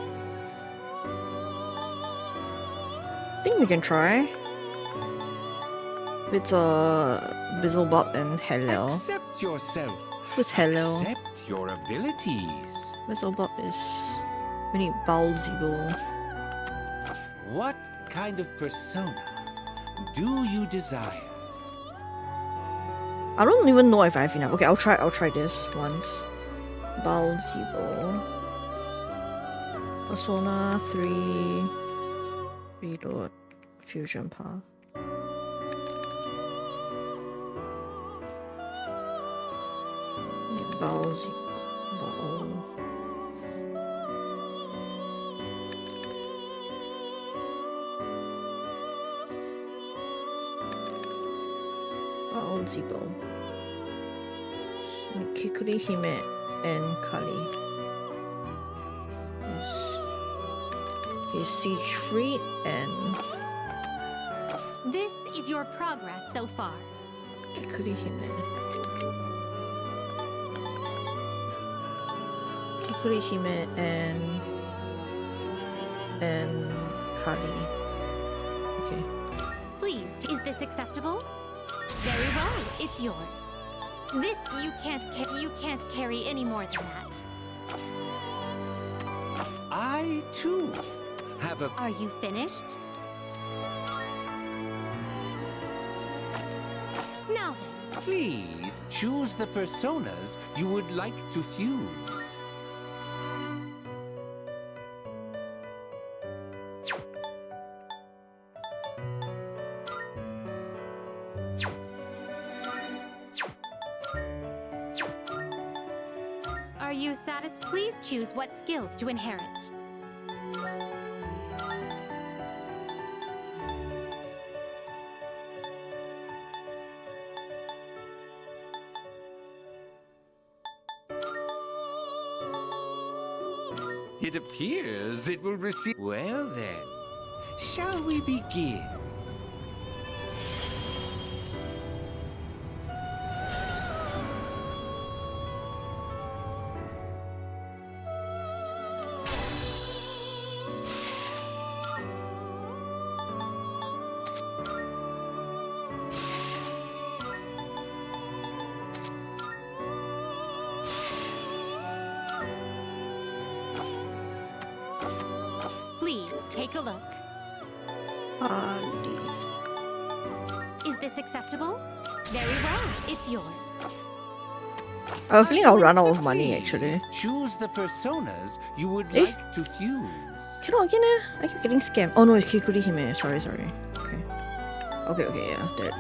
Think we can try. It's Bizzlebob and Hellel. Accept yourself. Who's Hellel? Accept your abilities. Bizzlebob is... We need Balzibo. What kind of persona do you desire? I don't even know if I have enough. Okay, I'll try this once. Balzibo. Persona 3 Reload Fusion Path. Balzibo. Balzibo. Kikuri Hime and Kali. He's Siege Freed and... This is your progress so far. Kikuri Hime. Kikuri Hime and Kali. Okay. Please, is this acceptable? Very well, it's yours. This you can't carry any more than that. I too have a... Are you finished? Now then. Please choose the personas you would like to fuse. Are you satisfied? Please choose what skills to inherit. It appears it will receive... Well then, shall we begin? Please take a look. Is this acceptable? Very well, it's yours. I have a feeling I'll run out of money actually. Choose the personas you would like to fuse. Cannot again eh? I keep getting scammed. Oh no, it's Kikuri Hime. Sorry. Okay. Okay, yeah. There.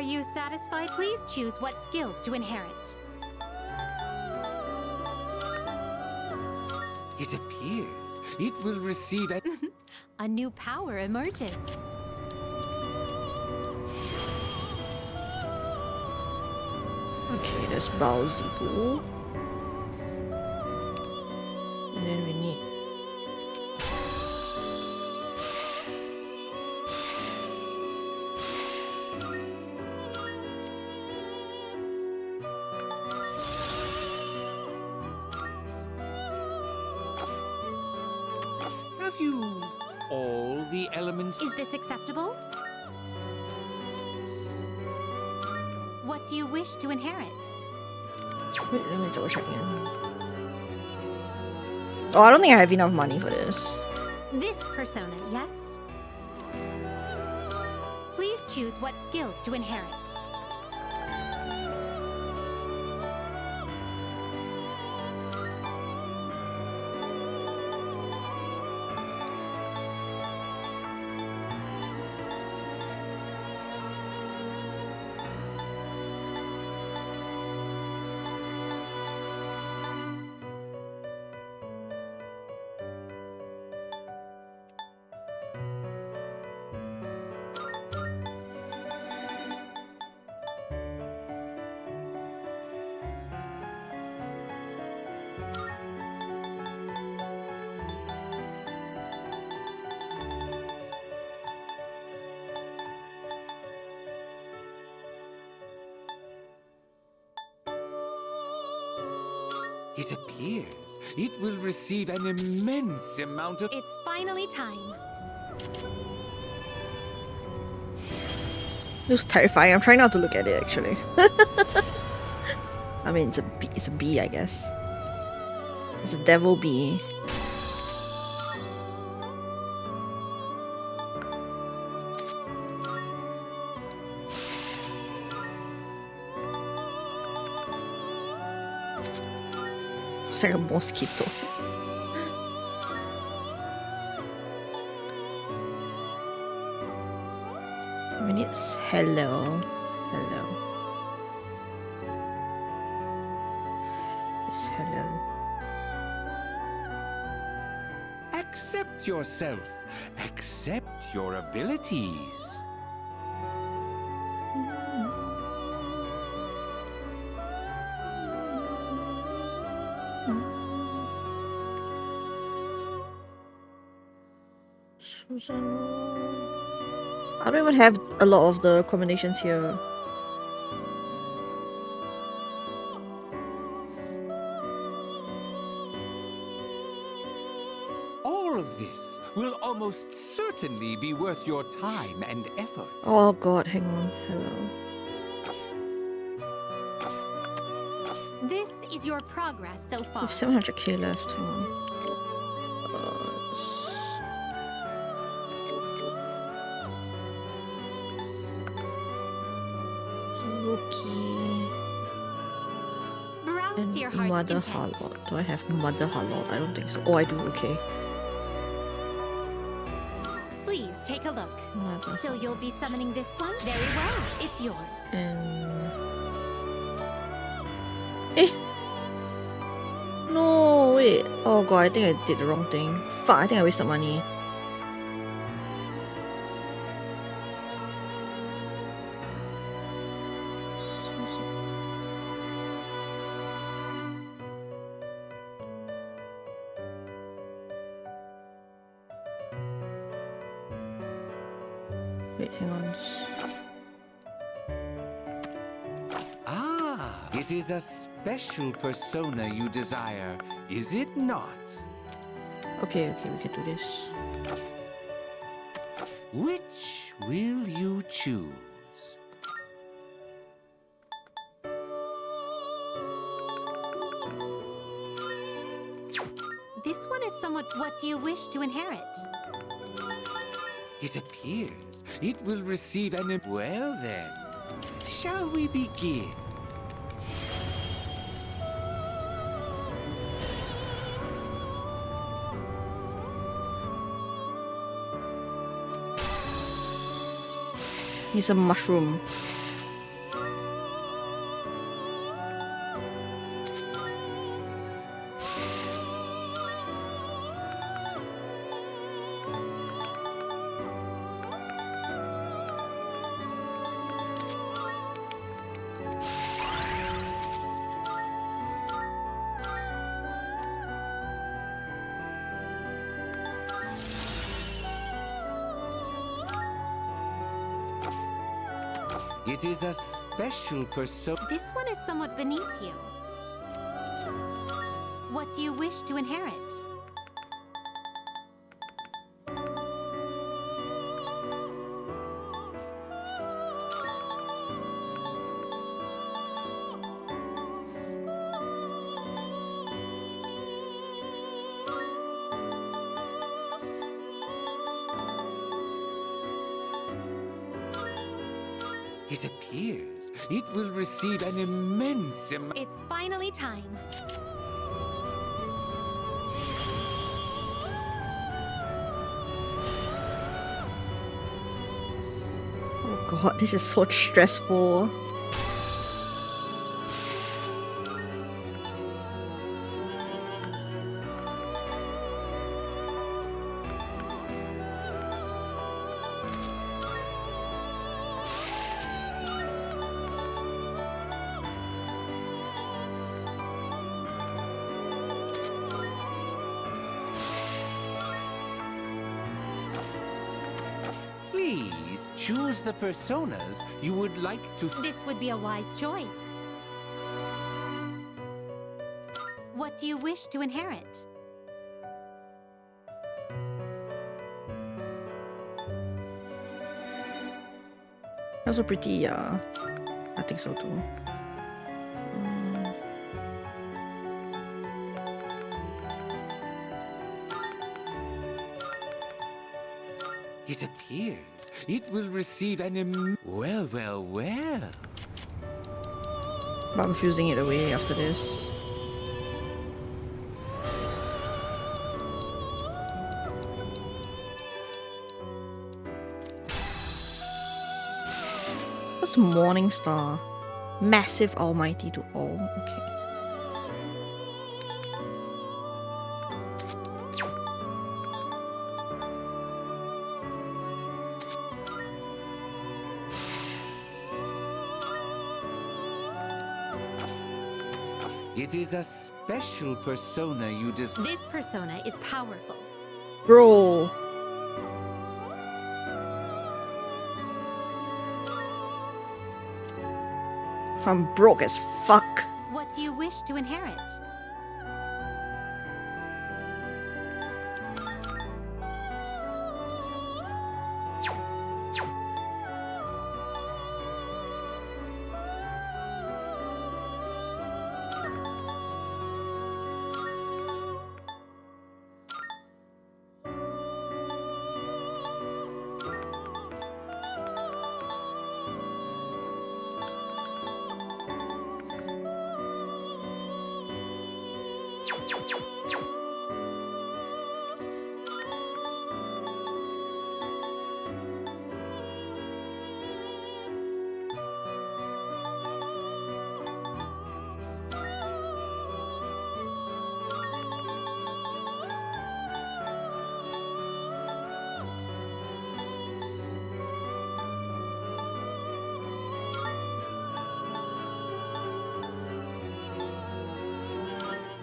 you satisfied? Please choose what skills to inherit. It appears it will receive A new power emerges. Okay, there's Bowsigo. And then we need Have you all the elements? Is this acceptable? What do you wish to inherit? Wait, let me double check again. Oh, I don't think I have enough money for this. This persona, yes? Please choose what skills to inherit. It appears it will receive an immense amount of... It's finally time. Looks terrifying. I'm trying not to look at it actually. I mean, it's a bee, I guess. It's a devil bee. It's like a mosquito. I mean, it's hello. Hello. It's hello. Accept yourself. Accept your abilities. I don't even have a lot of the combinations here. All of this will almost certainly be worth your time and effort. Oh god, hang on. Hello. This is your progress so I far. have 700k left. Hang on. Browse to your And heart's Mother content. Harlot. Do I have Mother Harlot? I don't think so. Oh, I do. Okay. Please take a look. Mother. So you'll be summoning this one? Very well. It's yours. And no, wait. Oh god, I think I did the wrong thing. Fuck, I think I wasted money. Wait, hang on. Ah, it is a special persona you desire, is it not? Okay, we can do this. Which will you choose? This one is somewhat what do you wish to inherit? It appears it will receive an... Well then, shall we begin? He's a mushroom. It is a special persona. This one is somewhat beneath you. What do you wish to inherit? It appears it will receive an immense amount. It's finally time. Oh god, this is so stressful. Please choose the personas you would like to. This would be a wise choice. What do you wish to inherit? Also pretty, yeah. I think so too. It appears it will receive an well. But I'm fusing it away after this. What's Morning Star? Massive almighty to all. Okay. It is a special persona you desire. This persona is powerful. Bro. I'm broke as fuck. What do you wish to inherit?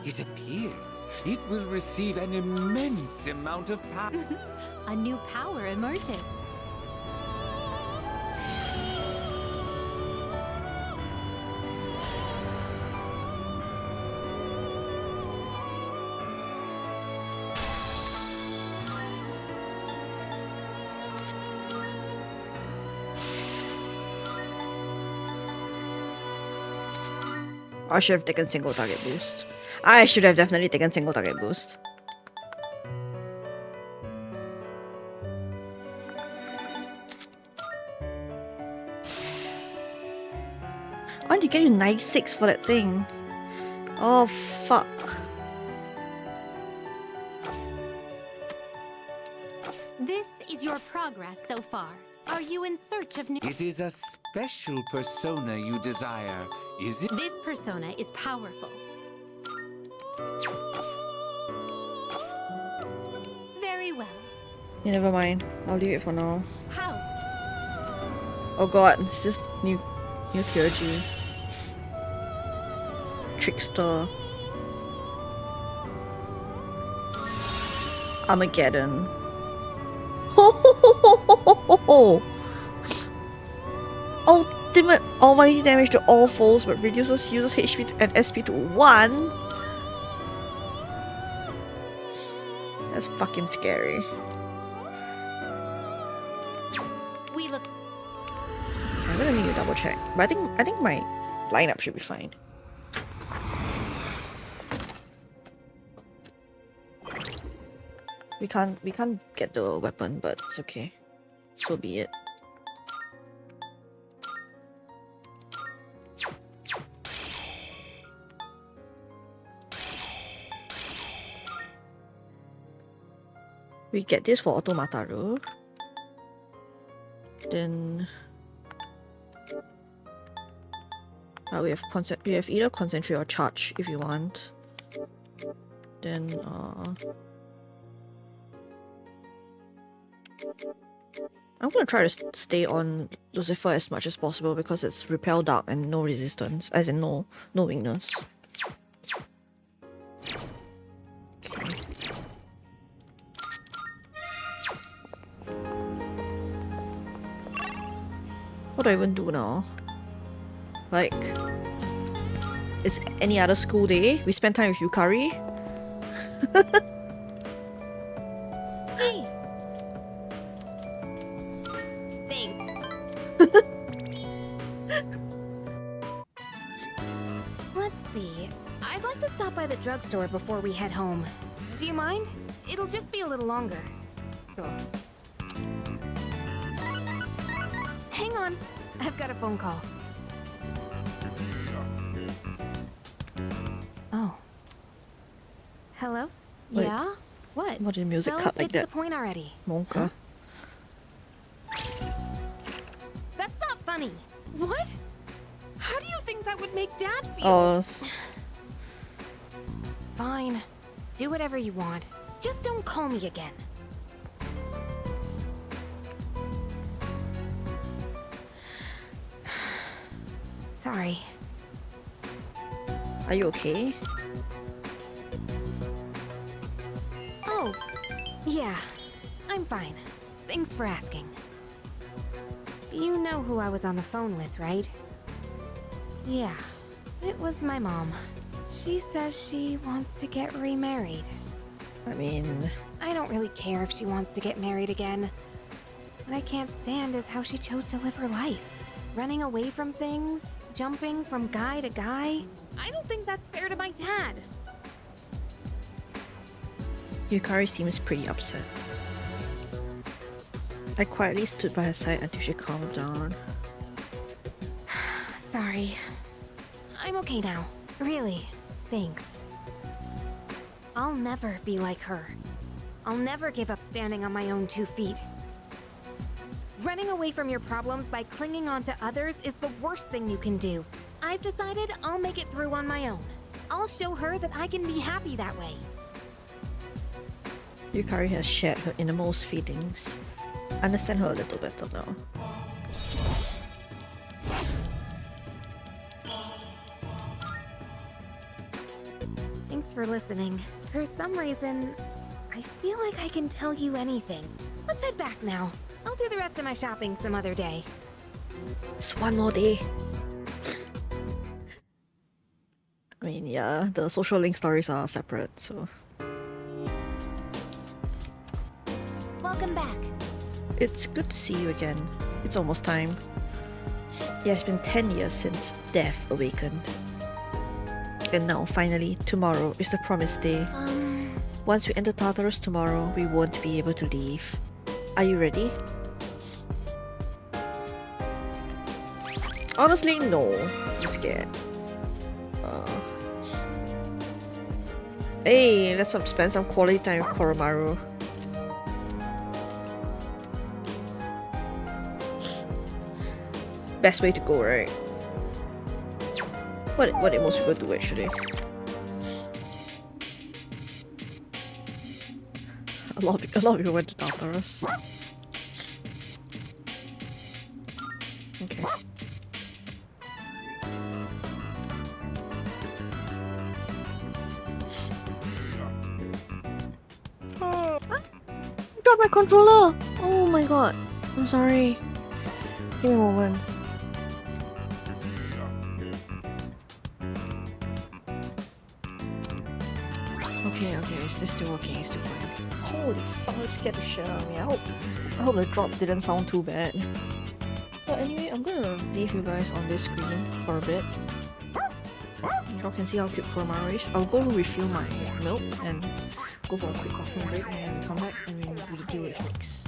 It appears it will receive an immense amount of power. A new power emerges. I should have taken single target boost. I should have definitely taken single target boost. I want to get you 96 for that thing. Oh fuck. This is your progress so far. Are you in search of new... It is a special persona you desire, is it? This persona is powerful. Very well. Yeah, never mind. I'll leave it for now. Housed. Oh god, this is new theurgy. Trickster. Armageddon. Oh, ultimate almighty damage to all foes, but reduces user's HP and SP to 1. That's fucking scary. We look. I'm gonna need to double check, but I think my lineup should be fine. We can't get the weapon, but it's okay. So be it. We get this for Automataru. Then we have either concentrate or charge if you want. Then I'm gonna try to stay on Lucifer as much as possible because it's repel dark and no resistance, as in no weakness. Okay. What do I even do now? Like, it's any other school day. We spend time with Yukari. Hey. Thanks. Let's see. I'd like to stop by the drugstore before we head home. Do you mind? It'll just be a little longer. Sure. Hang on. I've got a phone call. Oh. Hello? Wait. Yeah? What? What did music so cut like get to that? the point already. Monka. That's not funny. What? How do you think that would make Dad feel? Oh. Fine. Do whatever you want. Just don't call me again. Sorry. Are you okay? Oh, yeah. I'm fine. Thanks for asking. You know who I was on the phone with, right? Yeah. It was my mom. She says she wants to get remarried. I mean... I don't really care if she wants to get married again. What I can't stand is how she chose to live her life. Running away from things, jumping from guy to guy. I don't think that's fair to my dad. Yukari seems pretty upset. I quietly stood by her side until she calmed down. Sorry. I'm okay now. Really. Thanks. I'll never be like her. I'll never give up standing on my own 2 feet. Running away from your problems by clinging on to others is the worst thing you can do. I've decided I'll make it through on my own. I'll show her that I can be happy that way. Yukari has shared her innermost feelings. Understand her a little better now. Thanks for listening. For some reason, I feel like I can tell you anything. Let's head back now. I'll do the rest of my shopping some other day. It's one more day. I mean, yeah, the social link stories are separate, so... Welcome back. It's good to see you again. It's almost time. It has been 10 years since Death awakened. And now, finally, tomorrow is the promised day. Once we enter Tartarus tomorrow, we won't be able to leave. Are you ready? Honestly, no. I'm scared. Hey, let's spend some quality time with Koromaru. Best way to go, right? What did most people do actually? A lot of people went to Tartarus. Okay. Got my controller! Oh my god. I'm sorry. Give me a moment. Okay, is this still working? It's still fine. Holy fuck, that scared the shit out of me. I hope the drop didn't sound too bad. But anyway, I'm gonna leave you guys on this screen for a bit. Y'all can see how cute Kurama is. I'll go refill my milk and go for a quick bathroom break, and then we come back and we deal with Nyx.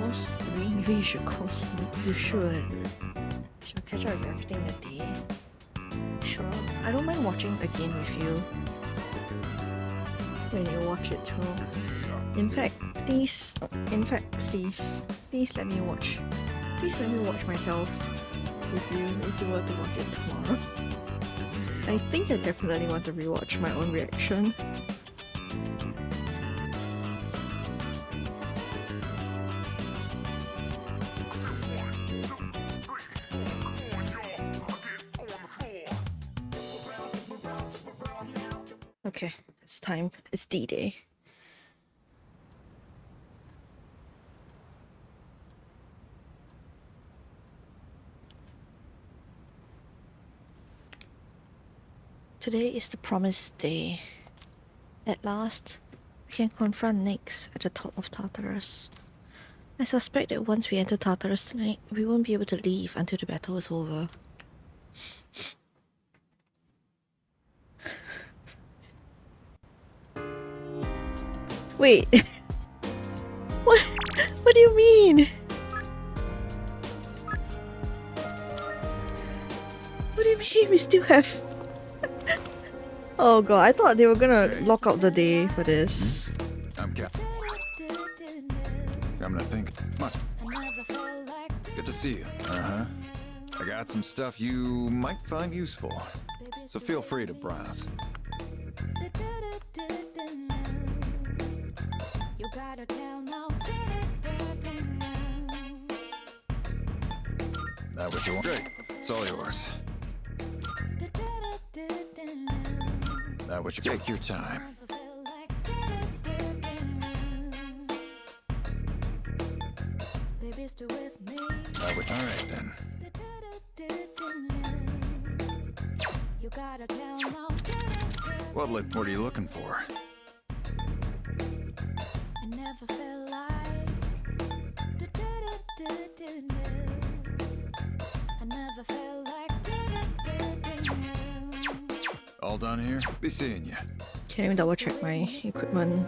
Almost 3, maybe you should go sleep. You should. Should catch up with everything that day. Sure. I don't mind watching again with you when you watch it too. In fact, please let me watch. Please let me watch myself with you if you were to watch it tomorrow. I think I definitely want to rewatch my own reaction. Okay, it's time. It's D-Day. Today is the promised day. At last, we can confront Nyx at the top of Tartarus. I suspect that once we enter Tartarus tonight, we won't be able to leave until the battle is over. Wait. What do you mean? What do you mean we still have... Oh god, I thought they were gonna lock out the day for this. I'm Cap. Coming to think. Come on. Good to see you. Uh-huh. I got some stuff you might find useful. So feel free to browse. That what you want? Great. It's all yours. That what you take your time. That what, all right then. What are you looking for? All done here? Be seeing you. Can't even double check my equipment.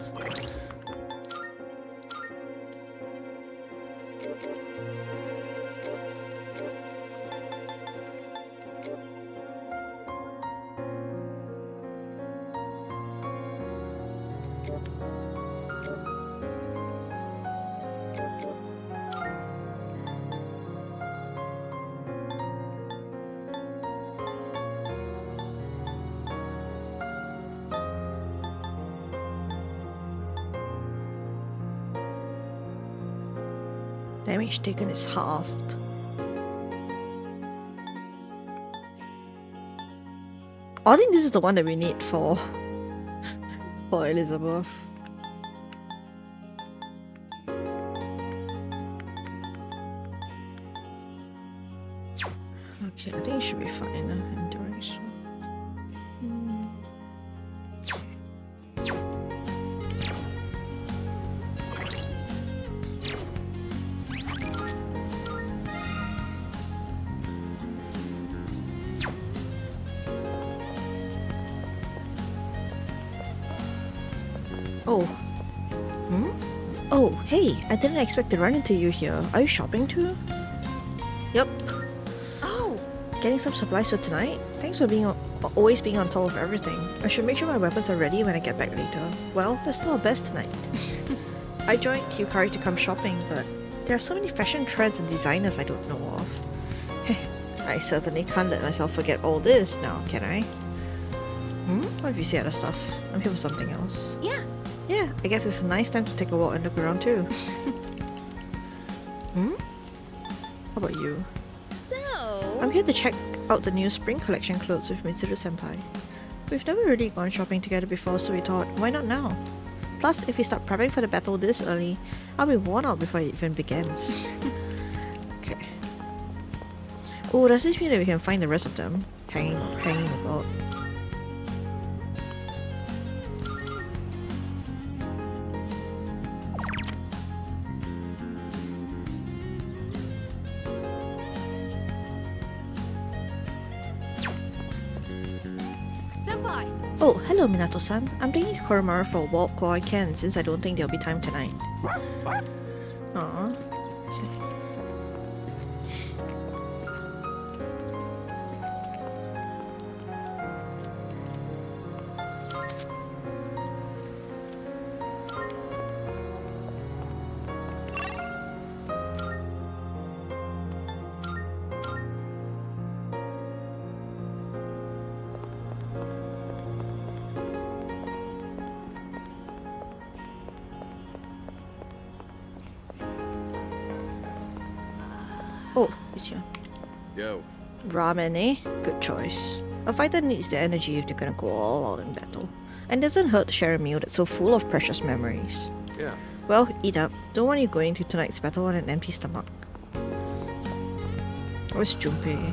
Damage taken is halved. I think this is the one that we need for Elizabeth. Okay, I think it should be fine. Endurance. Oh. Oh, hey, I didn't expect to run into you here. Are you shopping too? Yep. Oh, getting some supplies for tonight? Thanks for always being on top of everything. I should make sure my weapons are ready when I get back later. Well, let's do our best tonight. I joined Yukari to come shopping, but there are so many fashion trends and designers I don't know of. I certainly can't let myself forget all this now, can I? What if you see other stuff? I'm here for something else. Yeah, I guess it's a nice time to take a walk and look around too. How about you? So... I'm here to check out the new spring collection clothes with Mitsuru-senpai. We've never really gone shopping together before, so we thought, why not now? Plus, if we start prepping for the battle this early, I'll be worn out before it even begins. Okay. Oh, does this mean that we can find the rest of them? Hanging about. Oh, hello Minato-san. I'm taking Koromaru for a walk while I can, since I don't think there'll be time tonight. Aww. Okay. Oh, it's here. Yo. Ramen, eh? Good choice. A fighter needs the energy if they're gonna go all out in battle. And it doesn't hurt to share a meal that's so full of precious memories. Yeah. Well, eat up. Don't want you going to tonight's battle on an empty stomach. Where's Junpei?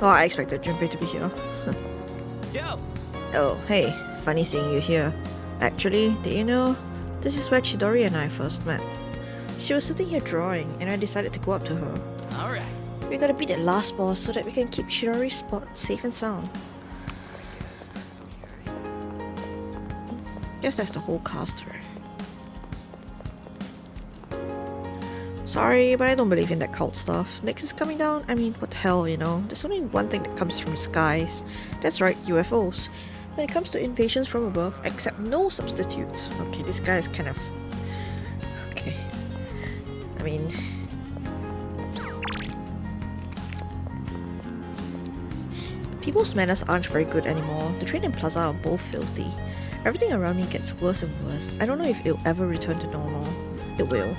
Oh, I expected Junpei to be here. Yo! Oh, hey. Funny seeing you here. Actually, did you know? This is where Chidori and I first met. She was sitting here drawing, and I decided to go up to her. Alright. We gotta beat that last boss so that we can keep Chidori's spot safe and sound. Guess that's the whole cast, right? Sorry, but I don't believe in that cult stuff. Nyx is coming down? I mean, what the hell, you know? There's only one thing that comes from the skies. That's right, UFOs. When it comes to invasions from above, accept no substitutes. Okay, this guy is kind of... Okay. I mean... People's manners aren't very good anymore. The train and plaza are both filthy. Everything around me gets worse and worse. I don't know if it'll ever return to normal. It will.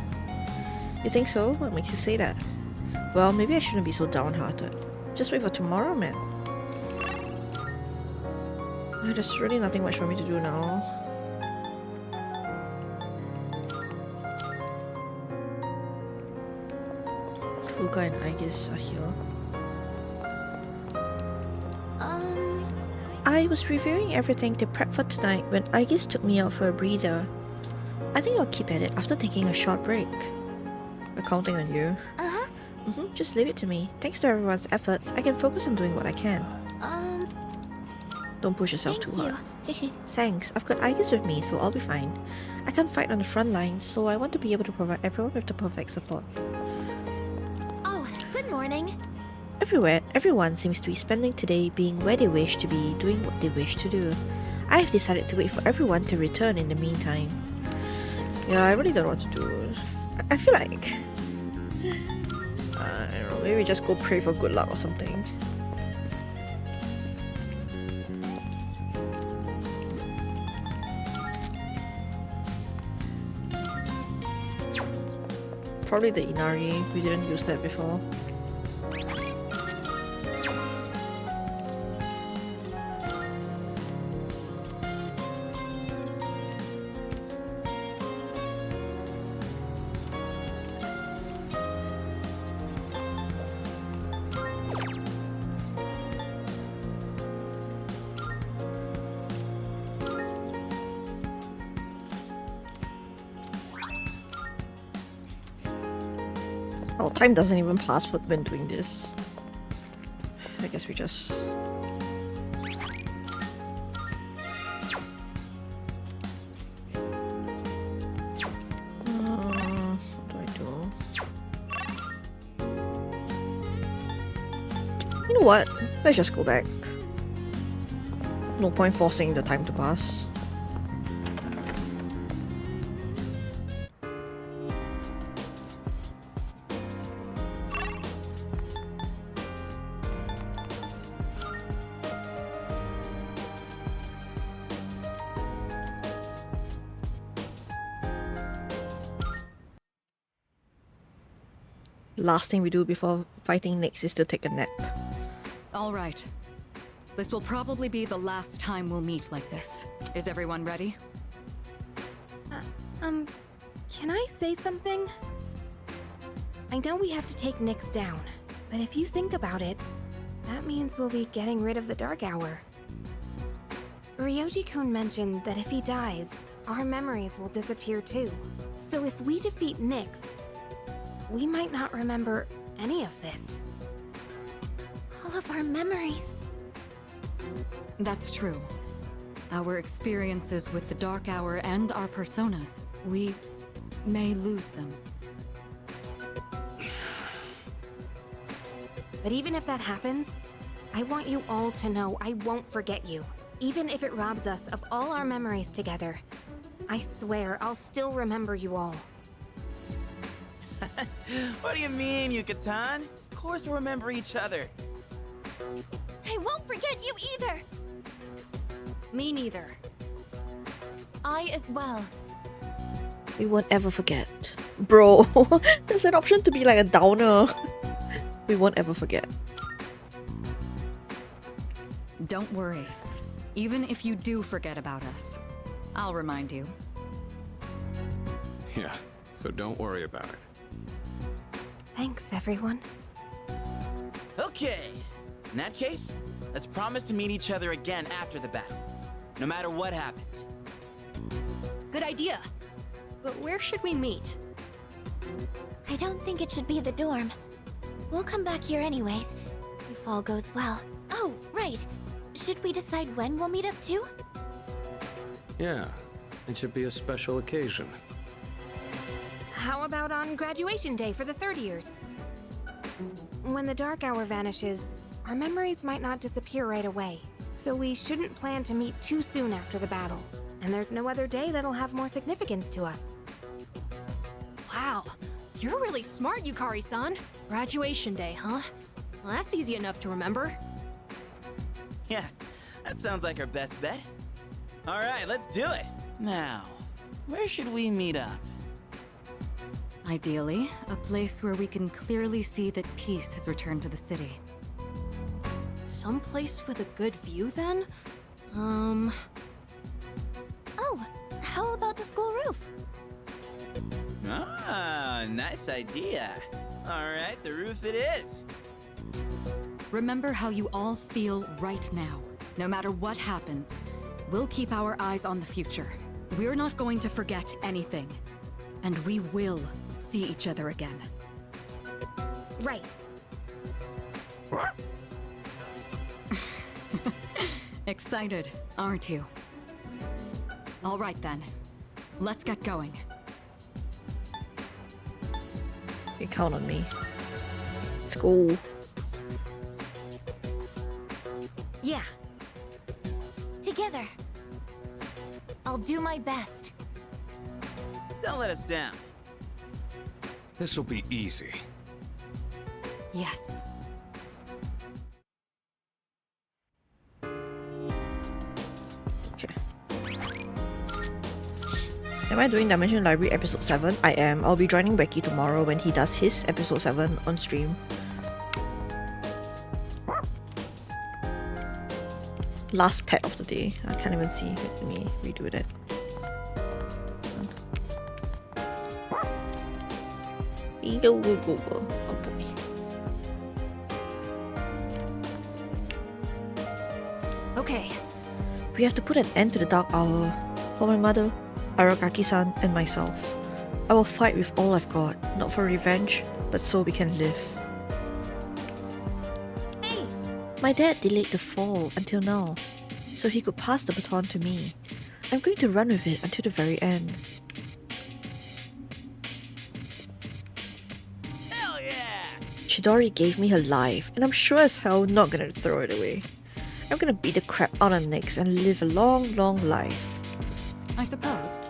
You think so? What makes you say that? Well, maybe I shouldn't be so downhearted. Just wait for tomorrow, man. There's really nothing much for me to do now. Fuka and Aegis are here. I was reviewing everything to prep for tonight when Aegis took me out for a breather. I think I'll keep at it after taking a short break. We're counting on you. Uh-huh. Just leave it to me. Thanks to everyone's efforts, I can focus on doing what I can. Don't push yourself too hard. Thanks, I've got Aegis with me, so I'll be fine. I can't fight on the front lines, so I want to be able to provide everyone with the perfect support. Oh, good morning. Everyone seems to be spending today being where they wish to be, doing what they wish to do. I have decided to wait for everyone to return in the meantime. Yeah, I really don't know what to do. I feel like... I don't know, maybe just go pray for good luck or something. Probably the Inari, we didn't use that before. Oh, time doesn't even pass when doing this. I guess we just... what do I do? You know what? Let's just go back. No point forcing the time to pass. Last thing we do before fighting next is to take a nap. All right. This will probably be the last time we'll meet like this. Is everyone ready? Can I say something? I know we have to take Nyx down, but if you think about it, that means we'll be getting rid of the Dark Hour. Ryoji-kun mentioned that if he dies, our memories will disappear too. So if we defeat Nyx, we might not remember any of this. All of our memories. That's true. Our experiences with the Dark Hour and our personas, we may lose them. But even if that happens, I want you all to know I won't forget you. Even if it robs us of all our memories together. I swear I'll still remember you all. What do you mean, Yucatan? Of course we'll remember each other. I won't forget you either. Me neither. I as well. We won't ever forget. Bro, there's an option to be like a downer. We won't ever forget. Don't worry. Even if you do forget about us, I'll remind you. Yeah, so don't worry about it. Thanks, everyone. Okay. In that case, let's promise to meet each other again after the battle. No matter what happens. Good idea. But where should we meet? I don't think it should be the dorm. We'll come back here anyways, if all goes well. Oh, right. Should we decide when we'll meet up too? Yeah, it should be a special occasion. How about on graduation day for the third years? When the Dark Hour vanishes, our memories might not disappear right away. So we shouldn't plan to meet too soon after the battle. And there's no other day that'll have more significance to us. Wow, you're really smart, Yukari-san. Graduation day, huh? Well, that's easy enough to remember. Yeah, that sounds like our best bet. All right, let's do it. Now, where should we meet up? Ideally, a place where we can clearly see that peace has returned to the city. Someplace with a good view, then? Oh, how about the school roof? Ah, nice idea. All right, the roof it is. Remember how you all feel right now. No matter what happens, we'll keep our eyes on the future. We're not going to forget anything. And we will see each other again. Right. Excited, aren't you? All right then. Let's get going. You count on me. Let's go. Yeah. Together. I'll do my best. Don't let us down. This'll be easy. Yes. Am I doing Dimension Library episode 7? I am. I'll be joining Becky tomorrow when he does his episode 7 on stream. Last pet of the day. I can't even see. Let me redo that. Go, go, go, go. Good boy. Okay. We have to put an end to the dark hour. For my mother, Arakaki-san, and myself. I will fight with all I've got, not for revenge, but so we can live. Hey! My dad delayed the fall until now, so he could pass the baton to me. I'm going to run with it until the very end. Hell yeah! Chidori gave me her life, and I'm sure as hell not gonna throw it away. I'm gonna beat the crap out of Nyx and live a long, long life. I suppose.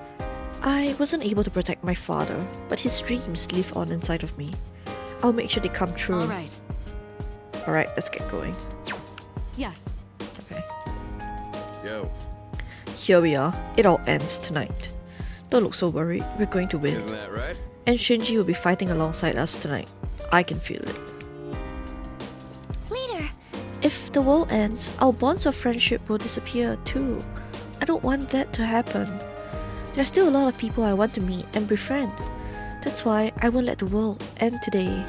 I wasn't able to protect my father, but his dreams live on inside of me. I'll make sure they come true. Alright. Alright, let's get going. Yes. Okay. Yo. Here we are. It all ends tonight. Don't look so worried. We're going to win. Isn't that right? And Shinji will be fighting alongside us tonight. I can feel it. Leader! If the world ends, our bonds of friendship will disappear too. I don't want that to happen. There are still a lot of people I want to meet and befriend. That's why I won't let the world end today.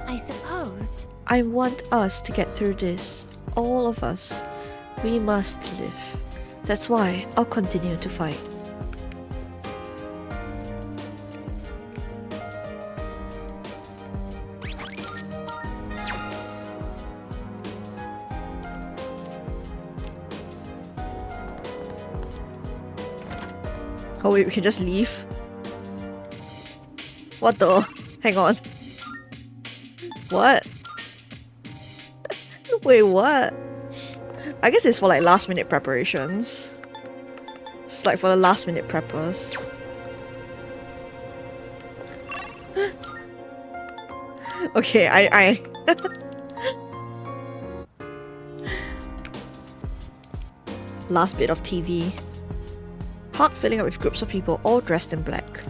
I suppose. I want us to get through this. All of us. We must live. That's why I'll continue to fight. Oh wait, we can just leave? What the? Hang on. What? Wait, what? I guess it's for like last minute preparations. It's like for the last minute preppers. Okay, I last bit of TV. Park filling up with groups of people all dressed in black.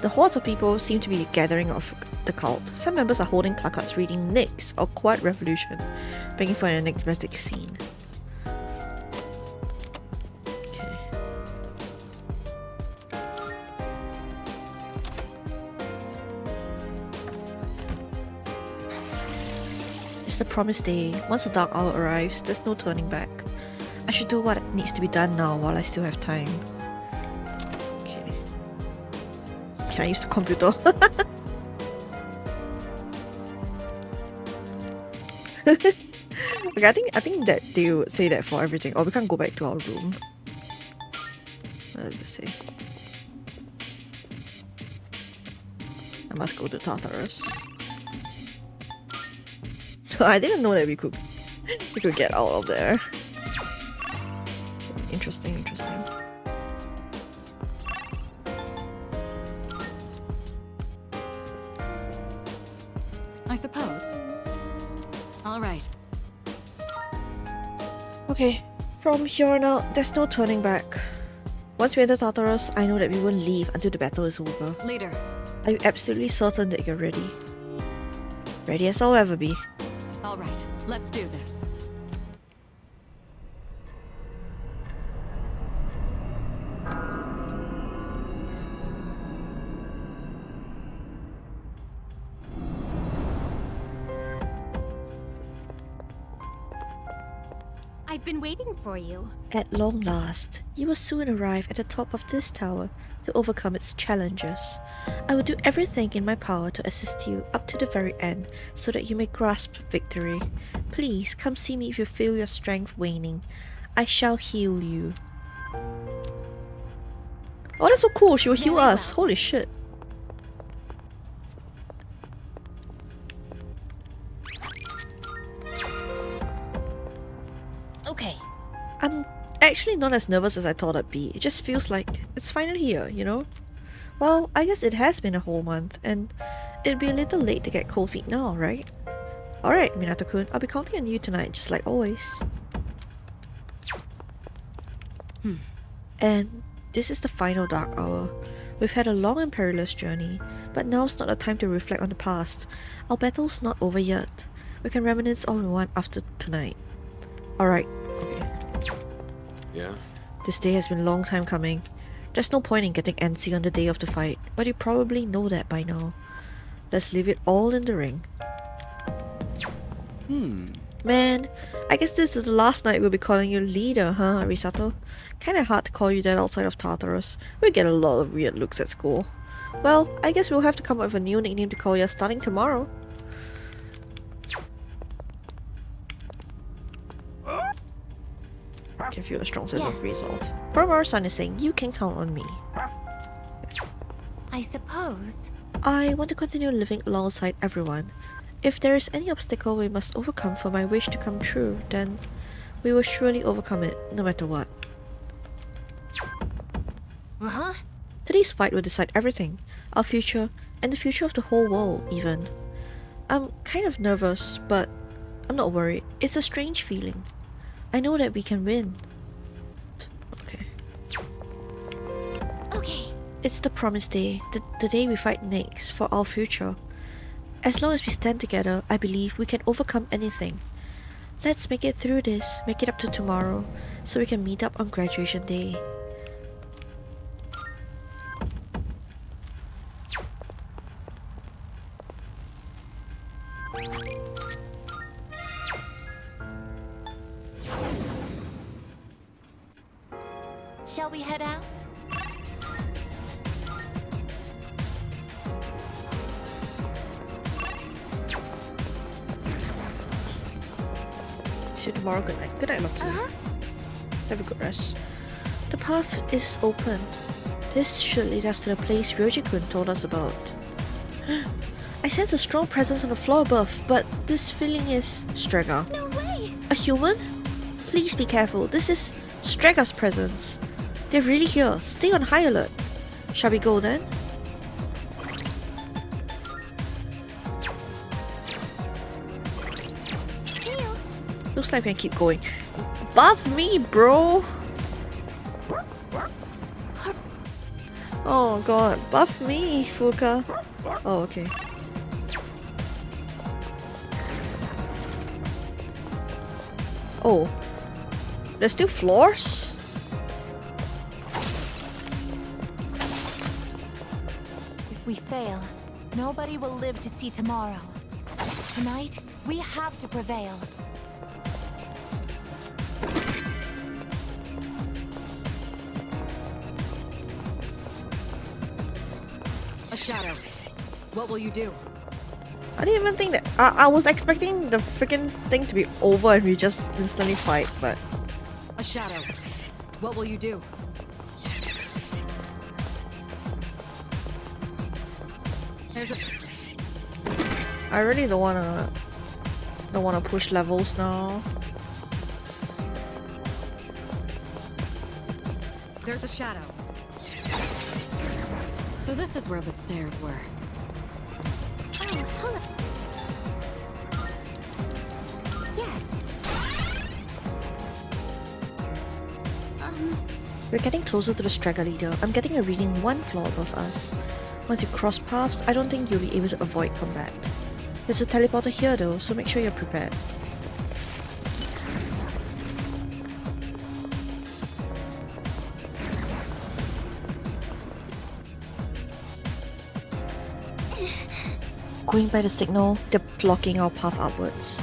The hordes of people seem to be a gathering of the cult. Some members are holding placards reading Nyx or Quiet Revolution, begging for an enigmatic scene. Okay. It's the promised day. Once the dark hour arrives, there's no turning back. I should do what needs to be done now while I still have time. Can I use the computer? Okay, I think that they would say that for everything. Oh, we can't go back to our room. What does it say? I must go to Tartarus. I didn't know that we could get out of there. Okay, interesting, interesting. I suppose. Alright. Okay, from here on out, there's no turning back. Once we enter Tartarus, I know that we won't leave until the battle is over. Leader. Are you absolutely certain that you're ready? Ready as I'll ever be. Alright, let's do this. I've been waiting for you. At long last, you will soon arrive at the top of this tower to overcome its challenges. I will do everything in my power to assist you up to the very end so that you may grasp victory. Please come see me if you feel your strength waning. I shall heal you. Oh, that's so cool. She will heal us. Holy shit. Okay. I'm actually not as nervous as I thought I'd be. It just feels like it's finally here, you know? Well, I guess it has been a whole month, and it'd be a little late to get cold feet now, right? Alright, Minato-kun, I'll be counting on you tonight, just like always. And this is the final dark hour. We've had a long and perilous journey, but now's not the time to reflect on the past. Our battle's not over yet. We can reminisce all we want after tonight. Alright, okay. Yeah? This day has been a long time coming. There's no point in getting antsy on the day of the fight, but you probably know that by now. Let's leave it all in the ring. Man, I guess this is the last night we'll be calling you leader, huh, Risato? Kinda hard to call you that outside of Tartarus. We get a lot of weird looks at school. Well, I guess we'll have to come up with a new nickname to call you starting tomorrow. I can feel a strong sense of resolve. Puromaro-san is saying, you can count on me. I suppose. I want to continue living alongside everyone. If there is any obstacle we must overcome for my wish to come true, then we will surely overcome it, no matter what. Today's fight will decide everything. Our future, and the future of the whole world, even. I'm kind of nervous, but I'm not worried. It's a strange feeling. I know that we can win. Okay. Okay. It's the promised day, the day we fight next for our future. As long as we stand together, I believe we can overcome anything. Let's make it through this, make it up to tomorrow, so we can meet up on graduation day. Shall we head out? See you tomorrow. Good night. Good night, Loki. Have a good rest. The path is open. This should lead us to the place Ryoji-kun told us about. I sense a strong presence on the floor above, but this feeling is Strega. No way! A human? Please be careful. This is Strega's presence. They're really here. Stay on high alert. Shall we go then? Looks like we can keep going. Buff me, bro! Oh god, buff me, Fuka. Oh, okay. Oh. There's still floors? If we fail, nobody will live to see tomorrow. Tonight, we have to prevail. A shadow. What will you do? I didn't even think that. I was expecting the freaking thing to be over and we just instantly fight, but. A shadow. What will you do? There's a. I really don't wanna push levels now. There's a shadow. So this is where the stairs were. Oh, hold up. Yes. We're getting closer to the Strega leader. I'm getting a reading one floor above us. Once you cross paths, I don't think you'll be able to avoid combat. There's a teleporter here though, so make sure you're prepared. Going by the signal, they're blocking our path upwards.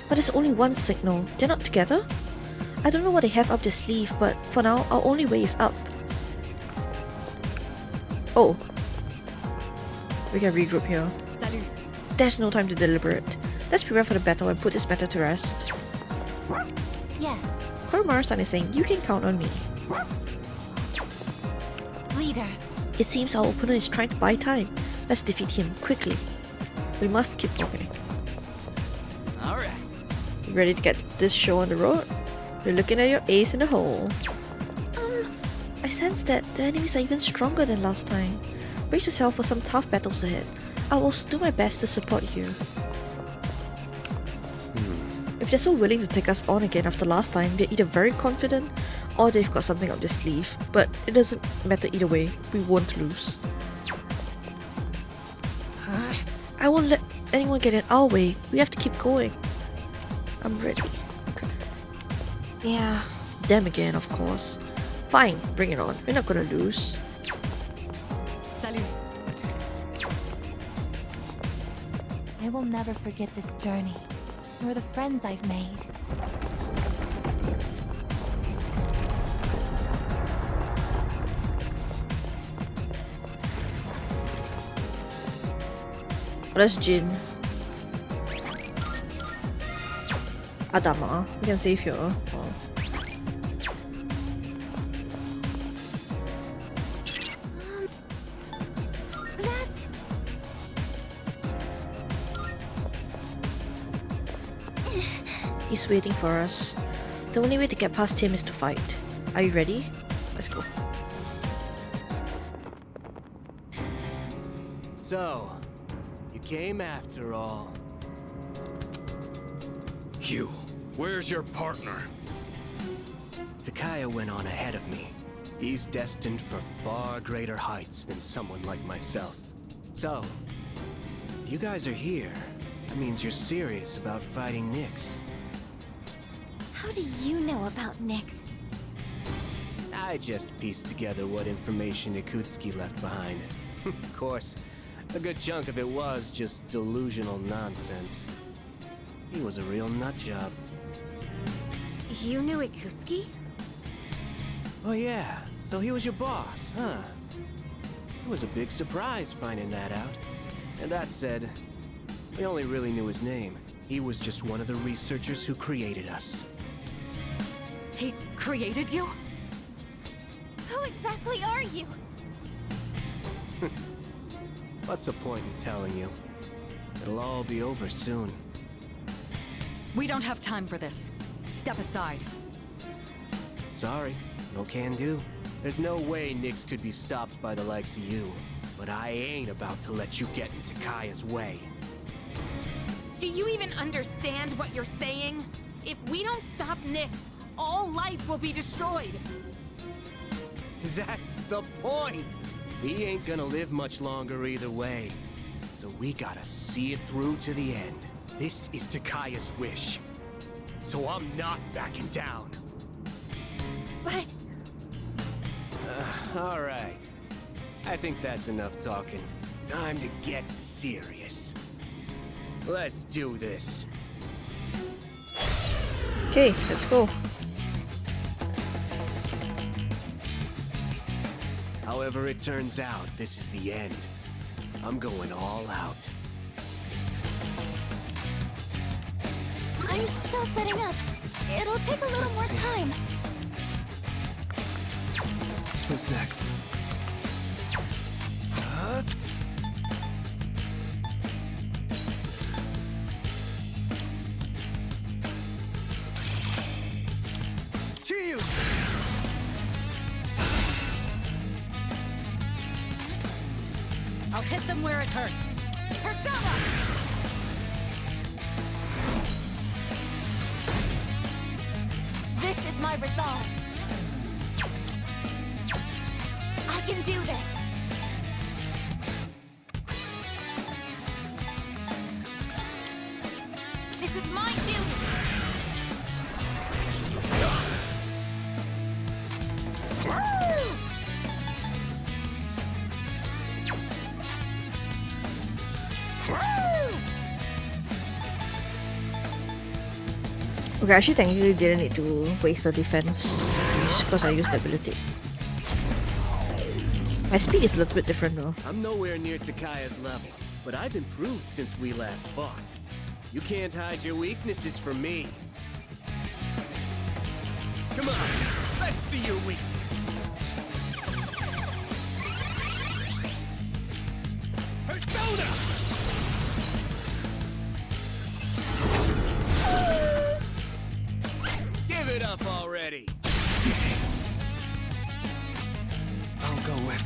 But there's only one signal. They're not together? I don't know what they have up their sleeve, but for now, our only way is up. Oh. We can regroup here. Salut. There's no time to deliberate. Let's prepare for the battle and put this matter to rest. Yes. Koromaru-san is saying, you can count on me. Leader. It seems our opponent is trying to buy time. Let's defeat him quickly. We must keep walking. Alright. You ready to get this show on the road? You're looking at your ace in the hole. I sense that the enemies are even stronger than last time. Brace yourself for some tough battles ahead. I will also do my best to support you. If they're so willing to take us on again after last time, they're either very confident or they've got something up their sleeve. But it doesn't matter either way, we won't lose. I won't let anyone get in our way. We have to keep going. I'm ready. Okay. Yeah. Them again, of course. Fine, bring it on. We're not gonna lose. Salut. I will never forget this journey, nor the friends I've made. That's Jin. Adama. We can save here. Oh. He's waiting for us. The only way to get past him is to fight. Are you ready? Let's go. So, you came after all. Hugh, where's your partner? Takaya went on ahead of me. He's destined for far greater heights than someone like myself. So, if you guys are here, that means you're serious about fighting Nyx. How do you know about Nyx? I just pieced together what information Ikutsuki left behind. Of course, a good chunk of it was just delusional nonsense. He was a real nutjob. You knew Ikutsuki? Oh yeah, so he was your boss, huh? It was a big surprise finding that out. And that said, we only really knew his name. He was just one of the researchers who created us. He created you? Who exactly are you? What's the point in telling you? It'll all be over soon. We don't have time for this. Step aside. Sorry, no can do. There's no way Nyx could be stopped by the likes of you. But I ain't about to let you get into Kaya's way. Do you even understand what you're saying? If we don't stop Nyx, all life will be destroyed. That's the point! He ain't gonna live much longer either way. So we gotta see it through to the end. This is Takaya's wish. So I'm not backing down. But... Alright. I think that's enough talking. Time to get serious. Let's do this. Okay, let's go. However it turns out, this is the end. I'm going all out. I'm still setting up. It'll take a little more time. Who's next? I'll hit them where it hurts. Persona! This is my resolve. I can do this. This is my duty. Okay, I actually technically didn't need to waste the defense because I used the ability. My speed is a little bit different though. I'm nowhere near Takaya's level, but I've improved since we last fought. You can't hide your weaknesses from me. Come on, let's see your weakness. Persona! Give it up already. I'll go with...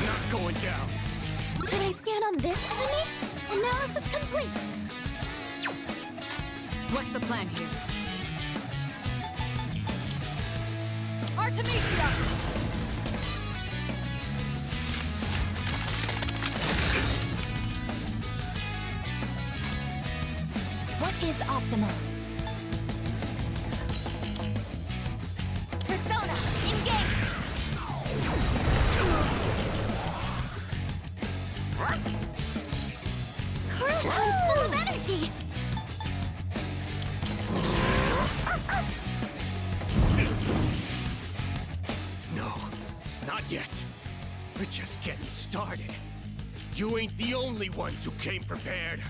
Not going down. Did I scan on this enemy? Analysis complete. What's the plan here? Artemisia! What is optimal? Persona, engage! Kuroton's full of energy! No, not yet. We're just getting started. You ain't the only ones who came prepared.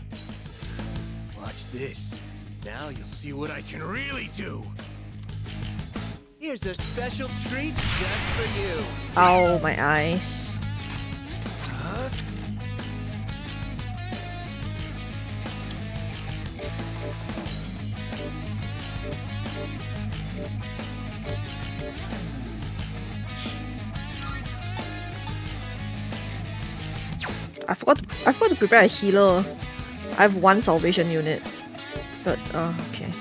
Watch this. Now you'll see what I can really do. Here's a special treat just for you. Ow, my eyes. I forgot to prepare a healer. I have one salvation unit. But, okay.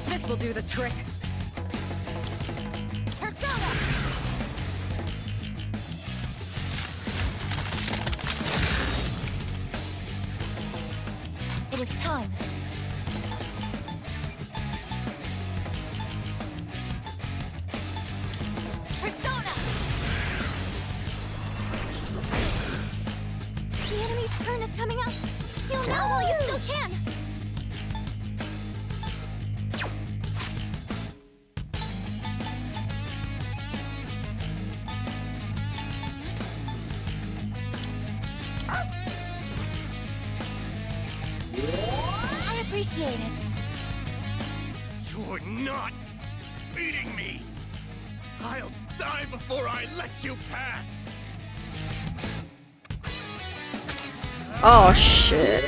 This will do the trick. It is time. Persona! The enemy's turn is coming up. Heal now while you still can. I appreciate it. You're not beating me. I'll die before I let you pass. Oh shit.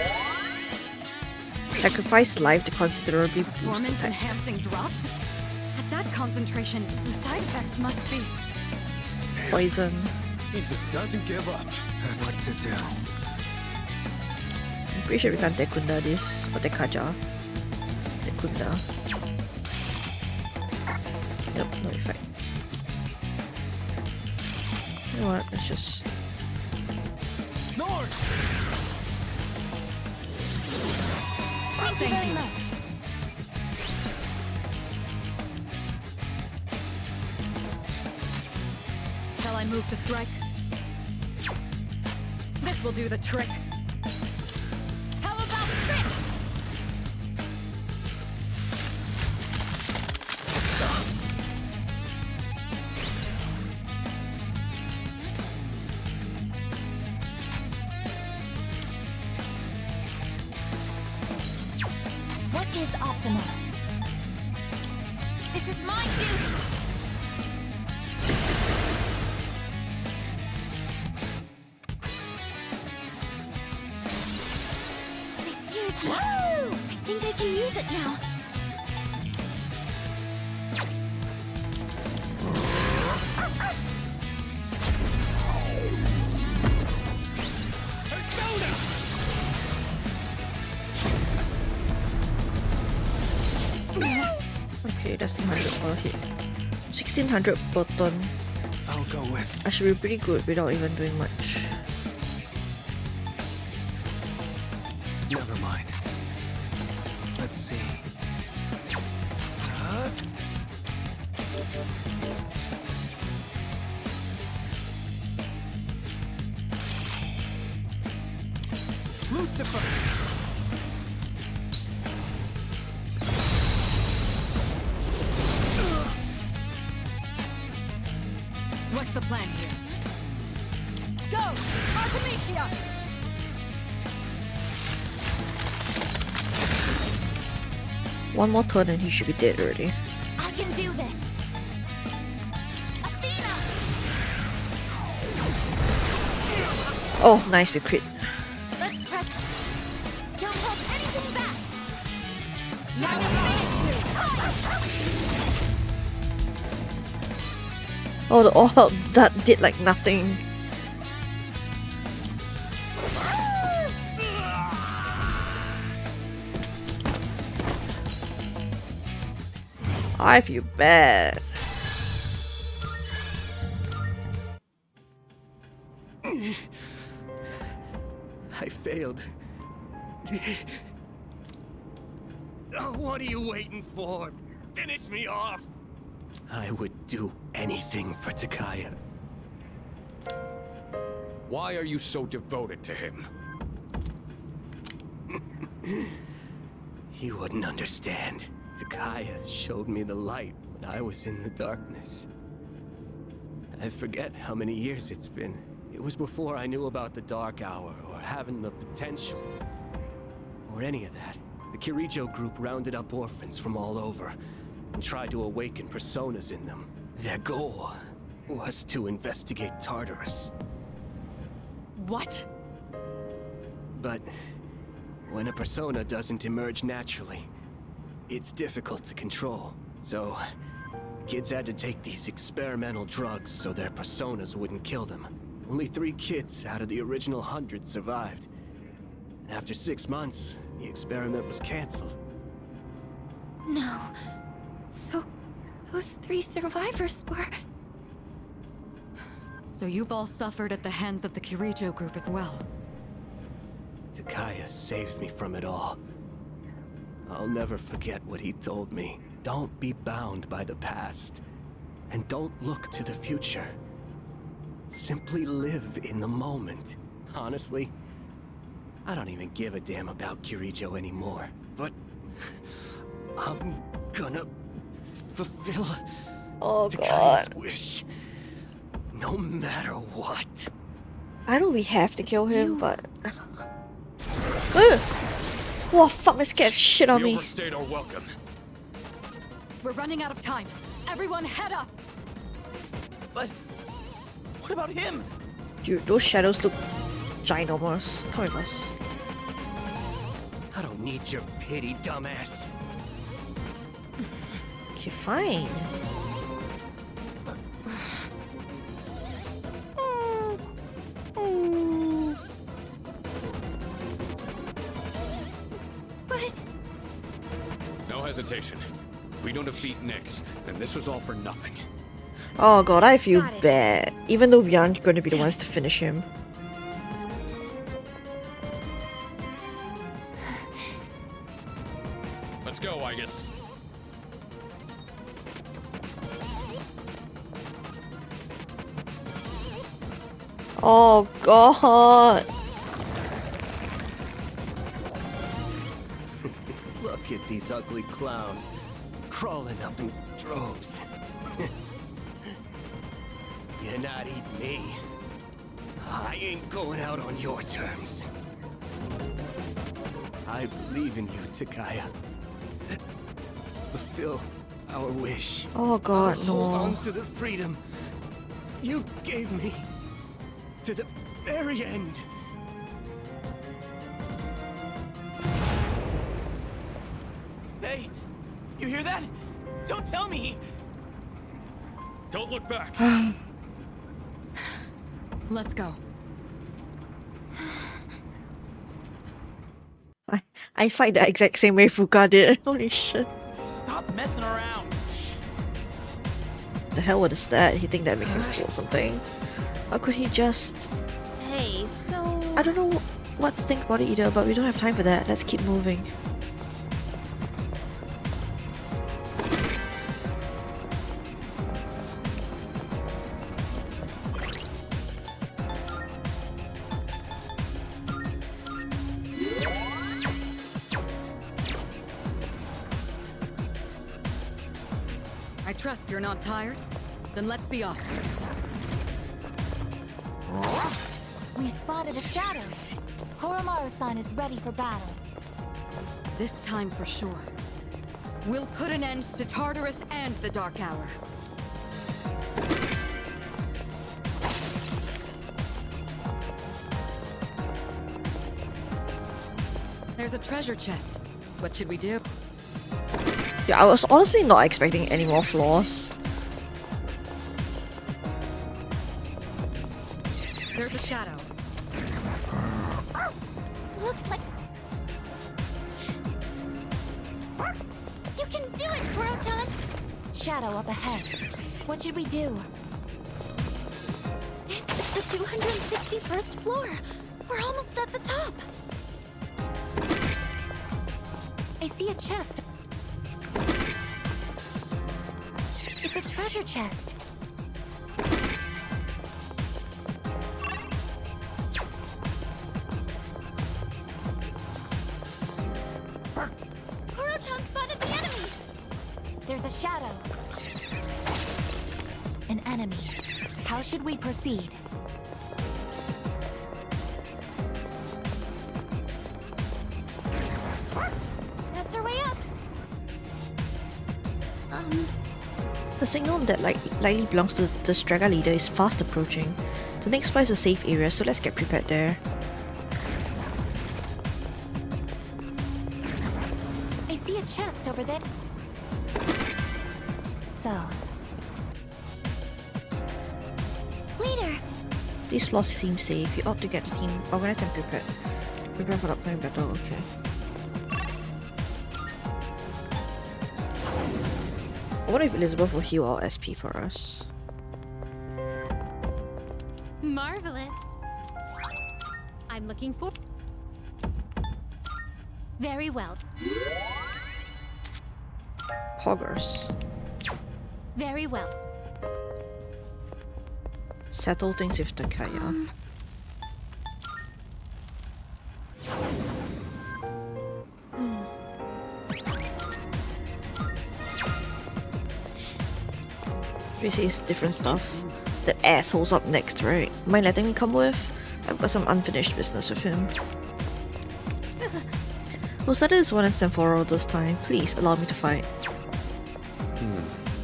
Sacrifice life to considerably boost Performance attack. enhancing drops? At that concentration, the side effects must be... Poison. He just doesn't give up. What to do? I'm pretty sure we can't Tekunda this. Or Tekaja. Tekunda. Nope, no effect. You know what? Let's just... North! Thank you very much. Shall I move to strike? This will do the trick. How about this? What is optimal? This is my duty. Woo! I think I can use it now. Okay, that's $100 hit. 1600 per turn. I'll go with. I should be pretty good without even doing much. Never mind. Let's see. Lucifer! What's the plan here? Go! Artemisia! One more turn and he should be dead already. I can do this. Oh, nice, we crit. Let's press. Don't hold anything back. Now to finish you. Oh, the all-out that did like nothing. I feel bad. I failed. Oh, what are you waiting for? Finish me off! I would do anything for Takaya. Why are you so devoted to him? You wouldn't understand. Takaya showed me the light when I was in the darkness. I forget how many years it's been. It was before I knew about the Dark Hour, or having the potential, or any of that. The Kirijo group rounded up orphans from all over, and tried to awaken personas in them. Their goal was to investigate Tartarus. What? But when a persona doesn't emerge naturally, it's difficult to control. So, the kids had to take these experimental drugs so their personas wouldn't kill them. Only 3 kids out of the original 100 survived. And after 6 months, the experiment was canceled. No. So, those 3 survivors were... So you've all suffered at the hands of the Kirijo group as well. Takaya saved me from it all. I'll never forget what he told me. Don't be bound by the past. And don't look to the future. Simply live in the moment. Honestly, I don't even give a damn about Kirijo anymore. But I'm gonna fulfill Takaya's wish. No matter what. I know we have to kill him, but... Ugh. Oh fuck, that scared shit on We me. overstayed our welcome. We're running out of time. Everyone head up! But... what about him? Dude, those shadows look ginormous. Come with us. I don't need your pity, dumbass. Okay, fine. No hesitation. If we don't defeat Nyx, then this was all for nothing. Oh god, I feel bad. Even though we aren't going to be the ones to finish him. Let's go, Igus. Oh god. Look at these ugly clowns, crawling up in droves. You're not eating me. I ain't going out on your terms. I believe in you, Takaya. Fulfill our wish. Oh god, I'll no. hold on to the freedom you gave me to the very end. Hey, you hear that? Don't tell me! Don't look back! Let's go. I fight the exact same way Fuka did. Holy shit. Stop messing around! hell what is that? He think that makes him cool or something? Or could he just... Hey, so... I don't know what to think about it either, but we don't have time for that. Let's keep moving. I trust you're not tired? Then let's be off. We spotted a shadow. Koromaru-san is ready for battle. This time for sure. We'll put an end to Tartarus and the Dark Hour. There's a treasure chest. What should we do? Yeah, I was honestly not expecting any more flaws. There's a shadow. Looks like... You can do it, Kuro-chan! Shadow up ahead. What should we do? This is the 261st floor! We're almost at the top! I see a chest. It's a treasure chest. Kuro-chan spotted the enemy! There's a shadow. An enemy. How should we proceed? That's our way up! The signal that likely belongs to the Strega leader is fast approaching. The next floor is a safe area, so let's get prepared there. I see a chest over there. So... Leader! These floors seem safe. You ought to get the team organized and prepared. Prepare for the upcoming battle, okay. I wonder if Elizabeth will heal our SP for us. Marvelous! I'm looking for... Very well. Poggers. Very well. Settle things with the Kaya. This is different stuff. The asshole's up next, right? Mind letting me come with? I've got some unfinished business with him. We'll settle this one and for all this time. Please allow me to fight.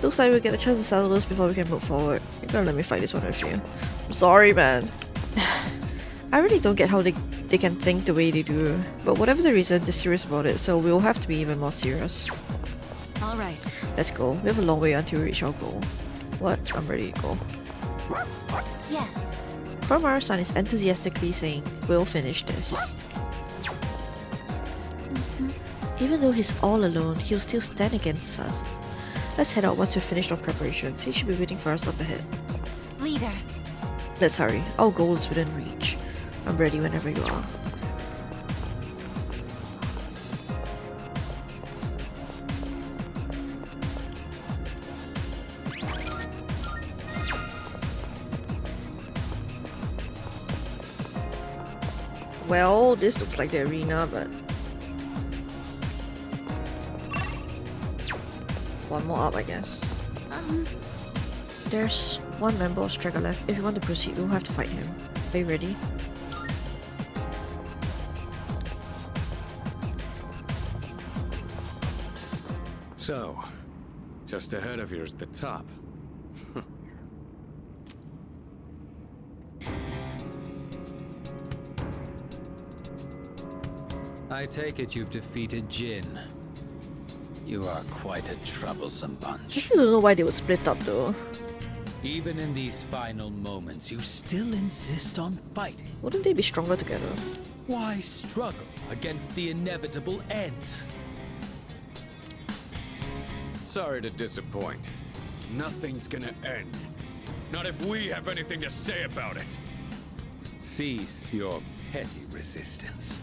Looks like we'll get a chance to settle this before we can move forward. You're gonna let me fight this one with you. I'm sorry, man. I really don't get how they can think the way they do. But whatever the reason, they're serious about it, so we'll have to be even more serious. Alright. Let's go. We have a long way until we reach our goal. What? I'm ready to go. Yes. Koromaru-san is enthusiastically saying, we'll finish this. Even though he's all alone, he'll still stand against us. Let's head out once we've finished our preparations. He should be waiting for us up ahead. Leader. Let's hurry. Our goal is within reach. I'm ready whenever you are. Well, this looks like the arena, but... one more up, I guess. There's one member of Strega left. If you want to proceed, we'll have to fight him. Are you ready? So, just ahead of here's the top. I take it you've defeated Jin. You are quite a troublesome I bunch. still don't know why they would split up though. Even in these final moments, you still insist on fighting. Wouldn't they be stronger together? Why struggle against the inevitable end? Sorry to disappoint. Nothing's gonna end. Not if we have anything to say about it. Cease your petty resistance.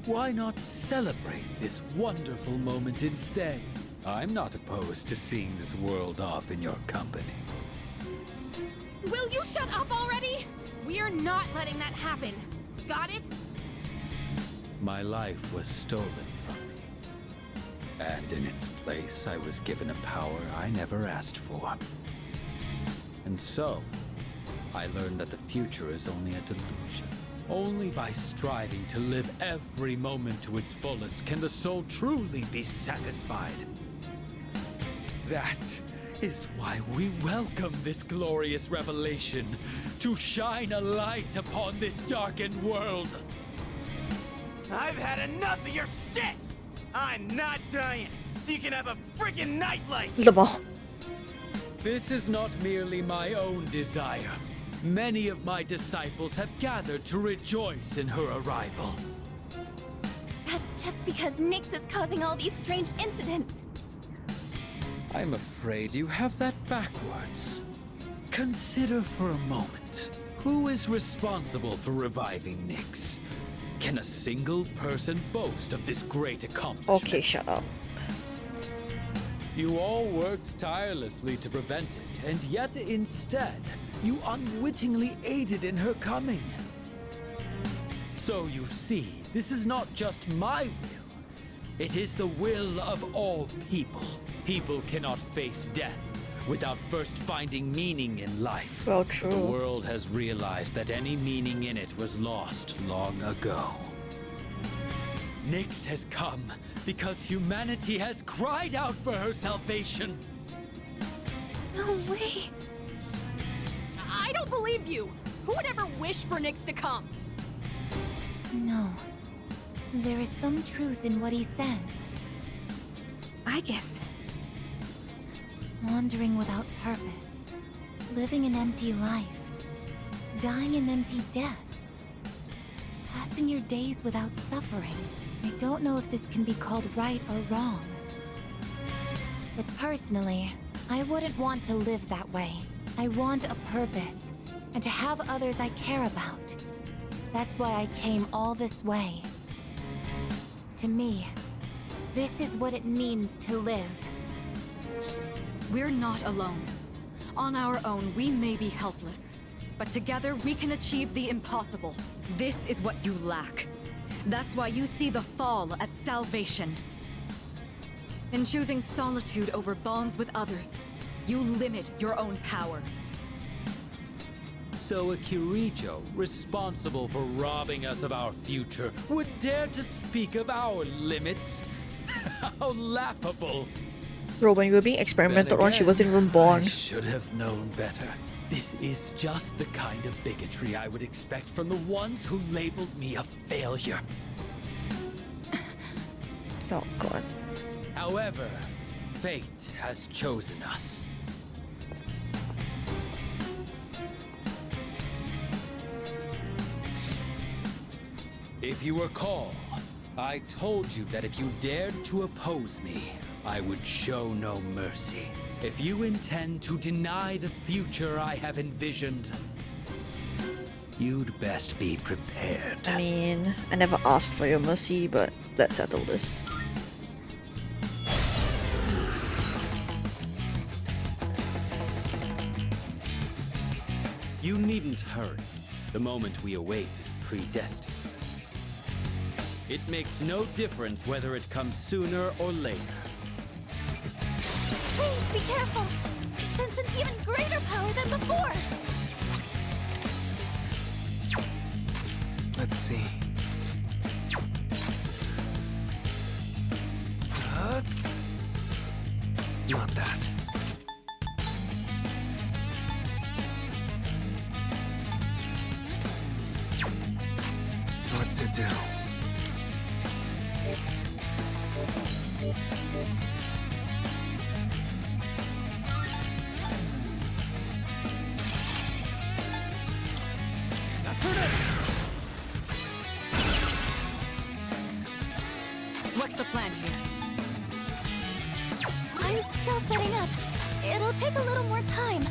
Why not celebrate this wonderful moment instead? I'm not opposed to seeing this world off in your company. Will you shut up already? We're not letting that happen. Got it? My life was stolen from me. And in its place, I was given a power I never asked for. And so, I learned that the future is only a delusion. Only by striving to live every moment to its fullest can the soul truly be satisfied. That is why we welcome this glorious revelation, to shine a light upon this darkened world. I've had enough of your shit! I'm not dying, so you can have a friggin' nightlight! This is not merely my own desire. Many of my disciples have gathered to rejoice in her arrival. That's just because Nyx is causing all these strange incidents. I'm afraid you have that backwards. Consider for a moment. Who is responsible for reviving Nyx? Can a single person boast of this great accomplishment? Okay, shut up. You all worked tirelessly to prevent it, and yet instead, you unwittingly aided in her coming. So you see, this is not just my will. It is the will of all people. People cannot face death without first finding meaning in life. Well, true. The world has realized that any meaning in it was lost long ago. Nyx has come because humanity has cried out for her salvation. No way. I don't believe you. Who would ever wish for Nyx to come? No. There is some truth in what he says. I guess. Wandering without purpose. Living an empty life. Dying an empty death. Passing your days without suffering. I don't know if this can be called right or wrong. But personally, I wouldn't want to live that way. I want a purpose, and to have others I care about. That's why I came all this way. To me, this is what it means to live. We're not alone. On our own, we may be helpless. But together, we can achieve the impossible. This is what you lack. That's why you see the fall as salvation. In choosing solitude over bonds with others, you limit your own power. So a Kirijo, responsible for robbing us of our future, would dare to speak of our limits? How laughable! Bro, when you were being experimented on, she wasn't even born. I should have known better. This is just the kind of bigotry I would expect from the ones who labeled me a failure. Oh god. However, fate has chosen us. If you recall, I told you that if you dared to oppose me, I would show no mercy. If you intend to deny the future I have envisioned, you'd best be prepared. I mean, I never asked for your mercy, but let's settle this. You needn't hurry. The moment we await is predestined. It makes no difference whether it comes sooner or later. Please be careful! I sense an even greater power than before! Let's see. Not that. What to do? What's the plan here? I'm still setting up. It'll take a little more time.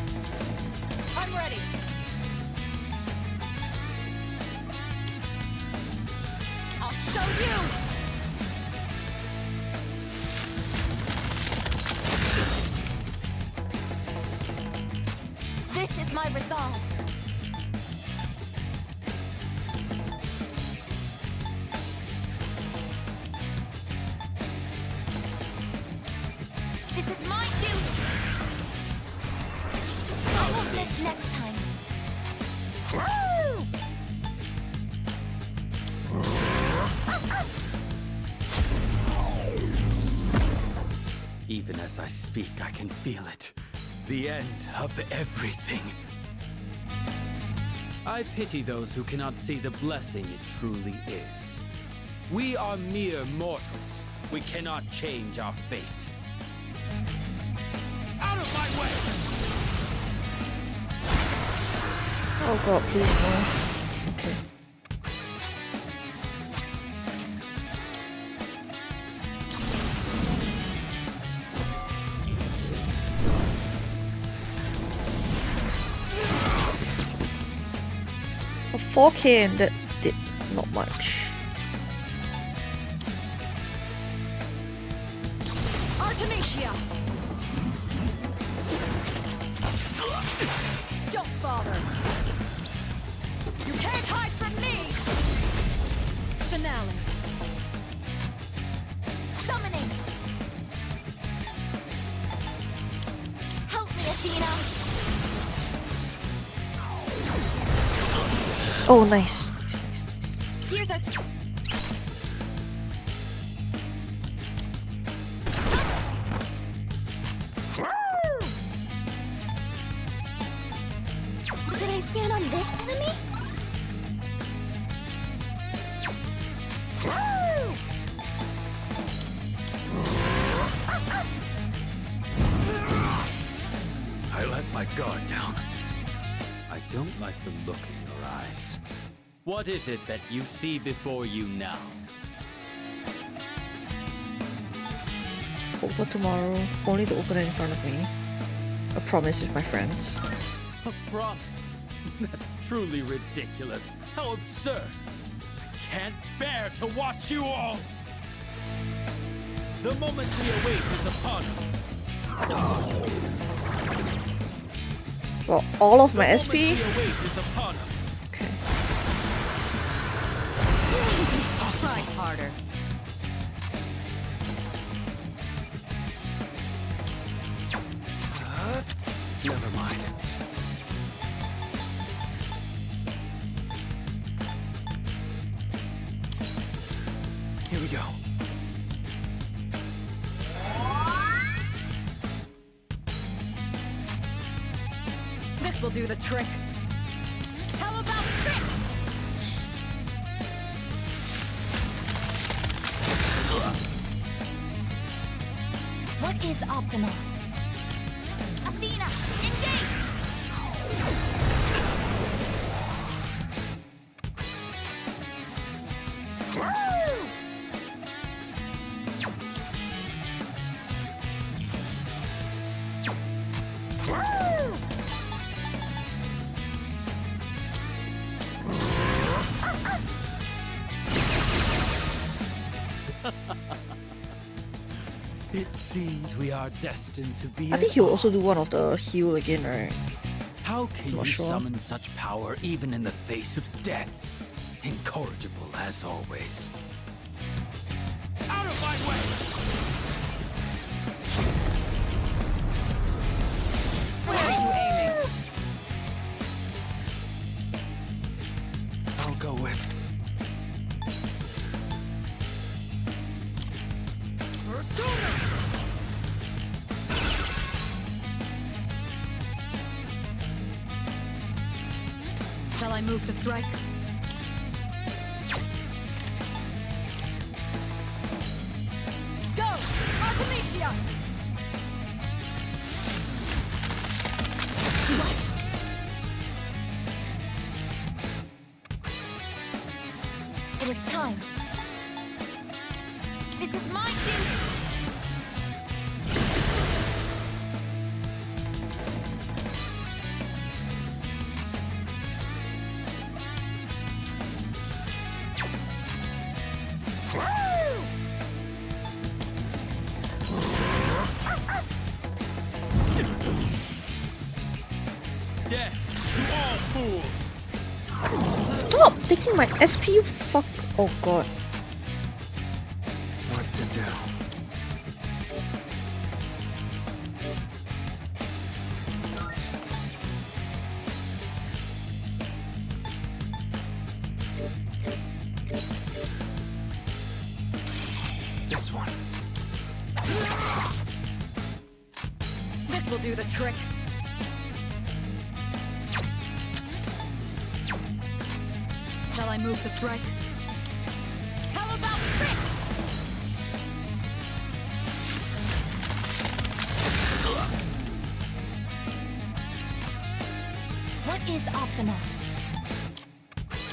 I'm ready. I'll show you! This is my resolve. This is my duty. I won't miss next time. Even as I speak, I can feel it. The end of everything. I pity those who cannot see the blessing it truly is. We are mere mortals. We cannot change our fate. Out of my way! Oh god, please no. Okay. A 4K and that did not much. Artemisia! Don't bother! You can't hide from me! Finale. Summoning. Help me, Athena. Oh, nice. Here's our. Could I stand on this enemy? I let my guard down. I don't like the look in your eyes. What is it that you see before you now? Over tomorrow, only to open it in front of me. A promise with my friends. A promise? That's truly ridiculous. How absurd. I can't bear to watch you all. The moment we await is upon us. Well, all of my SP? The moment we await is upon us. Okay. I'll try harder. Never mind. Here we go. This will do the trick. How about this? What is optimal? Athena, engage! It seems we are destined to be. I think he'll also do one of the heal again, right? How can Not you sure. summon such power even in the face of death? Incorrigible as always. Out of my way! Where are you aiming? I'll go with. Shall I move to strike? Go! Artemisia! It is time. This is my duty. Death to all fools! Stop taking my SP, you fuck. Oh god. What to do? This one. This will do the trick. Shall I move to strike? How about trick? What is optimal?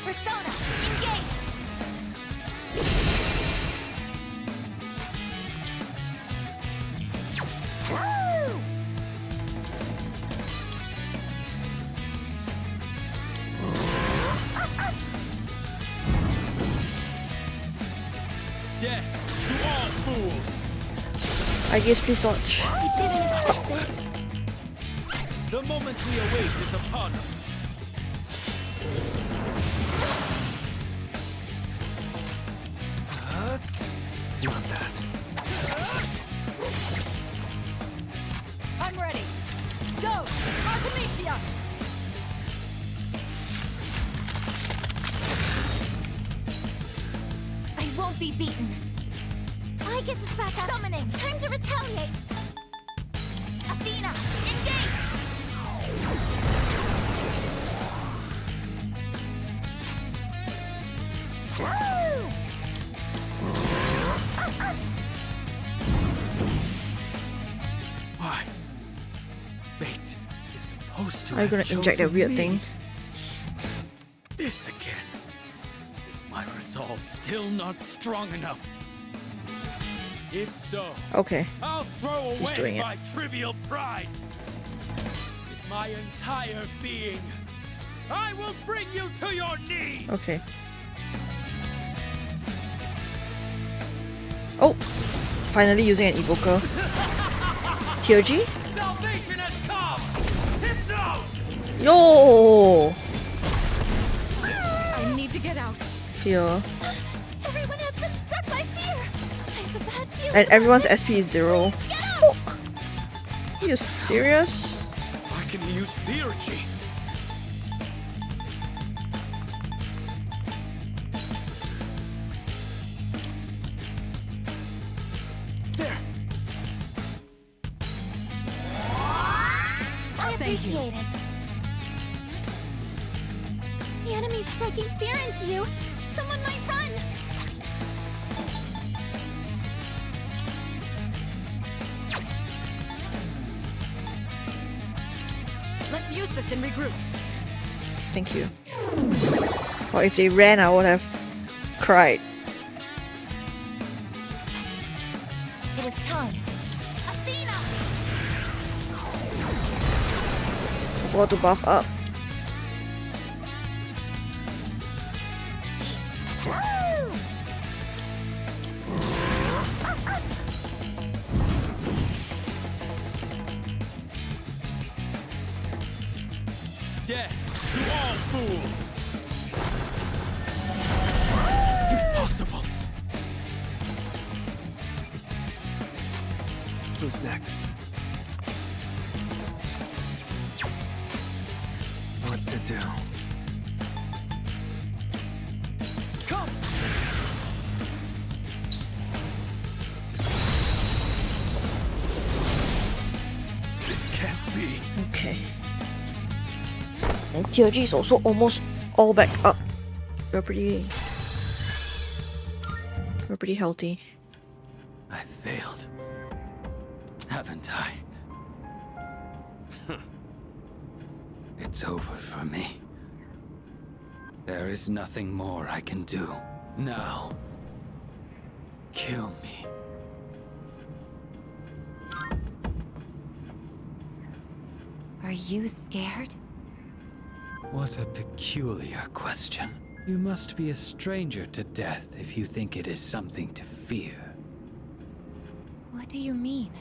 Persona, engage! Woo! Death to all fools! I guess please dodge. I didn't expect this. The moment we await is upon us. Not that. I'm ready. Go! Artemisia! I won't be beaten. I guess it's back up. Summoning! Time to retaliate. Athena, engage! Woo! Why? Fate is supposed to Are you gonna have inject that chosen weird me. thing? This again. Is my resolve still not strong enough? If so, Okay. I'll throw He's doing away it. my trivial pride. With my entire being, I will bring you to your knees. Okay. Oh! Finally using an evoker. TOG? Salvation has come. Hypnos! Yo! I need to get out. Fear. Everyone has been struck by fear. I have a bad feeling. And everyone's SP is 0. Fuck! Are you serious? I can use theurgy. There. I appreciate it. The enemy's striking fear into you. Someone might run. Let's use this and regroup. Thank you. Or if they ran, I would have cried. It is time. Athena! I forgot to buff up. Woo! Death to all fools. Impossible. Who's next? What to do? Come! This can't be. Okay. And TOG is also almost all back up. We're pretty healthy. I failed. Haven't I? It's over for me. There is nothing more I can do. Now, kill me. Are you scared? What a peculiar question. You must be a stranger to death if you think it is something to fear. What do you mean?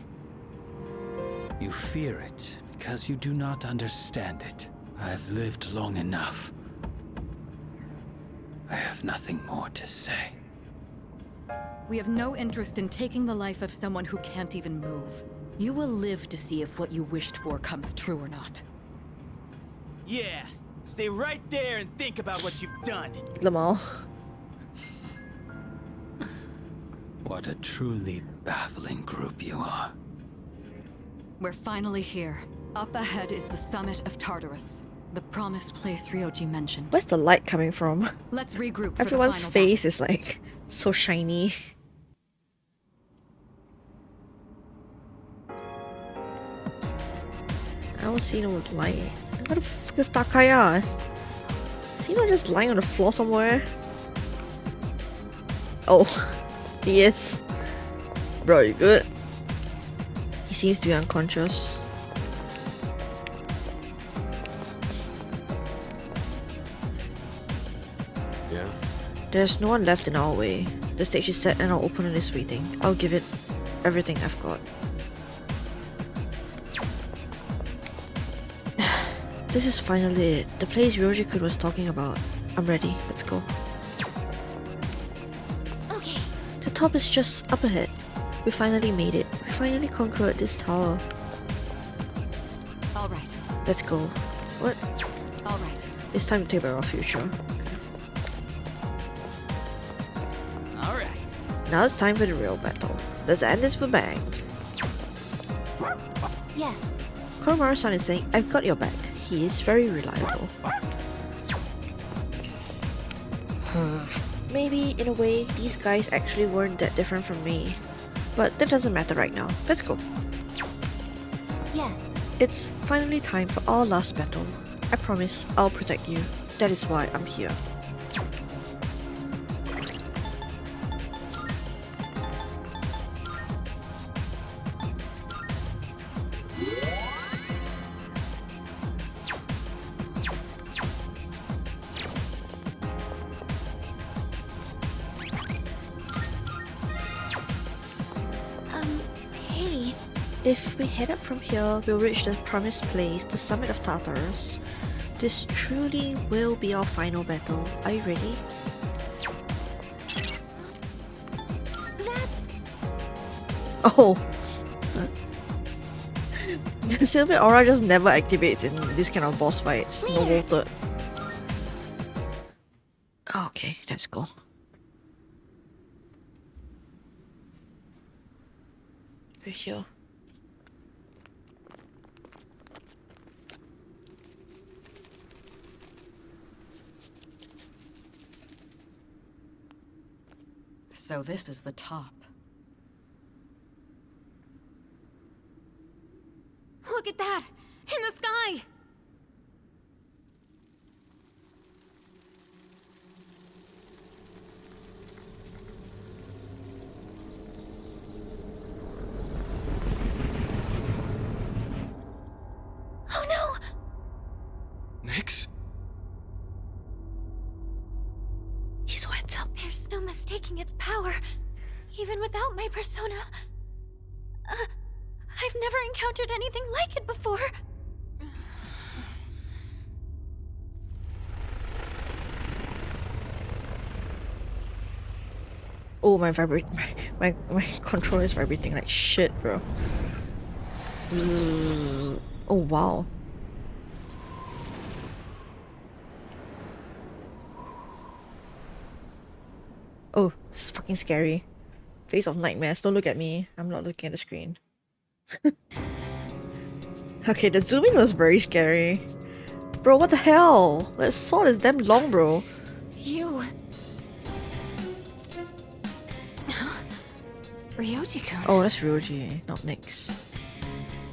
You fear it because you do not understand it. I've lived long enough. I have nothing more to say. We have no interest in taking the life of someone who can't even move. You will live to see if what you wished for comes true or not. Yeah, stay right there and think about what you've done. Lamar. What a truly baffling group you are. We're finally here. Up ahead is the summit of Tartarus, the promised place Ryoji mentioned. Where's the light coming from? Let's regroup for Everyone's the final face is like so shiny. I don't see no light. What the fuck is Takaya? Is he not just lying on the floor somewhere? Oh, he is. Bro, you good? He seems to be unconscious. Yeah? There's no one left in our way. The stage is set and our opponent is waiting. I'll give it everything I've got. This is finally it. The place Ryoji-kun was talking about. I'm ready. Let's go. Okay. The top is just up ahead. We finally made it. We finally conquered this tower. All right. Let's go. What? All right. It's time to take back our future. All right. Now it's time for the real battle. Let's end this with a bang. Yes. Koromaru-san is saying, I've got your back. He is very reliable. Maybe, in a way, these guys actually weren't that different from me. But that doesn't matter right now. Let's go. Yes. It's finally time for our last battle. I promise I'll protect you. That is why I'm here. Hey. If we head up from here, we'll reach the promised place, the summit of Tartarus. This truly will be our final battle. Are you ready? That's... Oh! The Silver Aura just never activates in this kind of boss fights. No bolted. Okay, let's go. We're here. So this is the top. Look at that! In the sky! Oh no! Nyx? He's wet up. There's no mistaking its power. Even without my persona. I've never encountered anything like it before. Oh, my controller is vibrating like shit, bro. Oh wow. Oh, this is fucking scary. Face of nightmares. Don't look at me. I'm not looking at the screen. Okay, the zooming was very scary. Bro, what the hell? That sword is damn long, bro. You... Ryoji-kun. Oh, that's Ryoji, not Nyx.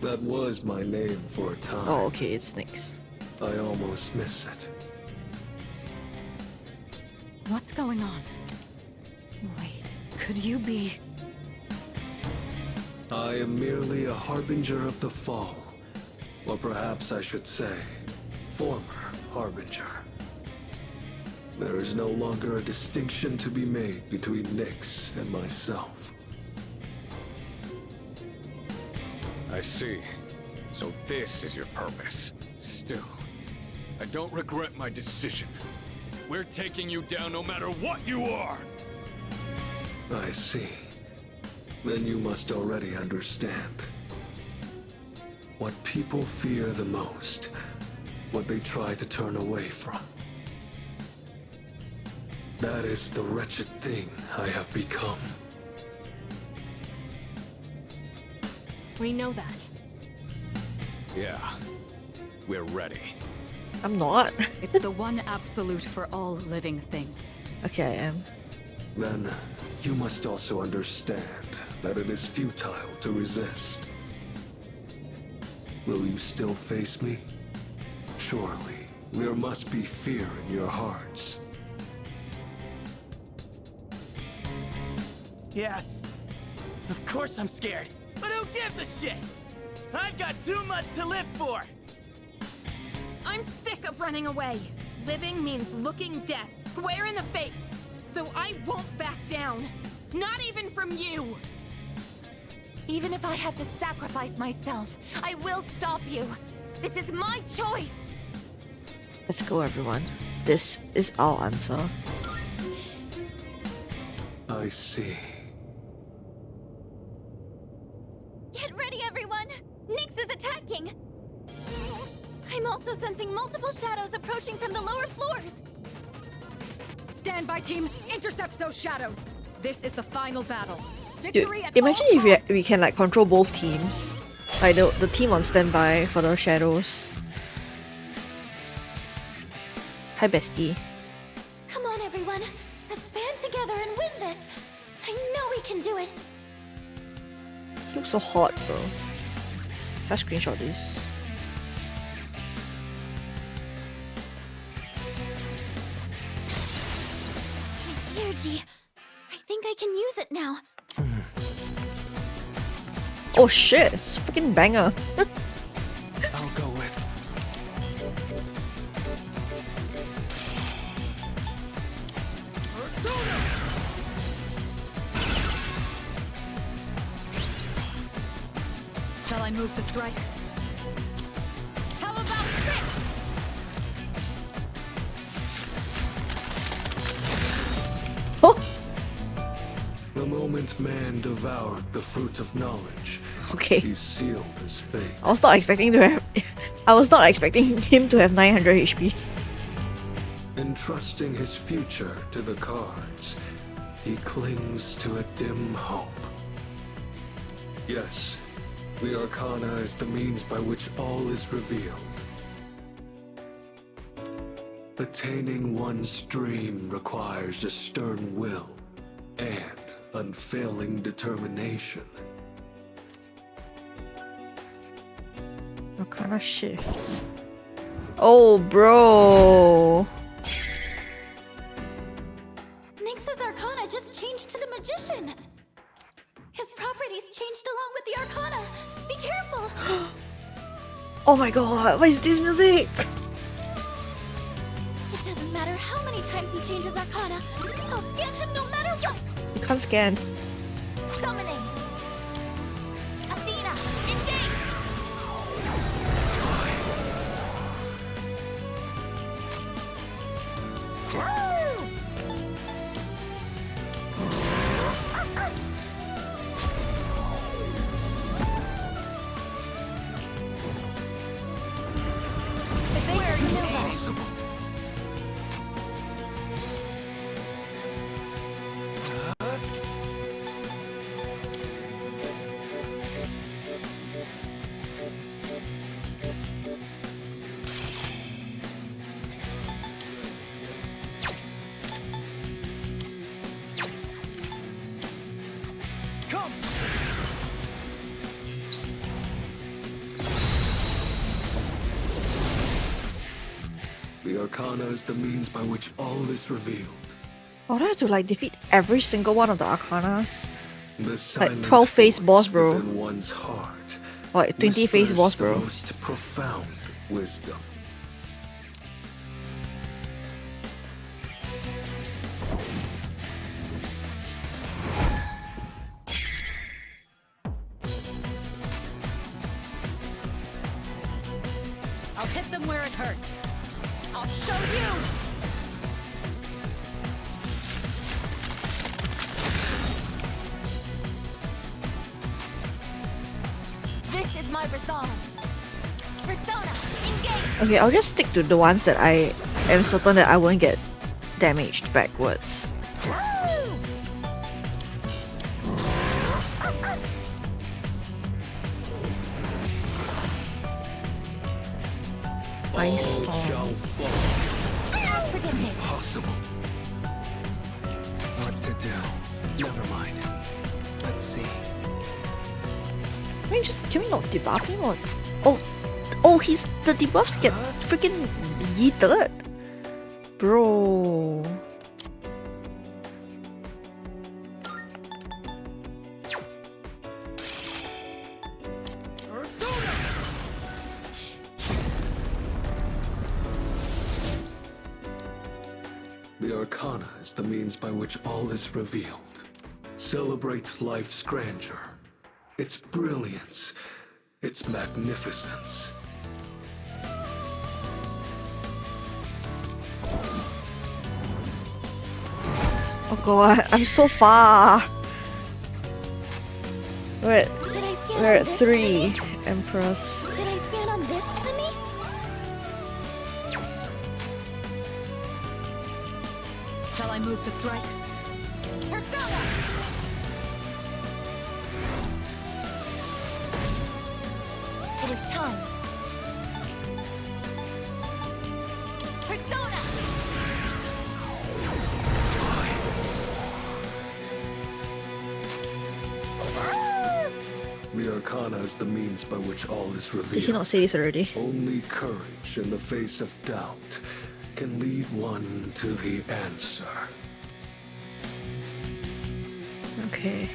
That was my name for a time. Oh, okay, it's Nyx. I almost miss it. What's going on? Wait, could you be... I am merely a harbinger of the fall. Or perhaps I should say, former harbinger. There is no longer a distinction to be made between Nyx and myself. I see. So this is your purpose. Still, I don't regret my decision. We're taking you down no matter what you are! I see. Then you must already understand. What people fear the most, what they try to turn away from. That is the wretched thing I have become. We know that. Yeah. We're ready. I'm not. It's the one absolute for all living things. Okay, I am. Then, you must also understand that it is futile to resist. Will you still face me? Surely, there must be fear in your hearts. Yeah, of course I'm scared. But who gives a shit? I've got too much to live for! I'm sick of running away. Living means looking death square in the face. So I won't back down. Not even from you. Even if I have to sacrifice myself, I will stop you. This is my choice. Let's go, everyone. This is our answer. I see. Get ready, everyone! Nyx is attacking! I'm also sensing multiple shadows approaching from the lower floors. Stand by, team. Intercept those shadows. This is the final battle. Dude, Victory at imagine all if we can like control both teams. Like the team on standby for the shadows. Hi, bestie. Come on, everyone. Let's band together and win this. I know we can do it. You look so hot, bro. Let's screenshot this. Energy. I think I can use it now. Oh shit, it's a freaking banger. I'll go with. Shall I move to strike? How about this? The moment man devoured the fruit of knowledge, Okay. he sealed his fate. I was not expecting to have. I was not expecting him to have 900 HP. Entrusting his future to the cards, he clings to a dim hope. Yes, the Arcana is the means by which all is revealed. Attaining one's dream requires a stern will and unfailing determination. Arcana shift. Oh, bro. Nyx's Arcana just changed to the Magician. His properties changed along with the Arcana. Be careful. Oh my god, what is this music? It doesn't matter how many times he changes Arcana. I'll scan him no matter what. You can't scan. Summoning. Athena, engage. The Arcana is the means by which all is revealed. Oh, do I have to like defeat every single one of the Arcanas? The Like silent 12 face boss, bro. within one's heart Or like 20 face whispers boss, the bro. most profound wisdom. Hit them where it hurts. I'll show you! This is my resolve. Persona, engage! Okay, I'll just stick to the ones that I am certain that I won't get damaged backwards. Ice storm. As predicted. Impossible. What to do? Never mind. Let's see. Can we not debuff him or? Oh, the debuffs get freaking yeeted, bro. The Arcana is the means by which all is revealed. Celebrate life's grandeur, its brilliance, its magnificence. Oh god, I'm so far. We're at 3, Empress. Should I scan on this enemy? Shall I move to strike? Persona! It is time. Persona! The Arcana is the means by which all is revealed. Did he not say this already? Only courage in the face of doubt can lead one to the answer. Okay.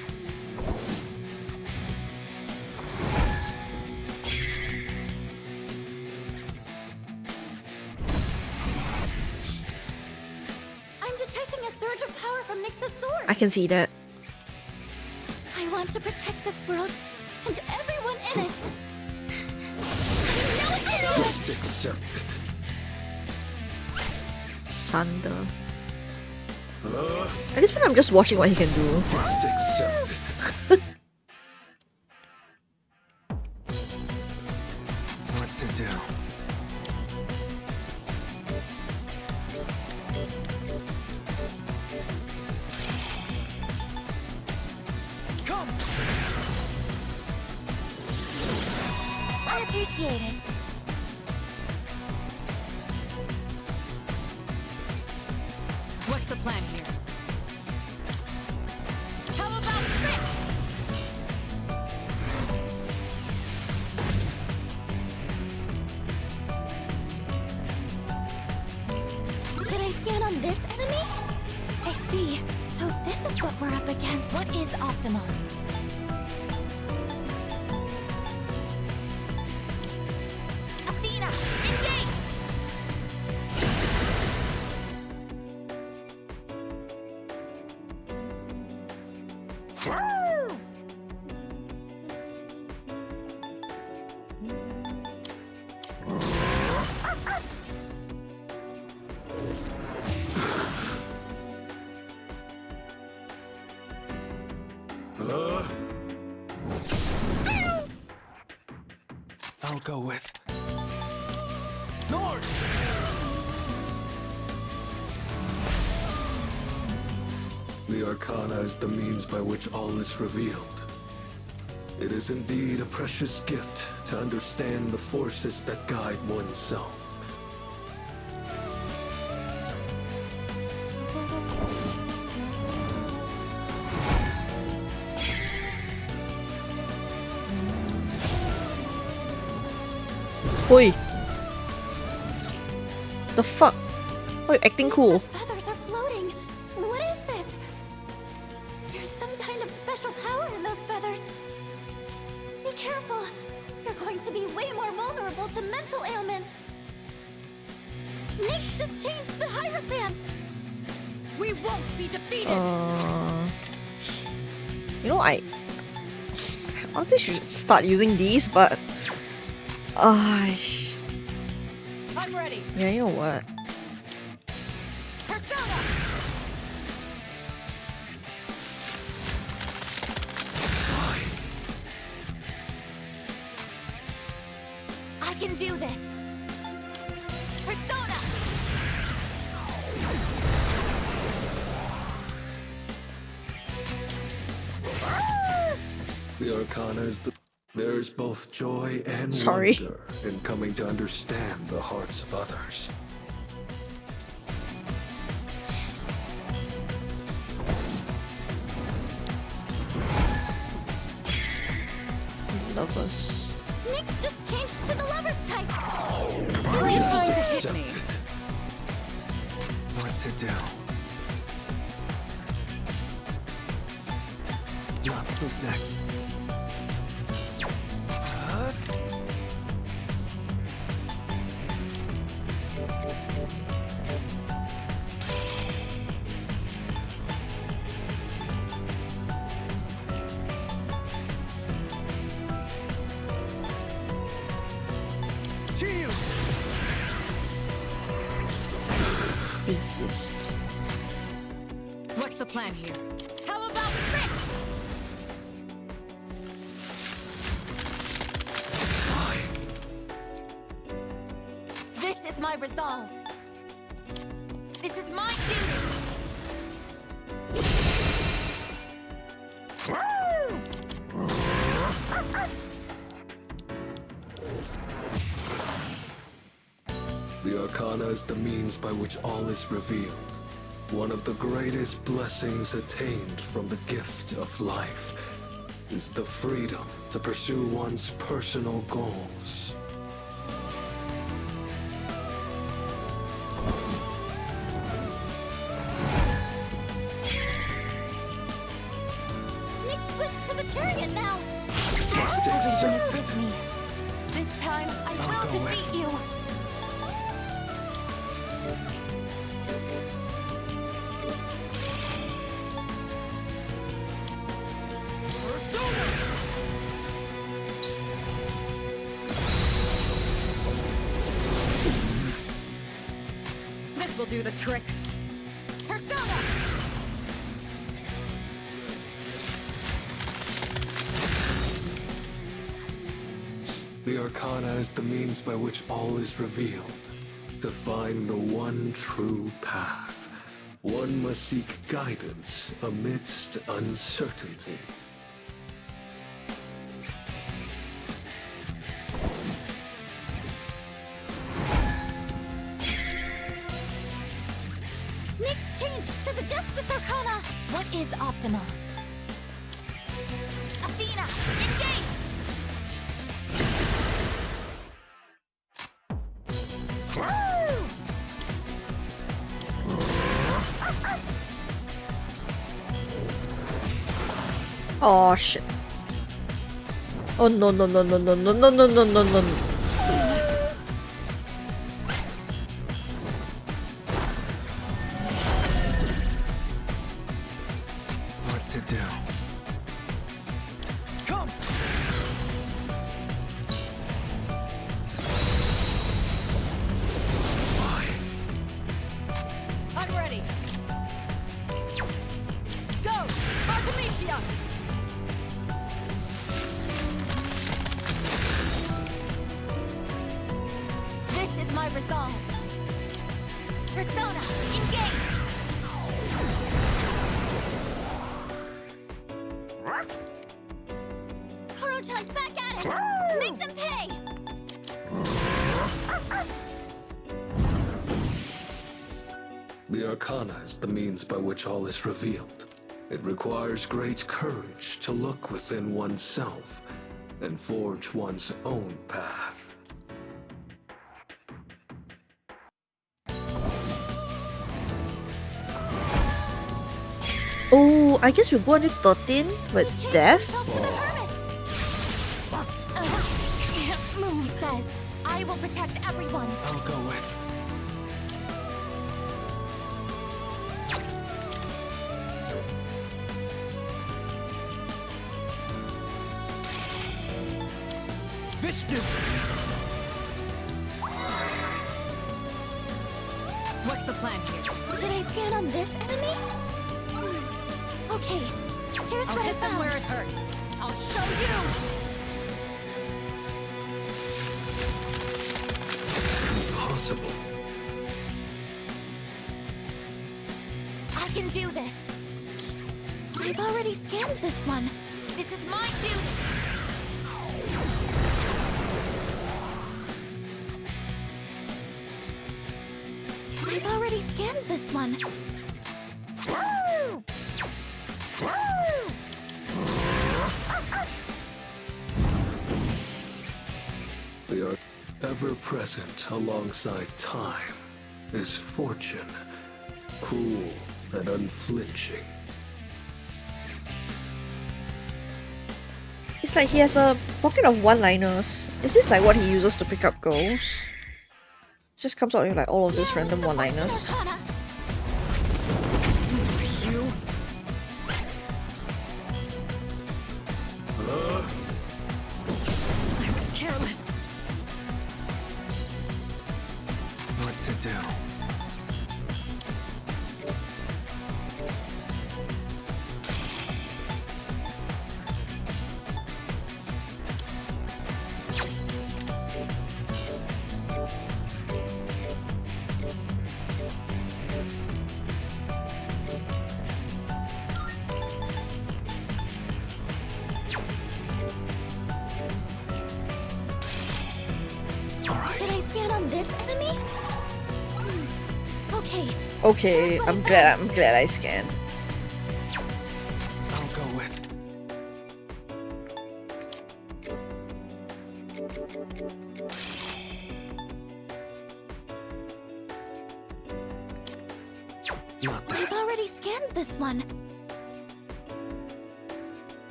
I'm detecting a surge of power from Nyx's sword. I can see that. I want to protect this world and everyone in it. Just accept it. Sunder. At this point, I'm just watching what he can do. Just accept it. What to do? Come. I appreciate it. What's the plan here? How about this? Should I scan on this enemy? I see. So this is what we're up against. What is optimal? Athena, engage! I'll go with The Arcana is the means by which all is revealed. It is indeed a precious gift to understand the forces that guide oneself. Oi! The fuck? Oh, you're acting cool. Feathers are floating. What is this? There's some kind of special power in those feathers. Be careful. You're going to be way more vulnerable to mental ailments. Nyx just changed the Hierophant. We won't be defeated. You know, I honestly should start using these, but I'm ready. Yeah, you know what? Persona! I can do this. Persona! The Arcana is the... There's both joy and Sorry. wonder in coming to understand the hearts of others. Lovers. Nyx just changed to the lover's type. Are you trying to hit me? What to do? Yup, who's next? Resist. What's the plan here? How about Rick? This is my resolve. This is my duty. The Arcana is the means by which all is revealed. One of the greatest blessings attained from the gift of life is the freedom to pursue one's personal goals. Nyx switched to the chariot now. Just accept it. This time, I will go defeat you. This will do the trick. Persona! The Arcana is the means by which all is revealed. To find the one true path, one must seek guidance amidst uncertainty. Nyx changed to the Justice Arcana. What is optimal? Athena, engage! Oh shit. Oh no no no no no no no no no no no. What to do? Come! I'm ready. Go! Artemisia! This is my resolve. Persona, engage! Koro-chan's back at it. Make them pay. The Arcana is the means by which all is revealed. It requires great courage to look within oneself and forge one's own path. Oh, I guess we'll go on to 13, but it's death. Move says, I will protect everyone. I'll go with. Vishnu! plan here. Should I scan on this enemy? Okay, here's I'll what I hit them found. where it hurts. I'll show you! Impossible. I can do this. I've already scanned this one. This is my duty. I've already scanned this one. We are ever present alongside time is fortune, cruel and unflinching. It's like he has a pocket of one-liners. Is this like what he uses to pick up girls? Just comes out with like all of these random one-liners. I was careless. What to do? Should I scan on this enemy? Okay. Okay, I'm glad I scanned. I'll go with. Not that. I've already scanned this one.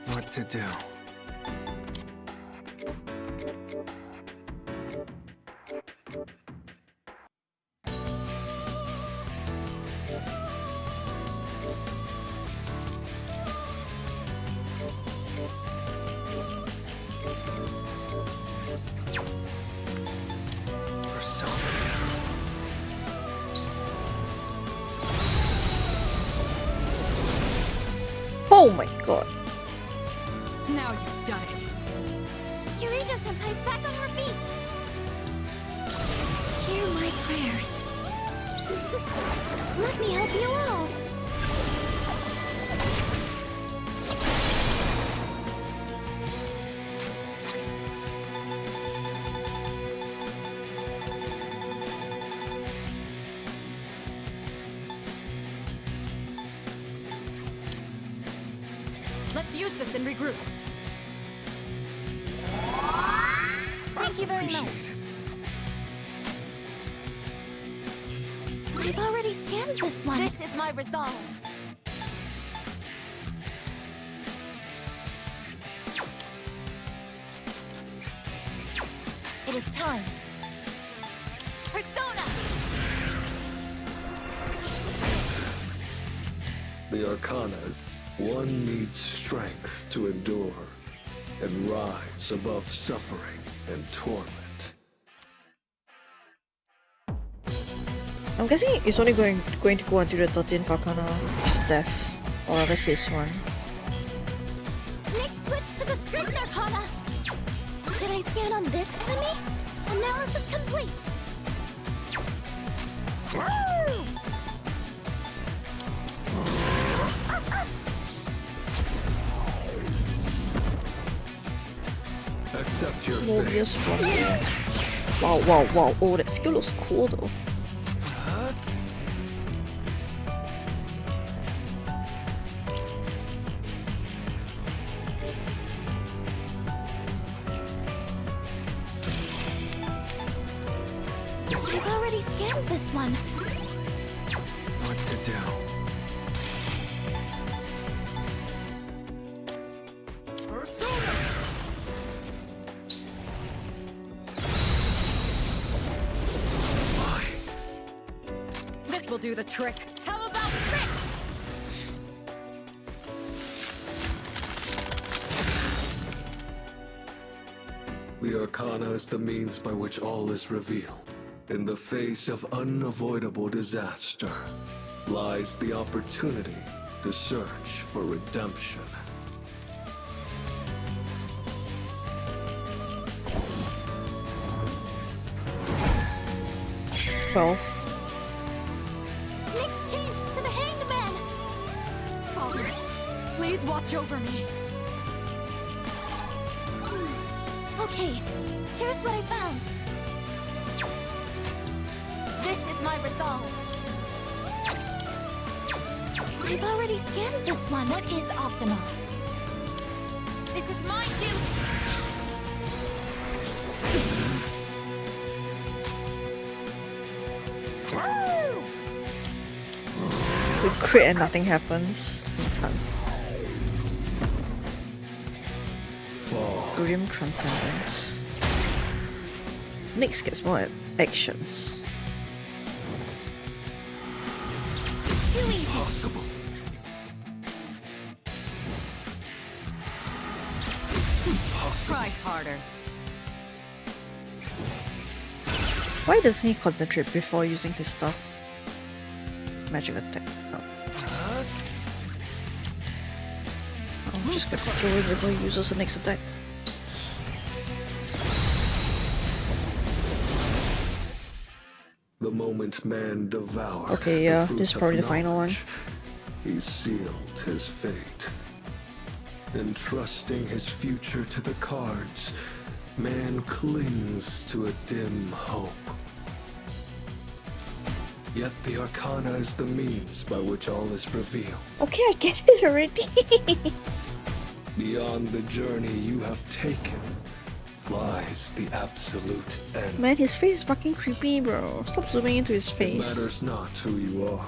What to do? Oh my god. Now you've done it. Yurija-senpai's back on her feet. Hear my prayers. Let me help you all. Let's use this and regroup. Thank you very much. Appreciate it. I've already scanned this one. This is my resolve. It is time. Persona! The Arcana, one needs strength to endure and rise above suffering and torment. I'm guessing it's only going to go until the 13th Arcana, which is death, or rather phase 1. Next switch to the strict Arcana. Should I scan on this enemy? Analysis complete. Accept your Mobius fate. one. Wow. Oh, that skill looks cool though. I've already scanned this one. What to do? This will do the trick. How about trick? The Arcana is the means by which all is revealed. In the face of unavoidable disaster lies the opportunity to search for redemption. Well, Nick's changed to the Hanged Man! Father, please watch over me. Okay, here's what I found. This is my resolve. I've already scanned this one. What is optimal? This is my duty. we crit and nothing happens. It's fun. Grim Transcendence. Nyx gets more actions. Possible. Try harder. Why doesn't he concentrate before using his stuff? Magic attack. Oh. I'm just gonna throw it before he uses the next attack. The moment man devoured. Okay, yeah, the this is fruit probably of the final one. knowledge, he sealed his fate. Entrusting his future to the cards, man clings to a dim hope. Yet the Arcana is the means by which all is revealed. Okay, I get it already. Beyond the journey you have taken lies the absolute end. Man, his face is fucking creepy, bro. Stop zooming into his It face. matters not who you are.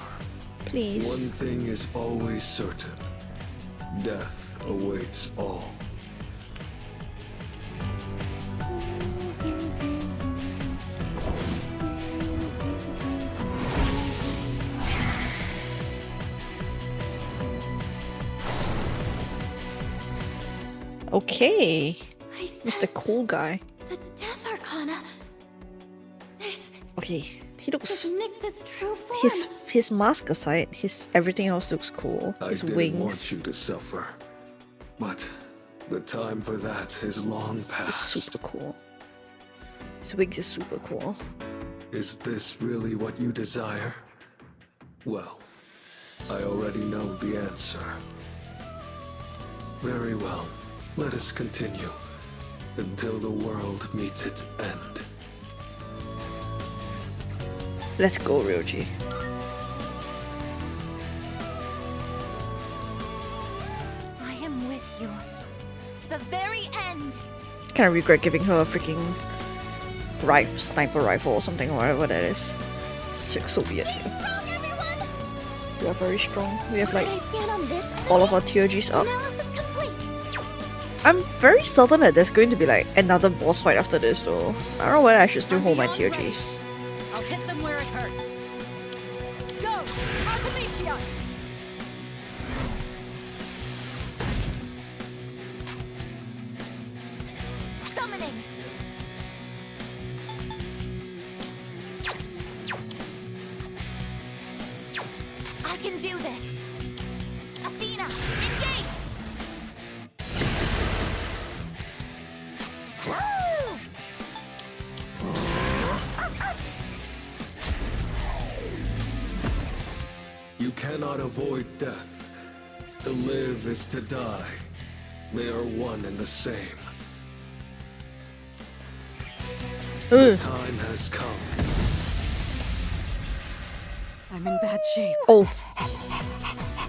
Please. One thing is always certain. Death awaits all. Okay. I Mr. Cool Guy. The Death Arcana. Okay, he looks. Nyx's true form. His mask aside, his everything else looks cool. I His didn't wings. want you to suffer, but the time for that is long It's past. super cool. His wings is super cool. Is this really what you desire? Well, I already know the answer. Very well. Let us continue until the world meets its end. Let's go, Ryoji. I am with you to the very end. Kind of regret giving her a freaking sniper rifle or something, or whatever that is. It's so weird. We are very strong. We have like I scan on this all of our TOGs up. analysis complete. I'm very certain that there's going to be like another boss fight after this though. I don't know whether I should still hold my TOGs. I'll hit them where it hurts. Go! Artemisia! Summoning. I can do this. Athena, engage. Woo! You cannot avoid death. To live is to die. They are one and the same. The time has come. I'm in bad shape. Oh.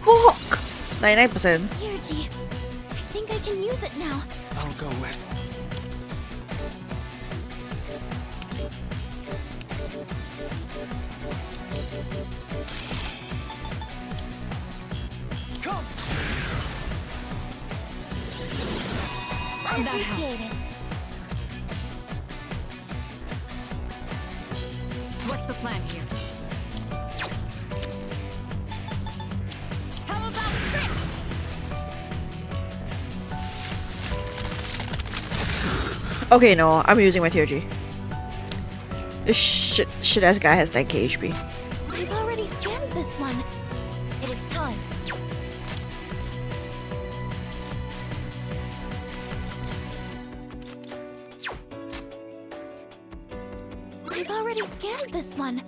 Fuck! 99%. Here, G. I think I can use it now. I'll go with. Come! I appreciate it. What's the plan here? How about trick? Okay, no, I'm using my TOG. This shit-ass guy has 9k HP. I've already scanned this one. It is time. I've already scanned this one.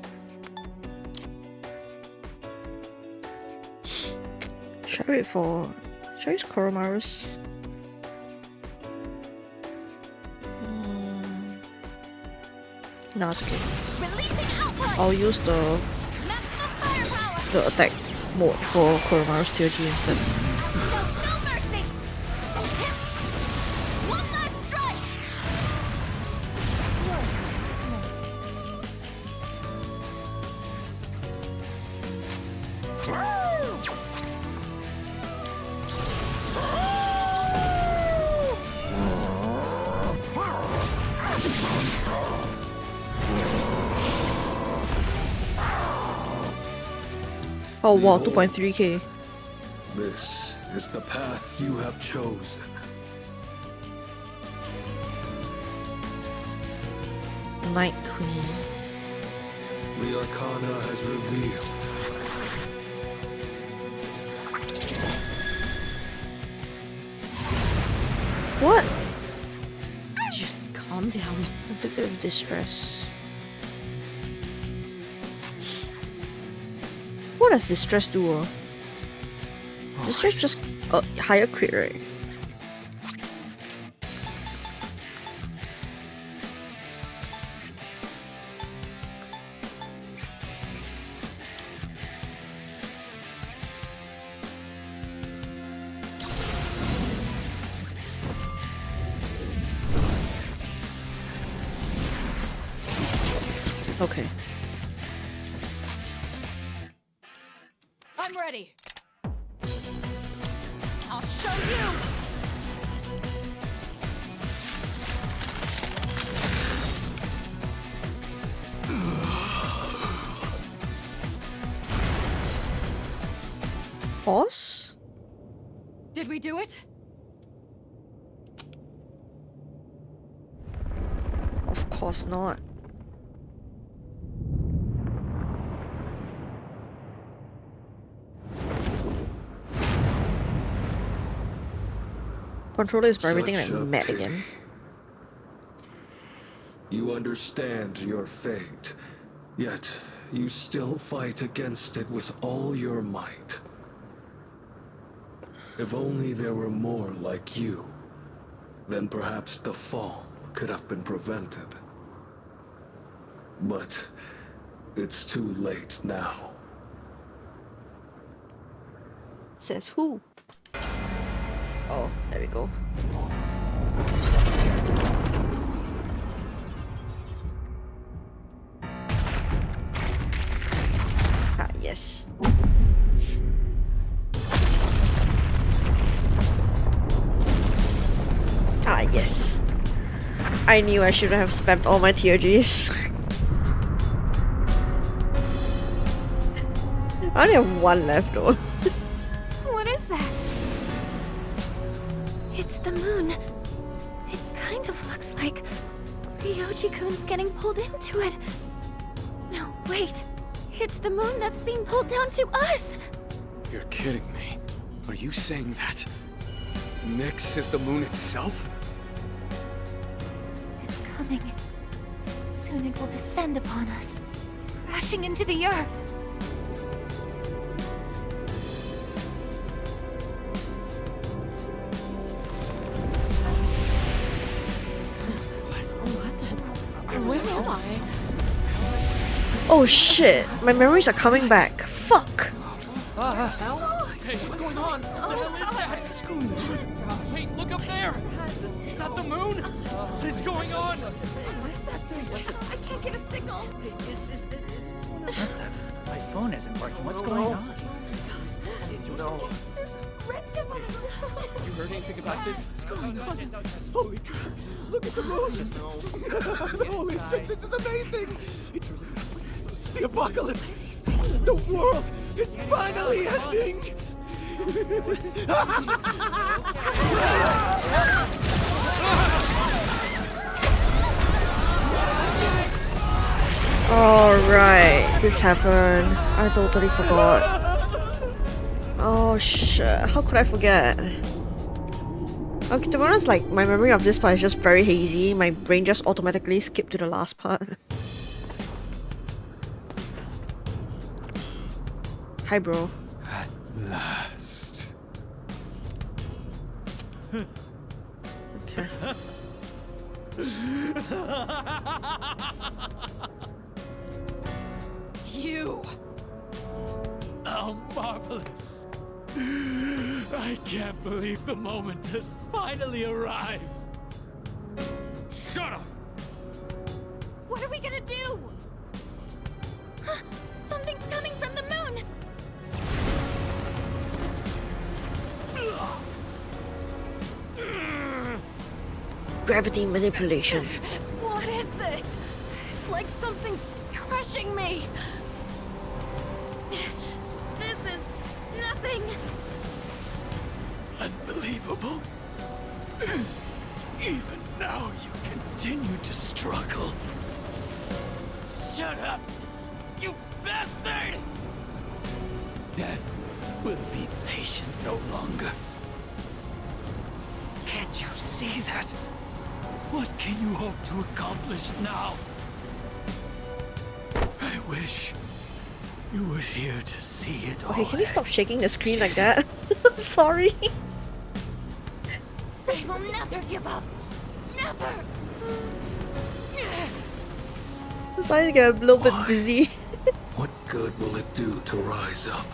Should I use Koromaru's? No, it's okay. I'll use the attack mode for Koromaru's tier G instead. Oh wow, 2.3k. This is the path you have chosen. Night Queen. The Arcana has revealed. What? Just calm down. A bit of distress. What does distress do? Distress just higher crit, right? Okay. I'm ready. I'll show you. Boss? Did we do it? Of course not. Controller is vibrating like mad again. You understand your fate, yet you still fight against it with all your might. If only there were more like you, then perhaps the fall could have been prevented. But it's too late now. Says who? Oh, there we go. Ah, yes. Ah, yes. I knew I should have spammed all my TRGs. I only have one left though. What is that? It's the moon. It kind of looks like Ryoji-kun's getting pulled into it. No, wait. It's the moon that's being pulled down to us. You're kidding me. Are you saying that Nyx is the moon itself? It's coming. Soon it will descend upon us, crashing into the earth. Oh shit, my memories are coming back. Fuck. Hey, what's going on? What the hell is that? What's going on? Hey, look up there! Is that the moon? What is going on? What is that thing? I can't get a signal. My phone isn't working. What's going on? No. You heard anything about this? What's going on? Holy crap! Look at the moon! Holy shit, this is amazing! It's really the apocalypse! The world is finally ending! Alright, this happened. I totally forgot. Oh shit, how could I forget? Okay, to be honest, like, my memory of this part is just very hazy. My brain just automatically skipped to the last part. Hi, bro. At last. Okay. You! Oh, marvelous! I can't believe the moment has finally arrived! Shut up! What are we gonna do? Something's coming from the moon! Gravity manipulation. What is this? It's like something's crushing me. This is nothing. Unbelievable. Even now you continue to struggle. Shut up! You bastard! Death will be patient no longer. Can't you see that? What can you hope to accomplish now? I wish you were here to see it all. Okay, can you stop shaking the screen like that? I'm sorry. I will never give up. Never. I'm starting to get a little bit busy. What good will it do to rise up?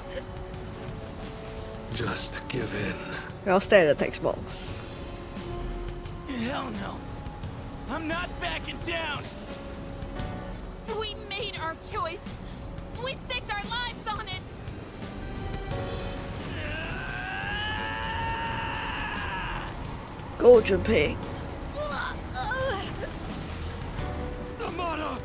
Just give in. I'll stare at the text box. Hell no. I'm not backing down. We made our choice. We staked our lives on it. Go, Junpei. Amada!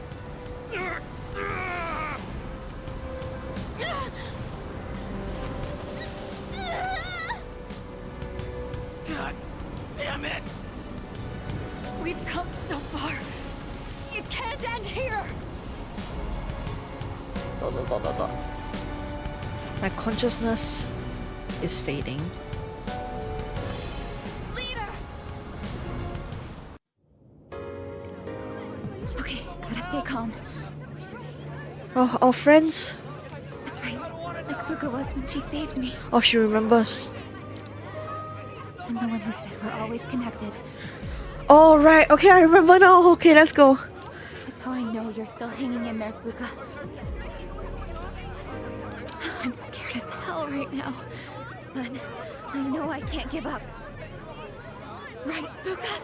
God damn it! We've come so far. It can't end here. My consciousness is fading. Leader! Okay, gotta stay calm. Oh, our friends. That's right. Like Fuka was when she saved me. Oh, she remembers. I'm the one who said we're always connected. Oh, right. Okay, I remember now. Okay, let's go. That's how I know you're still hanging in there, Fuka. I'm scared as hell right now. But I know I can't give up. Right, Fuka?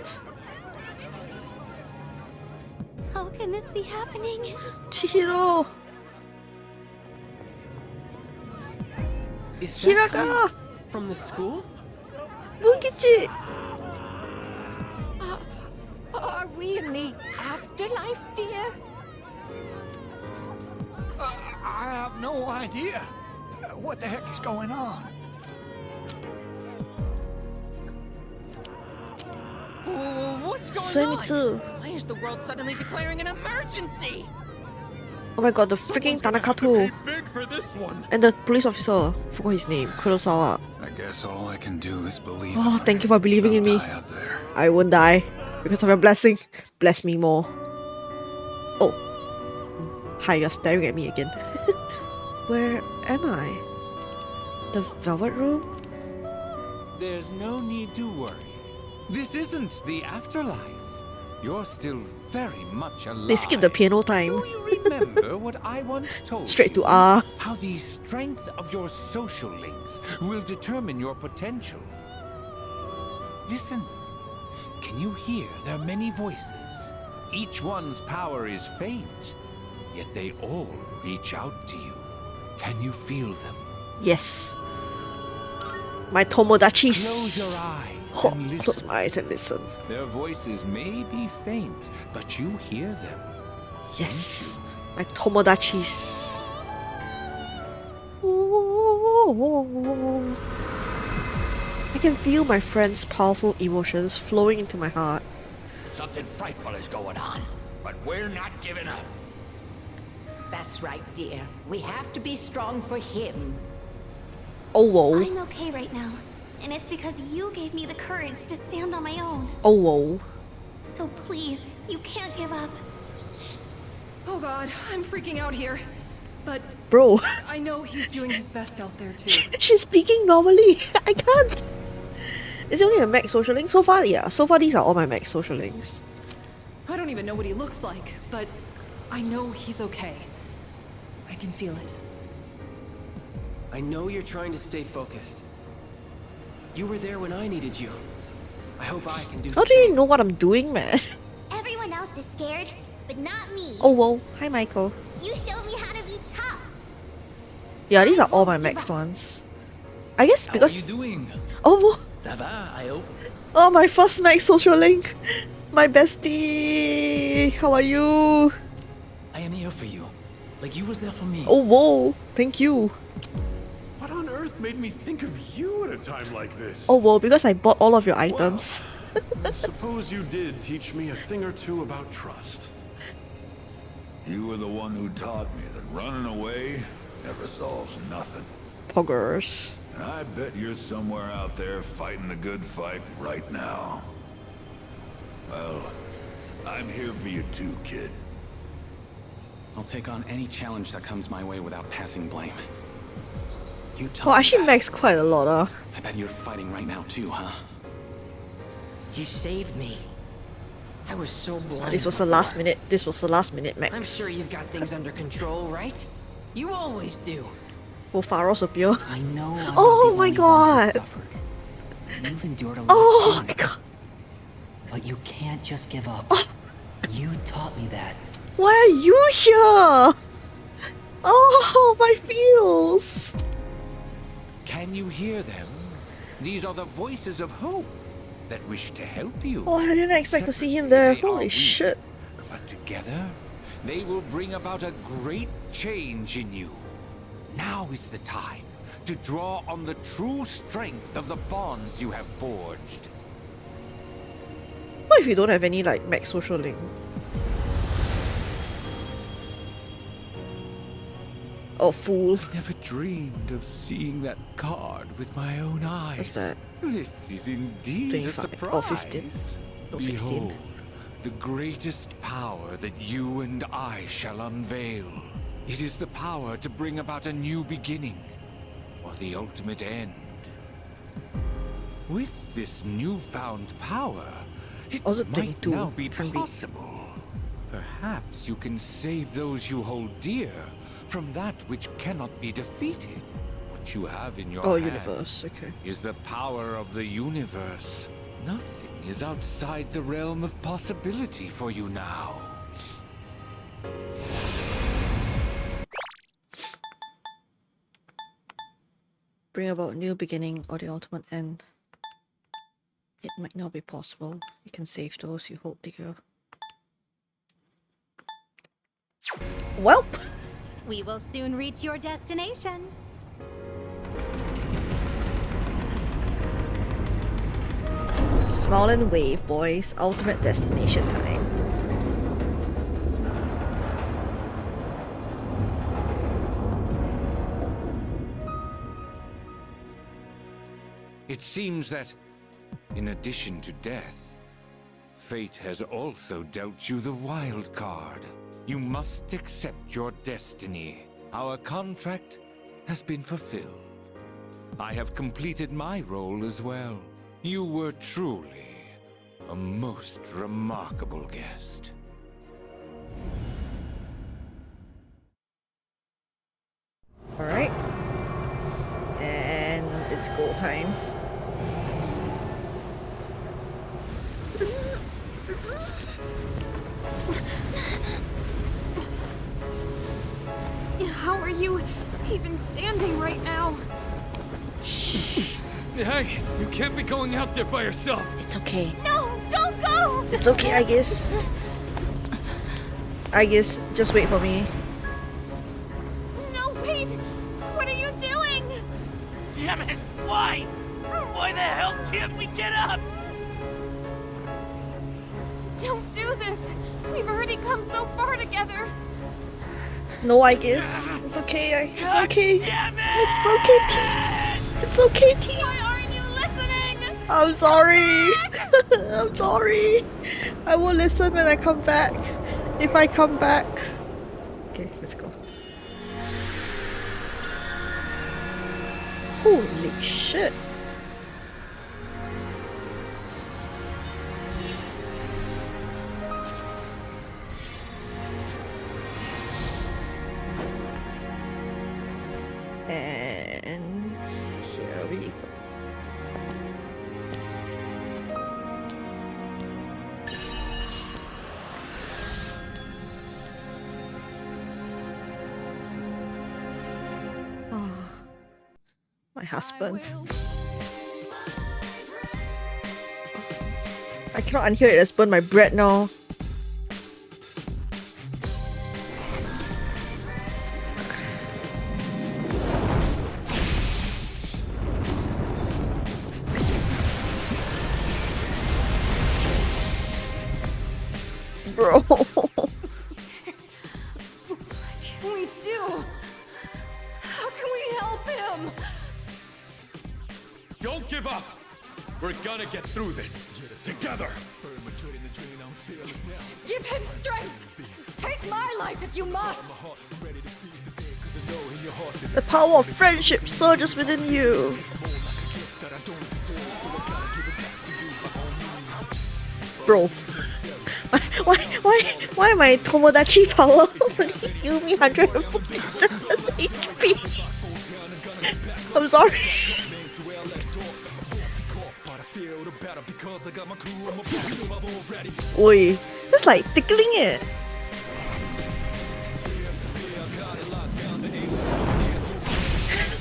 How can this be happening? Chihiro! Is that Hiraka! coming from the school? Bunkichi! Are we in the afterlife, dear? I have no idea. What the heck is going on? What's going Zenitsu. on? Why is the world suddenly declaring an emergency? Oh my god, the freaking Tanakatu! Big for this one. And the police officer, forgot his name, Kurosawa. I guess all I can do is believe. Oh, thank you for believing in me. I won't die. Because of your blessing. Bless me more. Oh. Hi, you're staring at me again. Where am I? The Velvet Room? There's no need to worry. This isn't the afterlife. You're still very much alive. They skipped the piano time. Do you remember what I once told Straight to you? R. How the strength of your social links will determine your potential. Listen. Can you hear their many voices? Each one's power is faint, yet they all reach out to you. Can you feel them? Yes. My Tomodachis. Close your eyes Oh, and listen. close my eyes and listen. Their voices may be faint, but you hear them. Yes. My Tomodachis. I can feel my friend's powerful emotions flowing into my heart. Something frightful is going on, but we're not giving up. That's right, dear. We have to be strong for him. Oh, whoa. I'm okay right now. And it's because you gave me the courage to stand on my own. Oh, whoa. So please, you can't give up. Oh god, I'm freaking out here. But bro, I know he's doing his best out there too. She's speaking normally. I can't. Is it only a max social link? So far, yeah. So far, these are all my max social links. I don't even know what he looks like, but I know he's okay. I can feel it. I know you're trying to stay focused. You were there when I needed you. I hope I can do the How do you know what I'm doing, man? Everyone else is scared, but not me. Oh, whoa. Hi, Michael. You showed me how to be tough. Yeah, these are all my maxed ones. I guess because... How are you doing? Oh, whoa. Ça va, I hope. Oh, my first max social link. My bestie. How are you? I am here for you. Like you was there for me. Oh, whoa. Thank you. What on earth made me think of you at a time like this? Oh, whoa. Because I bought all of your items. I suppose you did teach me a thing or two about trust. You were the one who taught me that running away never solves nothing. Poggers. And I bet you're somewhere out there fighting the good fight right now. Well, I'm here for you too, kid. I'll take on any challenge that comes my way without passing blame. You taught Oh, me actually that. maxed quite a lot, I bet you're fighting right now too, huh? You saved me. I was so blind. This was the before. last minute. This was the last minute max. I'm sure you've got things under control, right? You always do. Will Pharos appear? I know. I'm Oh my god! You've endured a lot. Oh my god! But you can't just give up. You taught me that. Why are you here? Oh, my feels! Can you hear them? These are the voices of hope that wish to help you. Oh, I didn't expect to see him there. Separately, they are Holy weak, shit. But together, they will bring about a great change in you. Now is the time to draw on the true strength of the bonds you have forged. What if you don't have any, like, max social link? Oh, fool. I never dreamed of seeing that card with my own eyes. What's that? This is indeed 25 a surprise. or 15. No, 16. Behold, the greatest power that you and I shall unveil. It is the power to bring about a new beginning, or the ultimate end. With this newfound power, it Was it might 22? now be Can be. possible. Perhaps you can save those you hold dear from that which cannot be defeated. What you have in your Oh, hand universe, okay. is the power of the universe. Nothing is outside the realm of possibility for you now. Bring about a new beginning or the ultimate end. It might not be possible. You can save those you hold dear. Welp! We will soon reach your destination. Smile and wave, boys. Ultimate destination time. It seems that, in addition to death, fate has also dealt you the wild card. You must accept your destiny. Our contract has been fulfilled. I have completed my role as well. You were truly a most remarkable guest. Alright. And it's go time. How are you even standing right now? Hey, you can't be going out there by yourself. It's okay. No, don't go! It's okay, I guess. I guess just wait for me. No, wait! What are you doing? Damn it! Why? Why the hell can't we get up? Don't do this! We've already come so far together! No, I guess. It's okay. It's okay. It's okay, T. It's okay, T. Why aren't you listening? I'm sorry. I'm sorry. I will listen when I come back. If I come back. Okay, let's go. Holy shit. And here we go. Oh, my husband. I cannot unhear it. It's burned my bread now. Bro. What can we do? How can we help him? Don't give up! We're gonna get through this together! Give him strength! Take my life if you must! The power of friendship surges within you. Bro. Why my Tomodachi power only heal me 147 HP? I'm sorry. Oi, that's like tickling it.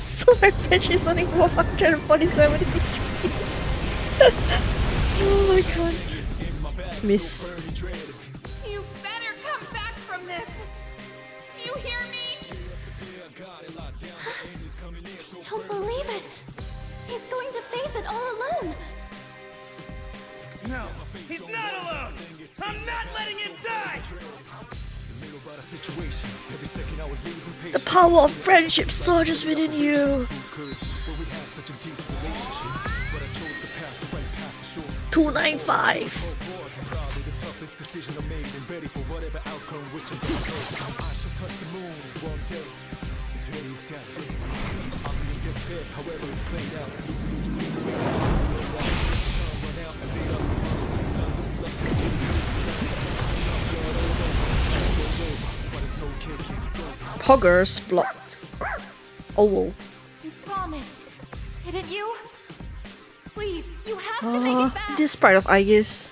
So my friendship is only 147 HP. Oh my god. Miss. You better come back from this! You hear me? Don't believe it. He's going to face it all alone. No, he's not alone! I'm not letting him die! The power of friendship surges within you. 295. Poggers blocked. Oh, whoa. You promised, didn't you? Please, you have to make it back! This part of Aegis.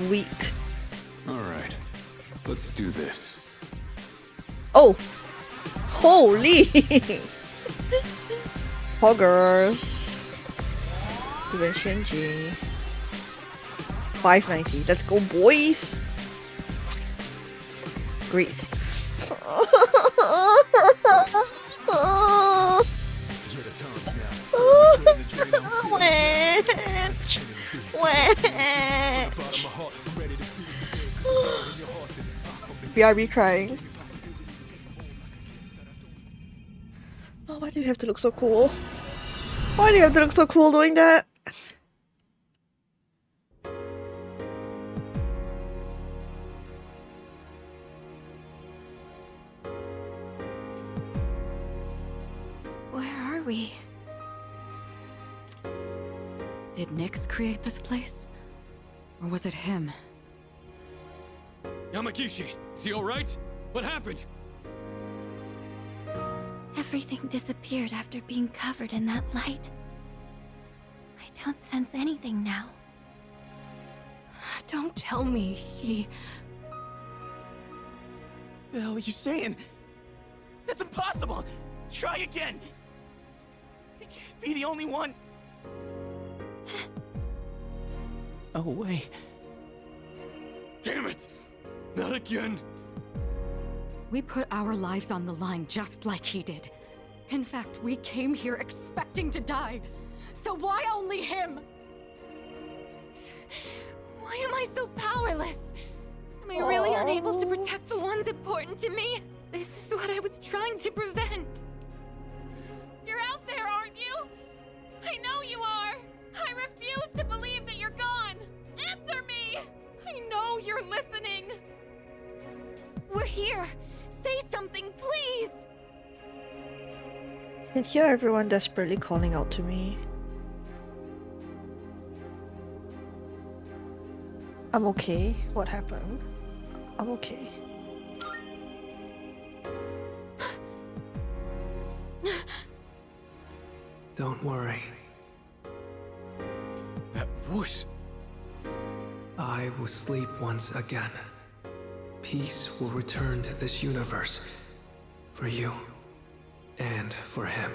Weak. Alright, let's do this. Oh! Holy! Poggers. Even Shenji. 590. Let's go, boys! Great. BRB crying. Oh, why do you have to look so cool? Why do you have to look so cool doing that? Where are we? Did Nyx create this place? Or was it him? Yamagishi, is he alright? What happened? Everything disappeared after being covered in that light. I don't sense anything now. Don't tell me he... The hell are you saying? That's impossible! Try again! He can't be the only one! Oh, wait. Damn it! Not again! We put our lives on the line just like he did. In fact, we came here expecting to die. So why only him? Why am I so powerless? Am I really unable to protect the ones important to me? This is what I was trying to prevent. You're out there, aren't you? I know you are. I refuse to believe that you're gone. Answer me. I know you're listening. We're here. Say something, please. I can hear everyone desperately calling out to me. I'm okay. What happened? I'm okay. Don't worry. That voice. I will sleep once again. Peace will return to this universe. For you. And for him.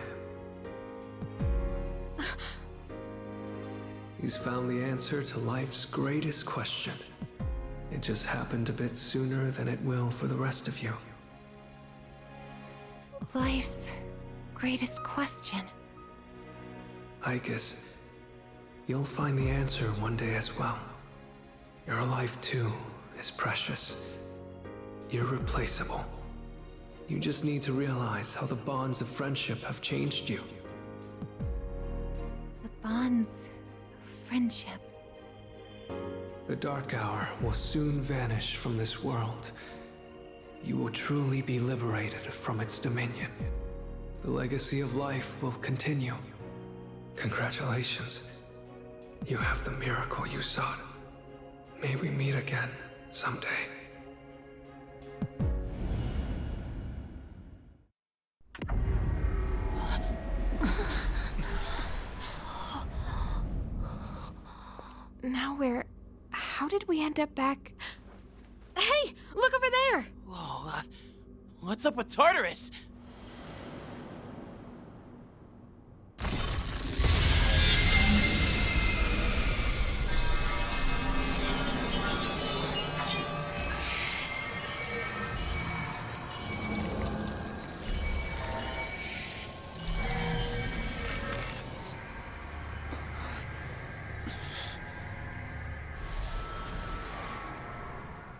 He's found the answer to life's greatest question. It just happened a bit sooner than it will for the rest of you. Life's greatest question. I guess you'll find the answer one day as well. Your life too is precious. Irreplaceable. You just need to realize how the bonds of friendship have changed you. The bonds of friendship. The dark hour will soon vanish from this world. You will truly be liberated from its dominion. The legacy of life will continue. Congratulations. You have the miracle you sought. May we meet again someday. Now how did we end up back? Hey, look over there. Whoa, what's up with Tartarus?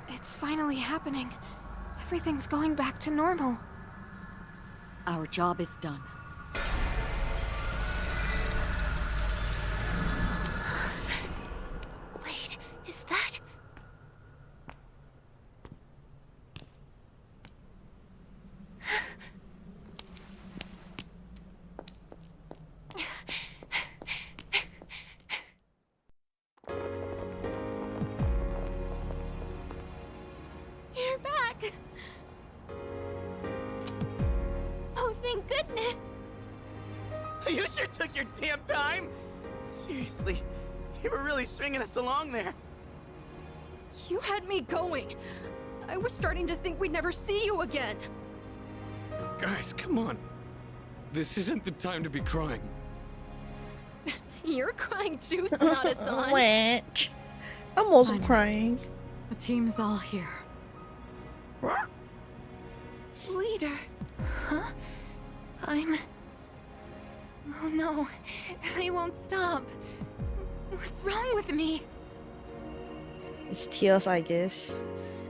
It's finally happening. Everything's going back to normal. Our job is done. Wait, is that... You're back. Oh, thank goodness. You sure took your damn time. Seriously, you were really stringing us along there. You had me going. I was starting to think we'd never see you again. Guys, come on. This isn't the time to be crying. You're crying too, Sonata-san. Wait. I'm also Fine. crying. The team's all here. Leader. Huh? Oh no, I won't stop. What's wrong with me? It's tears, I guess.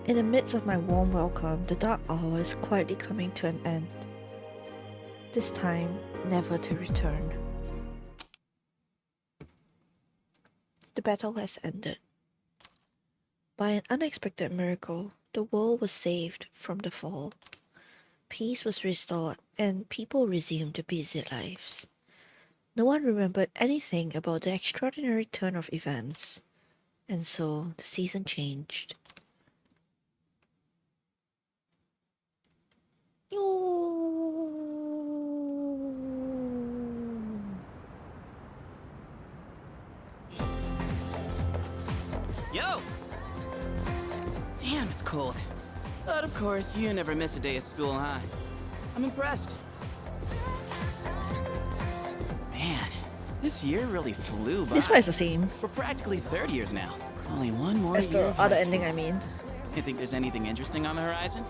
In the midst of my warm welcome, the dark hour is quietly coming to an end. This time, never to return. The battle has ended. By an unexpected miracle, the world was saved from the fall. Peace was restored, and people resumed their busy lives. No one remembered anything about the extraordinary turn of events, and so the season changed. Yo! Damn, it's cold. But of course, you never miss a day of school, huh? I'm impressed. Man, this year really flew by. This part is the same. We're practically third years now. Only one more As year. the of other high ending, school. I mean. You think there's anything interesting on the horizon?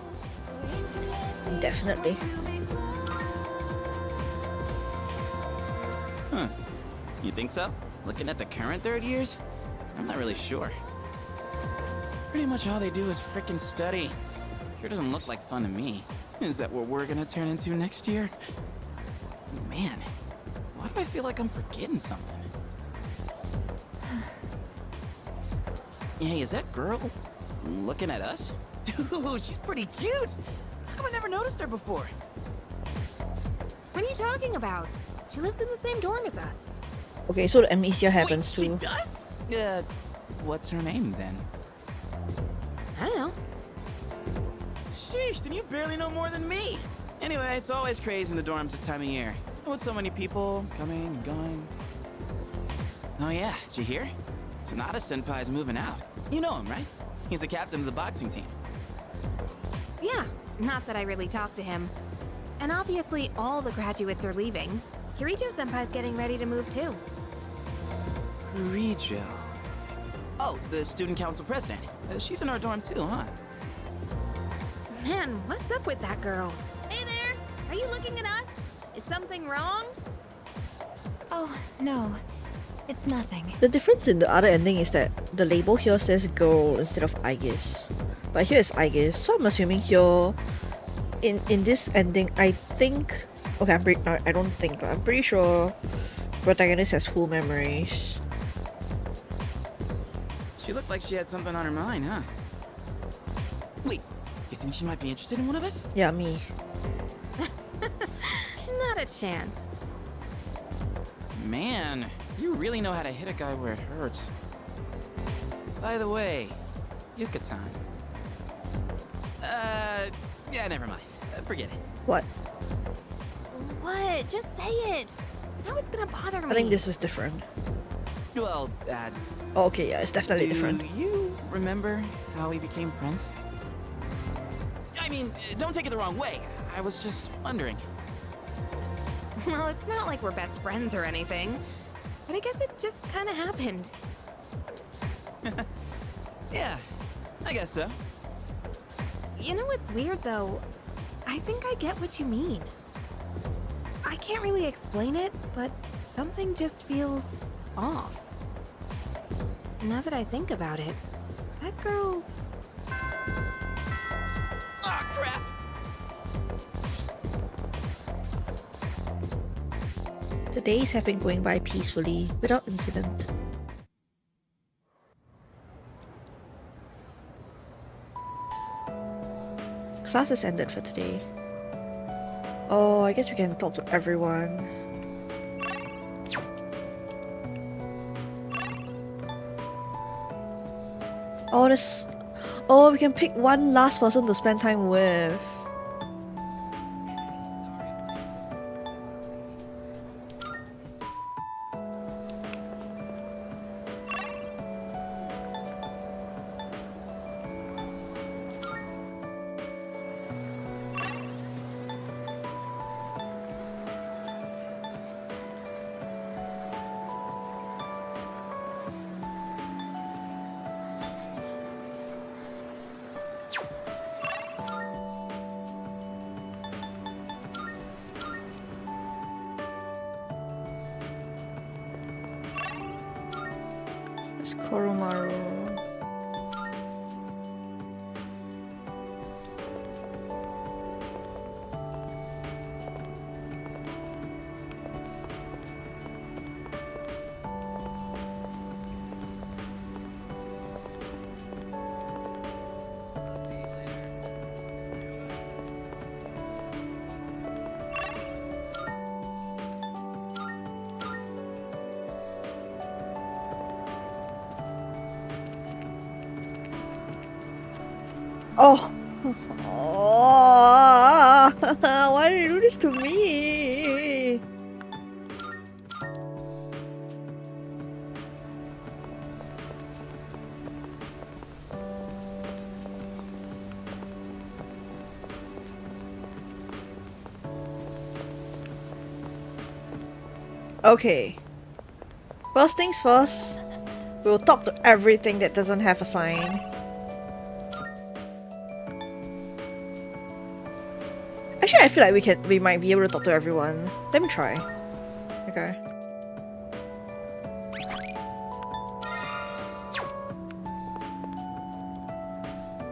Definitely. Huh. You think so? Looking at the current third years? I'm not really sure. Pretty much all they do is frickin' study. Sure doesn't look like fun to me. Is that what we're gonna turn into next year? Man, why do I feel like I'm forgetting something? Hey, is that girl looking at us? Dude, she's pretty cute! How come I never noticed her before? What are you talking about? She lives in the same dorm as us. Okay, so the amnesia happens too. She does? What's her name then? I don't know. Sheesh, then you barely know more than me. Anyway, it's always crazy in the dorms this time of year. With so many people coming and going. Oh yeah, did you hear? Sonata Senpai's moving out. You know him, right? He's the captain of the boxing team. Yeah, not that I really talked to him. And obviously all the graduates are leaving. Kirijo Senpai's getting ready to move too. Kirijo. Oh, the student council president. She's in our dorm too, huh? Man, what's up with that girl? Hey there! Are you looking at us? Is something wrong? Oh, no. It's nothing. The difference in the other ending is that the label here says girl instead of Aegis. But here it's Aegis, so I'm assuming here in this ending, I think, okay, I don't think, but I'm pretty sure protagonist has full memories. She looked like she had something on her mind, huh? Wait, you think she might be interested in one of us? Yeah, me. Not a chance. Man, you really know how to hit a guy where it hurts. By the way, Yucatan. Yeah, never mind. Forget it. What? What? Just say it. Now it's gonna bother me. I think this is different. Well, oh, okay, yeah, it's definitely different. Do you remember how we became friends? I mean, don't take it the wrong way. I was just wondering. Well, it's not like we're best friends or anything. But I guess it just kind of happened. Yeah, I guess so. You know what's weird, though? I think I get what you mean. I can't really explain it, but something just feels off. Now that I think about it, that girl... Ah, crap! The days have been going by peacefully, without incident. Class has ended for today. Oh, I guess we can talk to everyone. Oh, oh, we can pick one last person to spend time with. Oh! Oh! Why did you do this to me? Okay. First things first, we'll talk to everything that doesn't have a sign. Actually, I feel like we might be able to talk to everyone. Let me try. Okay.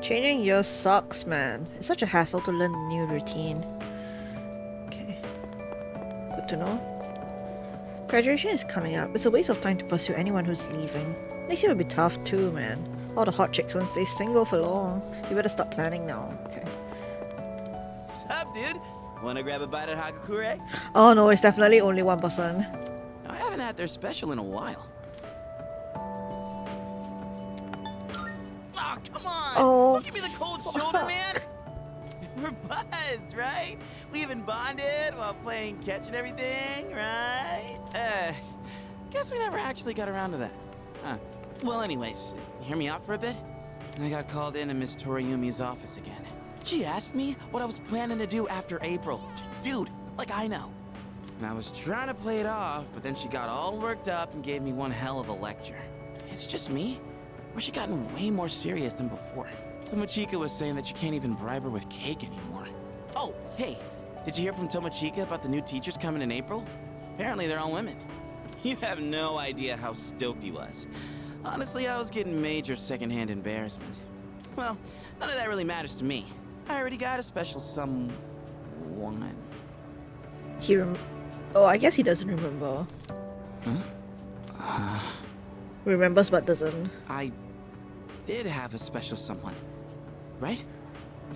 Changing years sucks, man. It's such a hassle to learn a new routine. Okay. Good to know. Graduation is coming up. It's a waste of time to pursue anyone who's leaving. Next year will be tough too, man. All the hot chicks won't stay single for long. You better start planning now. Okay. Sup, dude? Wanna grab a bite at Hagakure? Oh no, it's definitely only one person. I haven't had their special in a while. Oh, come on! Oh, Don't give me the cold shoulder, man! We're buds, right? We even bonded while playing catch and everything, right? Guess we never actually got around to that. Huh. Well, anyways, hear me out for a bit? I got called into Miss Toriyumi's office again. She asked me what I was planning to do after April. Dude, like I know. And I was trying to play it off, but then she got all worked up and gave me one hell of a lecture. It's just me? Or she gotten way more serious than before? Tomochika was saying that you can't even bribe her with cake anymore. Oh, hey, did you hear from Tomochika about the new teachers coming in April? Apparently they're all women. You have no idea how stoked he was. Honestly, I was getting major secondhand embarrassment. Well, none of that really matters to me. I already got a special someone. Oh, I guess he doesn't remember. Huh? Remembers but doesn't. I did have a special someone, right?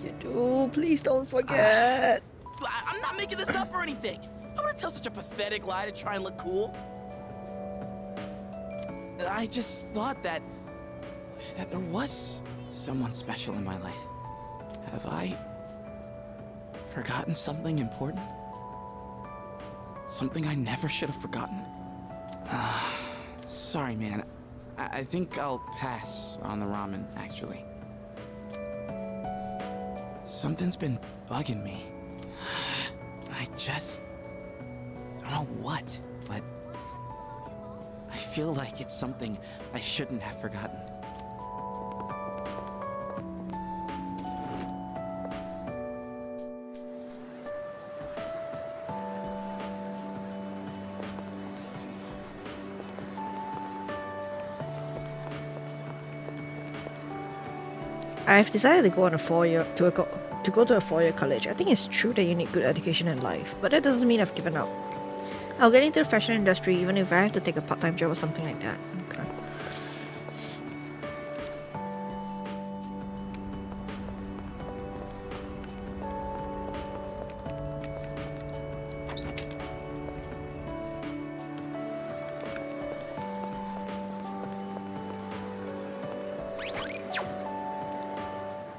You do. Please don't forget. I'm not making this up or anything. I wouldn't tell such a pathetic lie to try and look cool. I just thought that there was someone special in my life. Have I forgotten something important? Something I never should have forgotten? Sorry, man. I think I'll pass on the ramen, actually. Something's been bugging me. I just don't know what, but I feel like it's something I shouldn't have forgotten. I've decided to go on a to go to a four-year college. I think it's true that you need good education in life, but that doesn't mean I've given up. I'll get into the fashion industry even if I have to take a part-time job or something like that. Okay.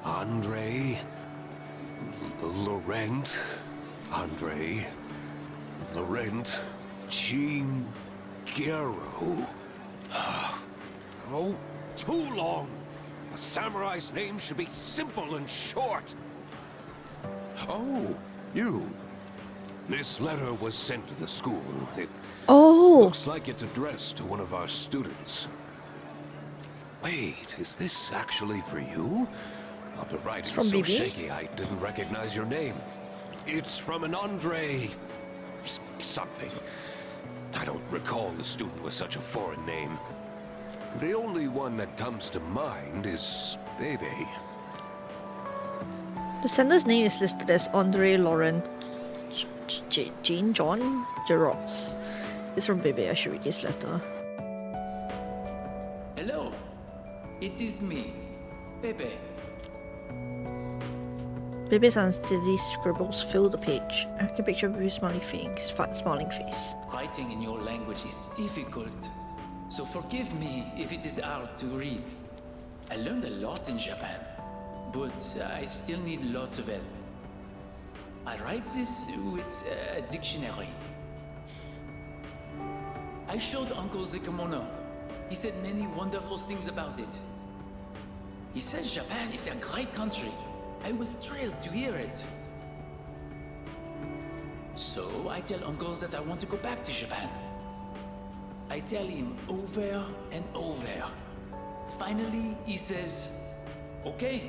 Andre, Laurent, Andre, Laurent, Jean, Guerrero. Oh, too long. A samurai's name should be simple and short. Oh, you. This letter was sent to the school. It looks like it's addressed to one of our students. Wait, is this actually for you? Oh, the writing's From so BB? shaky I didn't recognize your name. It's from an Andre... something. I don't recall the student with such a foreign name. The only one that comes to mind is Bebe. The sender's name is listed as Andre Laurent Jean John Gerox. It's from Bebe. I should read this letter. Hello, it is me, Pepe. Bebe's unsteady scribbles fill the page. I can picture Bebe's smiling face. Writing in your language is difficult, so forgive me if it is hard to read. I learned a lot in Japan, but I still need lots of help. I write this with a dictionary. I showed Uncle the kimono. He said many wonderful things about it. He says Japan is a great country. I was thrilled to hear it. So I tell Uncles that I want to go back to Japan. I tell him over and over. Finally, he says, okay.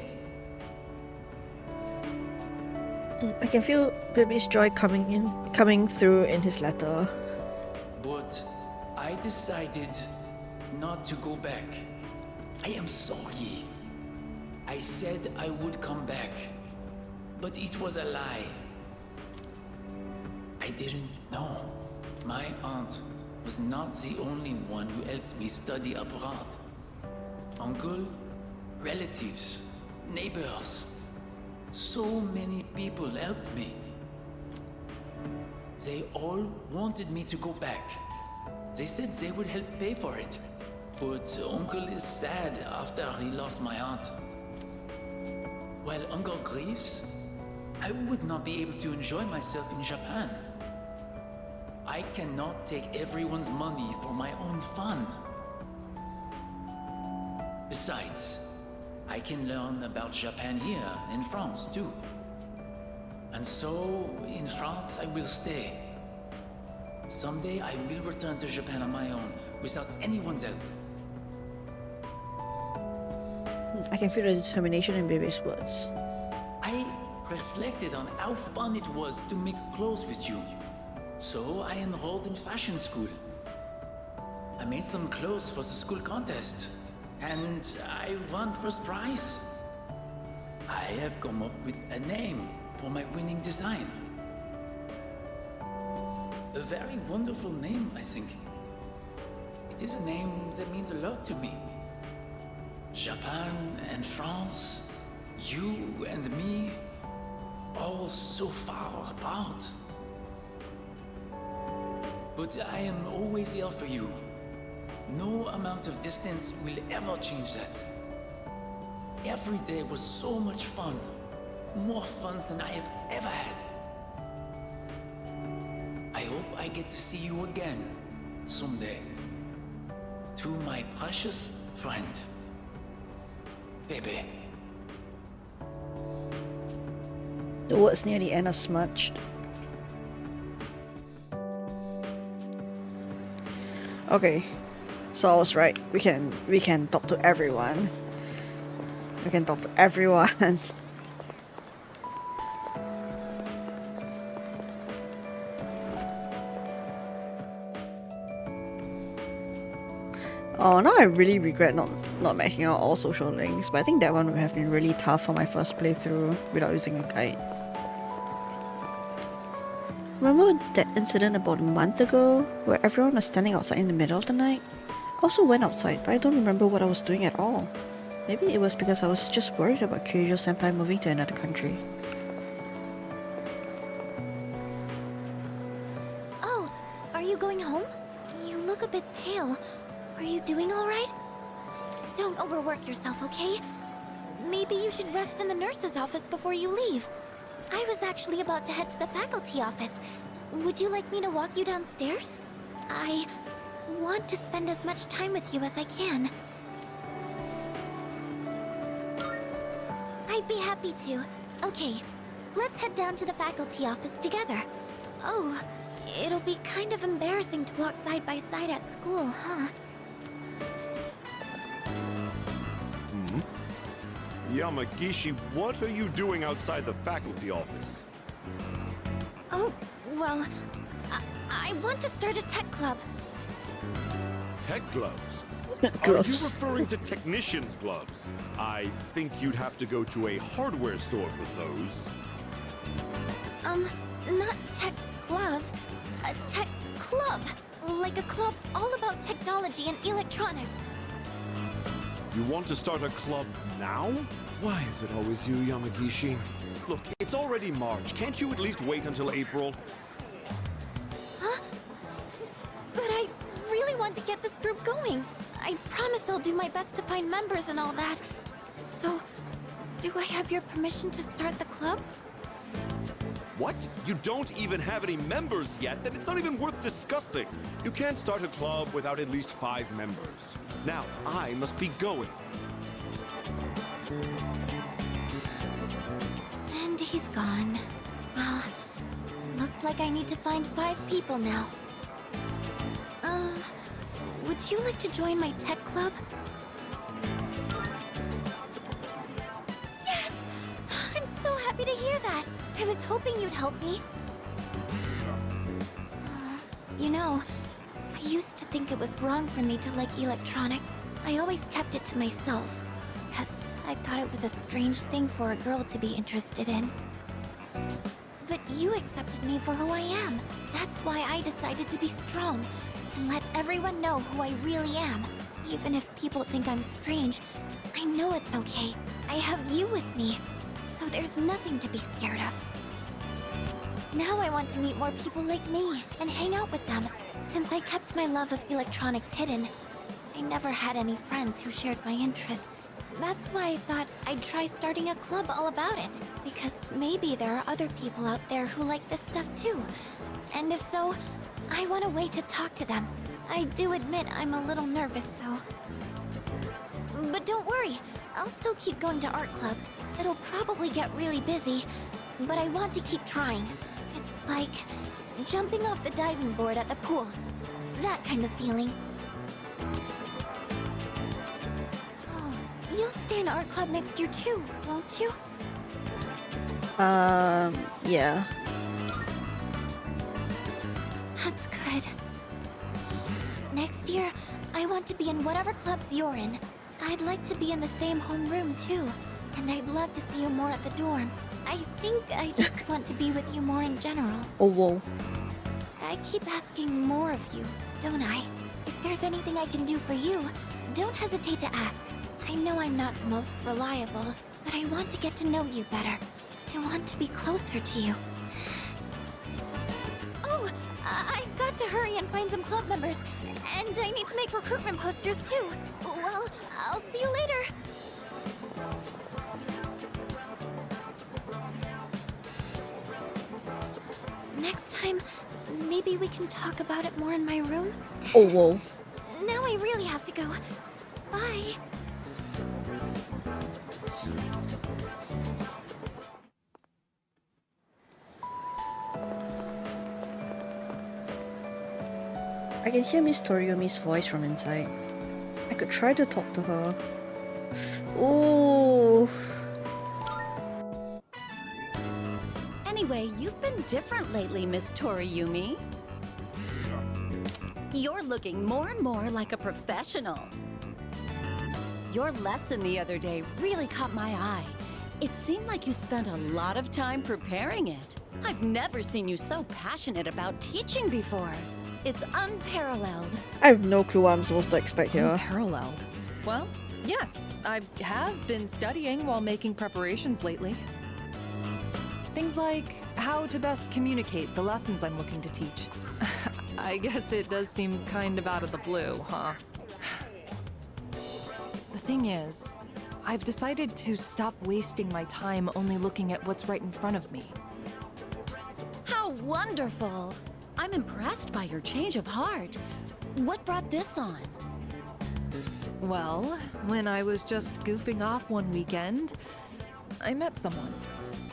I can feel Bebe's joy coming through in his letter. But I decided not to go back. I am sorry. I said I would come back, but it was a lie. I didn't know. My aunt was not the only one who helped me study abroad. Uncle, relatives, neighbors. So many people helped me. They all wanted me to go back. They said they would help pay for it. But Uncle is sad after he lost my aunt. While Uncle grieves, I would not be able to enjoy myself in Japan. I cannot take everyone's money for my own fun. Besides, I can learn about Japan here in France too. And so, in France, I will stay. Someday I will return to Japan on my own, without anyone's help. I can feel the determination in Baby's words. I reflected on how fun it was to make clothes with you. So I enrolled in fashion school. I made some clothes for the school contest, and I won first prize. I have come up with a name for my winning design. A very wonderful name, I think. It is a name that means a lot to me. Japan and France, you and me, all so far apart. But I am always here for you. No amount of distance will ever change that. Every day was so much fun. More fun than I have ever had. I hope I get to see you again someday. To my precious friend, Baby. The words near the end are smudged. Okay, so I was right. We can talk to everyone. We can talk to everyone. Oh, now I really regret not maxing out all social links, but I think that one would have been really tough for my first playthrough without using a guide. Remember that incident about a month ago, where everyone was standing outside in the middle of the night? I also went outside, but I don't remember what I was doing at all. Maybe it was because I was just worried about Kyojo-senpai moving to another country. Oh, are you going home? You look a bit pale. Are you doing alright? Don't overwork yourself, okay? Maybe you should rest in the nurse's office before you leave. I was actually about to head to the faculty office. Would you like me to walk you downstairs? I want to spend as much time with you as I can. I'd be happy to. Okay, let's head down to the faculty office together. Oh, it'll be kind of embarrassing to walk side by side at school, huh? Yamagishi, what are you doing outside the faculty office? Oh, well, I want to start a tech club. Tech gloves? Gloves. Are you referring to technician's gloves? I think you'd have to go to a hardware store for those. Not tech gloves, a tech club. Like a club all about technology and electronics. You want to start a club now? Why is it always you, Yamagishi? Look, it's already March. Can't you at least wait until April? Huh? But I really want to get this group going. I promise I'll do my best to find members and all that. So, do I have your permission to start the club? What? You don't even have any members yet? Then it's not even worth discussing. You can't start a club without at least 5 members. Now, I must be going. And he's gone. Well, looks like I need to find 5 people now. Would you like to join my tech club? Yes! I'm so happy to hear that. I was hoping you'd help me. You know, I used to think it was wrong for me to like electronics. I always kept it to myself. Yes, I thought it was a strange thing for a girl to be interested in. But you accepted me for who I am. That's why I decided to be strong and let everyone know who I really am. Even if people think I'm strange, I know it's okay. I have you with me, so there's nothing to be scared of. Now I want to meet more people like me and hang out with them. Since I kept my love of electronics hidden, I never had any friends who shared my interests. That's why I thought I'd try starting a club all about it, because maybe there are other people out there who like this stuff too. And if so, I want a way to talk to them. I do admit I'm a little nervous though. But don't worry, I'll still keep going to art club. It'll probably get really busy, but I want to keep trying. It's like jumping off the diving board at the pool. That kind of feeling. Oh, you'll stay in art club next year too, won't you? Yeah. That's good. Next year, I want to be in whatever clubs you're in. I'd like to be in the same homeroom too, and I'd love to see you more at the dorm. I think I just want to be with you more in general. Oh, whoa. I keep asking more of you, don't I? If there's anything I can do for you, don't hesitate to ask. I know I'm not the most reliable, but I want to get to know you better. I want to be closer to you. Oh, I've got to hurry and find some club members, and I need to make recruitment posters too. Well, I'll see you later. Next time, maybe we can talk about it more in my room? Oh, whoa. Now I really have to go. Bye. I can hear Miss Toriumi's voice from inside. I could try to talk to her. Ooh. Anyway, you've been different lately, Miss Toriumi. You're looking more and more like a professional. Your lesson the other day really caught my eye. It seemed like you spent a lot of time preparing it. I've never seen you so passionate about teaching before. It's unparalleled. I have no clue what I'm supposed to expect here. Unparalleled? Well, yes, I have been studying while making preparations lately. Things like how to best communicate the lessons I'm looking to teach. I guess it does seem kind of out of the blue, huh? The thing is, I've decided to stop wasting my time only looking at what's right in front of me. How wonderful! I'm impressed by your change of heart. What brought this on? Well, when I was just goofing off one weekend, I met someone.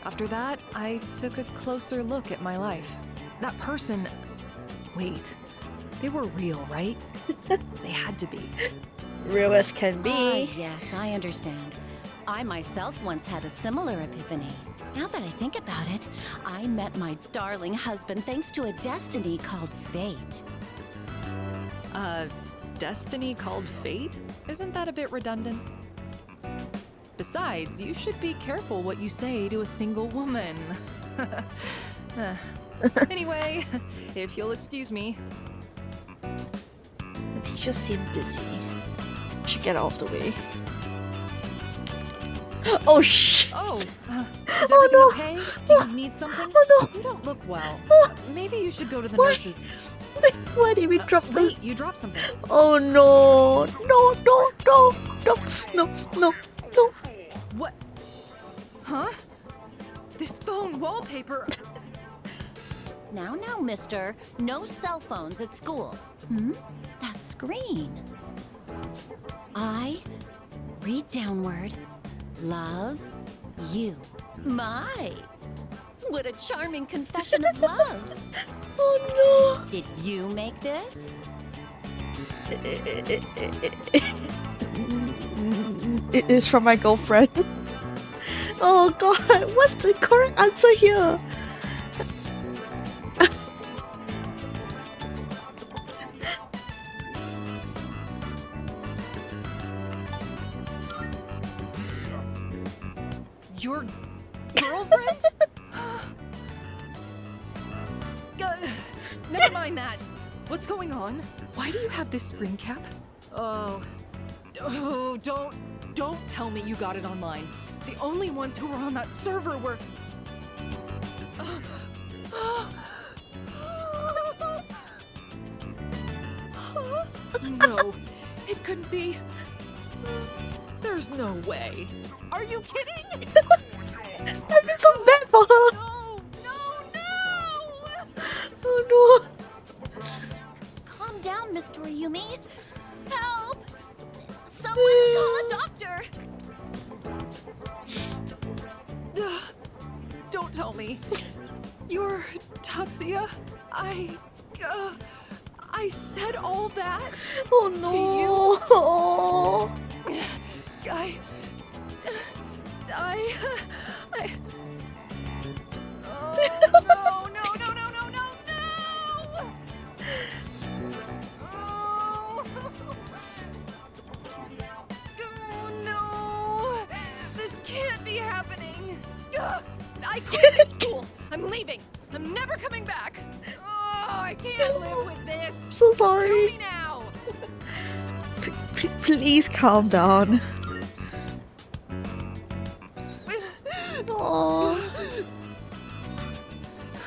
After that, I took a closer look at my life. That person... Wait, they were real, right? They had to be. Real as can be. Yes, I understand. I myself once had a similar epiphany. Now that I think about it, I met my darling husband thanks to a destiny called fate. Destiny called fate? Isn't that a bit redundant? Besides, you should be careful what you say to a single woman. Anyway, if you'll excuse me. The teachers seem busy. Should get out of the way. Oh, shh! Oh, is everything okay? Do you need something? Oh, no! You don't look well. Maybe you should go to the Why? nurses. Why did we drop this? Wait, you dropped something. Oh, no! No, no, no, no, no, no, no. What? Huh? This phone wallpaper... Now, mister. No cell phones at school. That screen. I read downward. Love you. My! What a charming confession of love. Oh, no. Did you make this? It is from my girlfriend. Oh, God. What's the correct answer here? Your girlfriend? Never mind that. What's going on? Why do you have this screen cap? Oh, don't tell me you got it online. The only ones who were on that server were... No, it couldn't be. There's no way. Are you kidding? I feel so bad for her. Oh no. Calm down, Miss Toriumi. Help! Someone call a doctor! Don't tell me. You're Tatsuya? I said all that? Oh no. To you? Oh, no. Oh no! This can't be happening! I quit this school! I'm leaving! I'm never coming back! Oh, I can't live with this! I'm so sorry. Tell me now! Please calm down. Aww.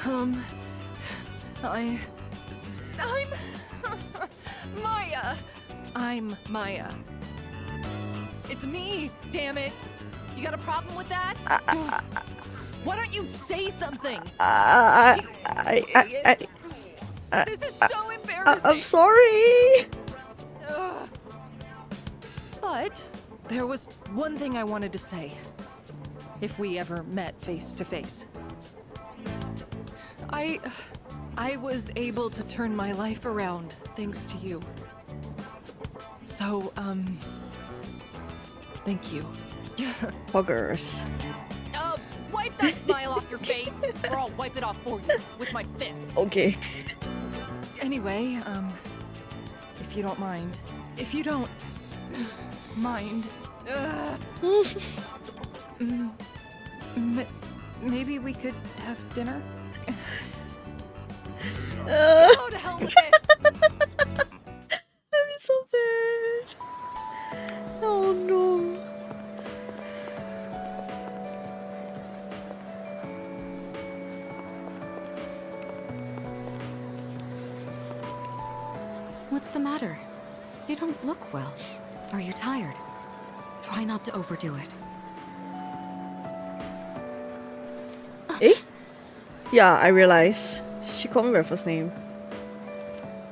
I'm Maya. I'm Maya. It's me, damn it. You got a problem with that? Why don't you say something? This is so embarrassing. I'm sorry. But there was one thing I wanted to say. If we ever met face to face. I was able to turn my life around thanks to you. So, thank you. Buggers. Wipe that smile off your face, or I'll wipe it off for you with my fist. Okay. Anyway, if you don't mind. If you don't mind. Maybe we could have dinner? Go to hell with this! I'm so bad. Oh no. What's the matter? You don't look well. Are you tired? Try not to overdo it. Eh? Yeah, I realize. She called me by first name.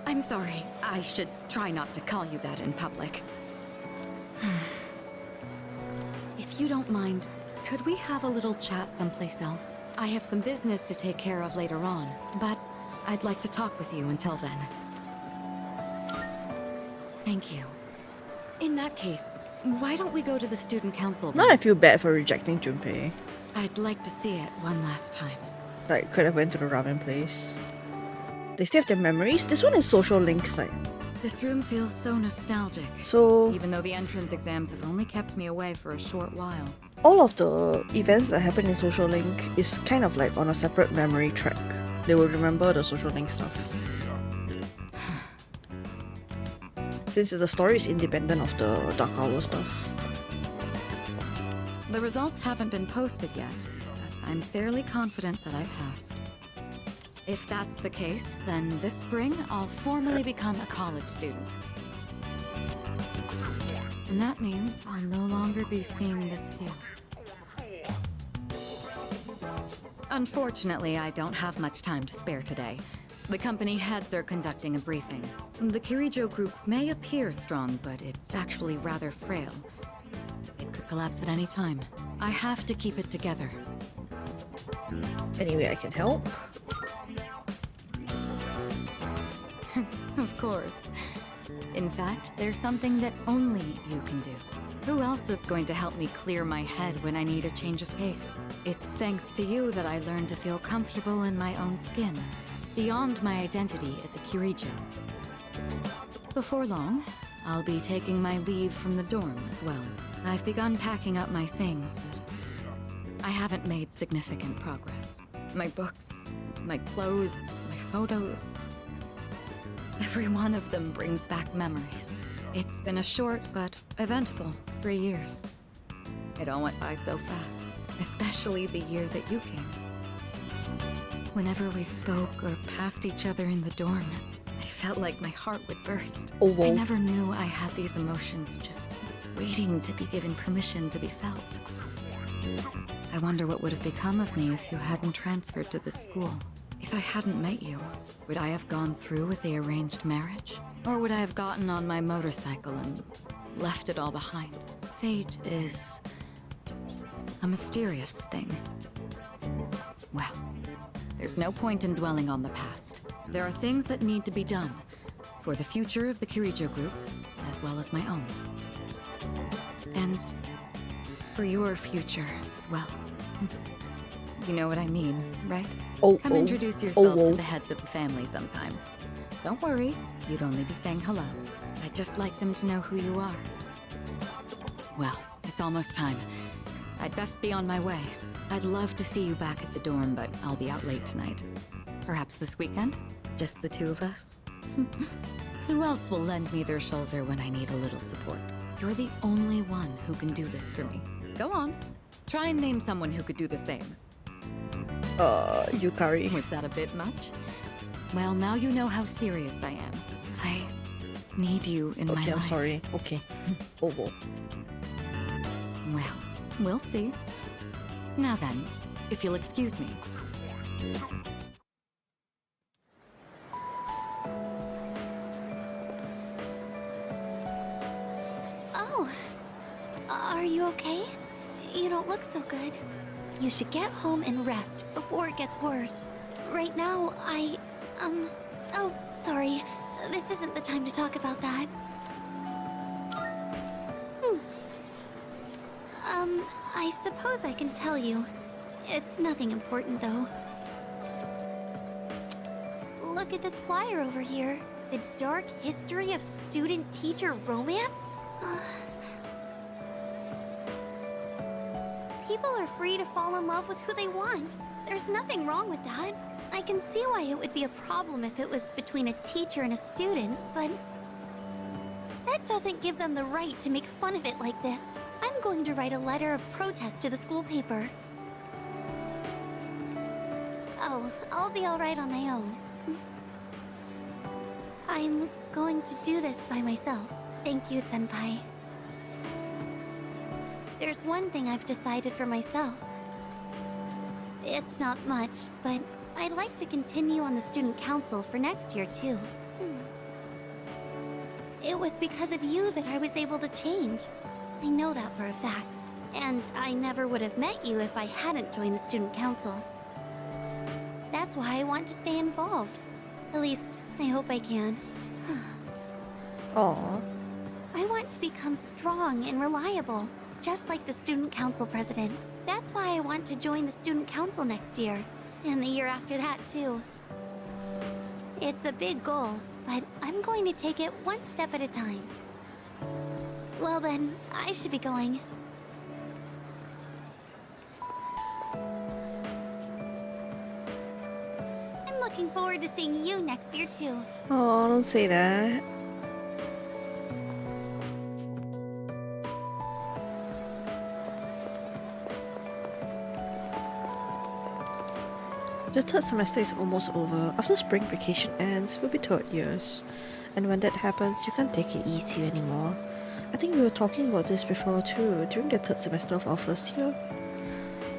I'm sorry. I should try not to call you that in public. If you don't mind, could we have a little chat someplace else? I have some business to take care of later on, but I'd like to talk with you until then. Thank you. In that case, why don't we go to the student council? Now I feel bad for rejecting Junpei. I'd like to see it one last time. Like, could have went to the ramen place. They still have their memories. This one is social link site. This room feels so nostalgic. So, even though the entrance exams have only kept me away for a short while. all of the events that happen in social link is kind of like on a separate memory track. They will remember the social link stuff. Since the story is independent of the Dark Hour stuff. The results haven't been posted yet, but I'm fairly confident that I passed. If that's the case, then this spring I'll formally become a college student. And that means I'll no longer be seeing this view. Unfortunately, I don't have much time to spare today. The company heads are conducting a briefing. The Kirijo group may appear strong, but it's actually rather frail. It could collapse at any time. I have to keep it together. Anyway, I can help. Of course. In fact, there's something that only you can do. Who else is going to help me clear my head when I need a change of pace? It's thanks to you that I learned to feel comfortable in my own skin, beyond my identity as a Kirijo. Before long, I'll be taking my leave from the dorm as well. I've begun packing up my things, but I haven't made significant progress. My books, my clothes, my photos. Every one of them brings back memories. It's been a short but eventful 3 years. It all went by so fast, especially the year that you came. Whenever we spoke or passed each other in the dorm, I felt like my heart would burst. Oh, whoa. I never knew I had these emotions just waiting to be given permission to be felt. I wonder what would have become of me if you hadn't transferred to this school. If I hadn't met you, would I have gone through with the arranged marriage? Or would I have gotten on my motorcycle and left it all behind? Fate is a mysterious thing. Well, there's no point in dwelling on the past. There are things that need to be done for the future of the Kirijo group, as well as my own. And for your future as well. You know what I mean, right? Come introduce yourself to the heads of the family sometime. Don't worry, you'd only be saying hello. I'd just like them to know who you are. Well, it's almost time. I'd best be on my way. I'd love to see you back at the dorm, but I'll be out late tonight. Perhaps this weekend? Just the two of us? Who else will lend me their shoulder when I need a little support? You're the only one who can do this for me. Go on. Try and name someone who could do the same. Yukari. Was that a bit much? Well, now you know how serious I am. I need you in my life. Okay, I'm sorry. Okay. Oh, whoa. Well, we'll see. Now then, if you'll excuse me. Oh, are you okay? You don't look so good. You should get home and rest before it gets worse. Right now, oh, sorry. This isn't the time to talk about that. I suppose I can tell you. It's nothing important, though. Look at this flyer over here. The dark history of student-teacher romance? People are free to fall in love with who they want. There's nothing wrong with that. I can see why it would be a problem if it was between a teacher and a student, but that doesn't give them the right to make fun of it like this. I'm going to write a letter of protest to the school paper. Oh, I'll be all right on my own. I'm going to do this by myself. Thank you, Senpai. There's one thing I've decided for myself. It's not much, but I'd like to continue on the student council for next year, too. It was because of you that I was able to change. I know that for a fact. And I never would have met you if I hadn't joined the student council. That's why I want to stay involved. At least, I hope I can. Aww. I want to become strong and reliable, just like the student council president. That's why I want to join the student council next year, and the year after that, too. It's a big goal, but I'm going to take it one step at a time. Well then, I should be going. I'm looking forward to seeing you next year, too. Oh, don't say that. The third semester is almost over. After spring vacation ends, we'll be third years. And when that happens, you can't take it easy anymore. I think we were talking about this before too, during the third semester of our first year.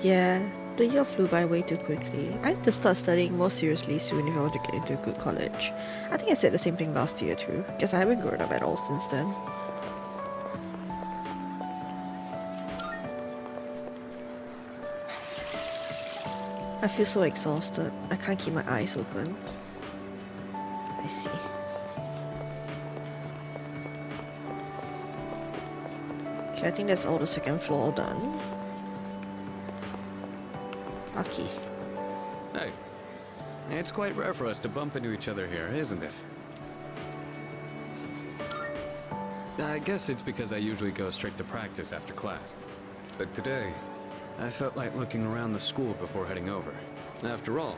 Yeah, the year flew by way too quickly. I need to start studying more seriously soon if I want to get into a good college. I think I said the same thing last year too, because I haven't grown up at all since then. I feel so exhausted. I can't keep my eyes open. I see. Okay, I think that's all the second floor done. Lucky. Hey. It's quite rare for us to bump into each other here, isn't it? I guess it's because I usually go straight to practice after class. But today, I felt like looking around the school before heading over. After all,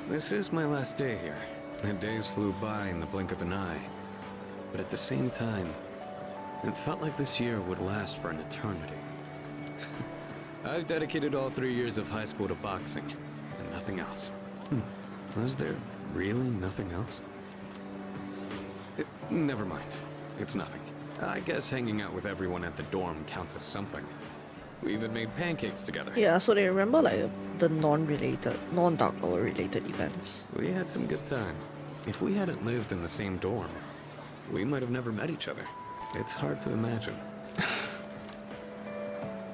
this is my last day here. The days flew by in the blink of an eye. But at the same time, it felt like this year would last for an eternity. I've dedicated all 3 years of high school to boxing, and nothing else. Was there really nothing else? Never mind. It's nothing. I guess hanging out with everyone at the dorm counts as something. We even made pancakes together. Yeah, so they remember like the non-Dark Hour related events. We had some good times. If we hadn't lived in the same dorm, we might have never met each other. It's hard to imagine.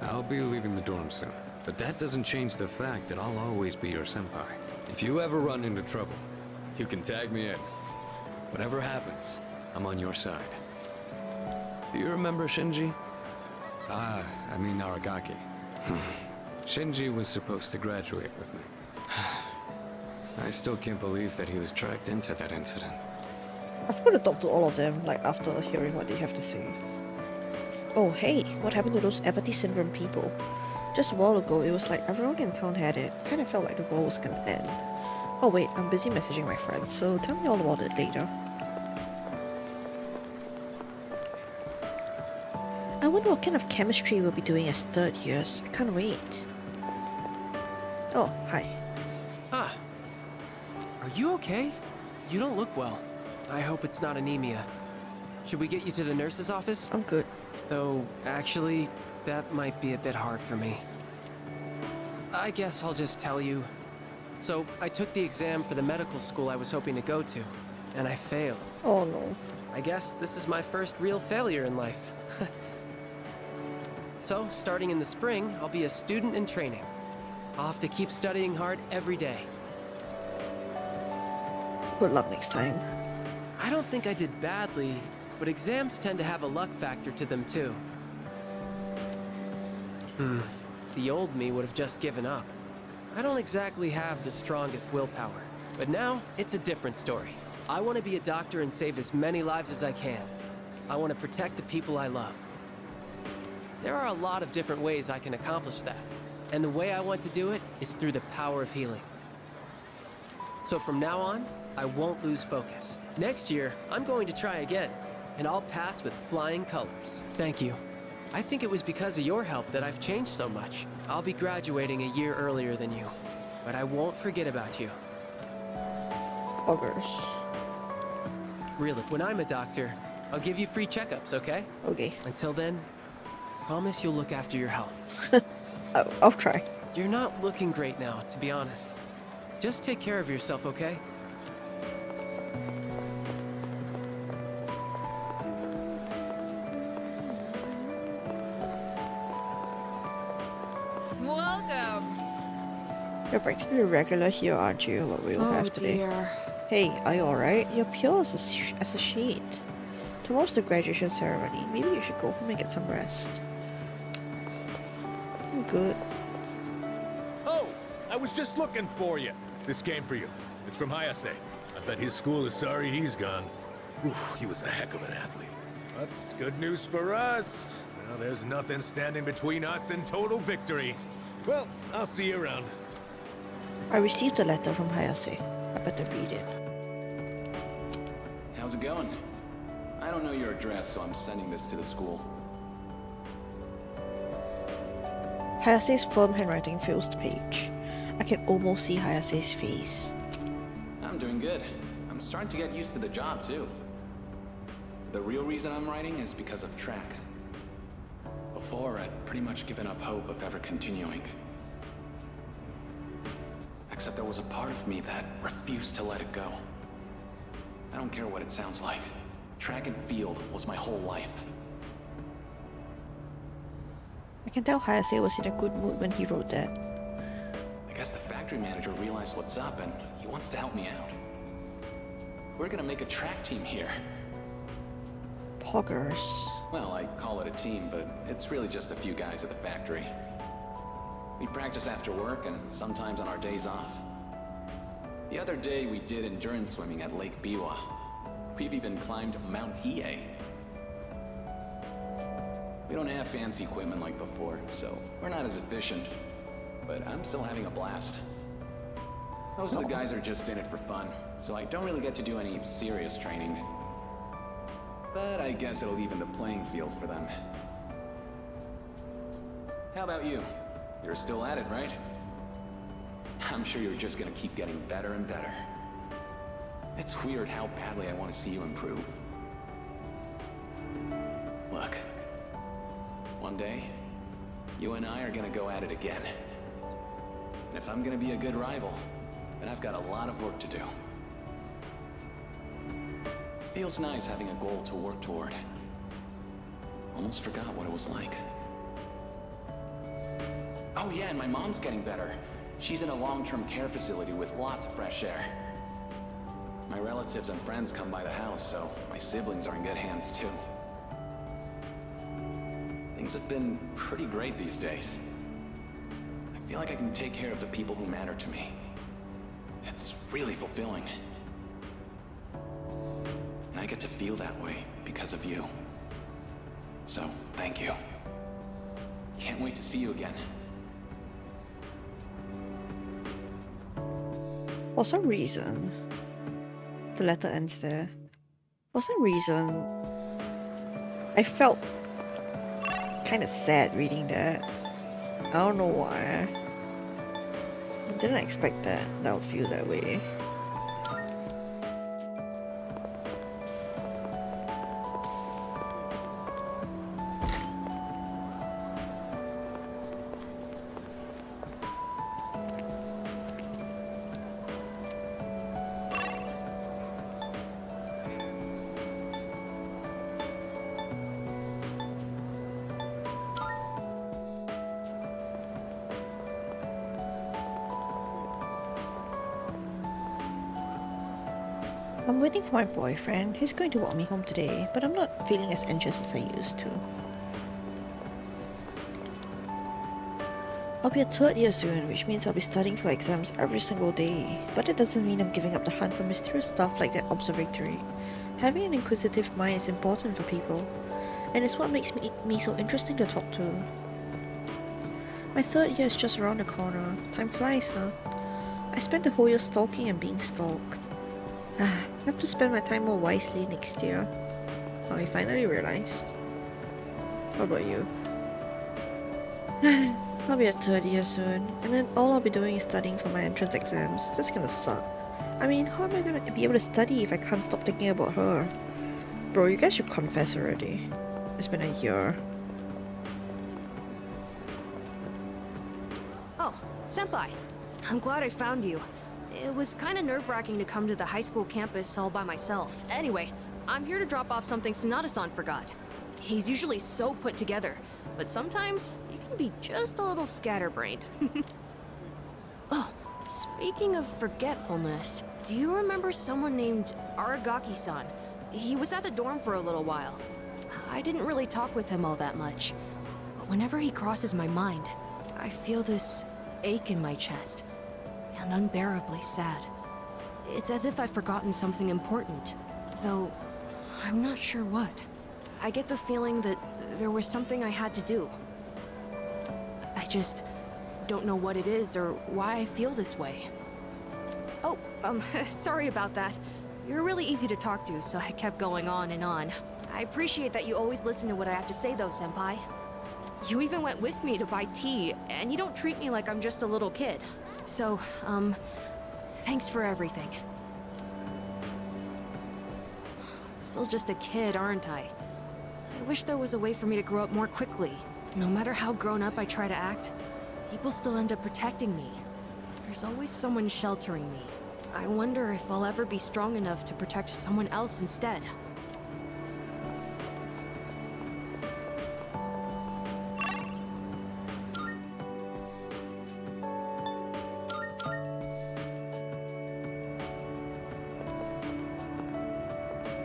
I'll be leaving the dorm soon, but that doesn't change the fact that I'll always be your senpai. If you ever run into trouble, you can tag me in. Whatever happens, I'm on your side. Do you remember Shinji? I mean Aragaki. Shinji was supposed to graduate with me. I still can't believe that he was dragged into that incident. I've got to talk to all of them, like after hearing what they have to say. Oh hey, what happened to those apathy syndrome people? Just a while ago, it was like everyone in town had it. Kinda felt like the world was gonna end. Oh wait, I'm busy messaging my friends, so tell me all about it later. I wonder what kind of chemistry we'll be doing as third years. I can't wait. Oh, hi. Ah. Are you okay? You don't look well. I hope it's not anemia. Should we get you to the nurse's office? I'm good. Though, actually, that might be a bit hard for me. I guess I'll just tell you. So, I took the exam for the medical school I was hoping to go to, and I failed. Oh no. I guess this is my first real failure in life. So, starting in the spring, I'll be a student in training. I'll have to keep studying hard every day. Good luck next time. I don't think I did badly, but exams tend to have a luck factor to them too. The old me would have just given up. I don't exactly have the strongest willpower, but now it's a different story. I want to be a doctor and save as many lives as I can. I want to protect the people I love. There are a lot of different ways I can accomplish that, and the way I want to do it is through the power of healing. So from now on, I won't lose focus. Next year, I'm going to try again, and I'll pass with flying colors. Thank you. I think it was because of your help that I've changed so much. I'll be graduating a year earlier than you, but I won't forget about you. Buggers. Really, when I'm a doctor, I'll give you free checkups, okay? Okay. Until then, promise you'll look after your health. I'll try. You're not looking great now, to be honest. Just take care of yourself, okay? Welcome. You're practically regular here, aren't you? What we'll have today. Dear. Hey, are you alright? You're pure as a sheet. Tomorrow's the graduation ceremony. Maybe you should go home and get some rest. I'm good. Oh, I was just looking for you. This came for you. It's from Hayase. I bet his school is sorry he's gone. Oof, he was a heck of an athlete. But it's good news for us. Now there's nothing standing between us and total victory. Well, I'll see you around. I received a letter from Hayase. I better read it. How's it going? I don't know your address, so I'm sending this to the school. Hayase's firm handwriting fills the page. I can almost see Hayase's face. I'm doing good. I'm starting to get used to the job, too. The real reason I'm writing is because of track. Before, I'd pretty much given up hope of ever continuing. Except there was a part of me that refused to let it go. I don't care what it sounds like. Track and field was my whole life. I can tell Hayase was in a good mood when he wrote that. I guess the factory manager realized what's up and he wants to help me out. We're gonna make a track team here. Poggers. Well, I call it a team, but it's really just a few guys at the factory. We practice after work and sometimes on our days off. The other day we did endurance swimming at Lake Biwa. We've even climbed Mount Hiei. We don't have fancy equipment like before, so we're not as efficient. But I'm still having a blast. Most of the guys are just in it for fun, so I don't really get to do any serious training. But I guess it'll even the playing field for them. How about you? You're still at it, right? I'm sure you're just gonna keep getting better and better. It's weird how badly I want to see you improve. Look, one day, you and I are gonna go at it again. And if I'm gonna be a good rival, then I've got a lot of work to do. Feels nice having a goal to work toward. Almost forgot what it was like. Oh yeah, and my mom's getting better. She's in a long-term care facility with lots of fresh air. My relatives and friends come by the house, so my siblings are in good hands too. Things have been pretty great these days. I feel like I can take care of the people who matter to me. It's really fulfilling. And I get to feel that way because of you. So, thank you. Can't wait to see you again. For some reason, the letter ends there. For some reason, I felt kind of sad reading that. I don't know why. I didn't expect that I would feel that way. I'm waiting for my boyfriend. He's going to walk me home today, but I'm not feeling as anxious as I used to. I'll be a third year soon, which means I'll be studying for exams every single day. But it doesn't mean I'm giving up the hunt for mysterious stuff like that observatory. Having an inquisitive mind is important for people, and it's what makes me so interesting to talk to. My third year is just around the corner. Time flies, huh? I spent the whole year stalking and being stalked. I have to spend my time more wisely next year. Oh, I finally realized. What about you? I'll be a third year soon, and then all I'll be doing is studying for my entrance exams. That's gonna suck. I mean, how am I gonna be able to study if I can't stop thinking about her? Bro, you guys should confess already. It's been a year. Oh, Senpai. I'm glad I found you. It was kind of nerve-wracking to come to the high school campus all by myself. Anyway, I'm here to drop off something Sonata-san forgot. He's usually so put together, but sometimes you can be just a little scatterbrained. Oh, speaking of forgetfulness, do you remember someone named Aragaki-san? He was at the dorm for a little while. I didn't really talk with him all that much, but whenever he crosses my mind, I feel this ache in my chest. And unbearably sad. It's as if I've forgotten something important, though I'm not sure what. I get the feeling that there was something I had to do. I just don't know what it is or why I feel this way. Oh, sorry about that. You're really easy to talk to, so I kept going on and on. I appreciate that you always listen to what I have to say though, Senpai. You even went with me to buy tea, and you don't treat me like I'm just a little kid. So, thanks for everything. I'm still just a kid, aren't I? I wish there was a way for me to grow up more quickly. No matter how grown up I try to act, people still end up protecting me. There's always someone sheltering me. I wonder if I'll ever be strong enough to protect someone else instead.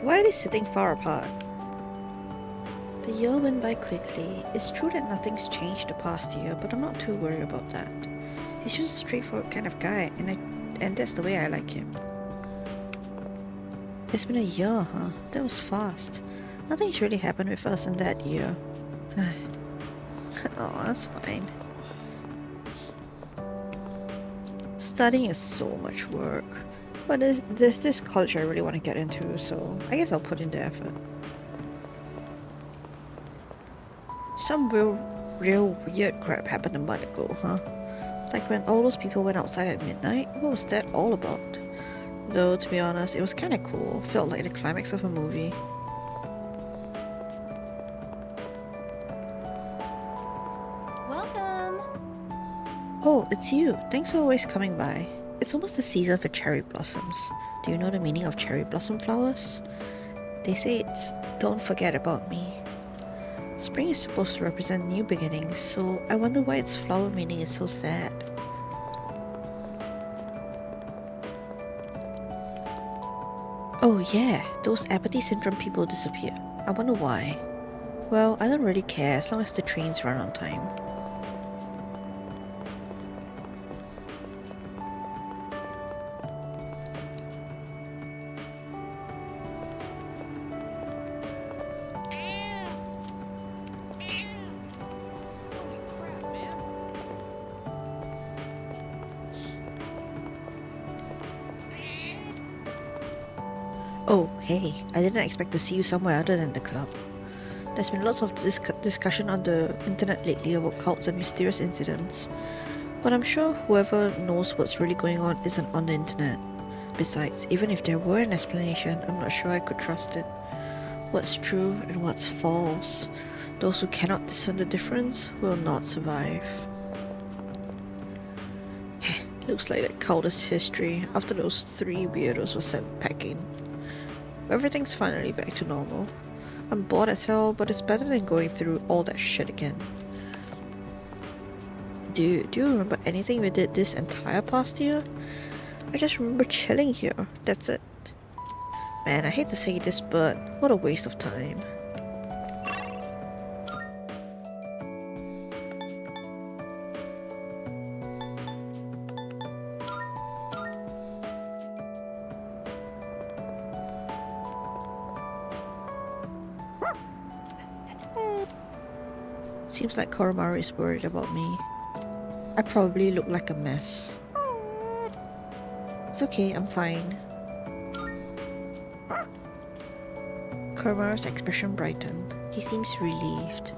Why are they sitting far apart? The year went by quickly. It's true that nothing's changed the past year, but I'm not too worried about that. He's just a straightforward kind of guy, and that's the way I like him. It's been a year, huh? That was fast. Nothing's really happened with us in that year. Oh, that's fine. Studying is so much work. But there's this college I really want to get into, so I guess I'll put in the effort. Some real weird crap happened a month ago, huh? Like when all those people went outside at midnight? What was that all about? Though, to be honest, it was kinda cool. Felt like the climax of a movie. Welcome! Oh, it's you. Thanks for always coming by. It's almost the season for cherry blossoms. Do you know the meaning of cherry blossom flowers? They say it's don't forget about me. Spring is supposed to represent new beginnings, so I wonder why its flower meaning is so sad. Oh yeah, those Apathy Syndrome people disappeared. I wonder why. Well, I don't really care as long as the trains run on time. Oh, hey, I didn't expect to see you somewhere other than the club. There's been lots of discussion on the internet lately about cults and mysterious incidents, but I'm sure whoever knows what's really going on isn't on the internet. Besides, even if there were an explanation, I'm not sure I could trust it. What's true and what's false? Those who cannot discern the difference will not survive. Looks like that cult is history after those 3 weirdos were sent packing. Everything's finally back to normal. I'm bored as hell, but it's better than going through all that shit again. Dude, do you remember anything we did this entire past year? I just remember chilling here, that's it. Man, I hate to say this, but what a waste of time. Seems like Koromaru is worried about me. I probably look like a mess. It's okay, I'm fine. Koromaru's expression brightened. He seems relieved.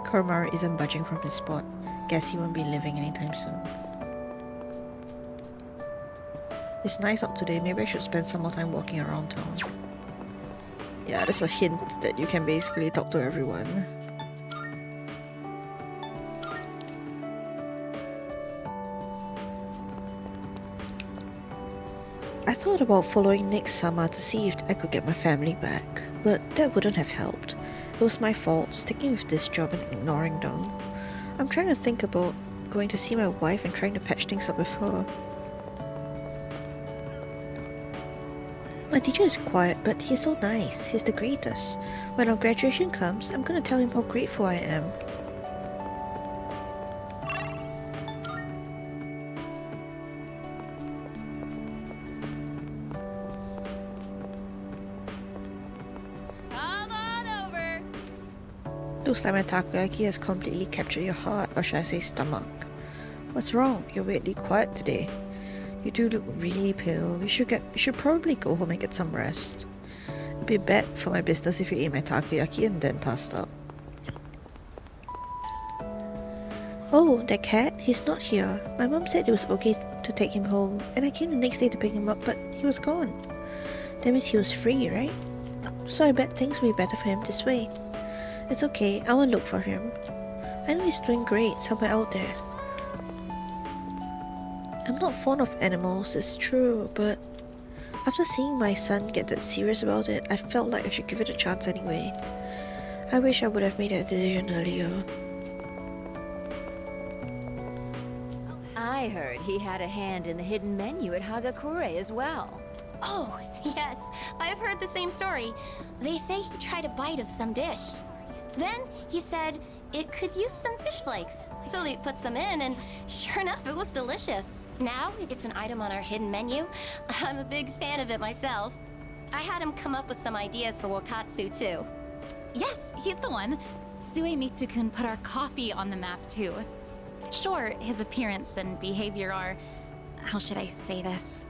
Koromaru isn't budging from his spot. Guess he won't be living anytime soon. It's nice out today, maybe I should spend some more time walking around town. Yeah, there's a hint that you can basically talk to everyone. I thought about following next summer to see if I could get my family back, but that wouldn't have helped. It was my fault, sticking with this job and ignoring them. I'm trying to think about going to see my wife and trying to patch things up with her. My teacher is quiet, but he's so nice. He's the greatest. When our graduation comes, I'm gonna tell him how grateful I am. Come on over. Looks like my takoyaki has completely captured your heart, or should I say stomach. What's wrong? You're weirdly quiet today. You do look really pale. You should probably go home and get some rest. It'd be bad for my business if you ate my takoyaki and then passed out. Oh, that cat? He's not here. My mom said it was okay to take him home, and I came the next day to pick him up, but he was gone. That means he was free, right? So I bet things will be better for him this way. It's okay, I won't look for him. I know he's doing great somewhere out there. I'm not fond of animals, it's true, but after seeing my son get that serious about it, I felt like I should give it a chance anyway. I wish I would have made that decision earlier. I heard he had a hand in the hidden menu at Hagakure as well. Oh, yes, I've heard the same story. They say he tried a bite of some dish. Then he said it could use some fish flakes. So they put some in, and sure enough, it was delicious. Now it's an item on our hidden menu. I'm a big fan of it myself. I had him come up with some ideas for Wakatsu, too. Yes, he's the one. Suemitsu-kun put our coffee on the map, too. Sure, his appearance and behavior are, how should I say this,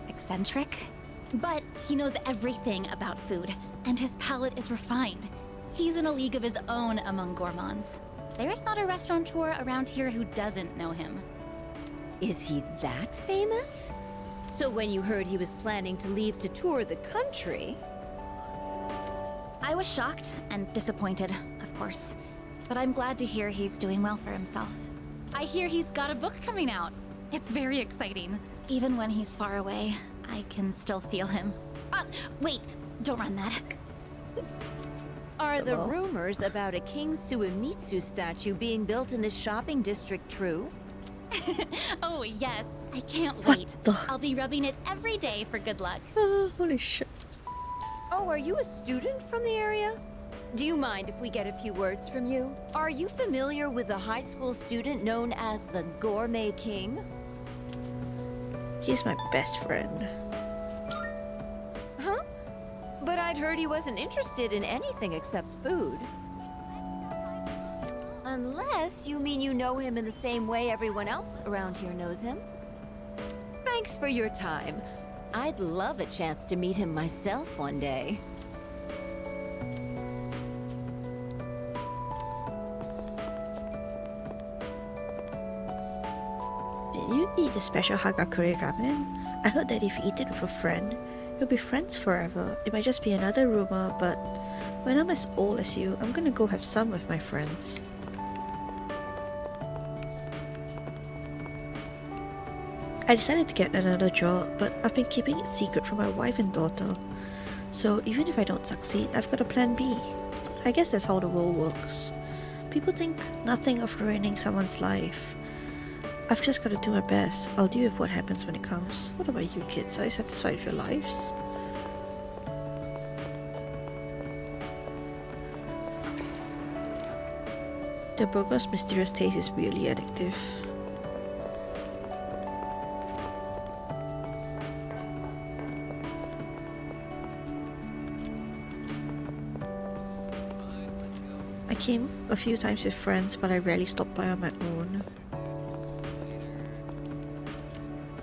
eccentric? But he knows everything about food, and his palate is refined. He's in a league of his own among gourmands. There's not a restaurateur around here who doesn't know him. Is he that famous? So when you heard he was planning to leave to tour the country... I was shocked and disappointed, of course. But I'm glad to hear he's doing well for himself. I hear he's got a book coming out. It's very exciting. Even when he's far away, I can still feel him. Wait, don't run that. Are the rumors about a King Suemitsu statue being built in this shopping district true? Oh, yes. I can't wait. I'll be rubbing it every day for good luck. Holy shit. Oh, are you a student from the area? Do you mind if we get a few words from you? Are you familiar with a high school student known as the Gourmet King? He's my best friend. Huh? But I'd heard he wasn't interested in anything except food. Unless you mean you know him in the same way everyone else around here knows him. Thanks for your time. I'd love a chance to meet him myself one day. Did you eat the special Hagakure ramen? I heard that if you eat it with a friend, you'll be friends forever. It might just be another rumor, but when I'm as old as you, I'm gonna go have some with my friends. I decided to get another job, but I've been keeping it secret from my wife and daughter. So even if I don't succeed, I've got a plan B. I guess that's how the world works. People think nothing of ruining someone's life. I've just got to do my best. I'll deal with what happens when it comes. What about you kids? Are you satisfied with your lives? The burger's mysterious taste is really addictive. I came a few times with friends, but I rarely stopped by on my own.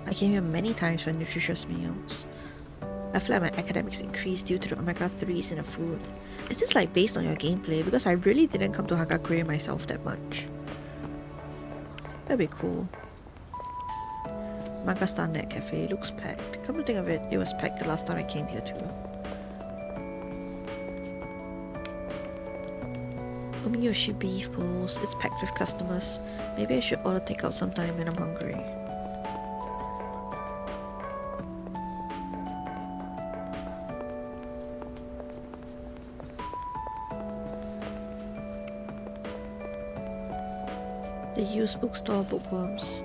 I came here many times for nutritious meals. I feel like my academics increased due to the omega-3s in the food. Is this like based on your gameplay? Because I really didn't come to Hagakure myself that much. That'd be cool. Manga Net Cafe looks packed. Come to think of it, it was packed the last time I came here too. Omiyoshi beef bowls, it's packed with customers. Maybe I should order takeout sometime when I'm hungry. The used bookstore bookworms.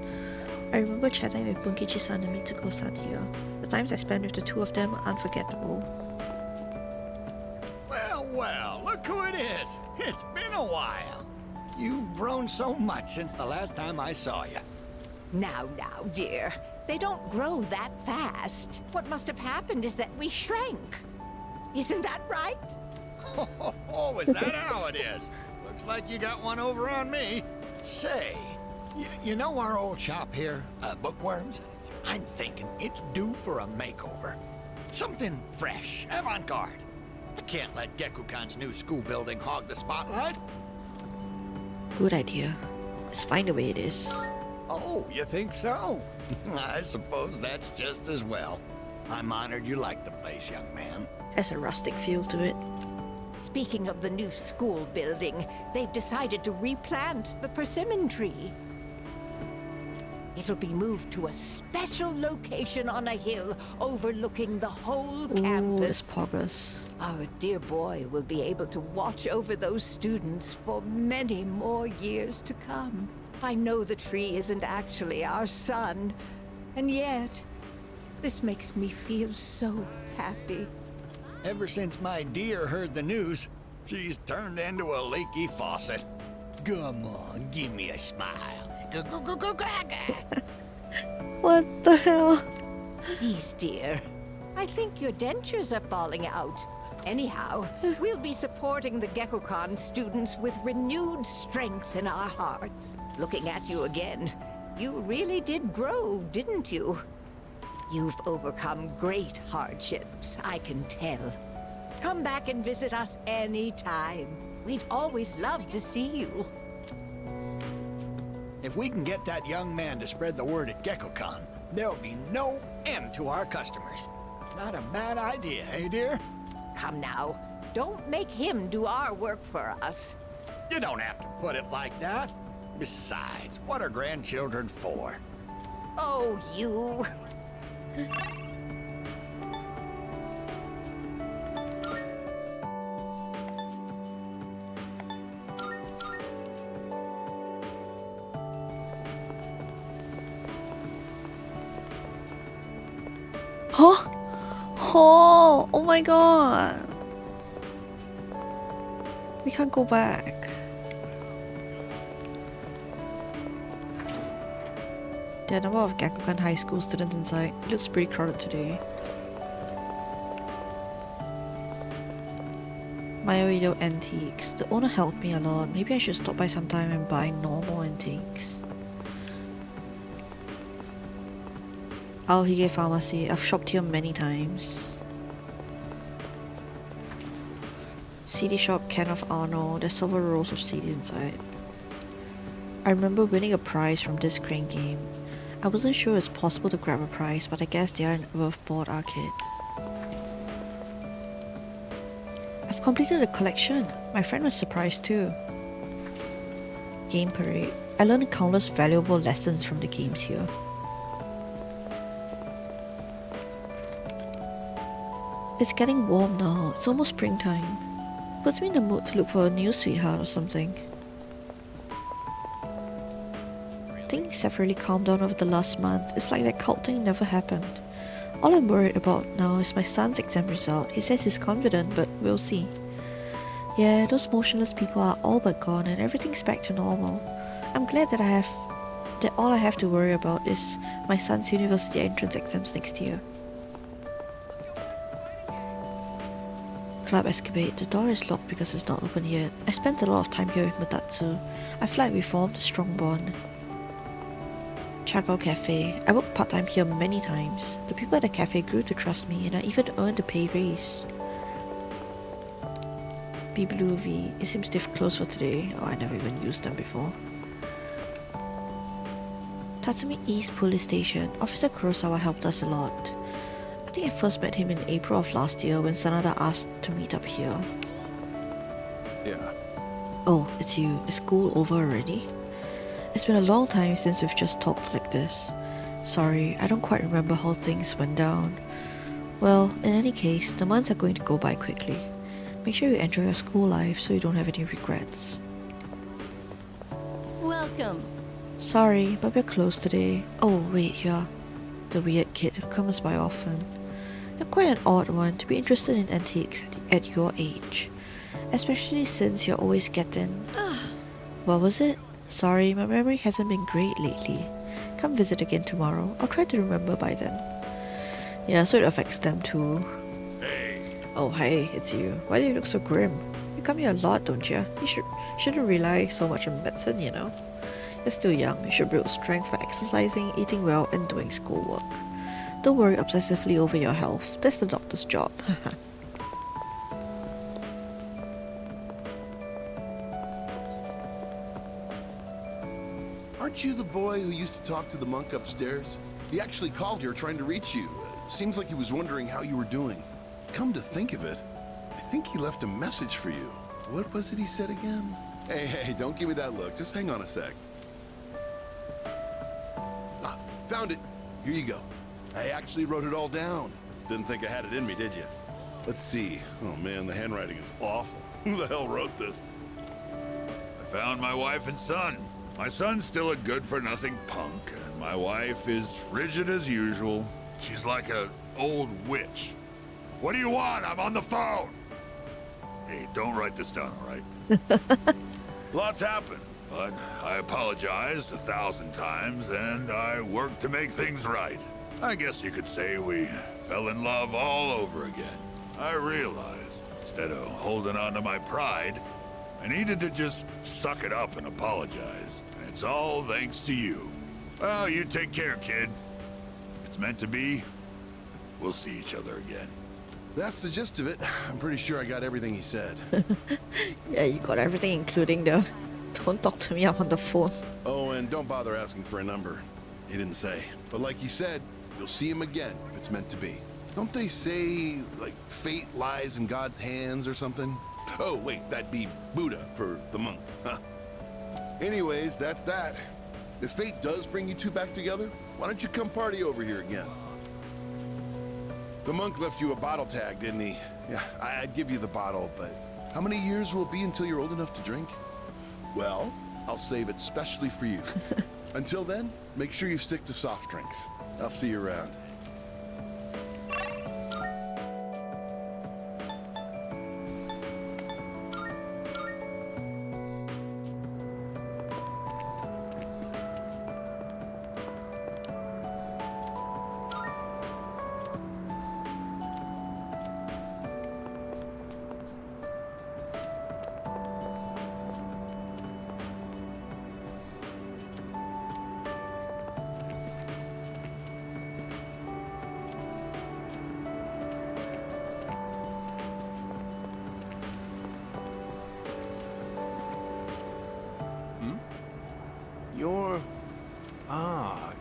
I remember chatting with Bunkichi-san and Mitsuko-san here. The times I spent with the two of them are unforgettable. Well, well, look who it is. It's been a while. You've grown so much since the last time I saw you. Now, dear. They don't grow that fast. What must have happened is that we shrank. Isn't that right? Oh, is that how it is? Looks like you got one over on me. Say, you know our old shop here, Bookworms? I'm thinking it's due for a makeover. Something fresh, avant-garde. I can't let Gekukan's new school building hog the spotlight. Good idea. Let's find a way it is. Oh, you think so? I suppose that's just as well. I'm honored you like the place, young man. Has a rustic feel to it. Speaking of the new school building, they've decided to replant the persimmon tree. It'll be moved to a special location on a hill overlooking the whole campus. This progress. Our dear boy will be able to watch over those students for many more years to come. I know the tree isn't actually our son, and yet, this makes me feel so happy. Ever since my dear heard the news, she's turned into a leaky faucet. Come on, give me a smile. What the hell? Please, dear. I think your dentures are falling out. Anyhow, we'll be supporting the GeckoCon students with renewed strength in our hearts. Looking at you again, you really did grow, didn't you? You've overcome great hardships, I can tell. Come back and visit us anytime. We'd always love to see you. If we can get that young man to spread the word at GeckoCon, there'll be no end to our customers. Not a bad idea, eh, dear? Come now, don't make him do our work for us. You don't have to put it like that. Besides, what are grandchildren for? Oh, you. Huh? Oh my god. We can't go back. There are a number of Gakukan High School students inside. It looks pretty crowded today. Mayoido Antiques. The owner helped me a lot. Maybe I should stop by sometime and buy normal antiques. Aohige Pharmacy. I've shopped here many times. CD shop, Can of Arnold. There's several rows of CDs inside. I remember winning a prize from this crane game. I wasn't sure it's possible to grab a prize, but I guess they are an above-board arcade. I've completed a collection. My friend was surprised too. Game Parade. I learned countless valuable lessons from the games here. It's getting warm now. It's almost springtime. Puts me in the mood to look for a new sweetheart or something. Things have really calmed down over the last month. It's like that cult thing never happened. All I'm worried about now is my son's exam result. He says he's confident, but we'll see. Yeah, those motionless people are all but gone and everything's back to normal. I'm glad that all I have to worry about is my son's university entrance exams next year. Club Escapade. The door is locked because it's not open yet. I spent a lot of time here with Matatsu. I feel like we formed a strong bond. Chagao Cafe. I worked part-time here many times. The people at the cafe grew to trust me and I even earned a pay raise. Biblu V. It seems they've closed for today. Oh, I never even used them before. Tatsumi East Police Station. Officer Kurosawa helped us a lot. I think I first met him in April of last year when Sanada asked to meet up here. Yeah. Oh, it's you. Is school over already? It's been a long time since we've just talked like this. Sorry, I don't quite remember how things went down. Well, in any case, the months are going to go by quickly. Make sure you enjoy your school life so you don't have any regrets. Welcome. Sorry, but we're closed today. Oh, wait, you're the weird kid who comes by often. You're quite an odd one to be interested in antiques at your age. Especially since you're always getting... What was it? Sorry, my memory hasn't been great lately. Come visit again tomorrow. I'll try to remember by then. Yeah, so it affects them too. Hey. Oh, hey, it's you. Why do you look so grim? You come here a lot, don't you? You shouldn't rely so much on medicine, you know? You're still young. You should build strength by exercising, eating well, and doing schoolwork. Don't worry obsessively over your health. That's the doctor's job. Aren't you the boy who used to talk to the monk upstairs? He actually called here trying to reach you. Seems like he was wondering how you were doing. Come to think of it, I think he left a message for you. What was it he said again? Hey, don't give me that look. Just hang on a sec. Ah, found it. Here you go. I actually wrote it all down. Didn't think I had it in me, did you? Let's see. Oh man, the handwriting is awful. Who the hell wrote this? I found my wife and son. My son's still a good-for-nothing punk, and my wife is frigid as usual. She's like an old witch. What do you want? I'm on the phone! Hey, don't write this down, all right? Lots happened, but I apologized 1,000 times, and I worked to make things right. I guess you could say we fell in love all over again. I realized, instead of holding on to my pride, I needed to just suck it up and apologize. And it's all thanks to you. Well, you take care, kid. If it's meant to be, we'll see each other again. That's the gist of it. I'm pretty sure I got everything he said. Yeah, you got everything, including the don't talk to me, I'm on the phone. Oh, and don't bother asking for a number. He didn't say. But like he said, you'll see him again if it's meant to be. Don't they say, like, fate lies in God's hands or something? Oh, wait, that'd be Buddha for the monk, huh? Anyways, that's that. If fate does bring you two back together, why don't you come party over here again? The monk left you a bottle tag, didn't he? Yeah, I'd give you the bottle, but how many years will it be until you're old enough to drink? Well, I'll save it specially for you. Until then, make sure you stick to soft drinks. I'll see you around.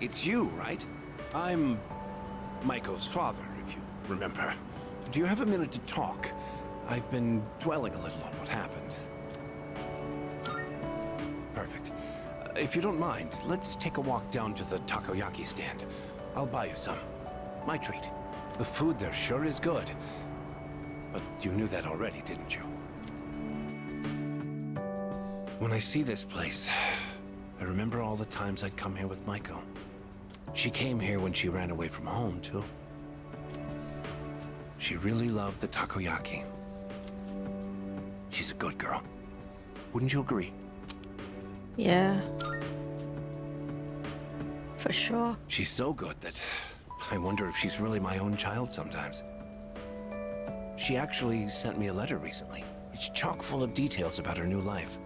It's you, right? I'm Maiko's father, if you remember. Do you have a minute to talk? I've been dwelling a little on what happened. Perfect. If you don't mind, let's take a walk down to the takoyaki stand. I'll buy you some. My treat. The food there sure is good. But you knew that already, didn't you? When I see this place, I remember all the times I'd come here with Maiko. She came here when she ran away from home, too. She really loved the takoyaki. She's a good girl. Wouldn't you agree? Yeah. For sure. She's so good that I wonder if she's really my own child sometimes. She actually sent me a letter recently. It's chock full of details about her new life.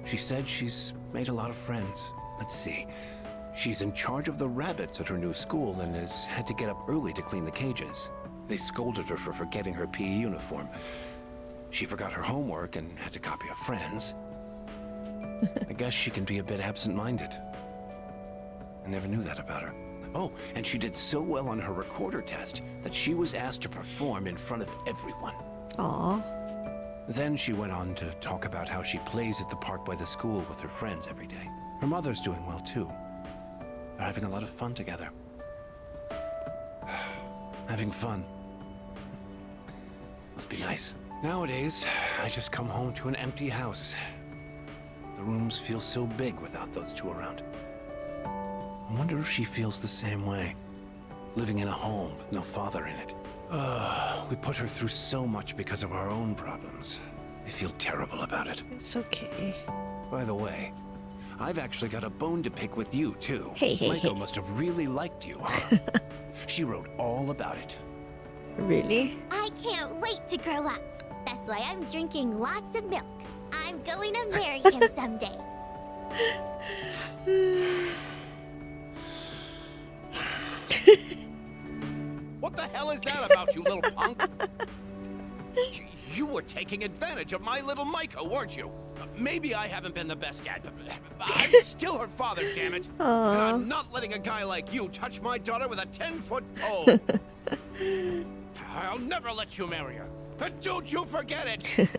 She said she's made a lot of friends. Let's see. She's in charge of the rabbits at her new school and has had to get up early to clean the cages. They scolded her for forgetting her PE uniform. She forgot her homework and had to copy a friend's. I guess she can be a bit absent-minded. I never knew that about her. Oh, and she did so well on her recorder test that she was asked to perform in front of everyone. Aww. Then she went on to talk about how she plays at the park by the school with her friends every day. Her mother's doing well, too. They're having a lot of fun together. Having fun. Must be nice. Nowadays, I just come home to an empty house. The rooms feel so big without those two around. I wonder if she feels the same way. Living in a home with no father in it. We put her through so much because of our own problems. I feel terrible about it. It's okay. By the way, I've actually got a bone to pick with you, too. Hey. Maiko must have really liked you, huh? She wrote all about it. Really? I can't wait to grow up. That's why I'm drinking lots of milk. I'm going to marry him someday. What the hell is that about, you little punk? You were taking advantage of my little Maiko, weren't you? Maybe I haven't been the best dad, but I'm still her father, damn it. And I'm not letting a guy like you touch my daughter with a 10-foot pole. I'll never let you marry her. And don't you forget it.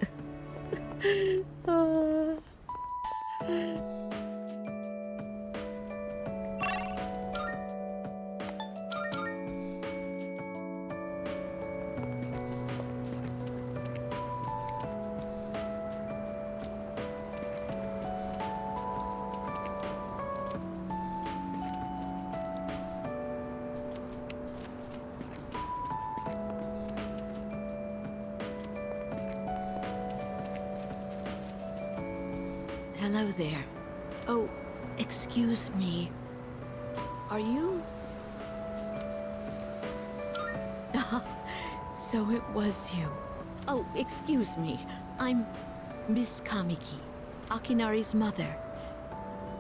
Hello there. Oh, excuse me. Are you So it was you. Oh, excuse me. I'm Miss Kamiki, Akinari's mother.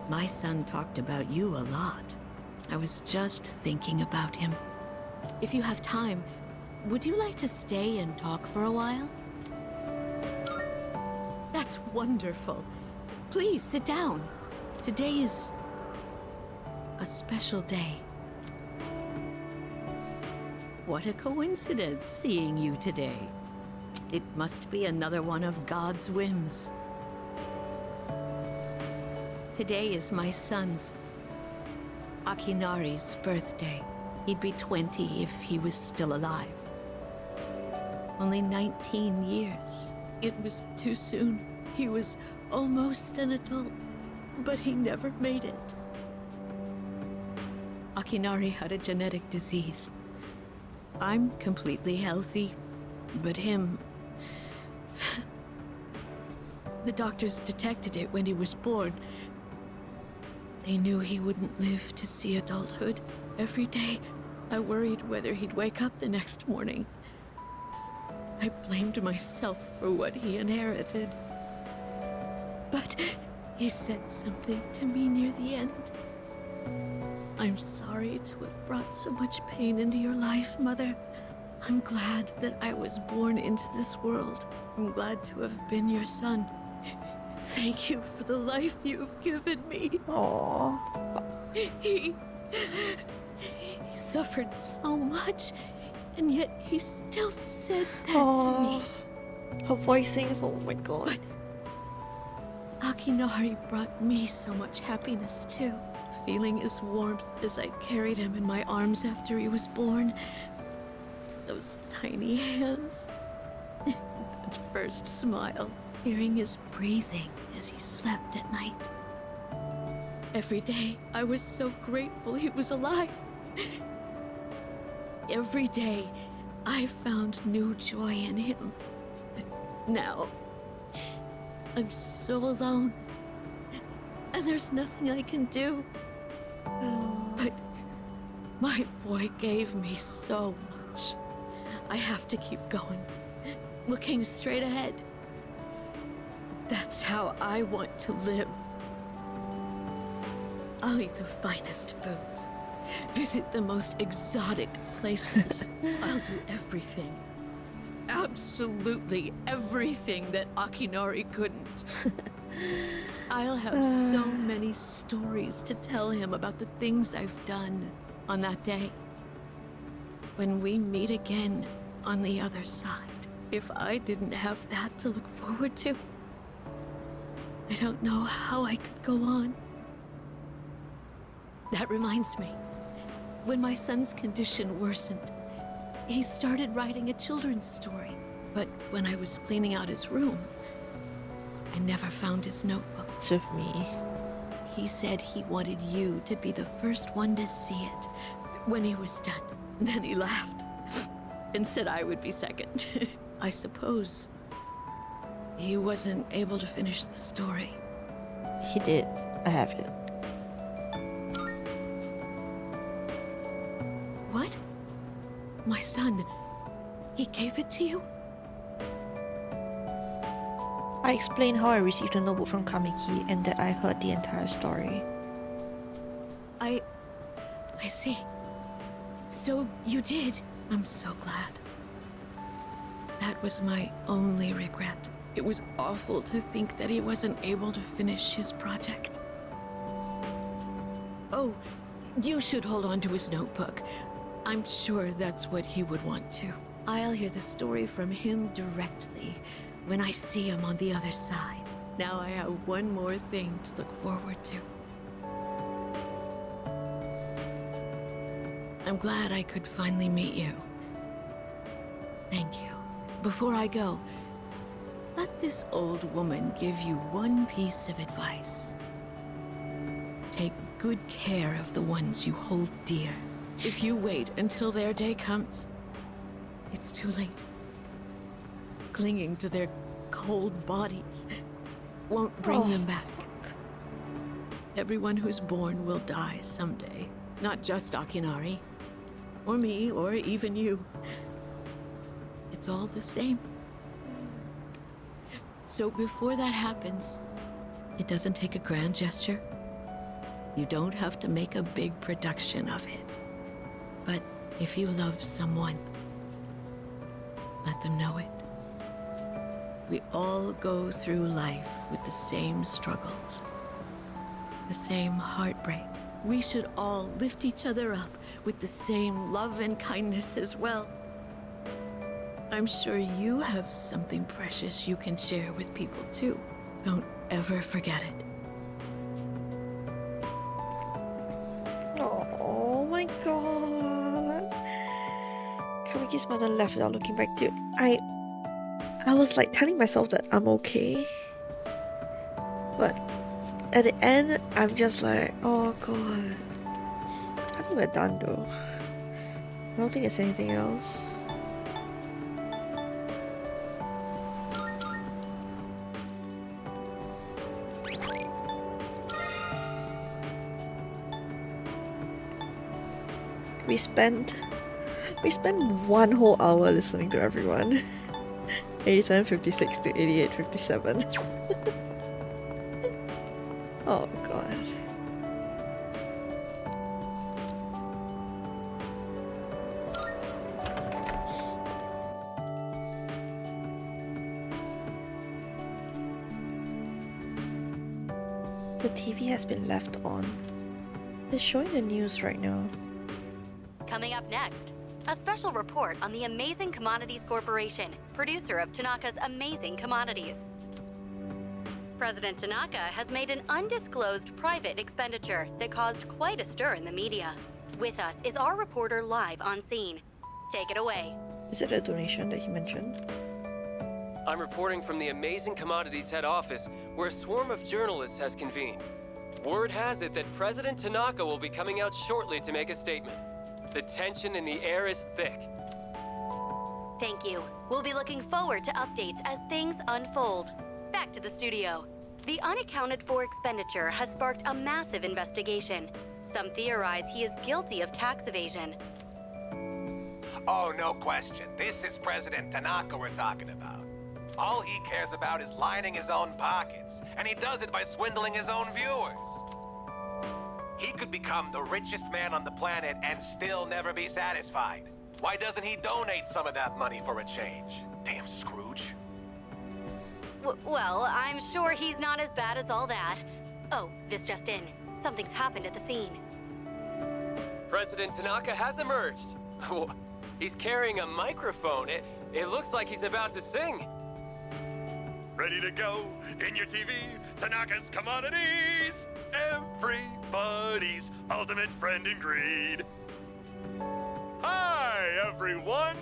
My son talked about you a lot. I was just thinking about him. If you have time, would you like to stay and talk for a while? That's wonderful. Please sit down. Today is a special day. What a coincidence seeing you today. It must be another one of God's whims. Today is my son's, Akinari's, birthday. He'd be 20 if he was still alive. Only 19 years. It was too soon. He was almost an adult, but he never made it. Akinari had a genetic disease. I'm completely healthy, but him... The doctors detected it when he was born. They knew he wouldn't live to see adulthood. Every day, I worried whether he'd wake up the next morning. I blamed myself for what he inherited. But he said something to me near the end. I'm sorry to have brought so much pain into your life, Mother. I'm glad that I was born into this world. I'm glad to have been your son. Thank you for the life you've given me. Aww. He suffered so much, and yet he still said that to me. Her voicing, oh my god. Akinari brought me so much happiness too. Feeling his warmth as I carried him in my arms after he was born. Those tiny hands. That first smile. Hearing his breathing as he slept at night. Every day, I was so grateful he was alive. Every day, I found new joy in him. Now, I'm so alone. And there's nothing I can do. But my boy gave me so much. I have to keep going. Looking straight ahead. That's how I want to live. I'll eat the finest foods. Visit the most exotic places. I'll do everything. Absolutely everything that Akinari couldn't. I'll have so many stories to tell him about the things I've done on that day. When we meet again on the other side, if I didn't have that to look forward to, I don't know how I could go on. That reminds me, when my son's condition worsened, he started writing a children's story. But when I was cleaning out his room, I never found his notebook. With me. He said he wanted you to be the first one to see it when he was done. Then he laughed and said I would be second. I suppose he wasn't able to finish the story. He did. I have it. What? My son, he gave it to you? I explained how I received a notebook from Kamiki and that I heard the entire story. I see. So you did. I'm so glad. That was my only regret. It was awful to think that he wasn't able to finish his project. Oh, you should hold on to his notebook. I'm sure that's what he would want to. I'll hear the story from him directly when I see him on the other side. Now I have one more thing to look forward to. I'm glad I could finally meet you. Thank you. Before I go, let this old woman give you one piece of advice. Take good care of the ones you hold dear. If you wait until their day comes, it's too late. Clinging to their cold bodies won't bring them back. Everyone who's born will die someday. Not just Akinari, or me, or even you. it's all the same. So before that happens, it doesn't take a grand gesture. You don't have to make a big production of it. But if you love someone, let them know it. We all go through life with the same struggles, the same heartbreak. We should all lift each other up with the same love and kindness as well. I'm sure you have something precious you can share with people too. Don't ever forget it. Oh my god. Kamiki's mother left without looking back. Dude, I was like telling myself that I'm okay. But at the end, I'm just like, oh god. I think we're done though. I don't think there's anything else. We spent 1 whole hour listening to everyone. 87:56 to 88:57. Oh god. The TV has been left on. It's showing the news right now. Coming up next, a special report on the Amazing Commodities Corporation, producer of Tanaka's Amazing Commodities. President Tanaka has made an undisclosed private expenditure that caused quite a stir in the media. With us is our reporter live on scene. Take it away. Is it a donation that he mentioned? I'm reporting from the Amazing Commodities head office, where a swarm of journalists has convened. Word has it that President Tanaka will be coming out shortly to make a statement. The tension in the air is thick. Thank you. We'll be looking forward to updates as things unfold. Back to the studio. The unaccounted for expenditure has sparked a massive investigation. Some theorize he is guilty of tax evasion. Oh, no question. This is President Tanaka we're talking about. All he cares about is lining his own pockets, and he does it by swindling his own viewers. He could become the richest man on the planet and still never be satisfied. Why doesn't he donate some of that money for a change? Damn Scrooge. Well, I'm sure he's not as bad as all that. Oh, this just in. Something's happened at the scene. President Tanaka has emerged. He's carrying a microphone. It looks like he's about to sing. Ready to go in your TV, Tanaka's Commodities, everybody's ultimate friend in greed. Hi, everyone!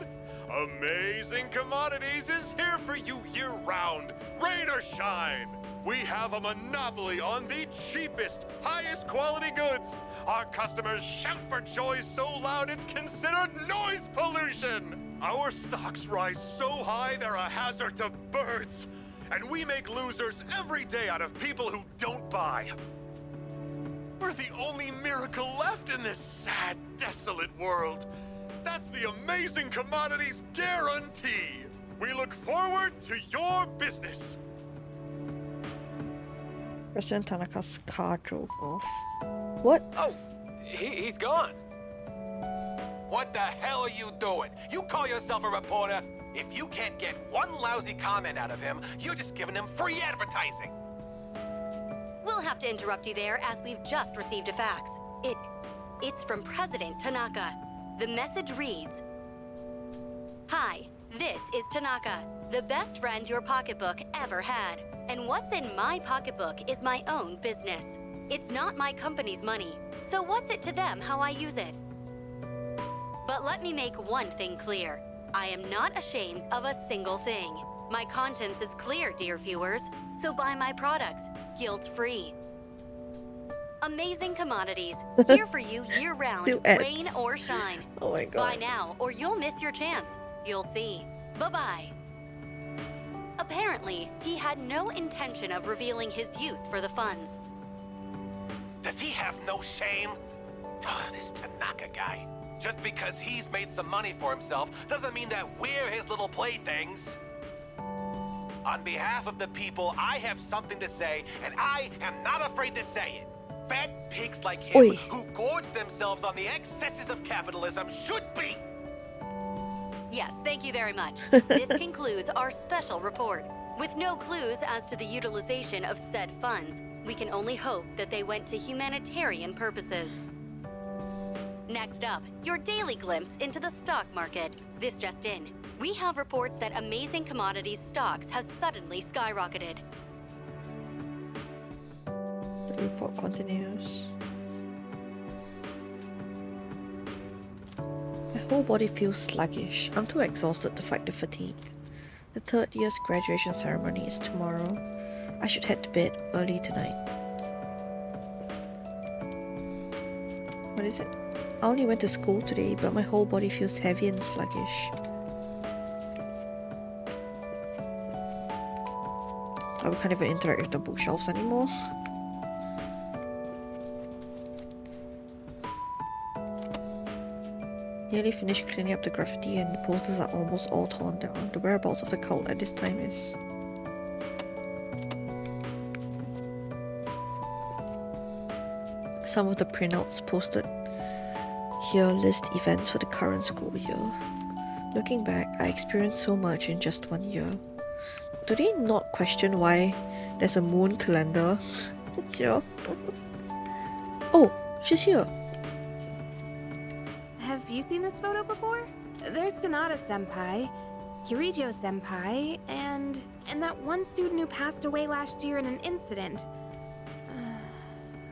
Amazing Commodities is here for you year-round, rain or shine. We have a monopoly on the cheapest, highest quality goods. Our customers shout for joy so loud it's considered noise pollution. Our stocks rise so high they're a hazard to birds. And we make losers every day out of people who don't buy. We're the only miracle left in this sad, desolate world. That's the Amazing Commodities guarantee. We look forward to your business. President Tanaka's car drove off. What? Oh, he's gone. What the hell are you doing? You call yourself a reporter? If you can't get one lousy comment out of him, you're just giving him free advertising. We'll have to interrupt you there as we've just received a fax. It's from President Tanaka. The message reads, "Hi, this is Tanaka, the best friend your pocketbook ever had. And what's in my pocketbook is my own business. It's not my company's money, so what's it to them how I use it? But let me make one thing clear. I am not ashamed of a single thing. My conscience is clear, dear viewers, so buy my products, guilt-free. Amazing Commodities, here for you year-round, rain or shine. Oh my god. Buy now, or you'll miss your chance. You'll see. Bye-bye." Apparently, he had no intention of revealing his use for the funds. Does he have no shame? This Tanaka guy. Just because he's made some money for himself doesn't mean that we're his little playthings. On behalf of the people, I have something to say, and I am not afraid to say it. Fat pigs like him, Oi. who gorge themselves on the excesses of capitalism, should be... Yes, thank you very much. This concludes our special report. With no clues as to the utilization of said funds, we can only hope that they went to humanitarian purposes. Next up, your daily glimpse into the stock market. This just in. We have reports that amazing commodities stocks have suddenly skyrocketed. The report continues. My whole body feels sluggish. I'm too exhausted to fight the fatigue. The third year's graduation ceremony is tomorrow. I should head to bed early tonight. What is it? I only went to school today, but my whole body feels heavy and sluggish. I can't even interact with the bookshelves anymore. Nearly finished cleaning up the graffiti and the posters are almost all torn down. The whereabouts of the cult at this time is... Some of the printouts posted here list events for the current school year. Looking back, I experienced so much in just 1 year. Do they not question why there's a moon calendar? Here. Oh, she's here. Have you seen this photo before? There's Sanada-senpai, Kirijo-senpai, and that one student who passed away last year in an incident.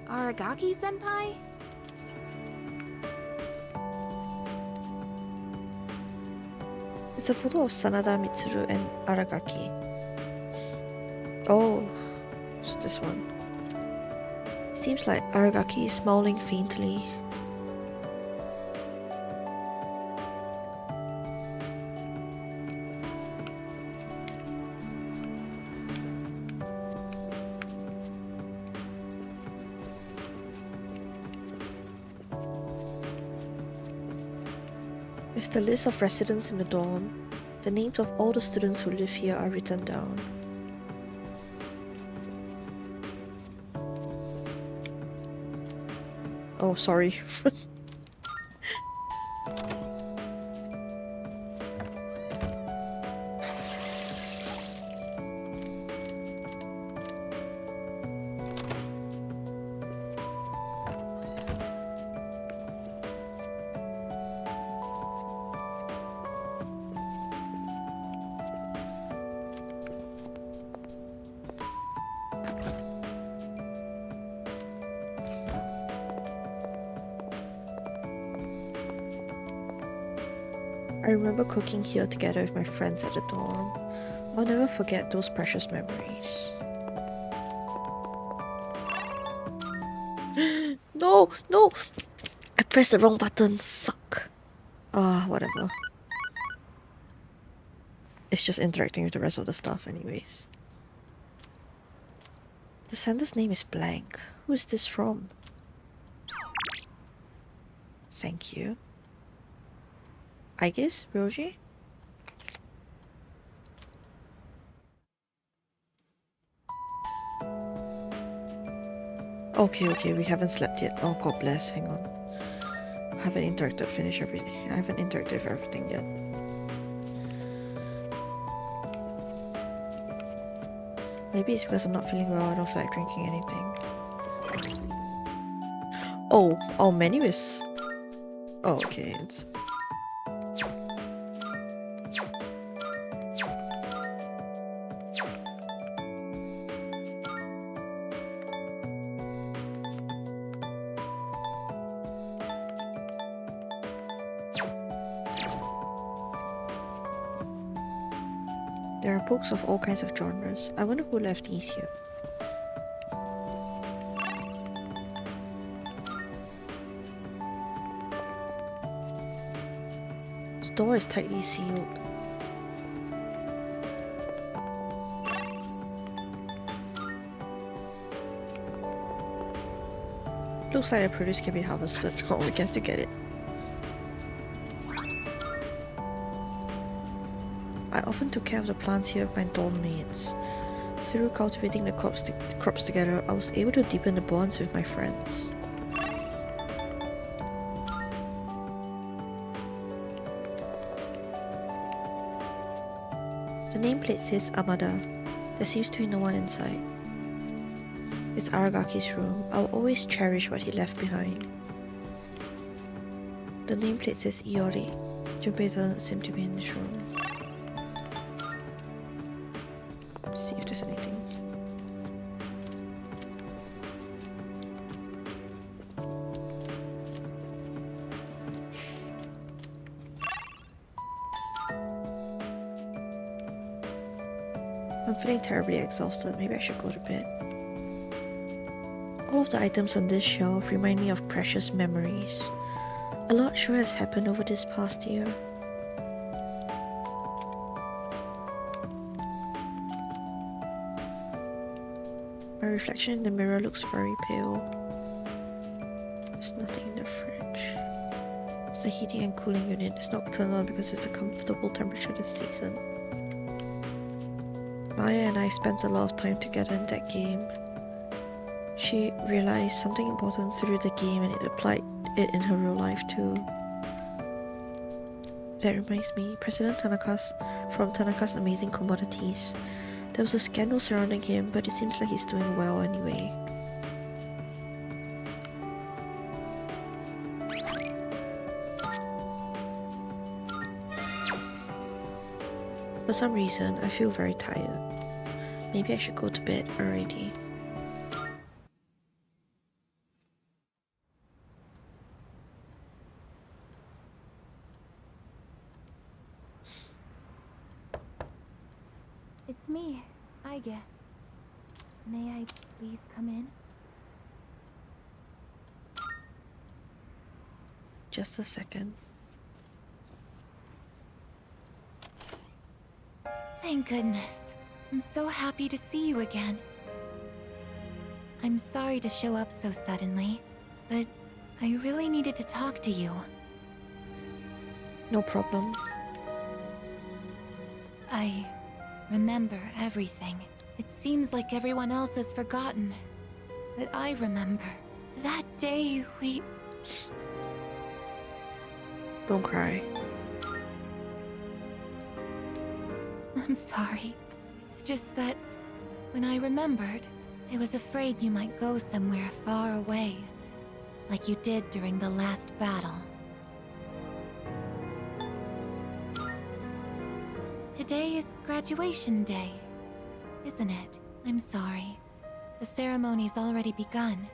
Aragaki-senpai? It's a photo of Sanada, Mitsuru, and Aragaki. Oh, it's this one. Seems like Aragaki is smiling faintly. It's the list of residents in the dorm. The names of all the students who live here are written down. Oh, sorry. I remember cooking here together with my friends at the dorm. I'll never forget those precious memories. No! No! I pressed the wrong button. Fuck. Whatever. It's just interacting with the rest of the stuff anyways. The sender's name is blank. Who is this from? Thank you. I guess, Roji? Okay, we haven't slept yet. Oh, God bless. Hang on. I haven't interacted with everything yet. Maybe it's because I'm not feeling well. I don't feel like drinking anything. Oh, our menu is... Oh, okay. It's... There are books of all kinds of genres. I wonder who left these here. The door is tightly sealed. Looks like the produce can be harvested. Oh, we can still get it. I often took care of the plants here with my dorm mates. Through cultivating the crops together, I was able to deepen the bonds with my friends. The nameplate says Amada. There seems to be no one inside. It's Aragaki's room. I'll always cherish what he left behind. The nameplate says Iori. Junpei doesn't seem to be in this room. See if there's anything. I'm feeling terribly exhausted. Maybe I should go to bed. All of the items on this shelf remind me of precious memories. A lot sure has happened over this past year. My reflection in the mirror looks very pale. There's nothing in the fridge. It's the heating and cooling unit. It's not turned on because it's a comfortable temperature this season. Maya and I spent a lot of time together in that game. She realized something important through the game and it applied it in her real life too. That reminds me, President from Tanaka's Amazing Commodities. There was a scandal surrounding him, but it seems like he's doing well anyway. For some reason, I feel very tired. Maybe I should go to bed already. It's me, I guess. May I please come in? Just a second. Thank goodness. I'm so happy to see you again. I'm sorry to show up so suddenly, but I really needed to talk to you. No problem. I remember everything. It seems like everyone else has forgotten. But I remember. That day we... Don't cry. I'm sorry. It's just that when I remembered, I was afraid you might go somewhere far away, like you did during the last battle. Today is graduation day, isn't it? I'm sorry. The ceremony's already begun.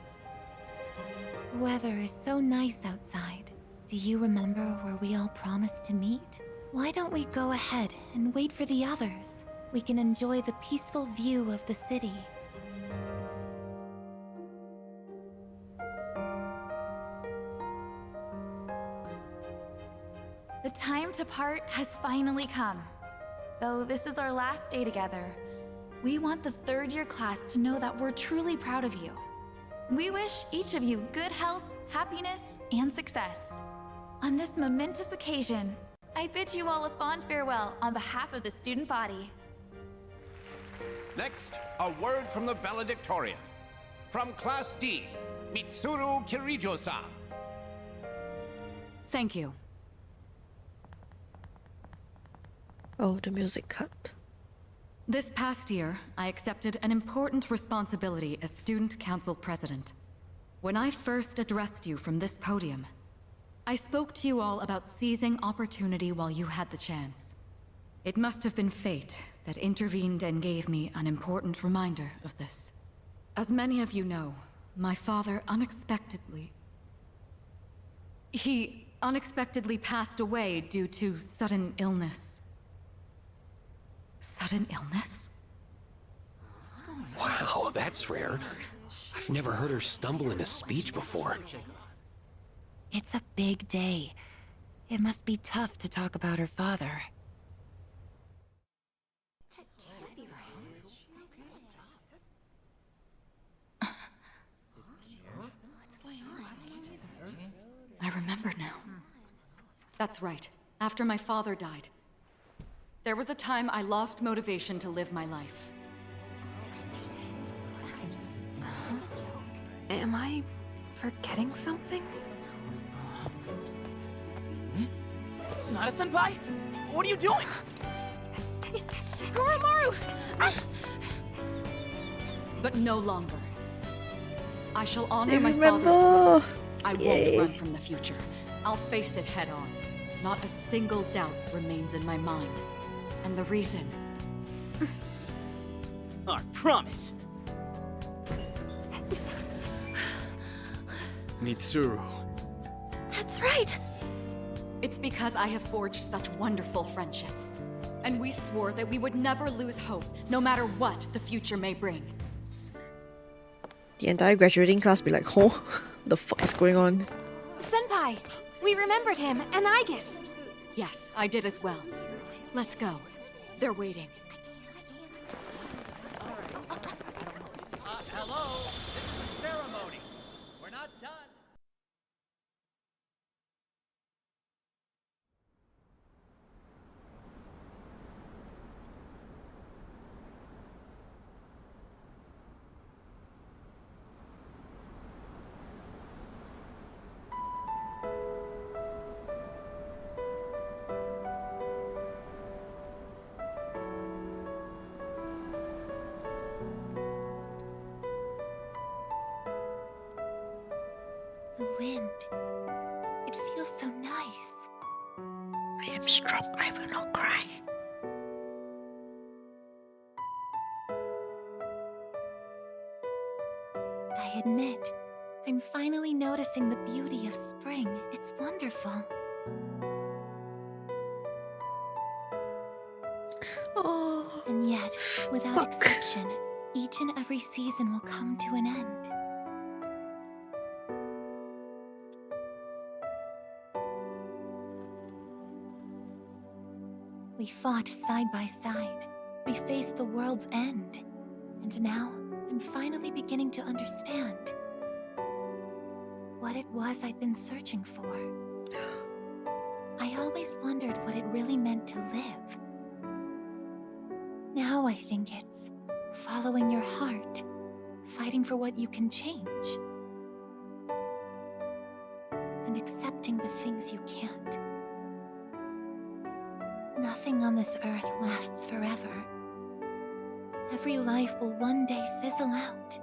The weather is so nice outside. Do you remember where we all promised to meet? Why don't we go ahead and wait for the others? We can enjoy the peaceful view of the city. The time to part has finally come. Though this is our last day together, we want the third-year class to know that we're truly proud of you. We wish each of you good health, happiness, and success. On this momentous occasion, I bid you all a fond farewell on behalf of the student body. Next, a word from the valedictorian. From Class D, Mitsuru Kirijo-san. Thank you. Oh, the music cut. This past year, I accepted an important responsibility as Student Council President. When I first addressed you from this podium, I spoke to you all about seizing opportunity while you had the chance. It must have been fate that intervened and gave me an important reminder of this. As many of you know, my father He unexpectedly passed away due to sudden illness. Sudden illness? Wow, that's rare. I've never heard her stumble into speech before. It's a big day. It must be tough to talk about her father. I remember now. That's right. After my father died, There was a time I lost motivation to live my life. Am I forgetting something? Sonata-senpai? What are you doing? Kuromaru! But no longer. I shall honor my father's will. I won't run from the future. I'll face it head on. Not a single doubt remains in my mind. And the reason... I promise. Mitsuru. That's right! It's because I have forged such wonderful friendships. And we swore that we would never lose hope, no matter what the future may bring. The entire graduating class be like, oh, the fuck is going on? Senpai! We remembered him, and Aegis! Yes, I did as well. Let's go. They're waiting. Hello, this is the ceremony. We're not done. The wind. It feels so nice. I am strong, I will not cry. I admit, I'm finally noticing the beauty of spring. It's wonderful. Oh. And yet, without exception, each and every season will come to an end. We fought side by side. We faced the world's end. And now, I'm finally beginning to understand what it was I'd been searching for. I always wondered what it really meant to live. Now I think it's following your heart, fighting for what you can change, and accepting the things you can't. Nothing on this earth lasts forever. Every life will one day fizzle out.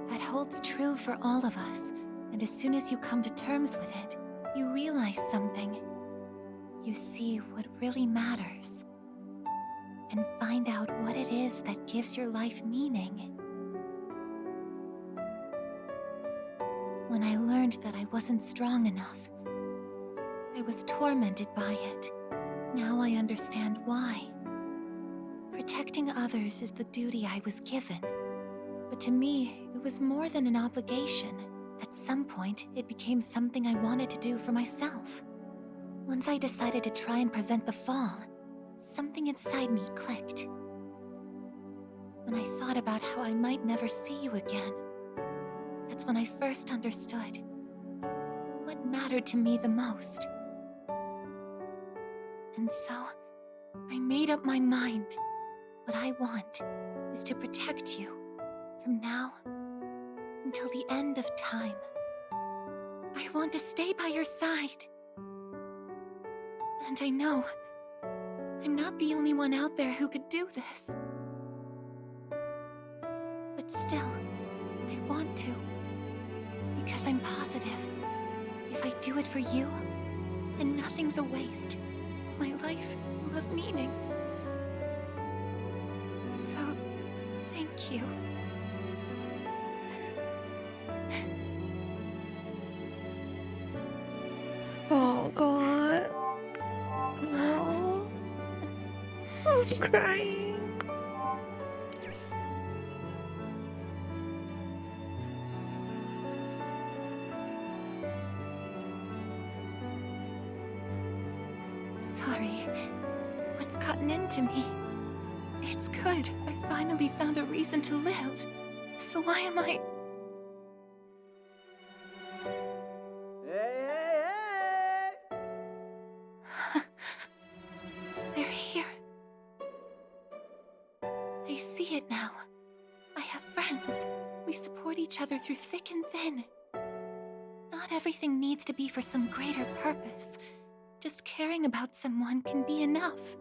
That holds true for all of us, and as soon as you come to terms with it, you realize something. You see what really matters, and find out what it is that gives your life meaning. When I learned that I wasn't strong enough, I was tormented by it. Now I understand why. Protecting others is the duty I was given. But to me, it was more than an obligation. At some point, it became something I wanted to do for myself. Once I decided to try and prevent the fall, something inside me clicked. When I thought about how I might never see you again, that's when I first understood what mattered to me the most. And so, I made up my mind. What I want is to protect you from now until the end of time. I want to stay by your side. And I know I'm not the only one out there who could do this. But still, I want to. Because I'm positive, if I do it for you, then nothing's a waste. My life will have meaning. So, thank you. Oh God. Oh. I'm crying. Sorry. What's gotten into me? It's good. I finally found a reason to live. So why am I... They're here. I see it now. I have friends. We support each other through thick and thin. Not everything needs to be for some greater purpose. Just caring about someone can be enough.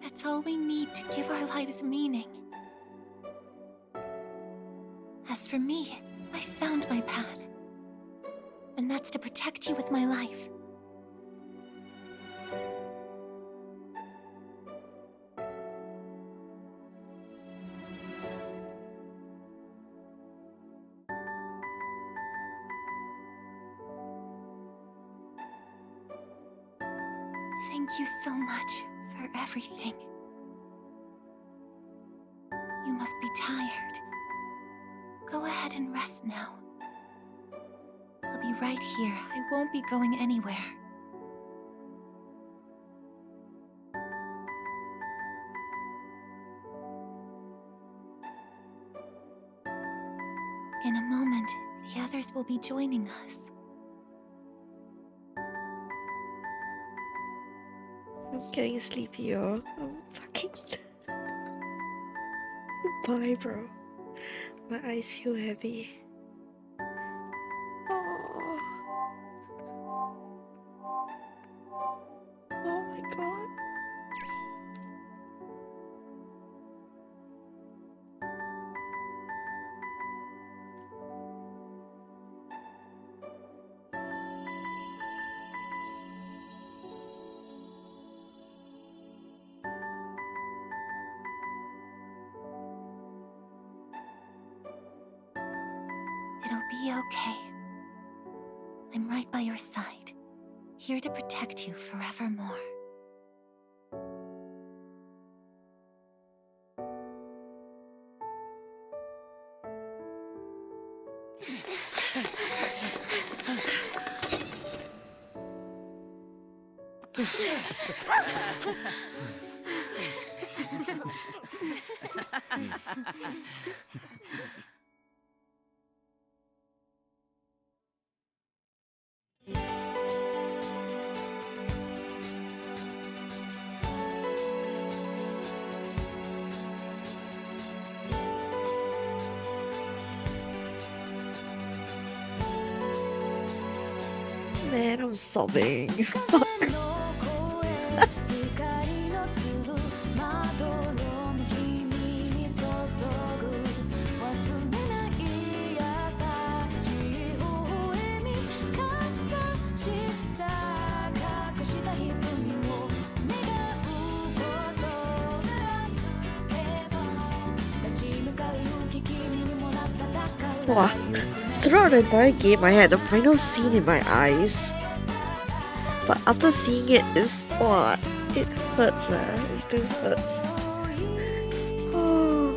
That's all we need to give our lives meaning. As for me, I found my path. And that's to protect you with my life. Thank you so much for everything. You must be tired. Go ahead and rest now. I'll be right here. I won't be going anywhere. In a moment, the others will be joining us. I'm getting sleepy, I'm fucking... Goodbye, bro. My eyes feel heavy. Oh. Oh my god. It'll be okay. I'm right by your side, here to protect you forevermore. Man, I'm sobbing. Wow. Throughout the entire game, I had the final scene in my eyes. But after seeing it, it hurts, it still hurts. Oh.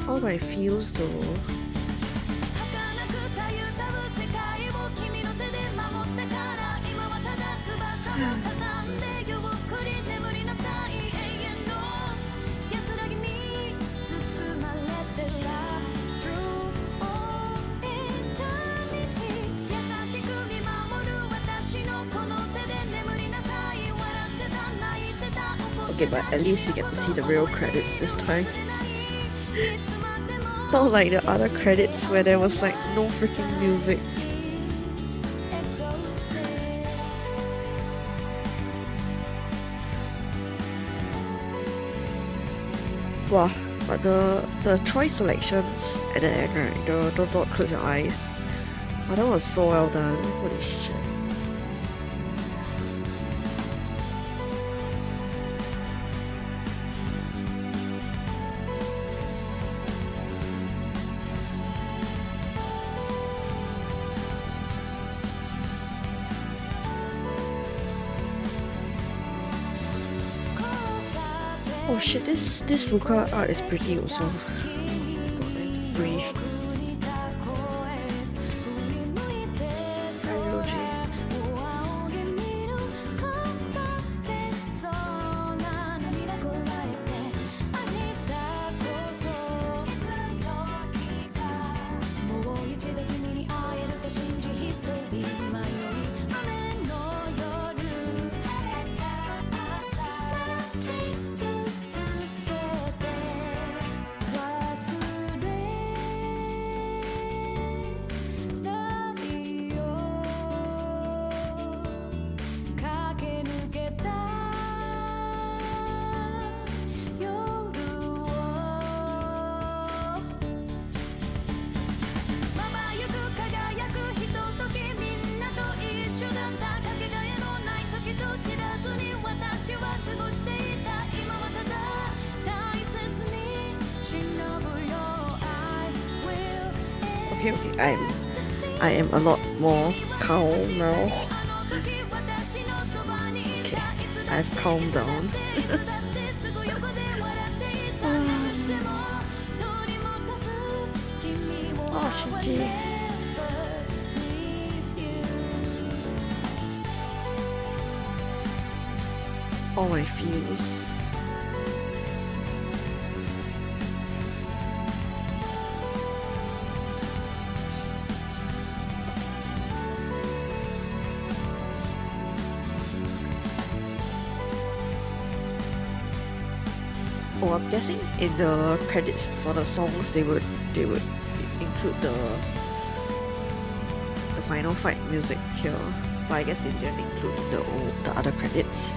All my feels though. Okay, but at least we get to see the real credits this time. Not like the other credits where there was like no freaking music. Wow, but the choice selections at the end, right? The don't close your eyes. Oh, that was so well done. Holy shit. Oh shit, this Fuka art is pretty also. God, I have to breathe. Okay, I am a lot more calm now. Okay, I've calmed down. Oh, Shinji. All my feels. Oh, I'm guessing in the credits for the songs they would include the final fight music here, but I guess they didn't include the other credits.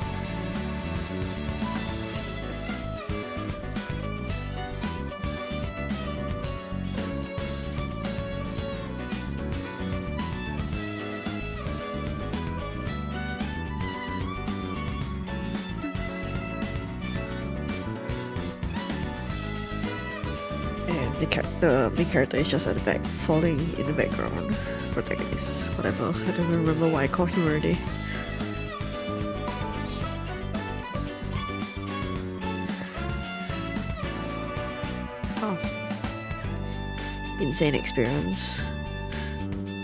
The main character is just at the back, falling in the background. Protagonist, whatever. I don't remember why I called him already. Oh. Insane experience.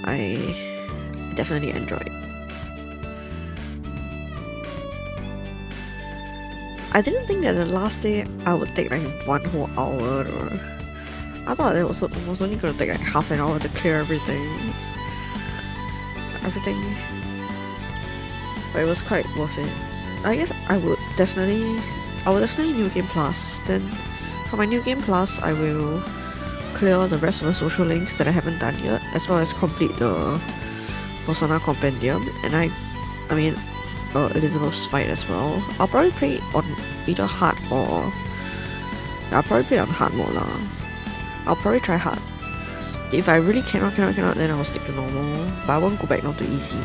I definitely enjoyed. I didn't think that the last day I would take like 1 whole hour or I thought it was only going to take like half an hour to clear everything. But it was quite worth it. I guess I would definitely New Game Plus. Then for my New Game Plus, I will clear the rest of the social links that I haven't done yet, as well as complete the Persona Compendium. And I mean, Elizabeth's fight as well. I'll probably play it on either hard or I'll probably play it on hard mode lah. I'll probably try hard. If I really cannot, then I'll stick to normal. But I won't go back not to easy.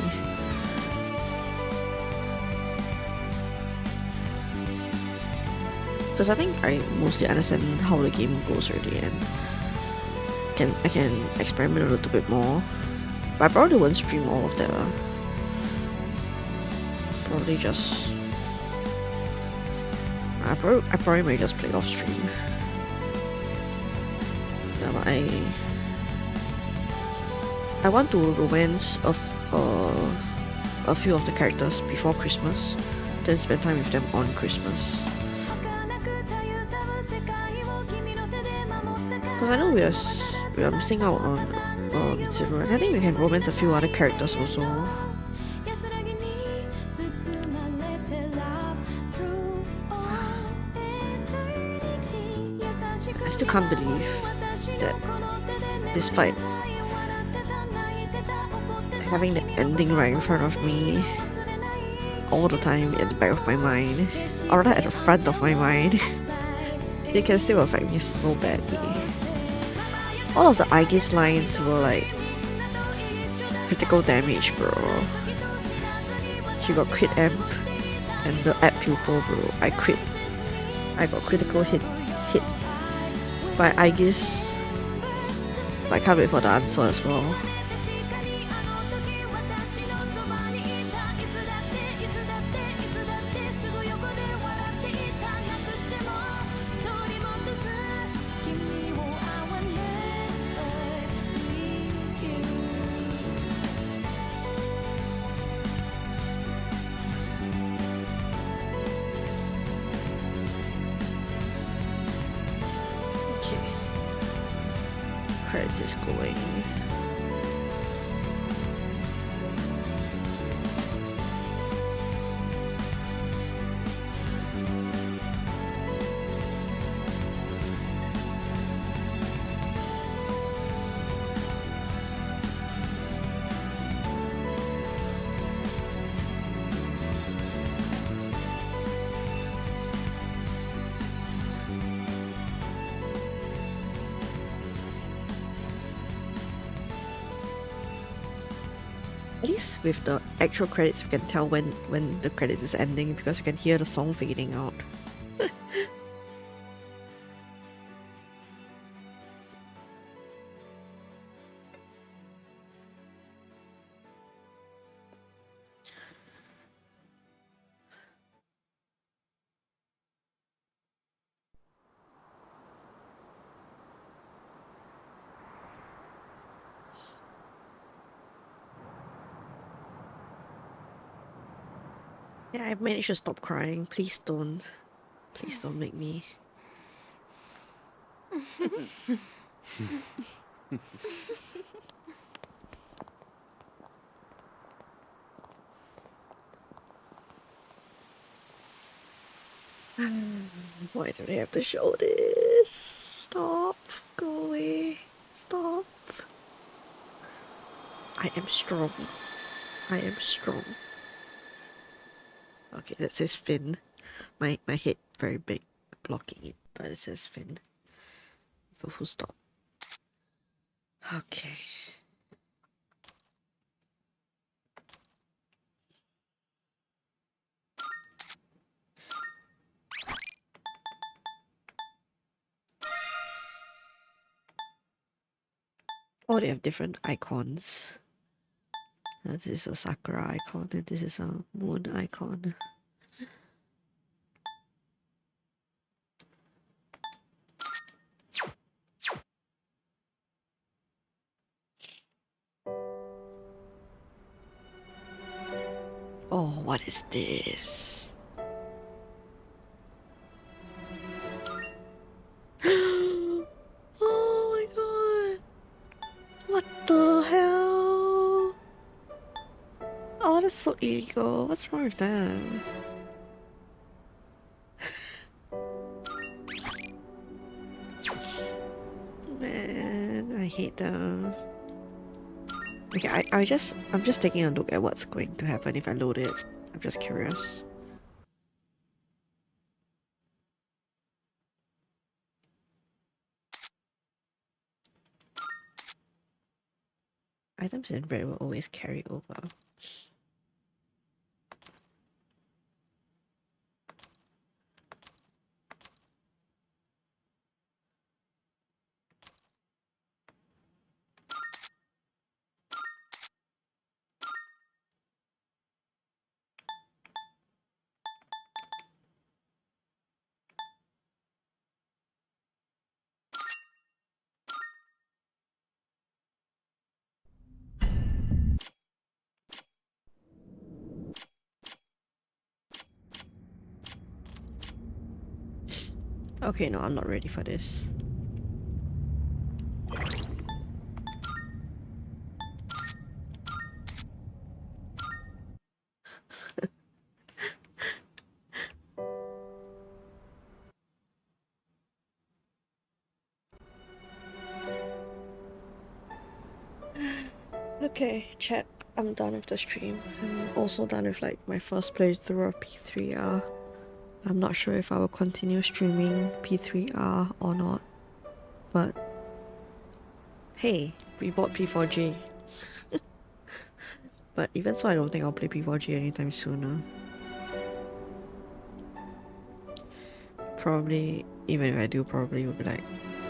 Because I think I mostly understand how the game goes already and I can experiment a little bit more. But I probably won't stream all of that. Probably just... I probably might just play off stream. Yeah, but I want to romance a few of the characters before Christmas, then spend time with them on Christmas. Because I know we are missing out on Zero, and I think we can romance a few other characters also. I still can't believe that despite having the ending right in front of me all the time at the back of my mind, or rather at the front of my mind, it can still affect me so badly. All of the Aegis lines were like critical damage, bro. She got crit amp and the app pupil, bro. I got critical hit by Aegis. But I can't wait for the answer as well. Credits is going. At least with the actual credits, we can tell when the credits is ending because you can hear the song fading out. Yeah, I've managed to stop crying. Please don't. Please don't make me. Why do they have to show this? Stop. Go away. Stop. I am strong. I am strong. Okay, that says fin. My head very big, blocking it, but it says fin. Full stop. Okay. Oh, they have different icons. This is a sakura icon, and this is a moon icon. Oh, what is this? Oh my god! What the hell? Oh, that's so illegal. What's wrong with that? Man, I hate them. Okay, I'm just taking a look at what's going to happen if I load it. I'm just curious. Items in red will always carry over. Okay, no, I'm not ready for this. Okay, chat, I'm done with the stream. I'm also done with like my first playthrough of P3R. I'm not sure if I will continue streaming P3R or not, but hey, we bought P4G. But even so, I don't think I'll play P4G anytime sooner. Probably, even if I do, probably will be like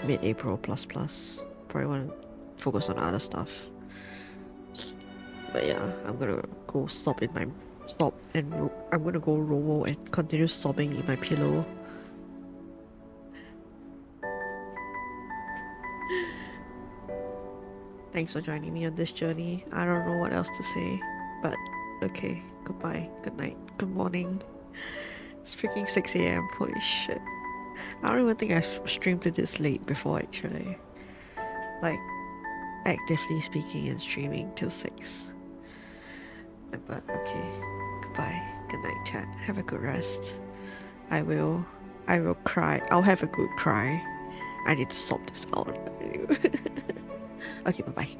mid-April plus. Probably want to focus on other stuff. But yeah, I'm gonna go I'm gonna go roll and continue sobbing in my pillow. Thanks for joining me on this journey. I don't know what else to say, but okay, goodbye, good night, good morning. It's freaking 6 AM, holy shit. I don't even think I've streamed to this late before actually. Like, actively speaking and streaming till 6. But okay, goodbye, good night chat, have a good rest. I will cry, I'll have a good cry. I need to sort this out. Okay, bye bye.